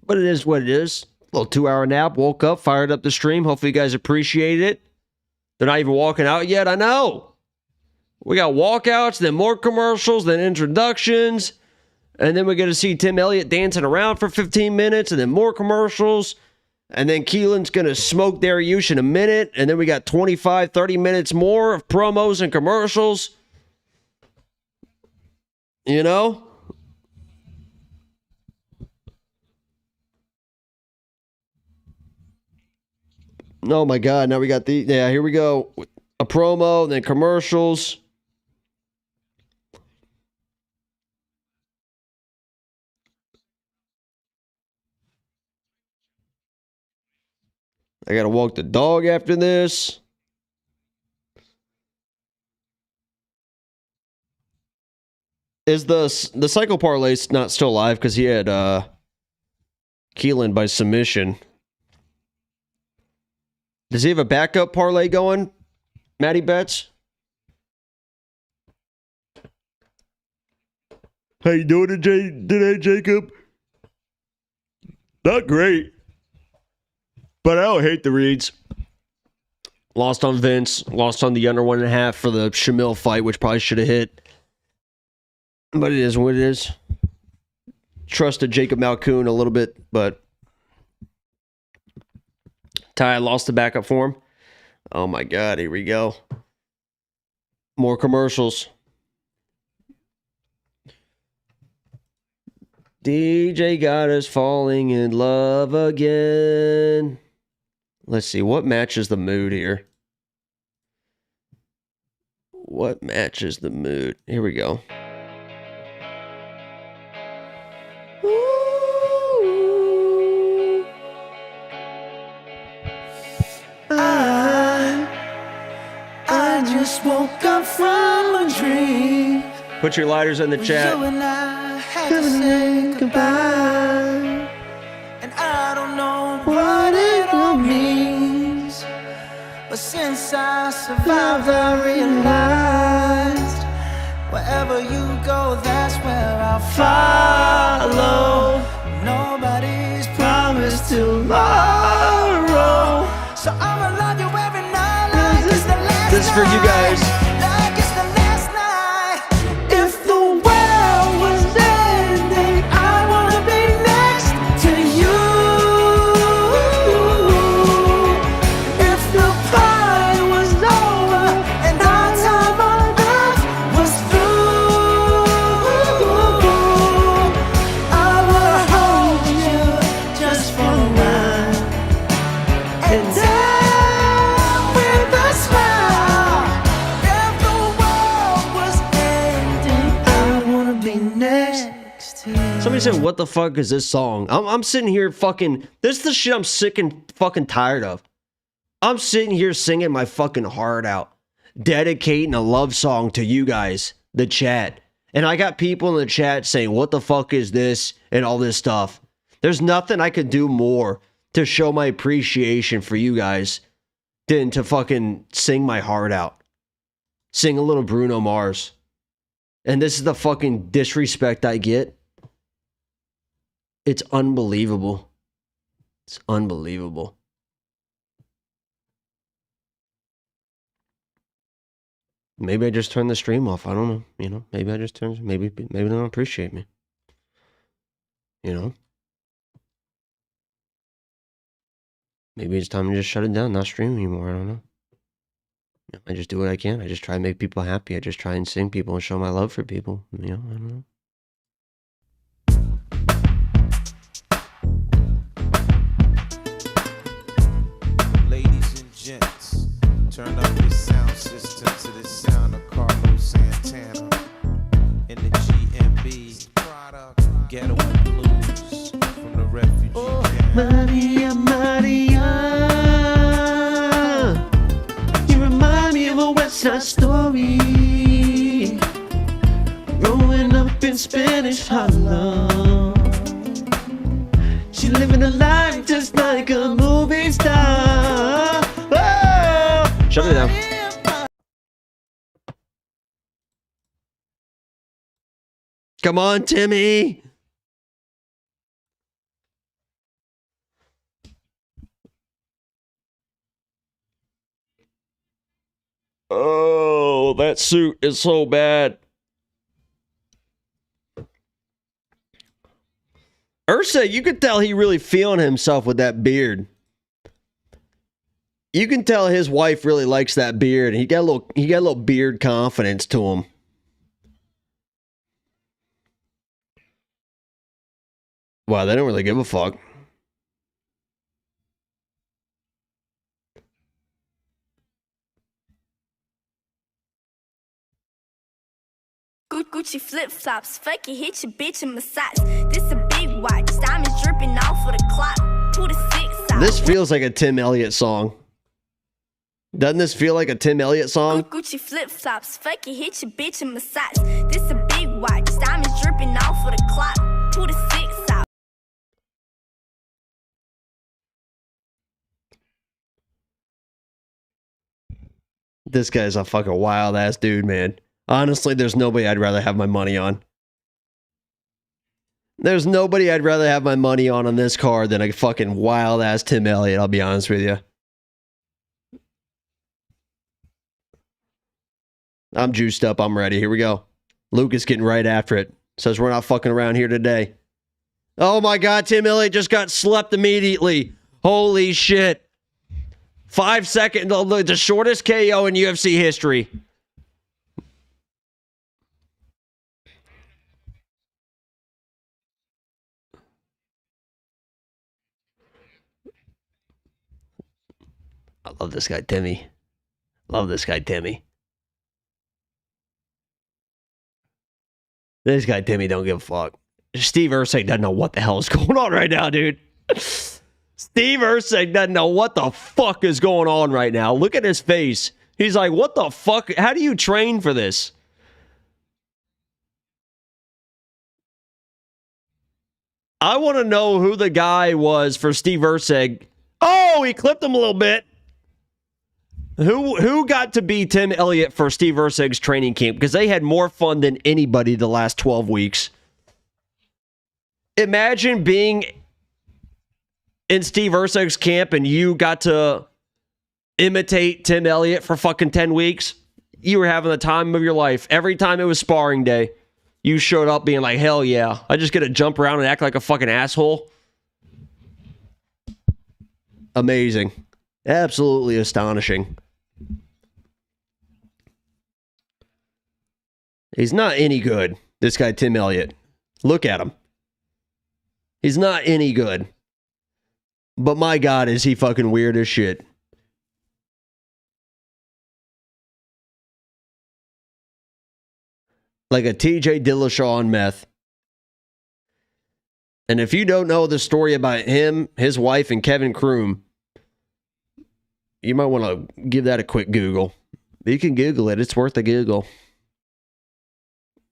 But it is what it is. A little 2-hour nap. Woke up, fired up the stream. Hopefully you guys appreciate it. They're not even walking out yet. I know. We got walkouts, then more commercials, then introductions. And then we're going to see Tim Elliott dancing around for 15 minutes, and then more commercials. And then Keelan's going to smoke Dariush in a minute. And then we got 25, 30 minutes more of promos and commercials. You know? Oh my God. Now we got the... Yeah, here we go. A promo, then commercials. I gotta walk the dog after this. Is the cycle parlay not still live because he had Keelan by submission? Does he have a backup parlay going? Matty Betts? How you doing today, Jacob? Not great. But I don't hate the reads. Lost on Vince. Lost on the under 1.5 for the Shamil fight, which probably should have hit. But it is what it is. Trusted Jacob Malkoun a little bit, but Ty lost the backup for him. Oh my God, here we go. More commercials. DJ got us falling in love again. Let's see, what matches the mood here? What matches the mood? Here we go. Ooh. I just woke up from a dream. Put your lighters in the chat. You and I had to say goodbye. And I don't know what it all means. But since I survived, I realized wherever you go, that's where I'll follow. Nobody's promised tomorrow. So I'ma love you every night like it's the last This is for you guys. like it's the last night. If the world was ending, I wanna be next to you. If the party was over and our time on earth was through, I would hold you just for a while. And down with a smile. If the world was ending, I wanna be next to you. Somebody said, what the fuck is this song? I'm sitting here fucking... This is the shit I'm sick and fucking tired of. I'm sitting here singing my fucking heart out. Dedicating a love song to you guys, the chat. And I got people in the chat saying, what the fuck is this? And all this stuff. There's nothing I could do more to show my appreciation for you guys than to fucking sing my heart out. Sing a little Bruno Mars. And this is the fucking disrespect I get. It's unbelievable. It's unbelievable. Maybe I just turned the stream off. I don't know. You know, maybe I just turned... Maybe they don't appreciate me. You know? Maybe it's time to just shut it down, not stream anymore. I don't know. I just do what I can. I just try and make people happy. I just try and sing people and show my love for people. You know, I don't know. Ladies and gents, turn up your sound system to the sound of Carlos Santana in the GMB Ghetto and Blues from the Refugee Camp. Maria, Maria, you remind me of a West Side Story. Growing up in Spanish Harlem, she living a life just like a movie star. Oh, shut it down. Come on, Timmy. Oh, that suit is so bad. Ursa, you could tell he really feeling himself with that beard. You can tell his wife really likes that beard. He got a little beard confidence to him. Wow, they don't really give a fuck. Gucci flip-flops, fuck it, hit your bitch in massage. This a big watch, diamonds dripping off of the clock. Pull the 6 out. This feels like a Tim Elliott song. Doesn't this feel like a Tim Elliott song? Gucci flip-flops, fuck it, hit your bitch in massage. This a big watch, diamonds dripping off of the clock. Pull the 6 out. This guy's a fucking wild ass dude, man. Honestly, there's nobody I'd rather have my money on. There's nobody I'd rather have my money on this card than a fucking wild ass Tim Elliott, I'll be honest with you. I'm juiced up, I'm ready. Here we go. Lucas getting right after it. Says we're not fucking around here today. Oh my god, Tim Elliott just got slept immediately. Holy shit. 5 seconds, the shortest KO in UFC history. I love this guy, Timmy. Love this guy, Timmy. This guy, Timmy, don't give a fuck. Steve Erceg doesn't know what the hell is going on right now, dude. Steve Erceg doesn't know what the fuck is going on right now. Look at his face. He's like, what the fuck? How do you train for this? I want to know who the guy was for Steve Erceg. Oh, he clipped him a little bit. Who got to be Tim Elliott for Steve Erceg's training camp? Because they had more fun than anybody the last 12 weeks. Imagine being in Steve Erceg's camp and you got to imitate Tim Elliott for fucking 10 weeks. You were having the time of your life. Every time it was sparring day, you showed up being like, hell yeah. I just get to jump around and act like a fucking asshole. Amazing. Absolutely astonishing. He's not any good, this guy Tim Elliott. Look at him. He's not any good. But my God, is he fucking weird as shit. Like a TJ Dillashaw on meth. And if you don't know the story about him, his wife, and Kevin Kroom, you might want to give that a quick Google. You can Google it. It's worth a Google.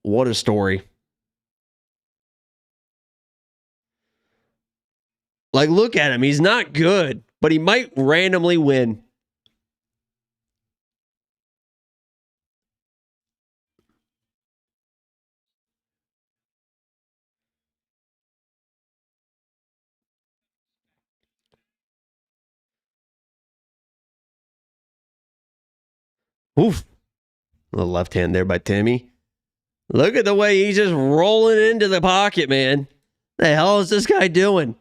What a story. Like, look at him. He's not good, but he might randomly win. Oof. A little left hand there by Timmy. Look at the way he's just rolling into the pocket, man. The hell is this guy doing?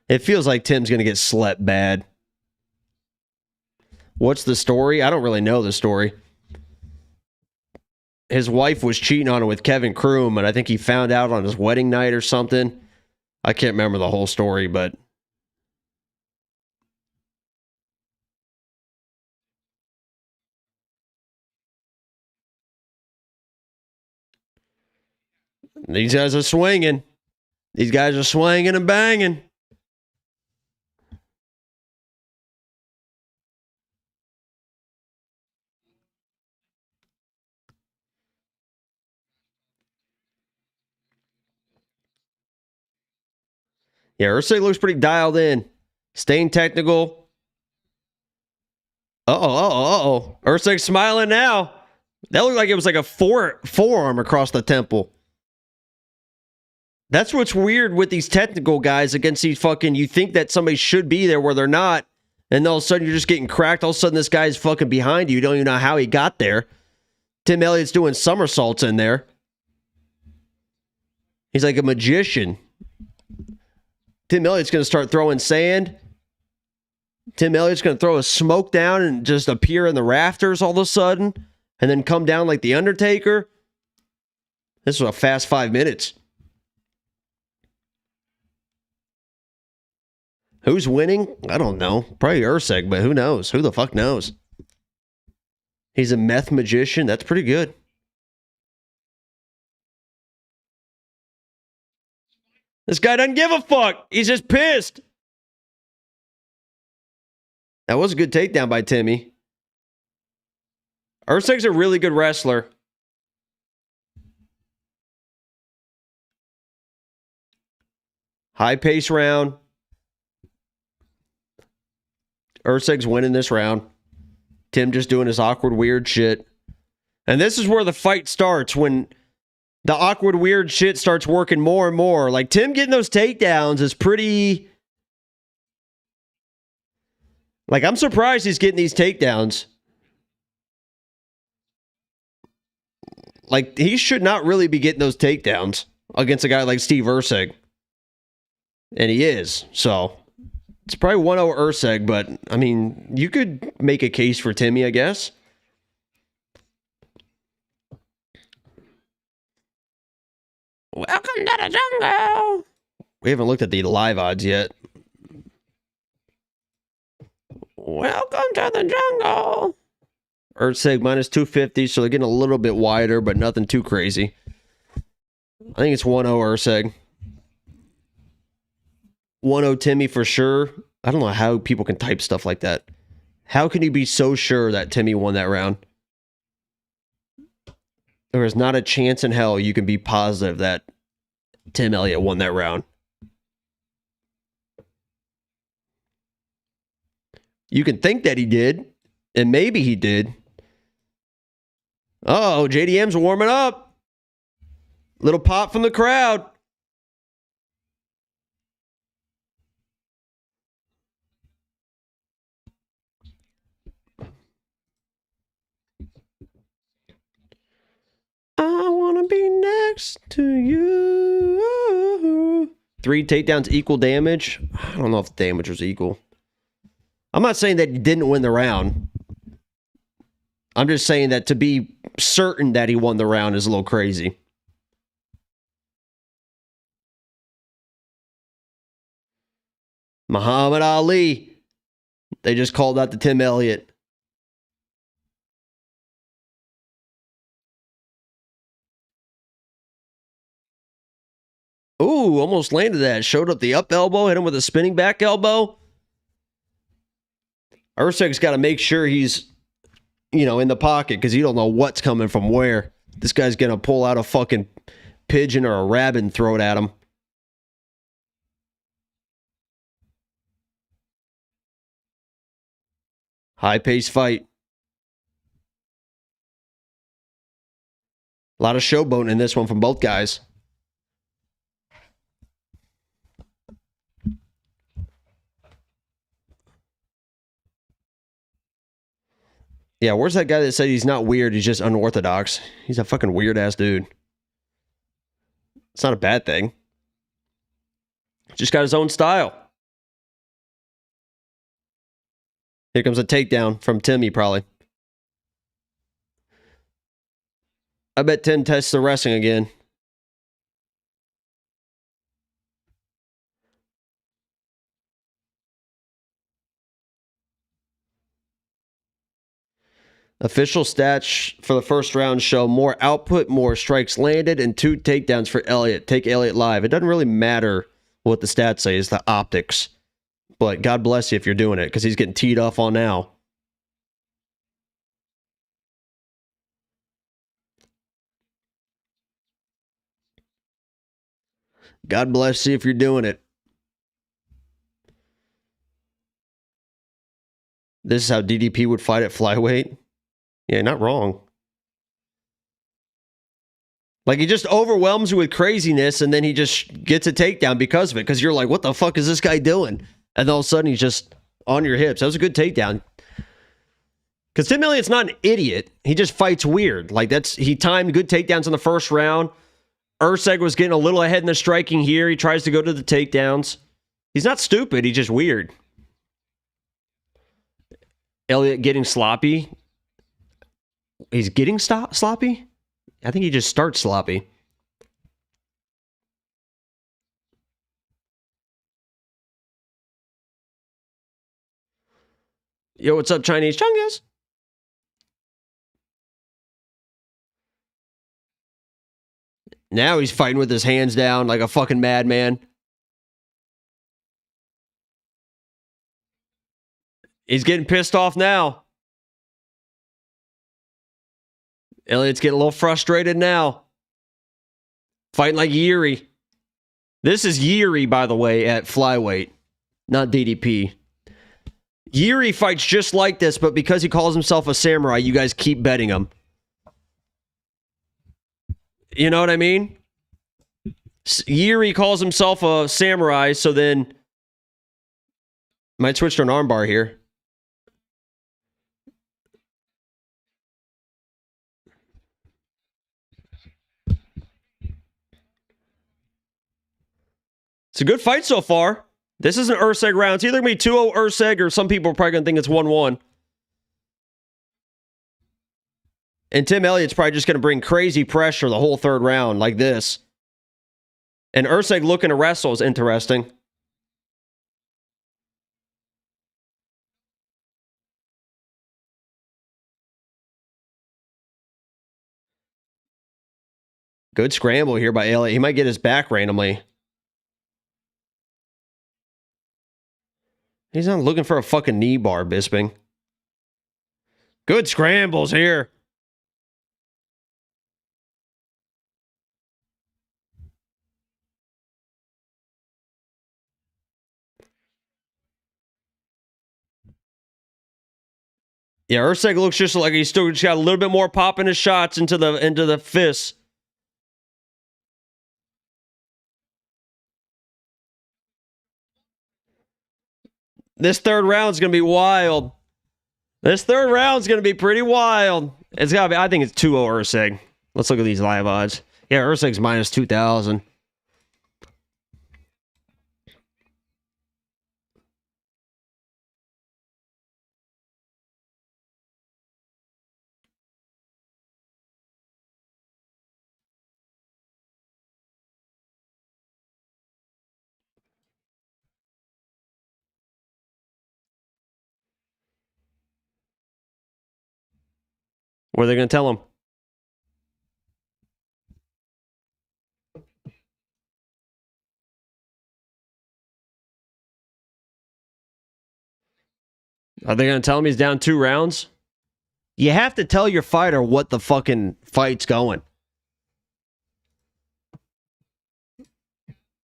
It feels like Tim's going to get slept bad. What's the story? I don't really know the story. His wife was cheating on him with Kevin Kroom, and I think he found out on his wedding night or something. I can't remember the whole story, but... These guys are swinging. These guys are swinging and banging. Yeah, Erceg looks pretty dialed in. Staying technical. Uh-oh. Erceg's smiling now. That looked like it was like a forearm across the temple. That's what's weird with these technical guys against these fucking... You think that somebody should be there where they're not, and all of a sudden you're just getting cracked. All of a sudden this guy's fucking behind you. You don't even know how he got there. Tim Elliott's doing somersaults in there. He's like a magician. Tim Elliott's going to start throwing sand. Tim Elliott's going to throw a smoke down and just appear in the rafters all of a sudden, and then come down like the Undertaker. This was a fast 5 minutes. Who's winning? I don't know. Probably Erceg, but who knows? Who the fuck knows? He's a meth magician. That's pretty good. This guy doesn't give a fuck. He's just pissed. That was a good takedown by Timmy. Erceg's a really good wrestler. High pace round. Erceg's winning this round. Tim just doing his awkward, weird shit. And this is where the fight starts, when the awkward, weird shit starts working more and more. Like, Tim getting those takedowns is pretty... Like, I'm surprised he's getting these takedowns. Like, he should not really be getting those takedowns against a guy like Steve Erceg. And he is, so... It's probably 1-0 Erceg, but, I mean, you could make a case for Timmy, I guess. Welcome to the jungle. We haven't looked at the live odds yet. Welcome to the jungle. Erceg minus 250, so they're getting a little bit wider, but nothing too crazy. I think it's 1-0 Erceg. 1-0 Timmy for sure. I don't know how people can type stuff like that. How can you be so sure that Timmy won that round? There is not a chance in hell you can be positive that Tim Elliott won that round. You can think that he did, and maybe he did. Oh, JDM's warming up. Little pop from the crowd. I want to be next to you. 3 takedowns equal damage. I don't know if the damage was equal. I'm not saying that he didn't win the round. I'm just saying that to be certain that he won the round is a little crazy. Muhammad Ali. They just called out to Tim Elliott. Ooh, almost landed that. Showed up the up elbow, hit him with a spinning back elbow. Erceg's got to make sure he's, in the pocket because you don't know what's coming from where. This guy's going to pull out a fucking pigeon or a rabbit and throw it at him. High-paced fight. A lot of showboating in this one from both guys. Yeah, where's that guy that said he's not weird, he's just unorthodox? He's a fucking weird-ass dude. It's not a bad thing. Just got his own style. Here comes a takedown from Timmy, probably. I bet Tim tests the wrestling again. Official stats for the first round show more output, more strikes landed, and 2 takedowns for Elliott. Take Elliott live. It doesn't really matter what the stats say, it's the optics. But God bless you if you're doing it, because he's getting teed off on now. God bless you if you're doing it. This is how DDP would fight at flyweight. Yeah, not wrong. Like, he just overwhelms you with craziness, and then he just gets a takedown because of it. Because you're like, what the fuck is this guy doing? And all of a sudden, he's just on your hips. That was a good takedown. Because Tim Elliott's not an idiot. He just fights weird. Like, he timed good takedowns in the first round. Erceg was getting a little ahead in the striking here. He tries to go to the takedowns. He's not stupid. He's just weird. Elliott getting sloppy. He's getting sloppy? I think he just starts sloppy. Yo, what's up, Chinese Chungus? Now he's fighting with his hands down like a fucking madman. He's getting pissed off now. Elliott's getting a little frustrated now. Fighting like Yuri. This is Yuri, by the way, at flyweight, not DDP. Yuri fights just like this, but because he calls himself a samurai, you guys keep betting him. You know what I mean? Yuri calls himself a samurai, so then... Might switch to an armbar here. It's a good fight so far. This is an Erceg round. It's either going to be 2-0 Erceg, or some people are probably going to think it's 1-1. And Tim Elliott's probably just going to bring crazy pressure the whole third round like this. And Erceg looking to wrestle is interesting. Good scramble here by Elliott. He might get his back randomly. He's not looking for a fucking knee bar, Bisping. Good scrambles here. Yeah, Usyk looks just like he's still just got a little bit more pop in his shots into the fists. This third round's gonna be wild. This third round's gonna be pretty wild. It's gotta be. I think it's 2-0 Usyk. Let's look at these live odds. Yeah, Usyk's minus 2,000. What are they going to tell him? Are they going to tell him he's down 2 rounds? You have to tell your fighter what the fucking fight's going.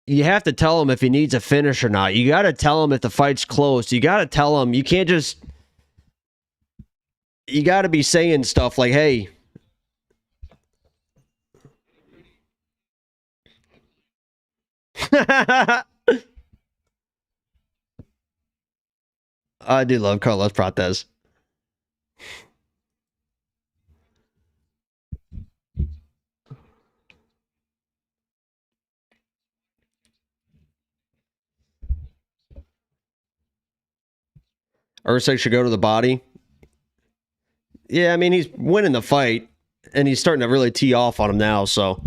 You have to tell him if he needs a finish or not. You got to tell him if the fight's close. You got to tell him. You can't just... You got to be saying stuff like, hey... I do love Carlos Prates. Usyk should go to the body. Yeah, I mean, he's winning the fight, and he's starting to really tee off on him now, so...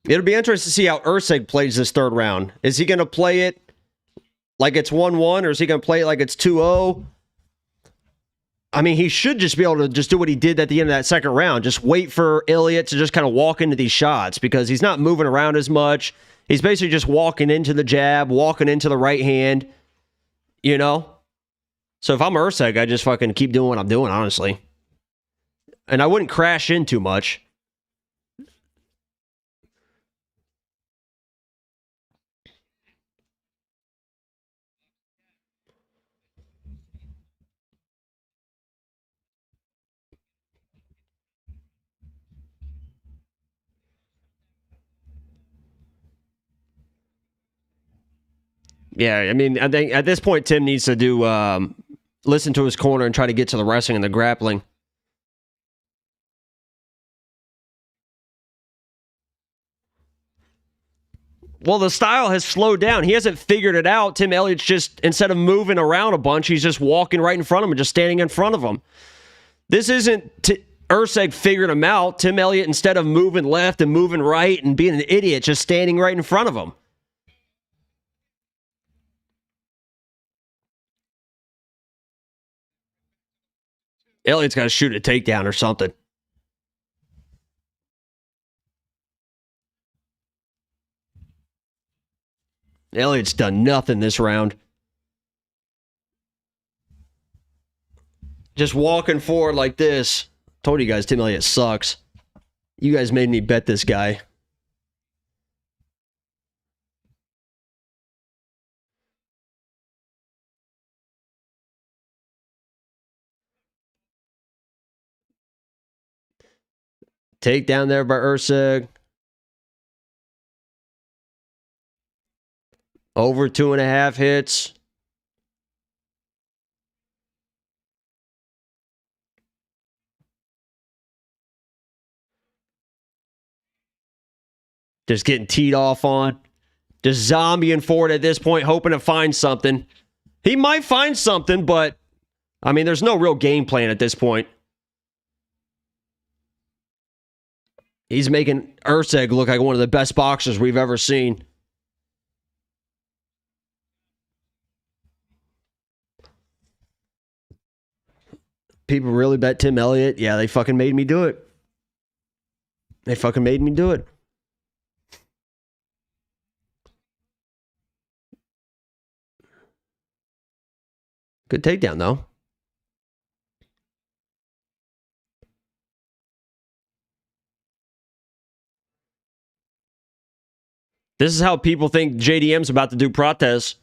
It'll be interesting to see how Usyk plays this third round. Is he going to play it like it's 1-1, or is he going to play it like it's 2-0? I mean, he should just be able to just do what he did at the end of that second round. Just wait for Elliott to just kind of walk into these shots, because he's not moving around as much. He's basically just walking into the jab, walking into the right hand, you know? So if I'm Usyk, I just fucking keep doing what I'm doing, honestly. And I wouldn't crash in too much. Yeah, I mean, I think at this point, Tim needs to do listen to his corner and try to get to the wrestling and the grappling. Well, the style has slowed down. He hasn't figured it out. Tim Elliott's just, instead of moving around a bunch, he's just walking right in front of him and just standing in front of him. This isn't Usyk figured him out. Tim Elliott, instead of moving left and moving right and being an idiot, just standing right in front of him. Elliott's got to shoot a takedown or something. Elliott's done nothing this round. Just walking forward like this. Told you guys Tim Elliott sucks. You guys made me bet this guy. Takedown there by Usyk. Over 2.5 hits. Just getting teed off on. Just zombieing forward at this point, hoping to find something. He might find something, but, I mean, there's no real game plan at this point. He's making Usyk look like one of the best boxers we've ever seen. People really bet Tim Elliott. Yeah, they fucking made me do it. They fucking made me do it. Good takedown, though. This is how people think JDM's about to do Prates.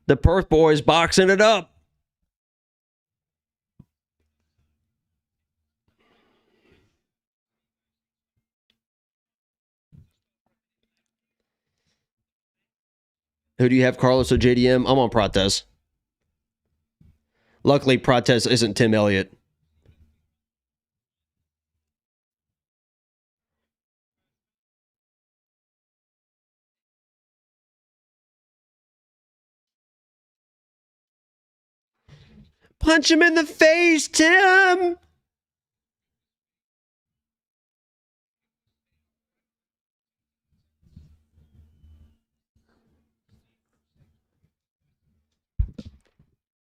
The Perth boys boxing it up. Who do you have, Carlos or JDM? I'm on Prates. Luckily, Prates isn't Tim Elliott. Punch him in the face, Tim!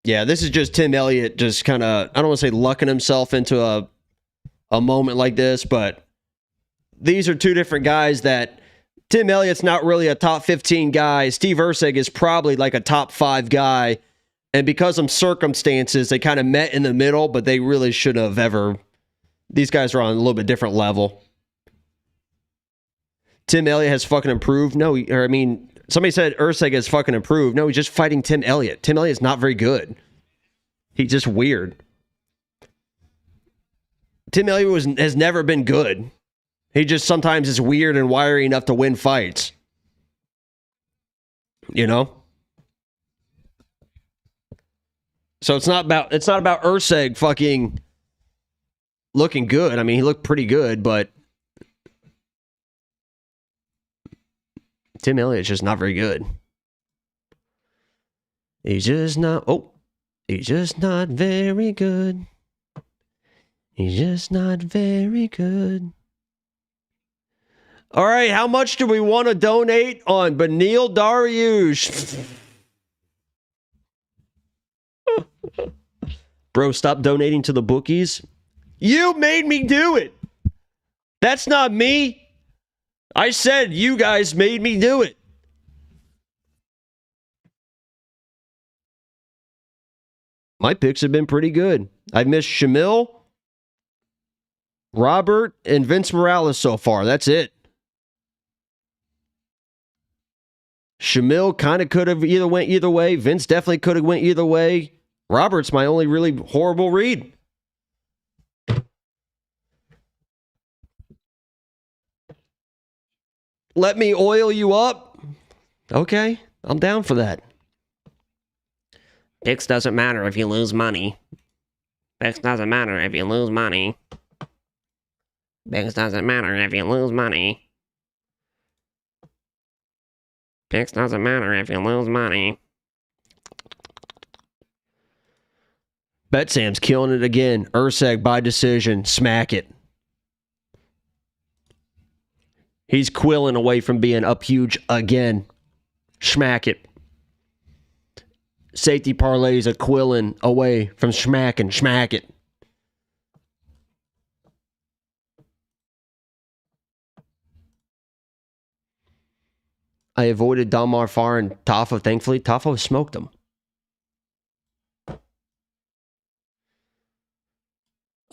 Yeah, this is just Tim Elliott just kind of, I don't want to say lucking himself into a moment like this, but these are two different guys that Tim Elliott's not really a top 15 guy. Steve Erceg is probably like a top 5 guy. And because of circumstances, they kind of met in the middle, but they really should have ever. These guys are on a little bit different level. Tim Elliott has fucking improved. No, somebody said Erceg has fucking improved. No, he's just fighting Tim Elliott. Tim Elliott's not very good. He's just weird. Tim Elliott has never been good. He just sometimes is weird and wiry enough to win fights. You know? So it's not about Erceg fucking looking good. I mean, he looked pretty good, but Tim Elliott's just not very good. He's just not very good. He's just not very good. All right, how much do we want to donate on Benil Dariush? Bro, stop donating to the bookies. You made me do it. That's not me. I said you guys made me do it. My picks have been pretty good. I've missed Shamil, Robert, and Vince Morales so far. That's it. Shamil kind of could have went either way. Vince definitely could have went either way. Robert's my only really horrible read. Let me oil you up. Okay, I'm down for that. Picks doesn't matter if you lose money. Picks doesn't matter if you lose money. Picks doesn't matter if you lose money. Picks doesn't matter if you lose money. Bet Sam's killing it again. Erceg by decision. Smack it. He's quilling away from being up huge again. Smack it. Safety parlays are quilling away from smacking. Smack it. I avoided Dalmar Farr and Tafa, thankfully. Tafa smoked him.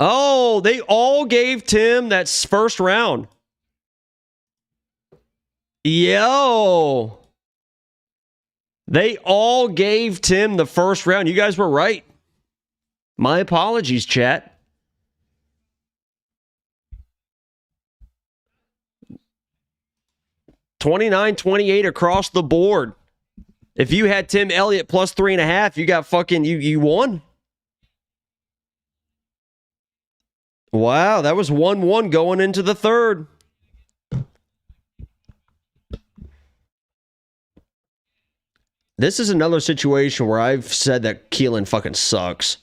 Oh, they all gave Tim that first round. Yo. They all gave Tim the first round. You guys were right. My apologies, chat. $29-28 across the board. If you had Tim Elliott plus 3.5, you got fucking, you won. Wow, that was 1-1 going into the third. This is another situation where I've said that Keelan fucking sucks.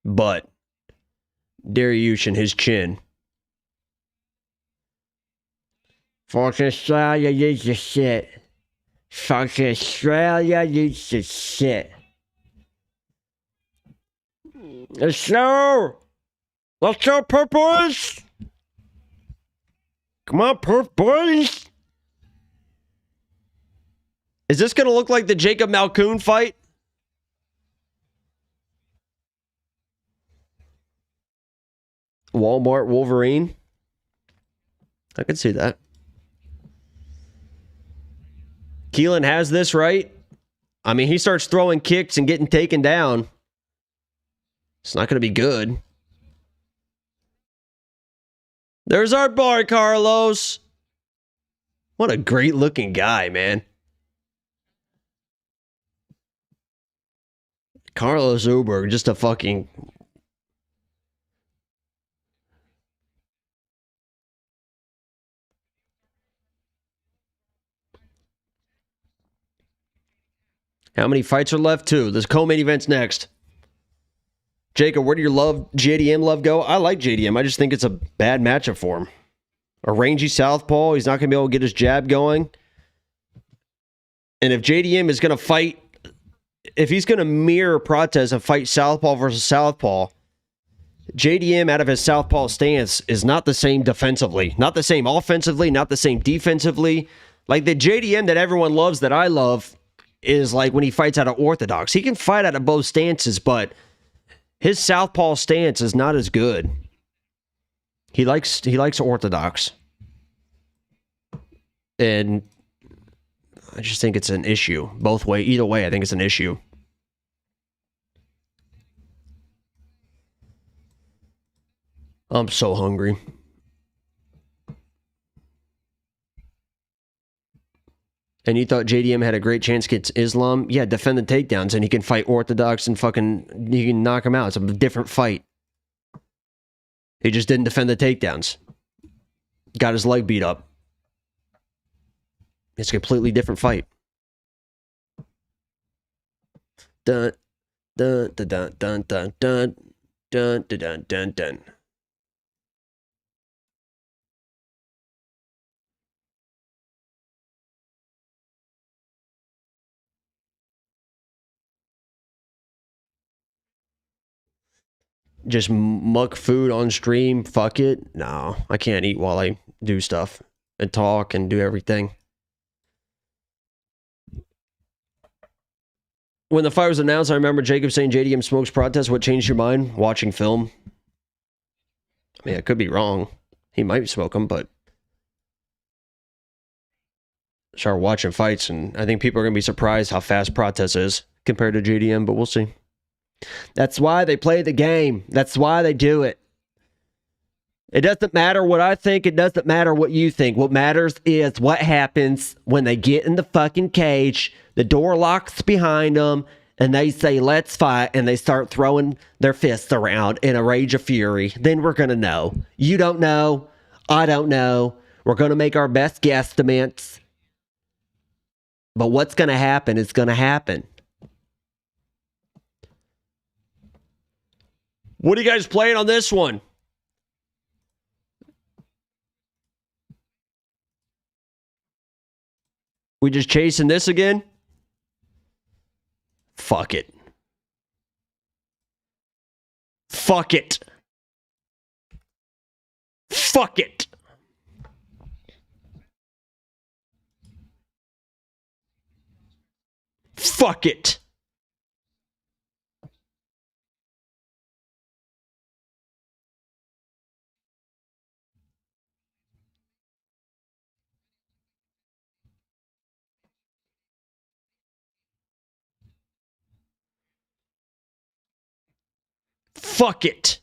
but Dariush and his chin. Fuck Australia needs to shit. Fuck Australia needs to shit. Let's go! Let's go, Perth boys! Come on, Perth boys! Is this gonna look like the Jacob Malkoun fight? Walmart Wolverine? I could see that. Keelan has this, right? I mean, he starts throwing kicks and getting taken down. It's not going to be good. There's our boy, Carlos. What a great looking guy, man. Carlos Uberg, just a fucking... How many fights are left? 2. This co-main event's next. Jacob, where do your JDM love go? I like JDM. I just think it's a bad matchup for him. A rangy southpaw. He's not going to be able to get his jab going. And if JDM is going to fight, if he's going to mirror Prates and fight southpaw versus southpaw, JDM out of his southpaw stance is not the same defensively. Not the same offensively, not the same defensively. Like the JDM that everyone loves, that I love, is like when he fights out of orthodox. He can fight out of both stances, but his southpaw stance is not as good. He likes orthodox. And I just think it's an issue. Either way, I think it's an issue. I'm so hungry. And you thought JDM had a great chance against Islam? Yeah, defend the takedowns, and he can fight orthodox and fucking... You can knock him out. It's a different fight. He just didn't defend the takedowns. Got his leg beat up. It's a completely different fight. Dun, dun, dun, dun, dun, dun, dun, dun, dun, dun, dun. Just muck food on stream, fuck it. No, I can't eat while I do stuff and talk and do everything. When the fight was announced, I remember Jacob saying JDM smokes Prates. What changed your mind? Watching film. I mean, I could be wrong. He might smoke them, but start watching fights, and I think people are going to be surprised how fast Prates is compared to JDM, but we'll see. That's why they play the game. That's why they do it. It doesn't matter what I think. It doesn't matter what you think. What matters is what happens when they get in the fucking cage, the door locks behind them, and they say, let's fight, and they start throwing their fists around in a rage of fury. Then we're going to know. You don't know. I don't know. We're going to make our best guesstimates. But what's going to happen is going to happen. What are you guys playing on this one? We just chasing this again? Fuck it. Fuck it. Fuck it. Fuck it. Fuck it.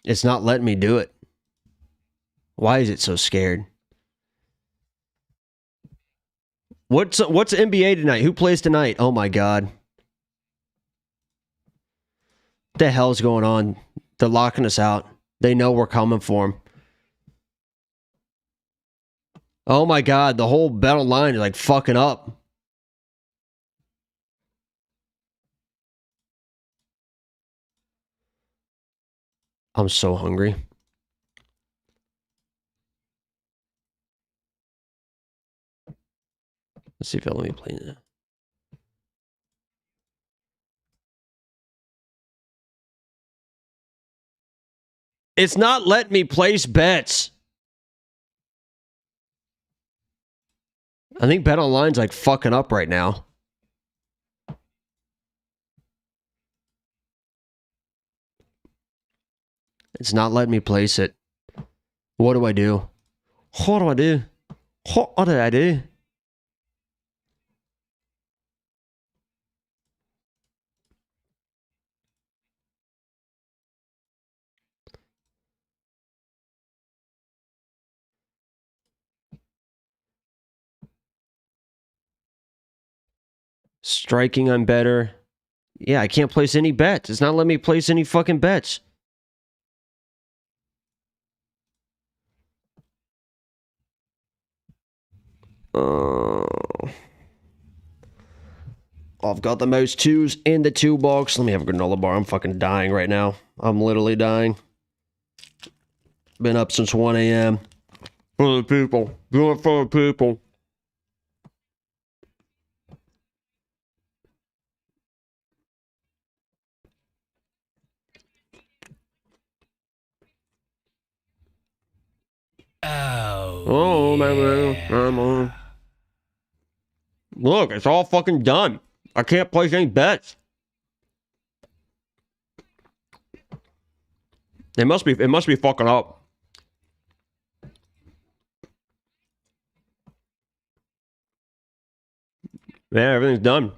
It's not letting me do it. Why is it so scared? What's NBA tonight? Who plays tonight? Oh my God. What the hell's going on? They're locking us out. They know we're coming for them. Oh my God, the whole battle line is like fucking up. I'm so hungry. Let's see if they'll let me play that. It's not letting me place bets. I think Bet Online's like fucking up right now. It's not letting me place it. What do I do? What do I do? What did I do? Striking, I'm better. Yeah, I can't place any bets. It's not letting me place any fucking bets. I've got the most twos in the toolbox. Let me have a granola bar. I'm fucking dying right now. I'm literally dying. Been up since 1 a.m. For the people. Do it for the people. Oh, man. Come on. Look, it's all fucking done. I can't place any bets. It must be fucking up. Yeah, everything's done.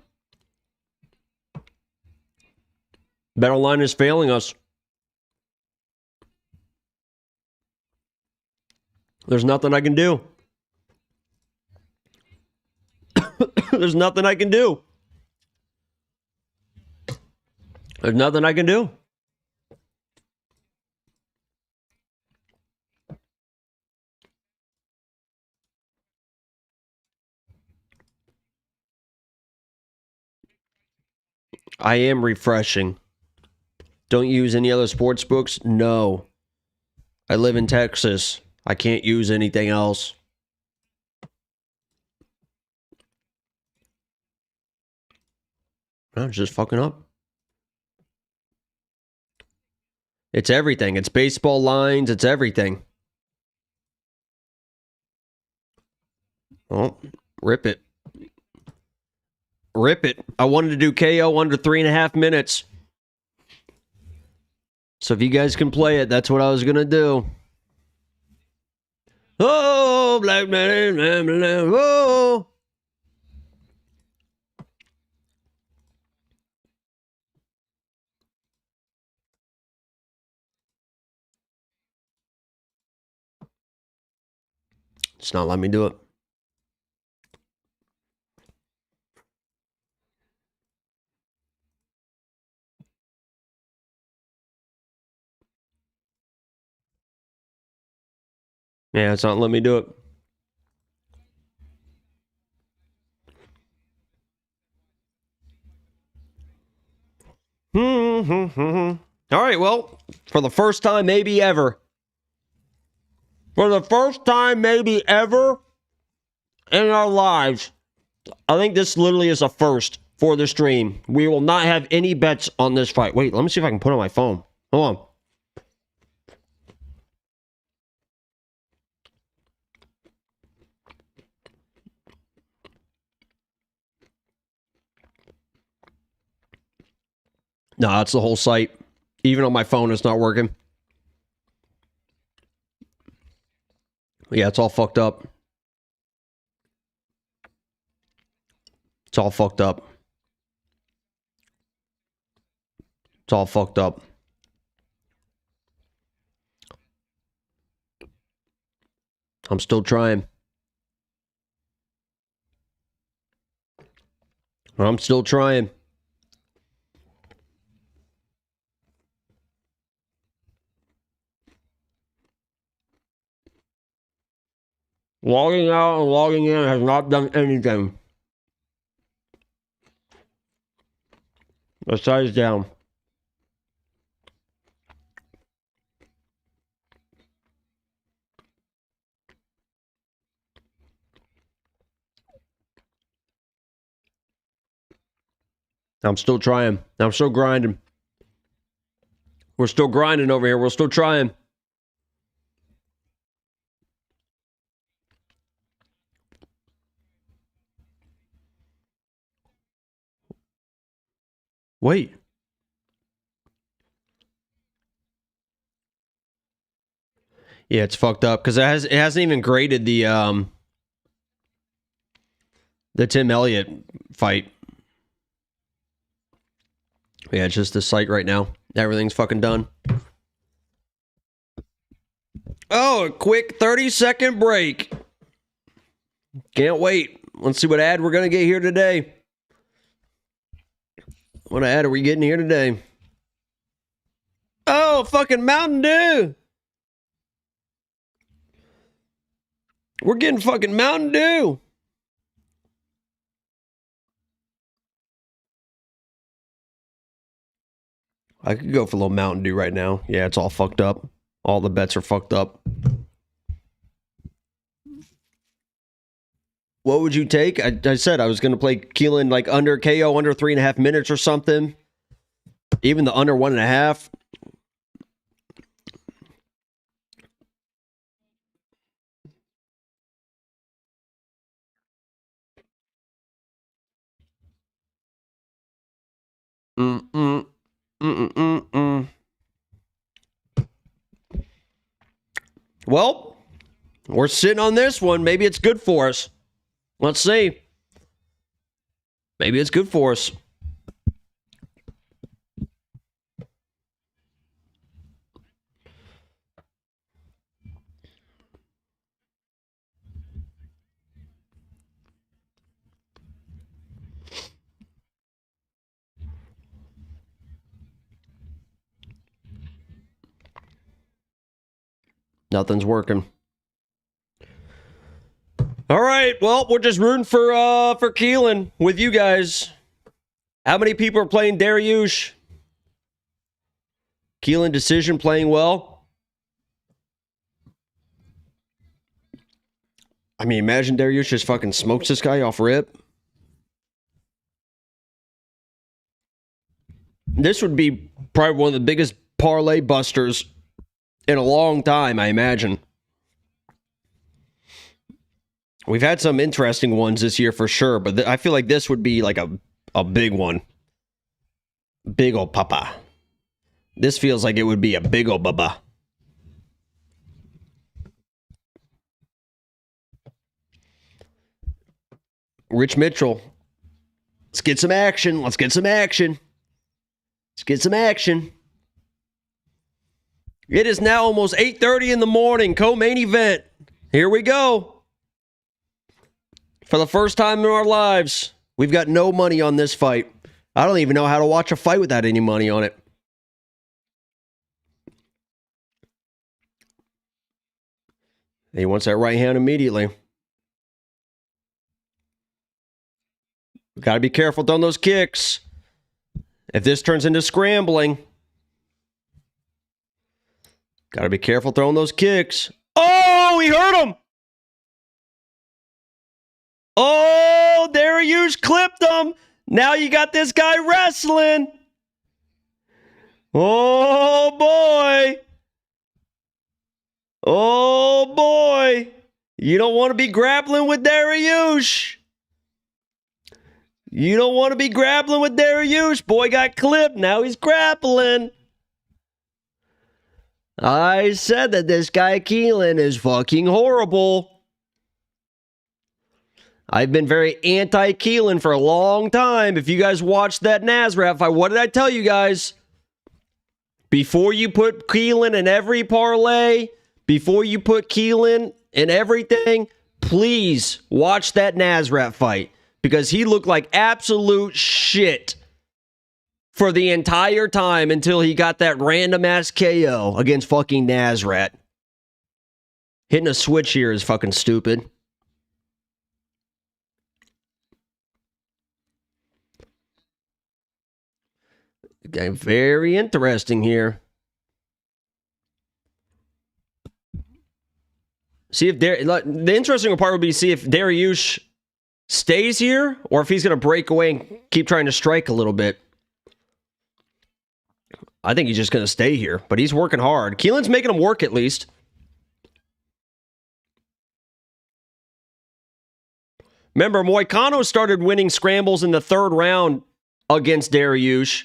Battle line is failing us. There's nothing I can do. There's nothing I can do. There's nothing I can do. I am refreshing. Don't use any other sports books? No. I live in Texas. I can't use anything else. No, it's just fucking up. It's everything. It's baseball lines. It's everything. Oh, rip it. Rip it. I wanted to do KO under 3.5 minutes. So if you guys can play it, that's what I was going to do. Oh, black man, oh. It's not letting me do it. Yeah, it's not letting me do it. All right, well, for the first time maybe ever. For the first time maybe ever in our lives, I think this literally is a first for the stream. We will not have any bets on this fight. Wait, let me see if I can put it on my phone. Hold on. No, that's the whole site. Even on my phone, it's not working. Yeah, it's all fucked up. It's all fucked up. It's all fucked up. I'm still trying. I'm still trying. Logging out and logging in has not done anything. The size down. I'm still trying. I'm still grinding. We're still grinding over here. We're still trying. Wait. Yeah, it's fucked up because it hasn't even graded the Tim Elliott fight. Yeah, it's just the site right now. Everything's fucking done. Oh, a quick 30-second break. Can't wait. Let's see what ad we're going to get here today. What ad are we getting here today? Oh, fucking Mountain Dew. We're getting fucking Mountain Dew. I could go for a little Mountain Dew right now. Yeah, it's all fucked up. All the bets are fucked up. What would you take? I said I was going to play Keelan like under KO, under 3.5 minutes or something. Even the under 1.5. Well, we're sitting on this one. Maybe it's good for us. Let's see. Maybe it's good for us. Nothing's working. All right, well, we're just rooting for Keelan with you guys. How many people are playing Dariush? Keelan decision playing well. I mean, imagine Dariush just fucking smokes this guy off rip. This would be probably one of the biggest parlay busters in a long time, I imagine. We've had some interesting ones this year for sure, but I feel like this would be like a big one. Big ol' papa. This feels like it would be a big ol' baba. Rich Mitchell. Let's get some action. Let's get some action. Let's get some action. It is now almost 8:30 in the morning. Co-main event. Here we go. For the first time in our lives, we've got no money on this fight. I don't even know how to watch a fight without any money on it. He wants that right hand immediately. Got to be careful throwing those kicks. If this turns into scrambling, got to be careful throwing those kicks. Oh, he hurt him. Oh, Dariush clipped him. Now you got this guy wrestling. Oh, boy. Oh, boy. You don't want to be grappling with Dariush. You don't want to be grappling with Dariush. Boy got clipped. Now he's grappling. I said that this guy Keelan is fucking horrible. I've been very anti-Keelan for a long time. If you guys watched that Nasrat fight, what did I tell you guys? Before you put Keelan in every parlay, before you put Keelan in everything, please watch that Nasrat fight. Because he looked like absolute shit for the entire time until he got that random-ass KO against fucking Nasrat. Hitting a switch here is fucking stupid. Okay, very interesting here. See if the interesting part would be to see if Dariush stays here or if he's going to break away and keep trying to strike a little bit. I think he's just going to stay here, but he's working hard. Keelan's making him work at least. Remember, Moicano started winning scrambles in the third round against Dariush.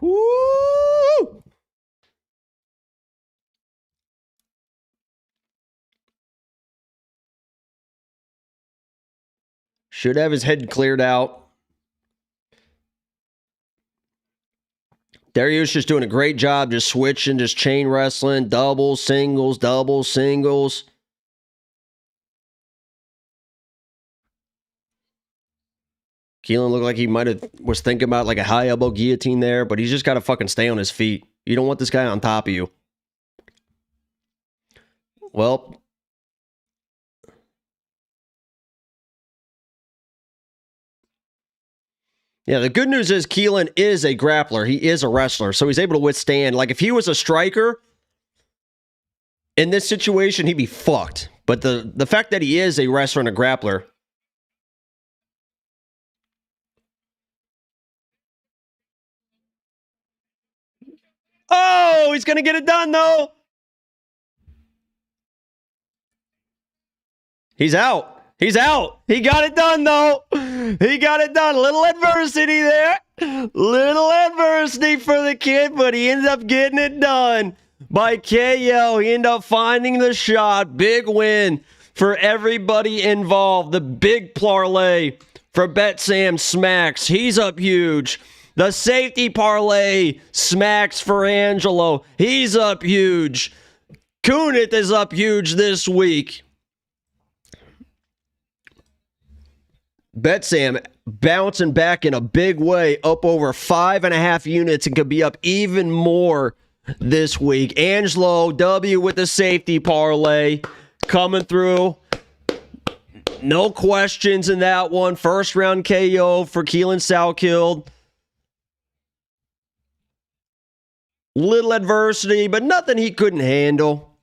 Woo! Should have his head cleared out. Dariush is doing a great job just switching, just chain wrestling, doubles, singles, doubles, singles. Keelan looked like he was thinking about like a high elbow guillotine there, but he's just got to fucking stay on his feet. You don't want this guy on top of you. Well, yeah, the good news is Keelan is a grappler. He is a wrestler, so he's able to withstand. Like, if he was a striker, in this situation, he'd be fucked. But the fact that he is a wrestler and a grappler... Oh, he's going to get it done, though. He's out. He's out. He got it done, though. He got it done. Little adversity there. Little adversity for the kid, but he ended up getting it done by KO. He ended up finding the shot. Big win for everybody involved. The big parlay for Bet Sam smacks. He's up huge. The safety parlay smacks for Angelo. He's up huge. Kunith is up huge this week. Betsam bouncing back in a big way, up over 5.5 units and could be up even more this week. Angelo W with the safety parlay coming through. No questions in that one. First round KO for Keelan Salkild. Little adversity, but nothing he couldn't handle.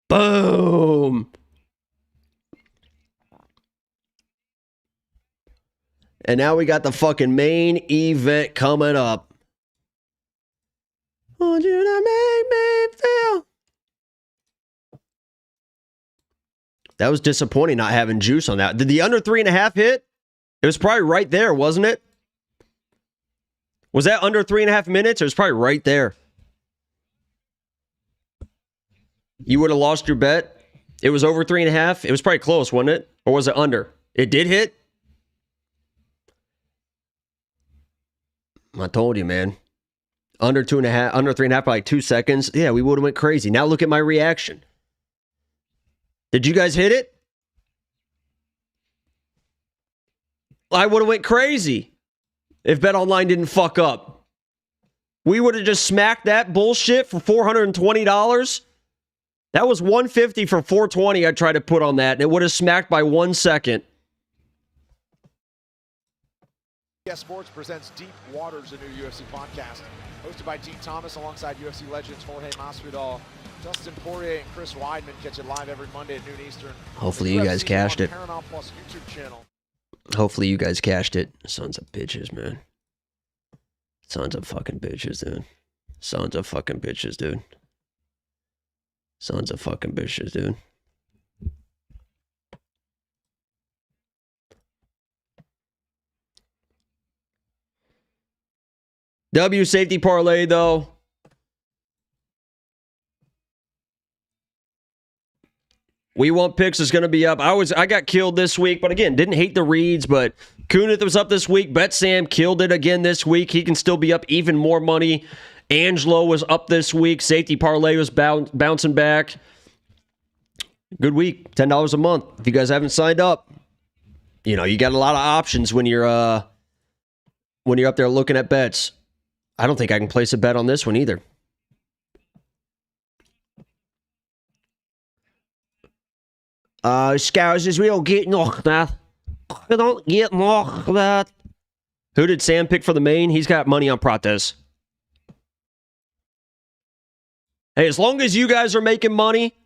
Boom. And now we got the fucking main event coming up. Want you to make me feel. That was disappointing not having juice on that. Did the under 3.5 hit? It was probably right there, wasn't it? Was that under 3.5 minutes? It was probably right there. You would have lost your bet. It was over 3.5. It was probably close, wasn't it? Or was it under? It did hit? I told you, man. Under 2.5, under 3.5 by like 2 seconds. Yeah, we would have went crazy. Now look at my reaction. Did you guys hit it? I would have went crazy if BetOnline didn't fuck up. We would have just smacked that bullshit for $420. That was $150 for $420 I tried to put on that, and it would have smacked by 1 second. Sports presents Deep Waters, a new UFC podcast, hosted by Dean Thomas alongside UFC legends Jorge Masvidal, Dustin Poirier, and Chris Weidman. Catch it live every Monday at noon Eastern. Hopefully you guys cashed it. Paramount Plus YouTube channel. Hopefully you guys cashed it. Sons of bitches, man. Sons of fucking bitches, dude. Sons of fucking bitches, dude. Sons of fucking bitches, dude. W safety parlay, though. We Want Picks is going to be up. I got killed this week, but again, didn't hate the reads, but Kunith was up this week. Bet Sam killed it again this week. He can still be up even more money. Angelo was up this week. Safety parlay was bouncing back. Good week. $10 a month. If you guys haven't signed up, you know, you got a lot of options when you're up there looking at bets. I don't think I can place a bet on this one either. Scousers, we don't get knocked that. We don't get knocked that. Who did Sam pick for the main? He's got money on Prates. Hey, as long as you guys are making money,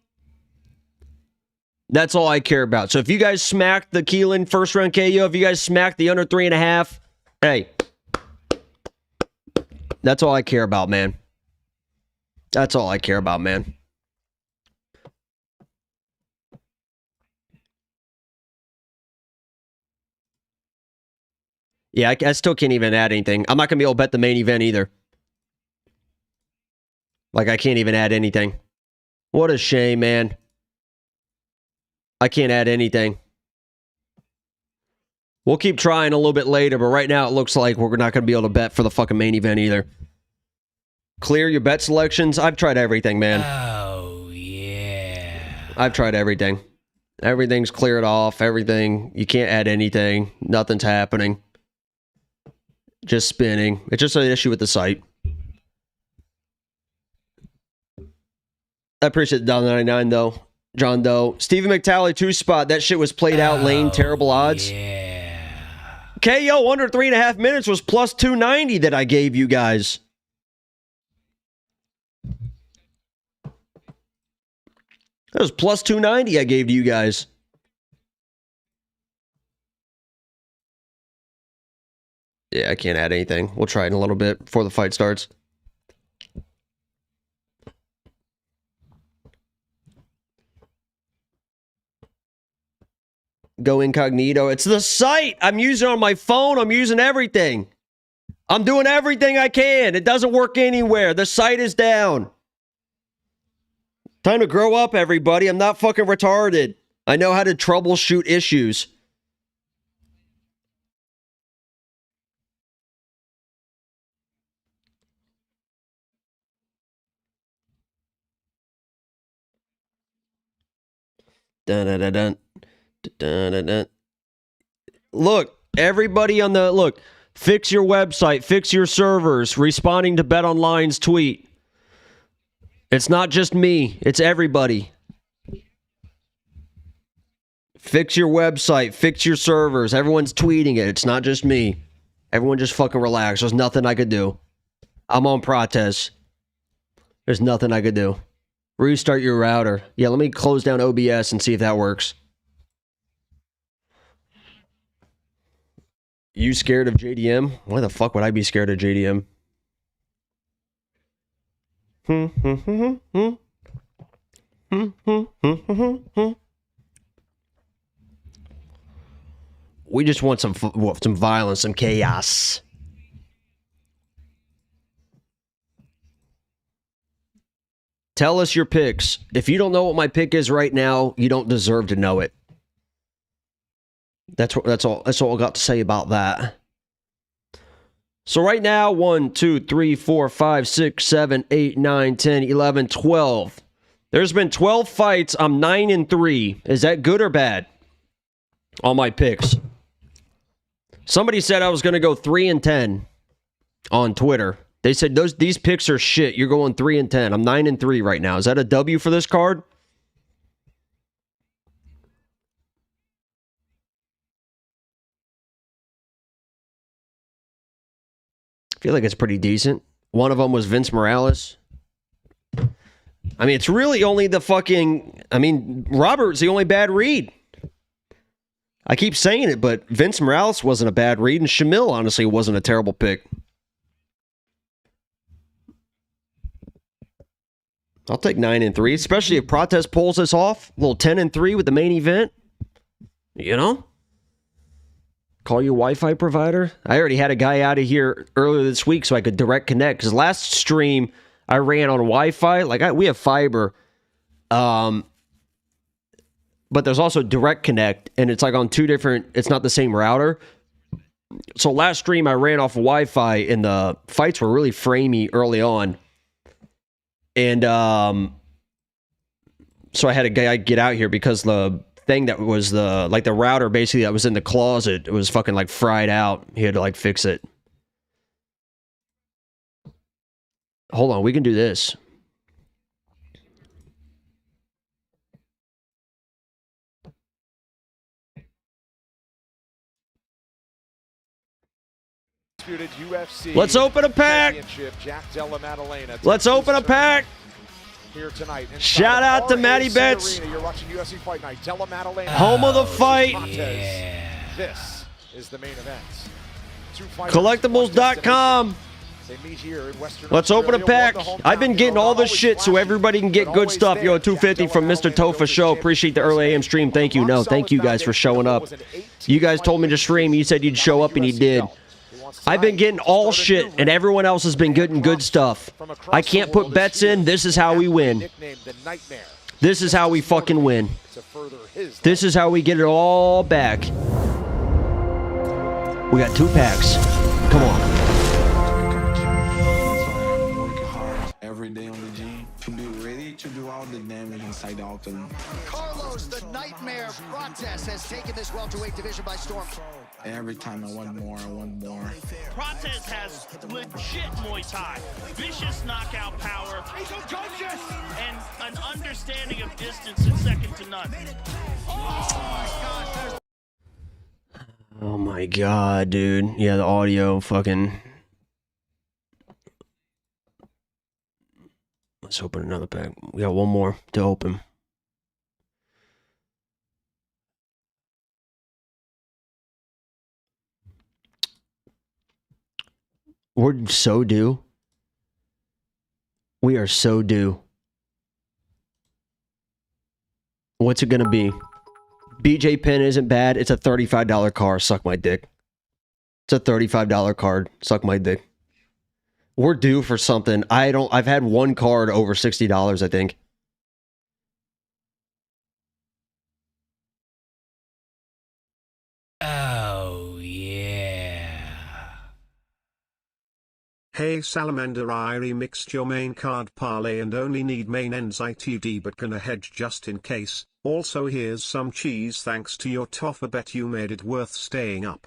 that's all I care about. So if you guys smacked the Keelan first round KO, if you guys smacked the under 3.5, hey, that's all I care about, man. That's all I care about, man. Yeah, I still can't even add anything. I'm not going to be able to bet the main event either. Like, I can't even add anything. What a shame, man. I can't add anything. We'll keep trying a little bit later, but right now it looks like we're not going to be able to bet for the fucking main event either. Clear your bet selections. I've tried everything, man. Oh, yeah. I've tried everything. Everything's cleared off. Everything. You can't add anything. Nothing's happening. Just spinning. It's just an issue with the site. I appreciate the $1.99 though. John Doe. Stephen McTally 2-spot. That shit was played out lane. Terrible odds. Yeah. KO under 3.5 minutes was plus 290 that I gave you guys. That was plus 290 I gave to you guys. Yeah, I can't add anything. We'll try it in a little bit before the fight starts. Go incognito. It's the site. I'm using it on my phone. I'm using everything. I'm doing everything I can. It doesn't work anywhere. The site is down. Time to grow up, everybody. I'm not fucking retarded. I know how to troubleshoot issues. Dun, dun, dun, dun. Dun, dun, dun. Look, everybody on the... Look, fix your website. Fix your servers. Responding to BetOnline's tweet. It's not just me. It's everybody. Fix your website. Fix your servers. Everyone's tweeting it. It's not just me. Everyone just fucking relax. There's nothing I could do. I'm on Prates. There's nothing I could do. Restart your router. Yeah, let me close down OBS and see if that works. You scared of JDM? Why the fuck would I be scared of JDM? We just want some violence, some chaos. Tell us your picks. If you don't know what my pick is right now, you don't deserve to know it. That's all I got to say about that. So right now, 1, 2, 3, 4, 5, 6, 7, 8, 9, 10, 11, 12. There's been 12 fights. I'm 9-3. Is that good or bad? On my picks. Somebody said I was going to go 3-10 on Twitter. They said these picks are shit. You're going 3-10. I'm 9-3 right now. Is that a W for this card? I feel like it's pretty decent. One of them was Vince Morales. I mean, it's really only the fucking... I mean, Robert's the only bad read. I keep saying it, but Vince Morales wasn't a bad read, and Shamil, honestly, wasn't a terrible pick. I'll take 9-3, especially if Prates pulls this off. A little 10-3 with the main event. You know? Call your Wi-Fi provider. I already had a guy out of here earlier this week so I could direct connect. Because last stream, I ran on Wi-Fi. Like, we have fiber. But there's also direct connect. And it's like on two different... It's not the same router. So last stream, I ran off of Wi-Fi. And the fights were really framey early on. And so I had a guy get out here because the thing that was the router basically that was in the closet. It was fucking like fried out. He had to like fix it. Hold on, we can do this. UFC Let's open a pack. Jack Della Maddalena. Let's open a pack. Here tonight. Shout out to Matty Betts. You're watching UFC Fight Night. Della Maddalena. Home of the fight. This is the main event. Collectibles.com. They meet here in Western Let's open a pack. I've been getting all this shit so everybody can get good stuff. Yo, 250 from Mr. Tofa Show. Appreciate the early AM stream. Thank you. No, thank you guys for showing up. You guys told me to stream. You said you'd show up and you did. I've been getting all shit, and everyone else has been getting good stuff. I can't put bets in. This is how we win. This is how we fucking win. This is how we get it all back. We got 2 packs. Come on. Every day on the gym to be ready to do all the damage inside the octagon. Carlos, the Nightmare Prates, has taken this welterweight division by storm. Every time I want more, I want more. Prates has legit Muay Thai, vicious knockout power, he's unconscious, and an understanding of distance that's second to none. Oh my god, dude. Yeah, the audio fucking... Let's open another pack. We got one more to open. We're so due. We are so due. What's it gonna be? BJ Penn isn't bad. It's a $35 card. Suck my dick. It's a $35 card. Suck my dick. We're due for something. I've had one card over $60, I think. Oh, yeah. Hey Salamander, I remixed your main card parlay and only need main ends ITD but can hedge just in case. Also here's some cheese thanks to your Tafa bet, you made it worth staying up.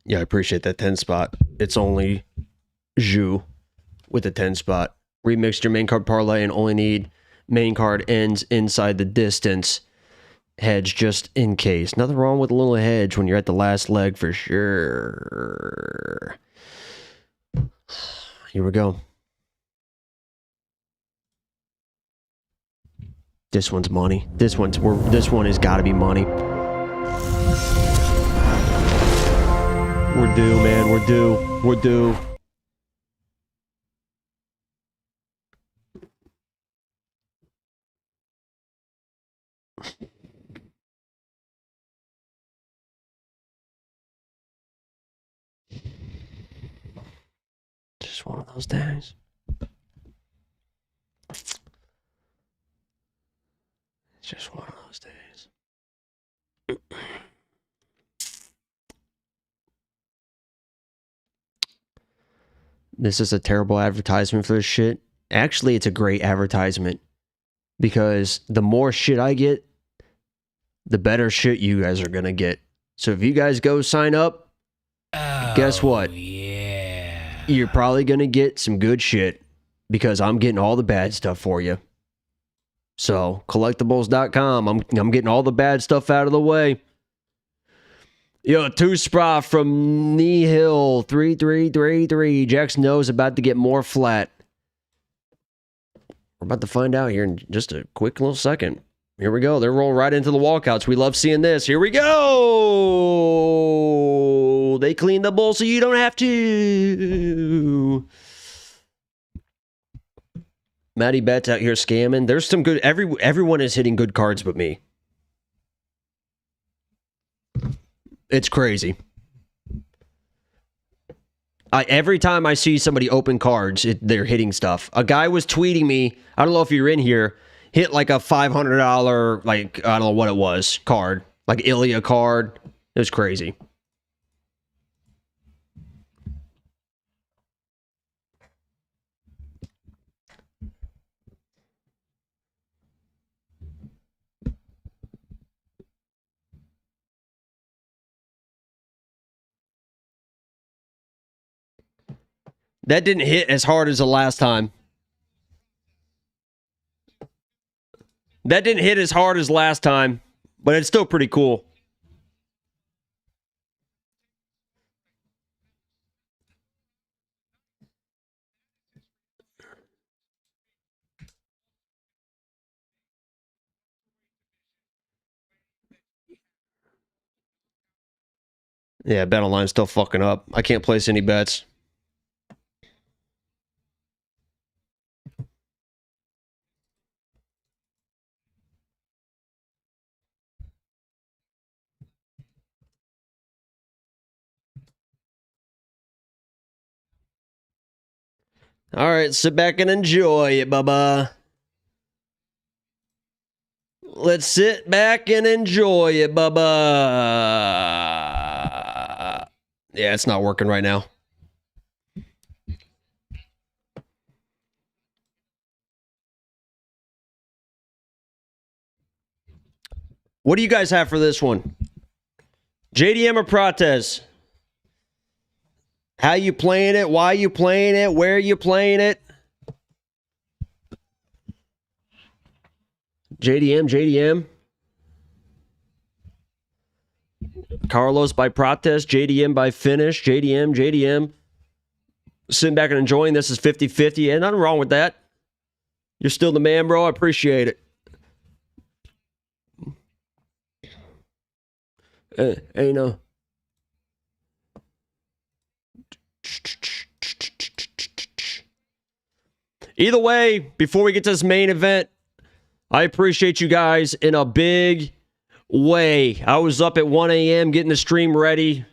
Yeah, I appreciate that 10 spot. It's only Zhu with the 10 spot. Remixed your main card parlay and only need main card ends inside the distance. Hedge just in case. Nothing wrong with a little hedge when you're at the last leg for sure. Here we go. This one's money. This one has got to be money. We're due, man. We're due. We're due. Just one of those days. It's just one of those days. This is a terrible advertisement for this shit. Actually, it's a great advertisement. Because the more shit I get, the better shit you guys are gonna get. So if you guys go sign up, guess what? You're probably gonna get some good shit. Because I'm getting all the bad stuff for you. So, collectibles.com. I'm getting all the bad stuff out of the way. Yo, 2 spot from Nihil 3333. Jack's nose about to get more flat. We're about to find out here in just a quick little second. Here we go. They're rolling right into the walkouts. We love seeing this. Here we go. They clean the bowl so you don't have to. Matty Betts out here scamming. There's some good... Everyone is hitting good cards but me. It's crazy. Every time I see somebody open cards, they're hitting stuff. A guy was tweeting me, I don't know if you're in here, hit like a $500, like, I don't know what it was, card. Like Ilya card. It was crazy. That didn't hit as hard as the last time. That didn't hit as hard as last time, but it's still pretty cool. Yeah, bet online's still fucking up. I can't place any bets. All right, sit back and enjoy it, bubba. Let's sit back and enjoy it, bubba. Yeah, it's not working right now. What do you guys have for this one? JDM or Prates? How you playing it? Why you playing it? Where you playing it? JDM. Carlos by Prates, JDM by finish, JDM. Sitting back and enjoying this is 50-50. And nothing wrong with that. You're still the man, bro. I appreciate it. Hey, no. Either way, before we get to this main event, I appreciate you guys in a big way. I was up at 1 a.m. getting the stream ready,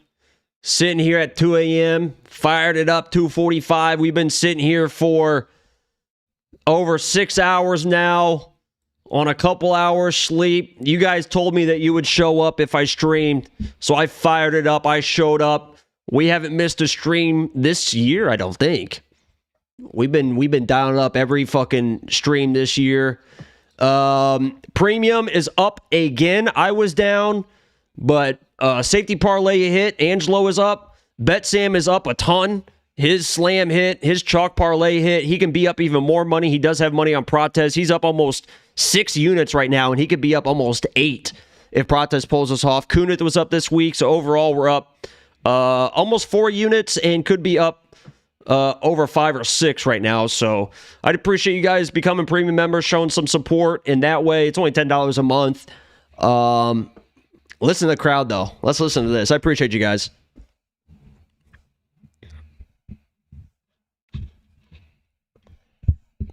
sitting here at 2 a.m., fired it up 2:45. We've been sitting here for over 6 hours now on a couple hours sleep. You guys told me that you would show up if I streamed, so I fired it up. I showed up. We haven't missed a stream this year, I don't think. We've been dialing up every fucking stream this year. Premium is up again. I was down, but safety parlay hit. Angelo is up. Bet Sam is up a ton. His slam hit. His chalk parlay hit. He can be up even more money. He does have money on Prates. He's up almost 6 units right now, and he could be up almost 8 if Prates pulls us off. Kunith was up this week, so overall we're up almost 4 units and could be up over 5 or 6 right now. So I'd appreciate you guys becoming premium members, showing some support in that way. It's only $10 a month. Listen to the crowd, though. Let's listen to this. I appreciate you guys.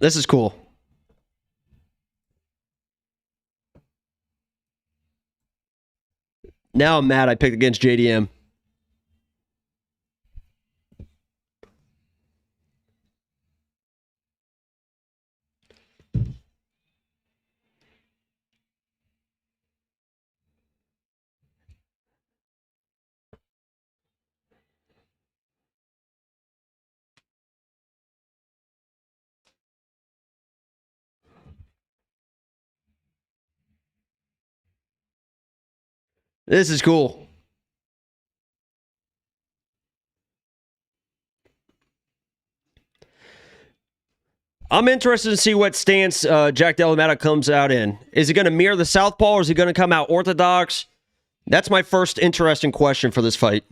This is cool. Now I'm mad I picked against JDM. This is cool. I'm interested to see what stance Jack Della comes out in. Is he going to mirror the southpaw or is he going to come out orthodox? That's my first interesting question for this fight.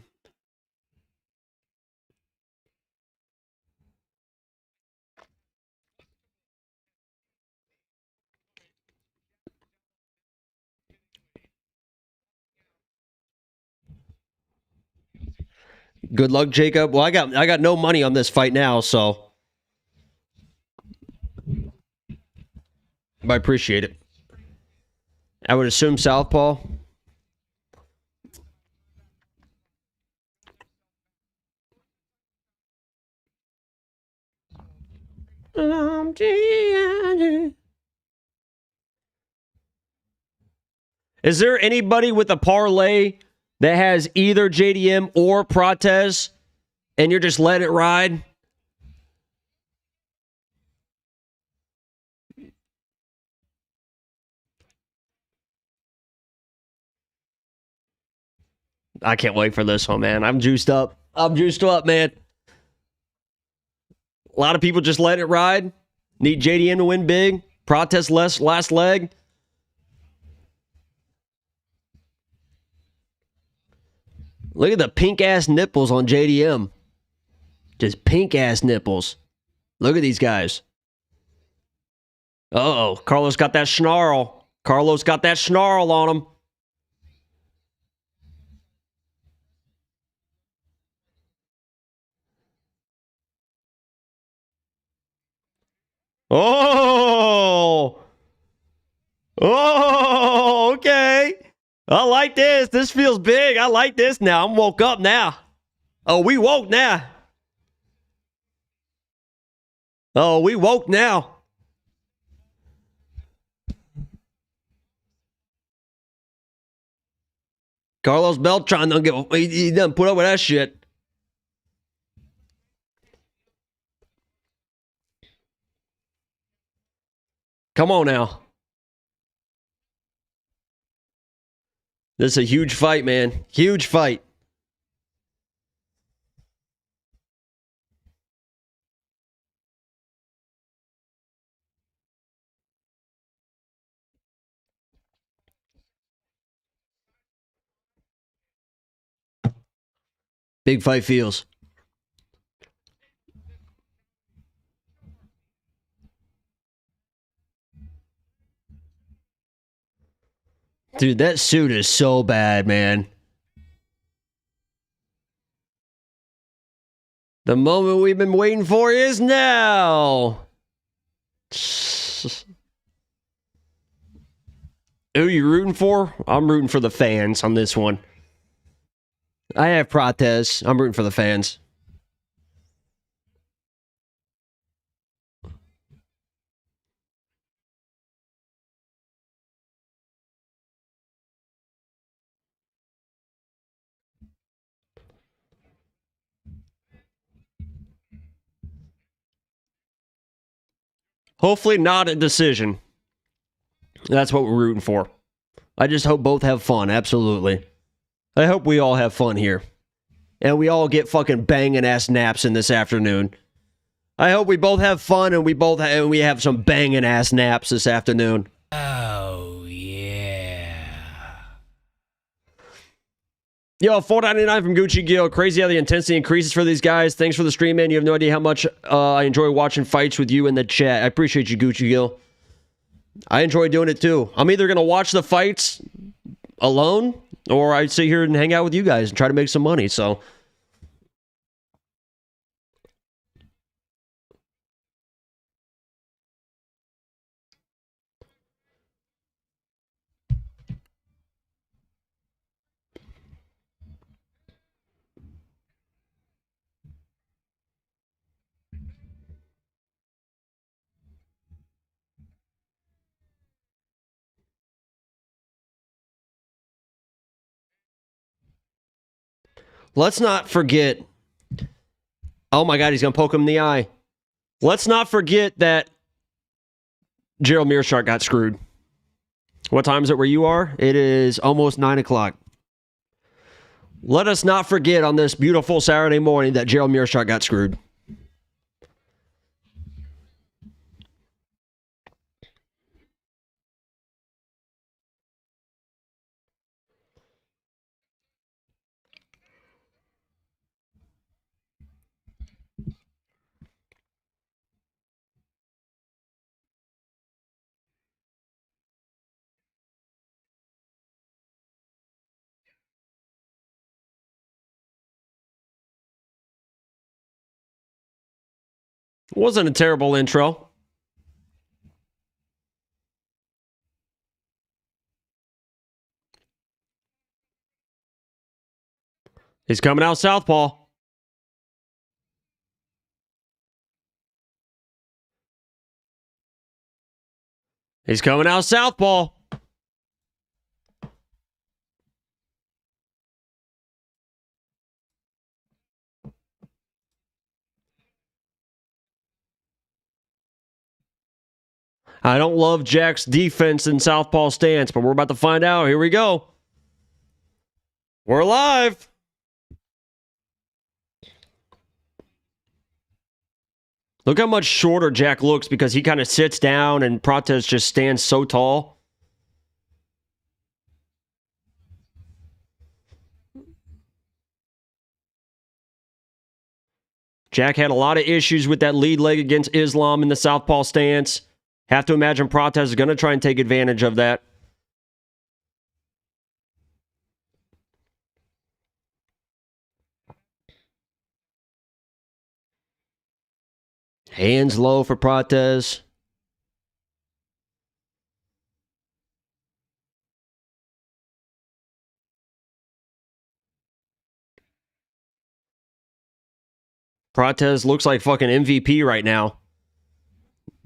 Good luck, Jacob. Well, I got no money on this fight now, so I appreciate it. I would assume southpaw. Is there anybody with a parlay that has either JDM or Prates, and you're just letting it ride? I can't wait for this one, man. I'm juiced up. I'm juiced up, man. A lot of people just let it ride. Need JDM to win big. Protest last leg. Look at the pink-ass nipples on JDM. Just pink-ass nipples. Look at these guys. Uh-oh. Carlos got that snarl. Carlos got that snarl on him. Oh! Oh, okay. I like this. This feels big. I like this now. I'm woke up now. Oh, we woke now. Oh, we woke now. Carlos Beltran don't give he doesn't put up with that shit. Come on now. This is a huge fight, man. Huge fight. Big fight feels. Dude, that suit is so bad, man. The moment we've been waiting for is now. Who are you rooting for? I'm rooting for the fans on this one. I have Prates. I'm rooting for the fans. Hopefully not a decision. That's what we're rooting for. I just hope both have fun, absolutely. I hope we all have fun here. And we all get fucking banging ass naps in this afternoon. I hope we both have fun and we have some banging ass naps this afternoon. Oh, yeah. Yo, $4.99 from Gucci Gil. Crazy how the intensity increases for these guys. Thanks for the stream, man. You have no idea how much I enjoy watching fights with you in the chat. I appreciate you, Gucci Gil. I enjoy doing it too. I'm either going to watch the fights alone or I sit here and hang out with you guys and try to make some money. So, let's not forget. Oh my God, he's going to poke him in the eye. Let's not forget that Gerald Mirart got screwed. What time is it where you are? It is almost 9 o'clock. Let us not forget on this beautiful Saturday morning that Gerald Mirart got screwed. Wasn't a terrible intro. He's coming out southpaw. He's coming out southpaw. I don't love Jack's defense in southpaw stance, but we're about to find out. Here we go. We're live. Look how much shorter Jack looks because he kind of sits down and Prates just stands so tall. Jack had a lot of issues with that lead leg against Islam in the southpaw stance. Have to imagine Prates is going to try and take advantage of that. Hands low for Prates. Prates looks like fucking MVP right now.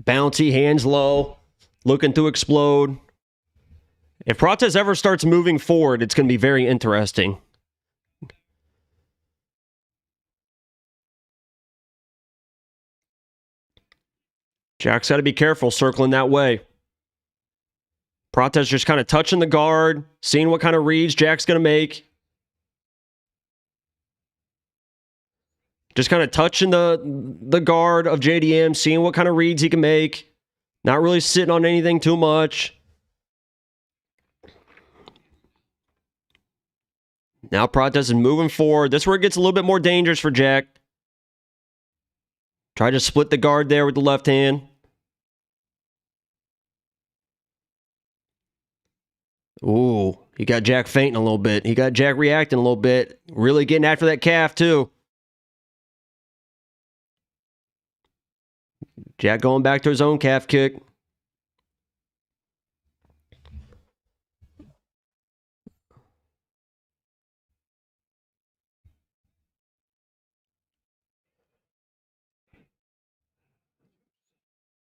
Bouncy, hands low, looking to explode. If Prates ever starts moving forward, it's going to be very interesting. Jack's got to be careful circling that way. Prates just kind of touching the guard, seeing what kind of reads Jack's going to make. Just kind of touching the guard of JDM, seeing what kind of reads he can make. Not really sitting on anything too much. Now Prates is moving forward. This is where it gets a little bit more dangerous for Jack. Try to split the guard there with the left hand. Ooh, he got Jack fainting a little bit. He got Jack reacting a little bit. Really getting after that calf too. Jack going back to his own calf kick.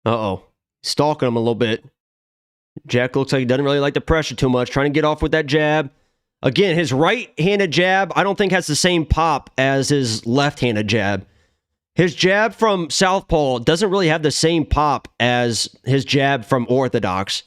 Uh-oh. Stalking him a little bit. Jack looks like he doesn't really like the pressure too much. Trying to get off with that jab. Again, his right-handed jab, I don't think has the same pop as his left-handed jab. His jab from southpaw doesn't really have the same pop as his jab from orthodox.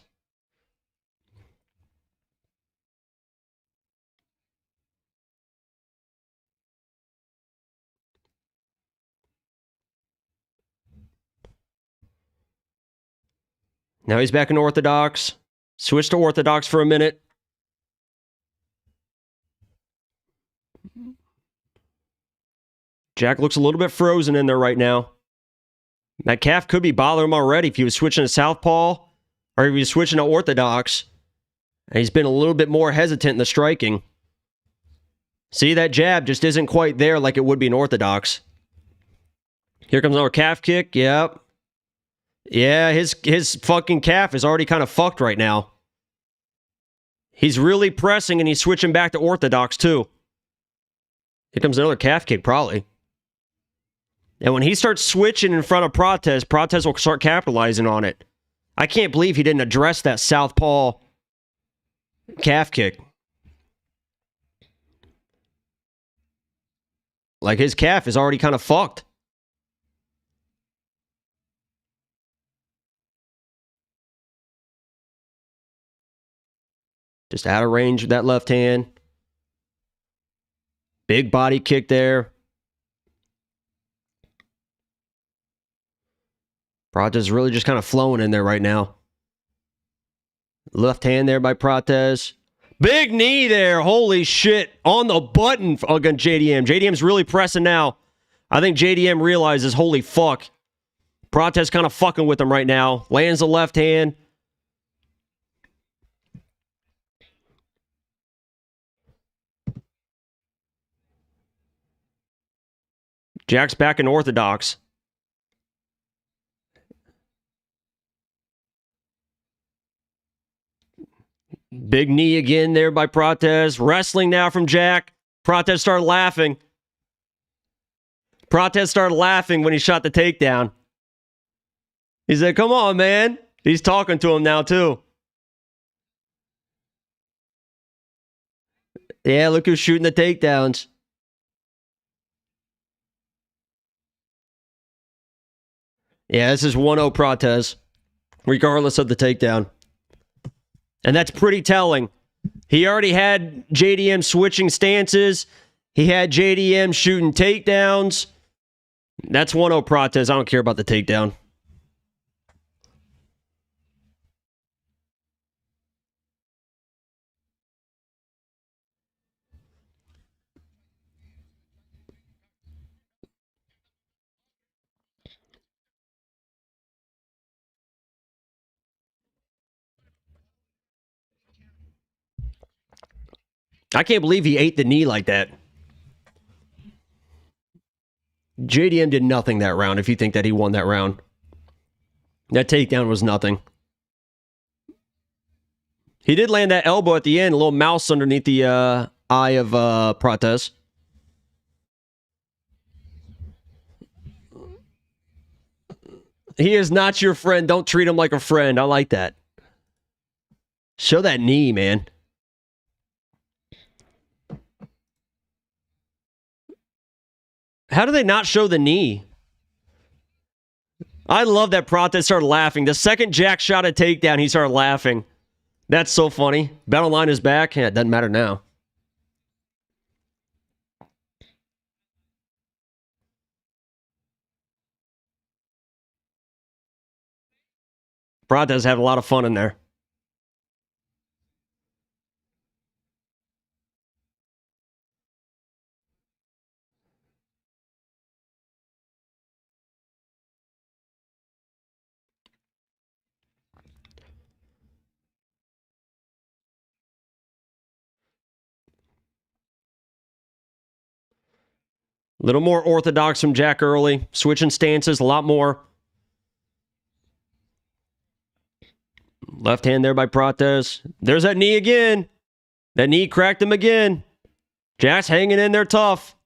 Now he's back in orthodox. Switch to orthodox for a minute. Jack looks a little bit frozen in there right now. That calf could be bothering him already if he was switching to southpaw or if he was switching to orthodox. And he's been a little bit more hesitant in the striking. See, that jab just isn't quite there like it would be in orthodox. Here comes another calf kick. Yep. Yeah, his fucking calf is already kind of fucked right now. He's really pressing and he's switching back to orthodox too. Here comes another calf kick probably. And when he starts switching in front of Prates will start capitalizing on it. I can't believe he didn't address that southpaw calf kick. Like his calf is already kind of fucked. Just out of range with that left hand. Big body kick there. Prates is really just kind of flowing in there right now. Left hand there by Prates. Big knee there. Holy shit. On the button against JDM. JDM's really pressing now. I think JDM realizes, holy fuck. Prates kind of fucking with him right now. Lands the left hand. Jack's back in orthodox. Big knee again there by Prates. Wrestling now from Jack. Prates started laughing. Prates started laughing when he shot the takedown. He said, come on, man. He's talking to him now, too. Yeah, look who's shooting the takedowns. Yeah, this is 1-0 Prates, regardless of the takedown. And that's pretty telling. He already had JDM switching stances. He had JDM shooting takedowns. That's 1-0 Prates. I don't care about the takedown. I can't believe he ate the knee like that. JDM did nothing that round if you think that he won that round. That takedown was nothing. He did land that elbow at the end, a little mouse underneath the eye of Prates. He is not your friend. Don't treat him like a friend. I like that. Show that knee, man. How do they not show the knee? I love that Prates started laughing. The second Jack shot a takedown, he started laughing. That's so funny. Battle line is back. Yeah, it doesn't matter now. Prates had a lot of fun in there. A little more orthodox from Jack early. Switching stances a lot more. Left hand there by Prates. There's that knee again. That knee cracked him again. Jack's hanging in there tough.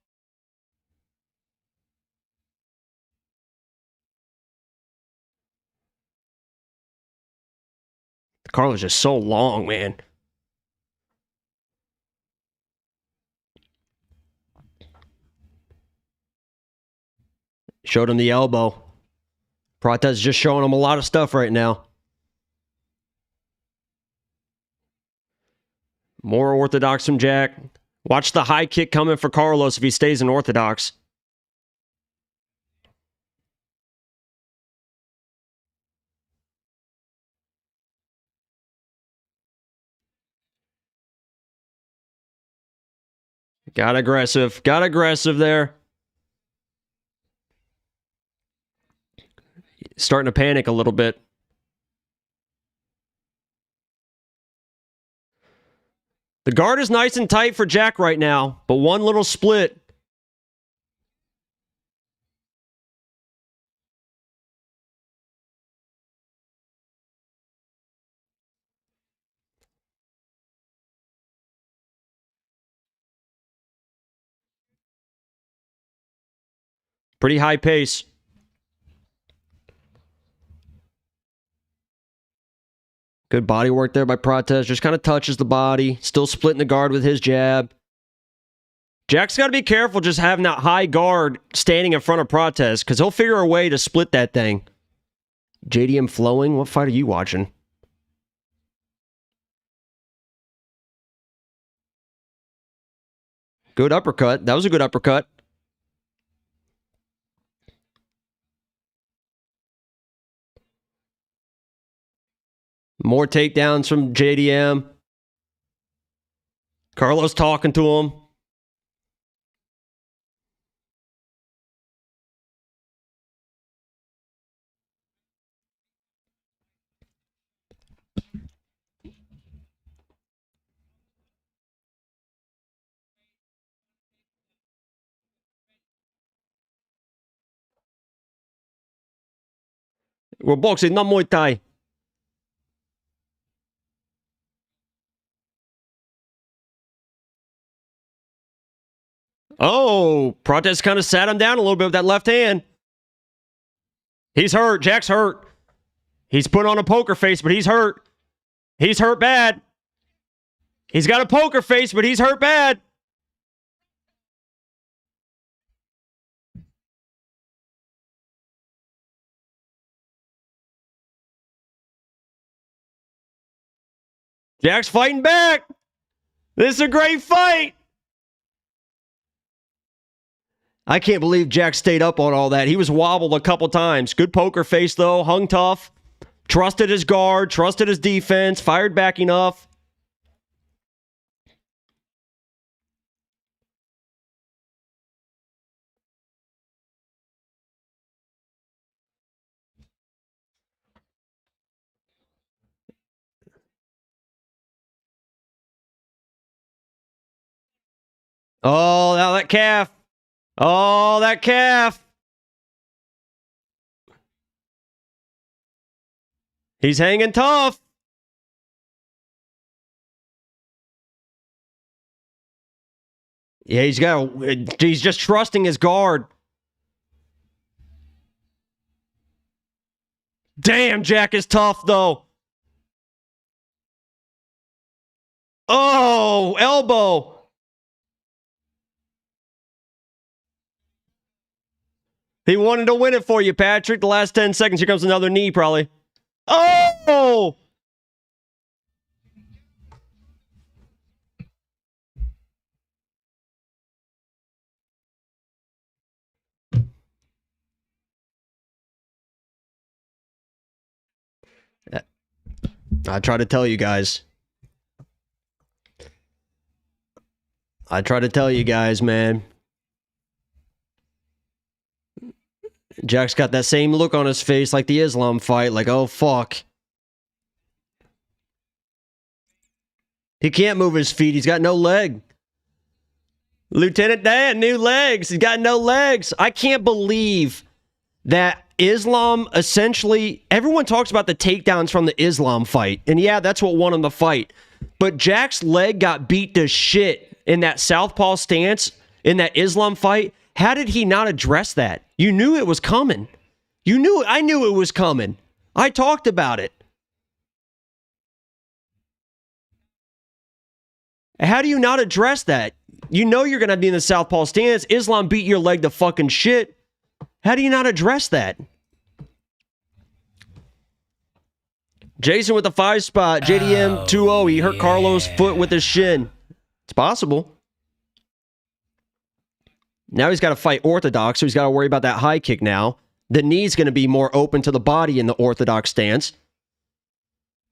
Carlo's just so long, man. Showed him the elbow. Prates just showing him a lot of stuff right now. More orthodox from Jack. Watch the high kick coming for Carlos if he stays in orthodox. Got aggressive. Got aggressive there. Starting to panic a little bit. The guard is nice and tight for Jack right now, but one little split. Pretty high pace. Good body work there by Prates. Just kind of touches the body. Still splitting the guard with his jab. Jack's got to be careful just having that high guard standing in front of Prates because he'll figure a way to split that thing. JDM flowing. What fight are you watching? Good uppercut. That was a good uppercut. More takedowns from JDM. Carlos talking to him. We're boxing, not Muay Thai. Oh, Prates kind of sat him down a little bit with that left hand. He's hurt. Jack's hurt. He's put on a poker face, but he's hurt. He's hurt bad. He's got a poker face, but he's hurt bad. Jack's fighting back. This is a great fight. I can't believe Jack stayed up on all that. He was wobbled a couple times. Good poker face, though. Hung tough. Trusted his guard. Trusted his defense. Fired back enough. Oh, now that calf. Oh, that calf. He's hanging tough. Yeah, he's just trusting his guard. Damn, Jack is tough, though. Oh, elbow. He wanted to win it for you, Patrick. The last 10 seconds. Here comes another knee, probably. Oh! I try to tell you guys. Man. Jack's got that same look on his face like the Islam fight, like, oh, fuck. He can't move his feet. He's got no leg. Lieutenant Dan, new legs. He's got no legs. I can't believe that Islam essentially... Everyone talks about the takedowns from the Islam fight. And yeah, that's what won him the fight. But Jack's leg got beat to shit in that southpaw stance in that Islam fight. How did he not address that? You knew it was coming. I knew it was coming. I talked about it. How do you not address that? You know you're going to be in the southpaw stance. Islam beat your leg to fucking shit. How do you not address that? Jason with the 5 spot. JDM 2-0. He hurt Carlos' foot with his shin. It's possible. Now he's got to fight orthodox, so he's got to worry about that high kick now. The knee's going to be more open to the body in the orthodox stance.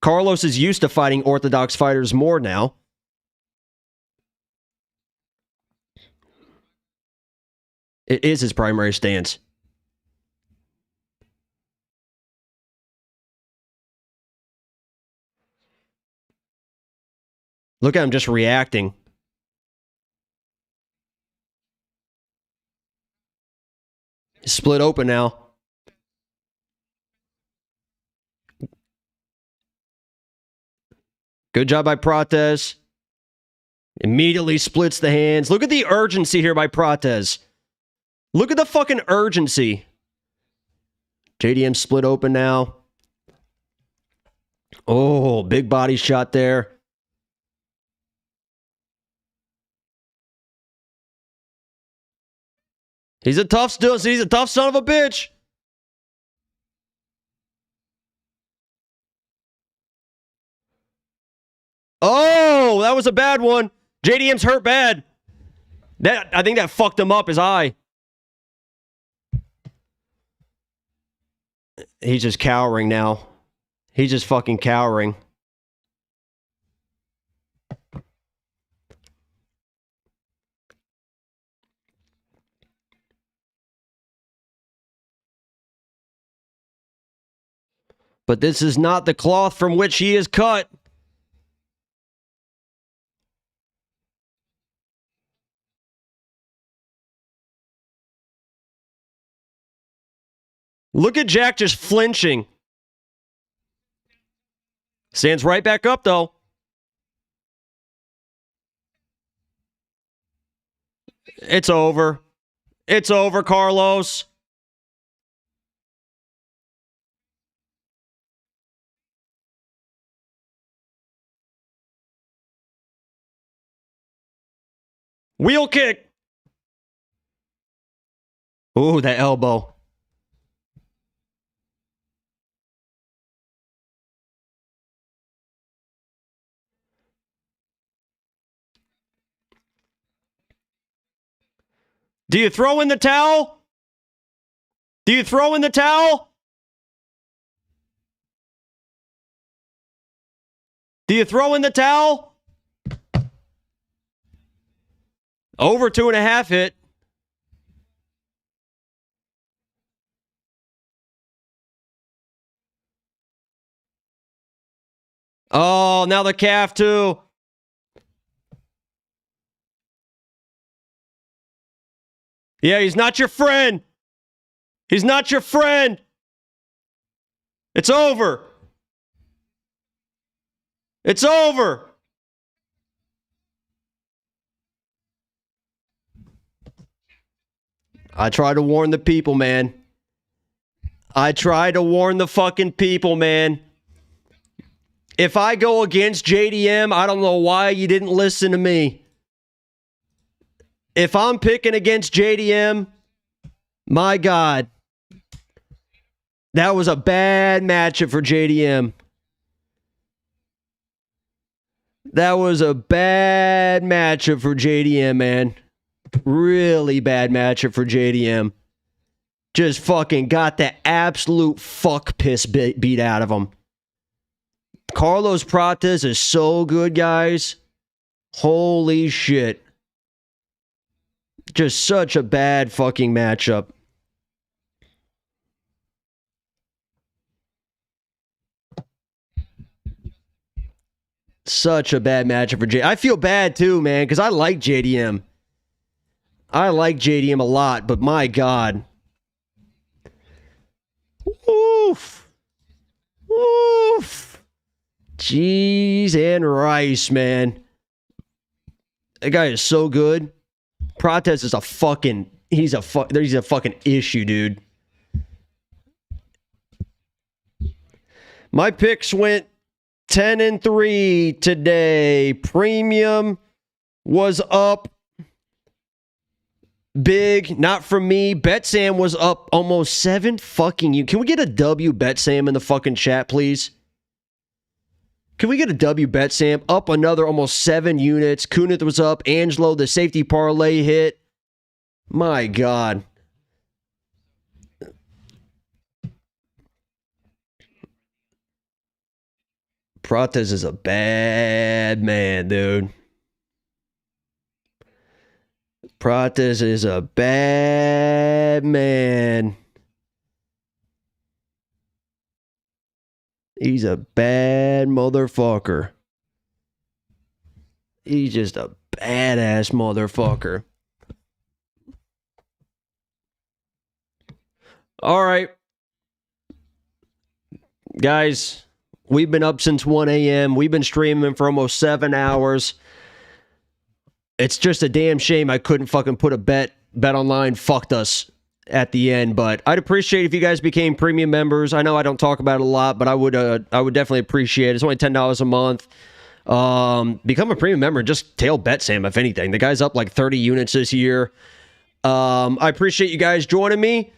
Carlos is used to fighting orthodox fighters more now. It is his primary stance. Look at him just reacting. Split open now. Good job by Prates. Immediately splits the hands. Look at the urgency here by Prates. Look at the fucking urgency. JDM split open now. Oh, big body shot there. He's a tough son of a bitch. Oh, that was a bad one. JDM's hurt bad. I think that fucked him up, his eye. He's just cowering now. He's just fucking cowering. But this is not the cloth from which he is cut. Look at Jack just flinching. Stands right back up, though. It's over. It's over, Carlos. Wheel kick. Ooh, that elbow. Do you throw in the towel? Do you throw in the towel? Do you throw in the towel? Over 2.5 hit. Oh, now the calf too. Yeah, he's not your friend. He's not your friend. It's over. It's over. I try to warn the people, man. I try to warn the fucking people, man. If I go against JDM, I don't know why you didn't listen to me. If I'm picking against JDM, my God. That was a bad matchup for JDM. That was a bad matchup for JDM, man. Really bad matchup for JDM. Just fucking got the absolute fuck piss beat out of him. Carlos Prates is so good, guys. Holy shit. Just such a bad fucking matchup. Such a bad matchup for JDM. I feel bad too, man, because I like JDM. I like JDM a lot, but my God. Oof. Oof. Cheese and rice, man. That guy is so good. Prates is a fucking... He's a fucking issue, dude. My picks went 10-3 today. Premium was up big. Not from me. Bet Sam was up almost 7 fucking you. Can we get a W Bet Sam in the fucking chat, please? Can we get a W Bet Sam? Up another almost 7 units. Kunith was up. Angelo, the safety parlay hit. My God. Prates is a bad man, dude. Prates is a bad man. He's a bad motherfucker. He's just a badass motherfucker. All right. Guys, we've been up since 1 a.m. We've been streaming for almost 7 hours. It's just a damn shame I couldn't fucking put a bet online fucked us at the end, but I'd appreciate if you guys became premium members. I know I don't talk about it a lot, but I would definitely appreciate it. It's only $10 a month. Become a premium member and just tail Bet Sam, if anything. The guy's up like 30 units this year. I appreciate you guys joining me.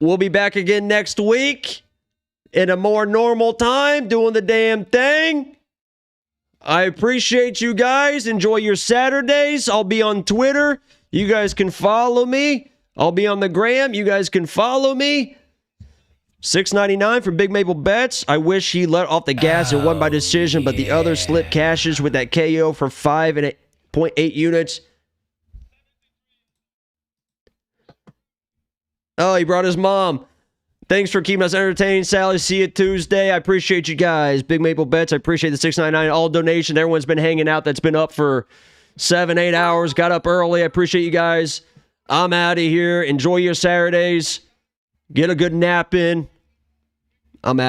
We'll be back again next week in a more normal time, doing the damn thing. I appreciate you guys. Enjoy your Saturdays. I'll be on Twitter. You guys can follow me. I'll be on the gram. You guys can follow me. $6.99 for Big Maple Bets. I wish he let off the gas and won by decision, but the other slip cashes with that KO for 5.8 units. Oh, he brought his mom. Thanks for keeping us entertained, Sally. See you Tuesday. I appreciate you guys. Big Maple Bets. I appreciate the $6.99 all donation. Everyone's been hanging out. That's been up for 7-8 hours. Got up early. I appreciate you guys. I'm out of here. Enjoy your Saturdays. Get a good nap in. I'm out.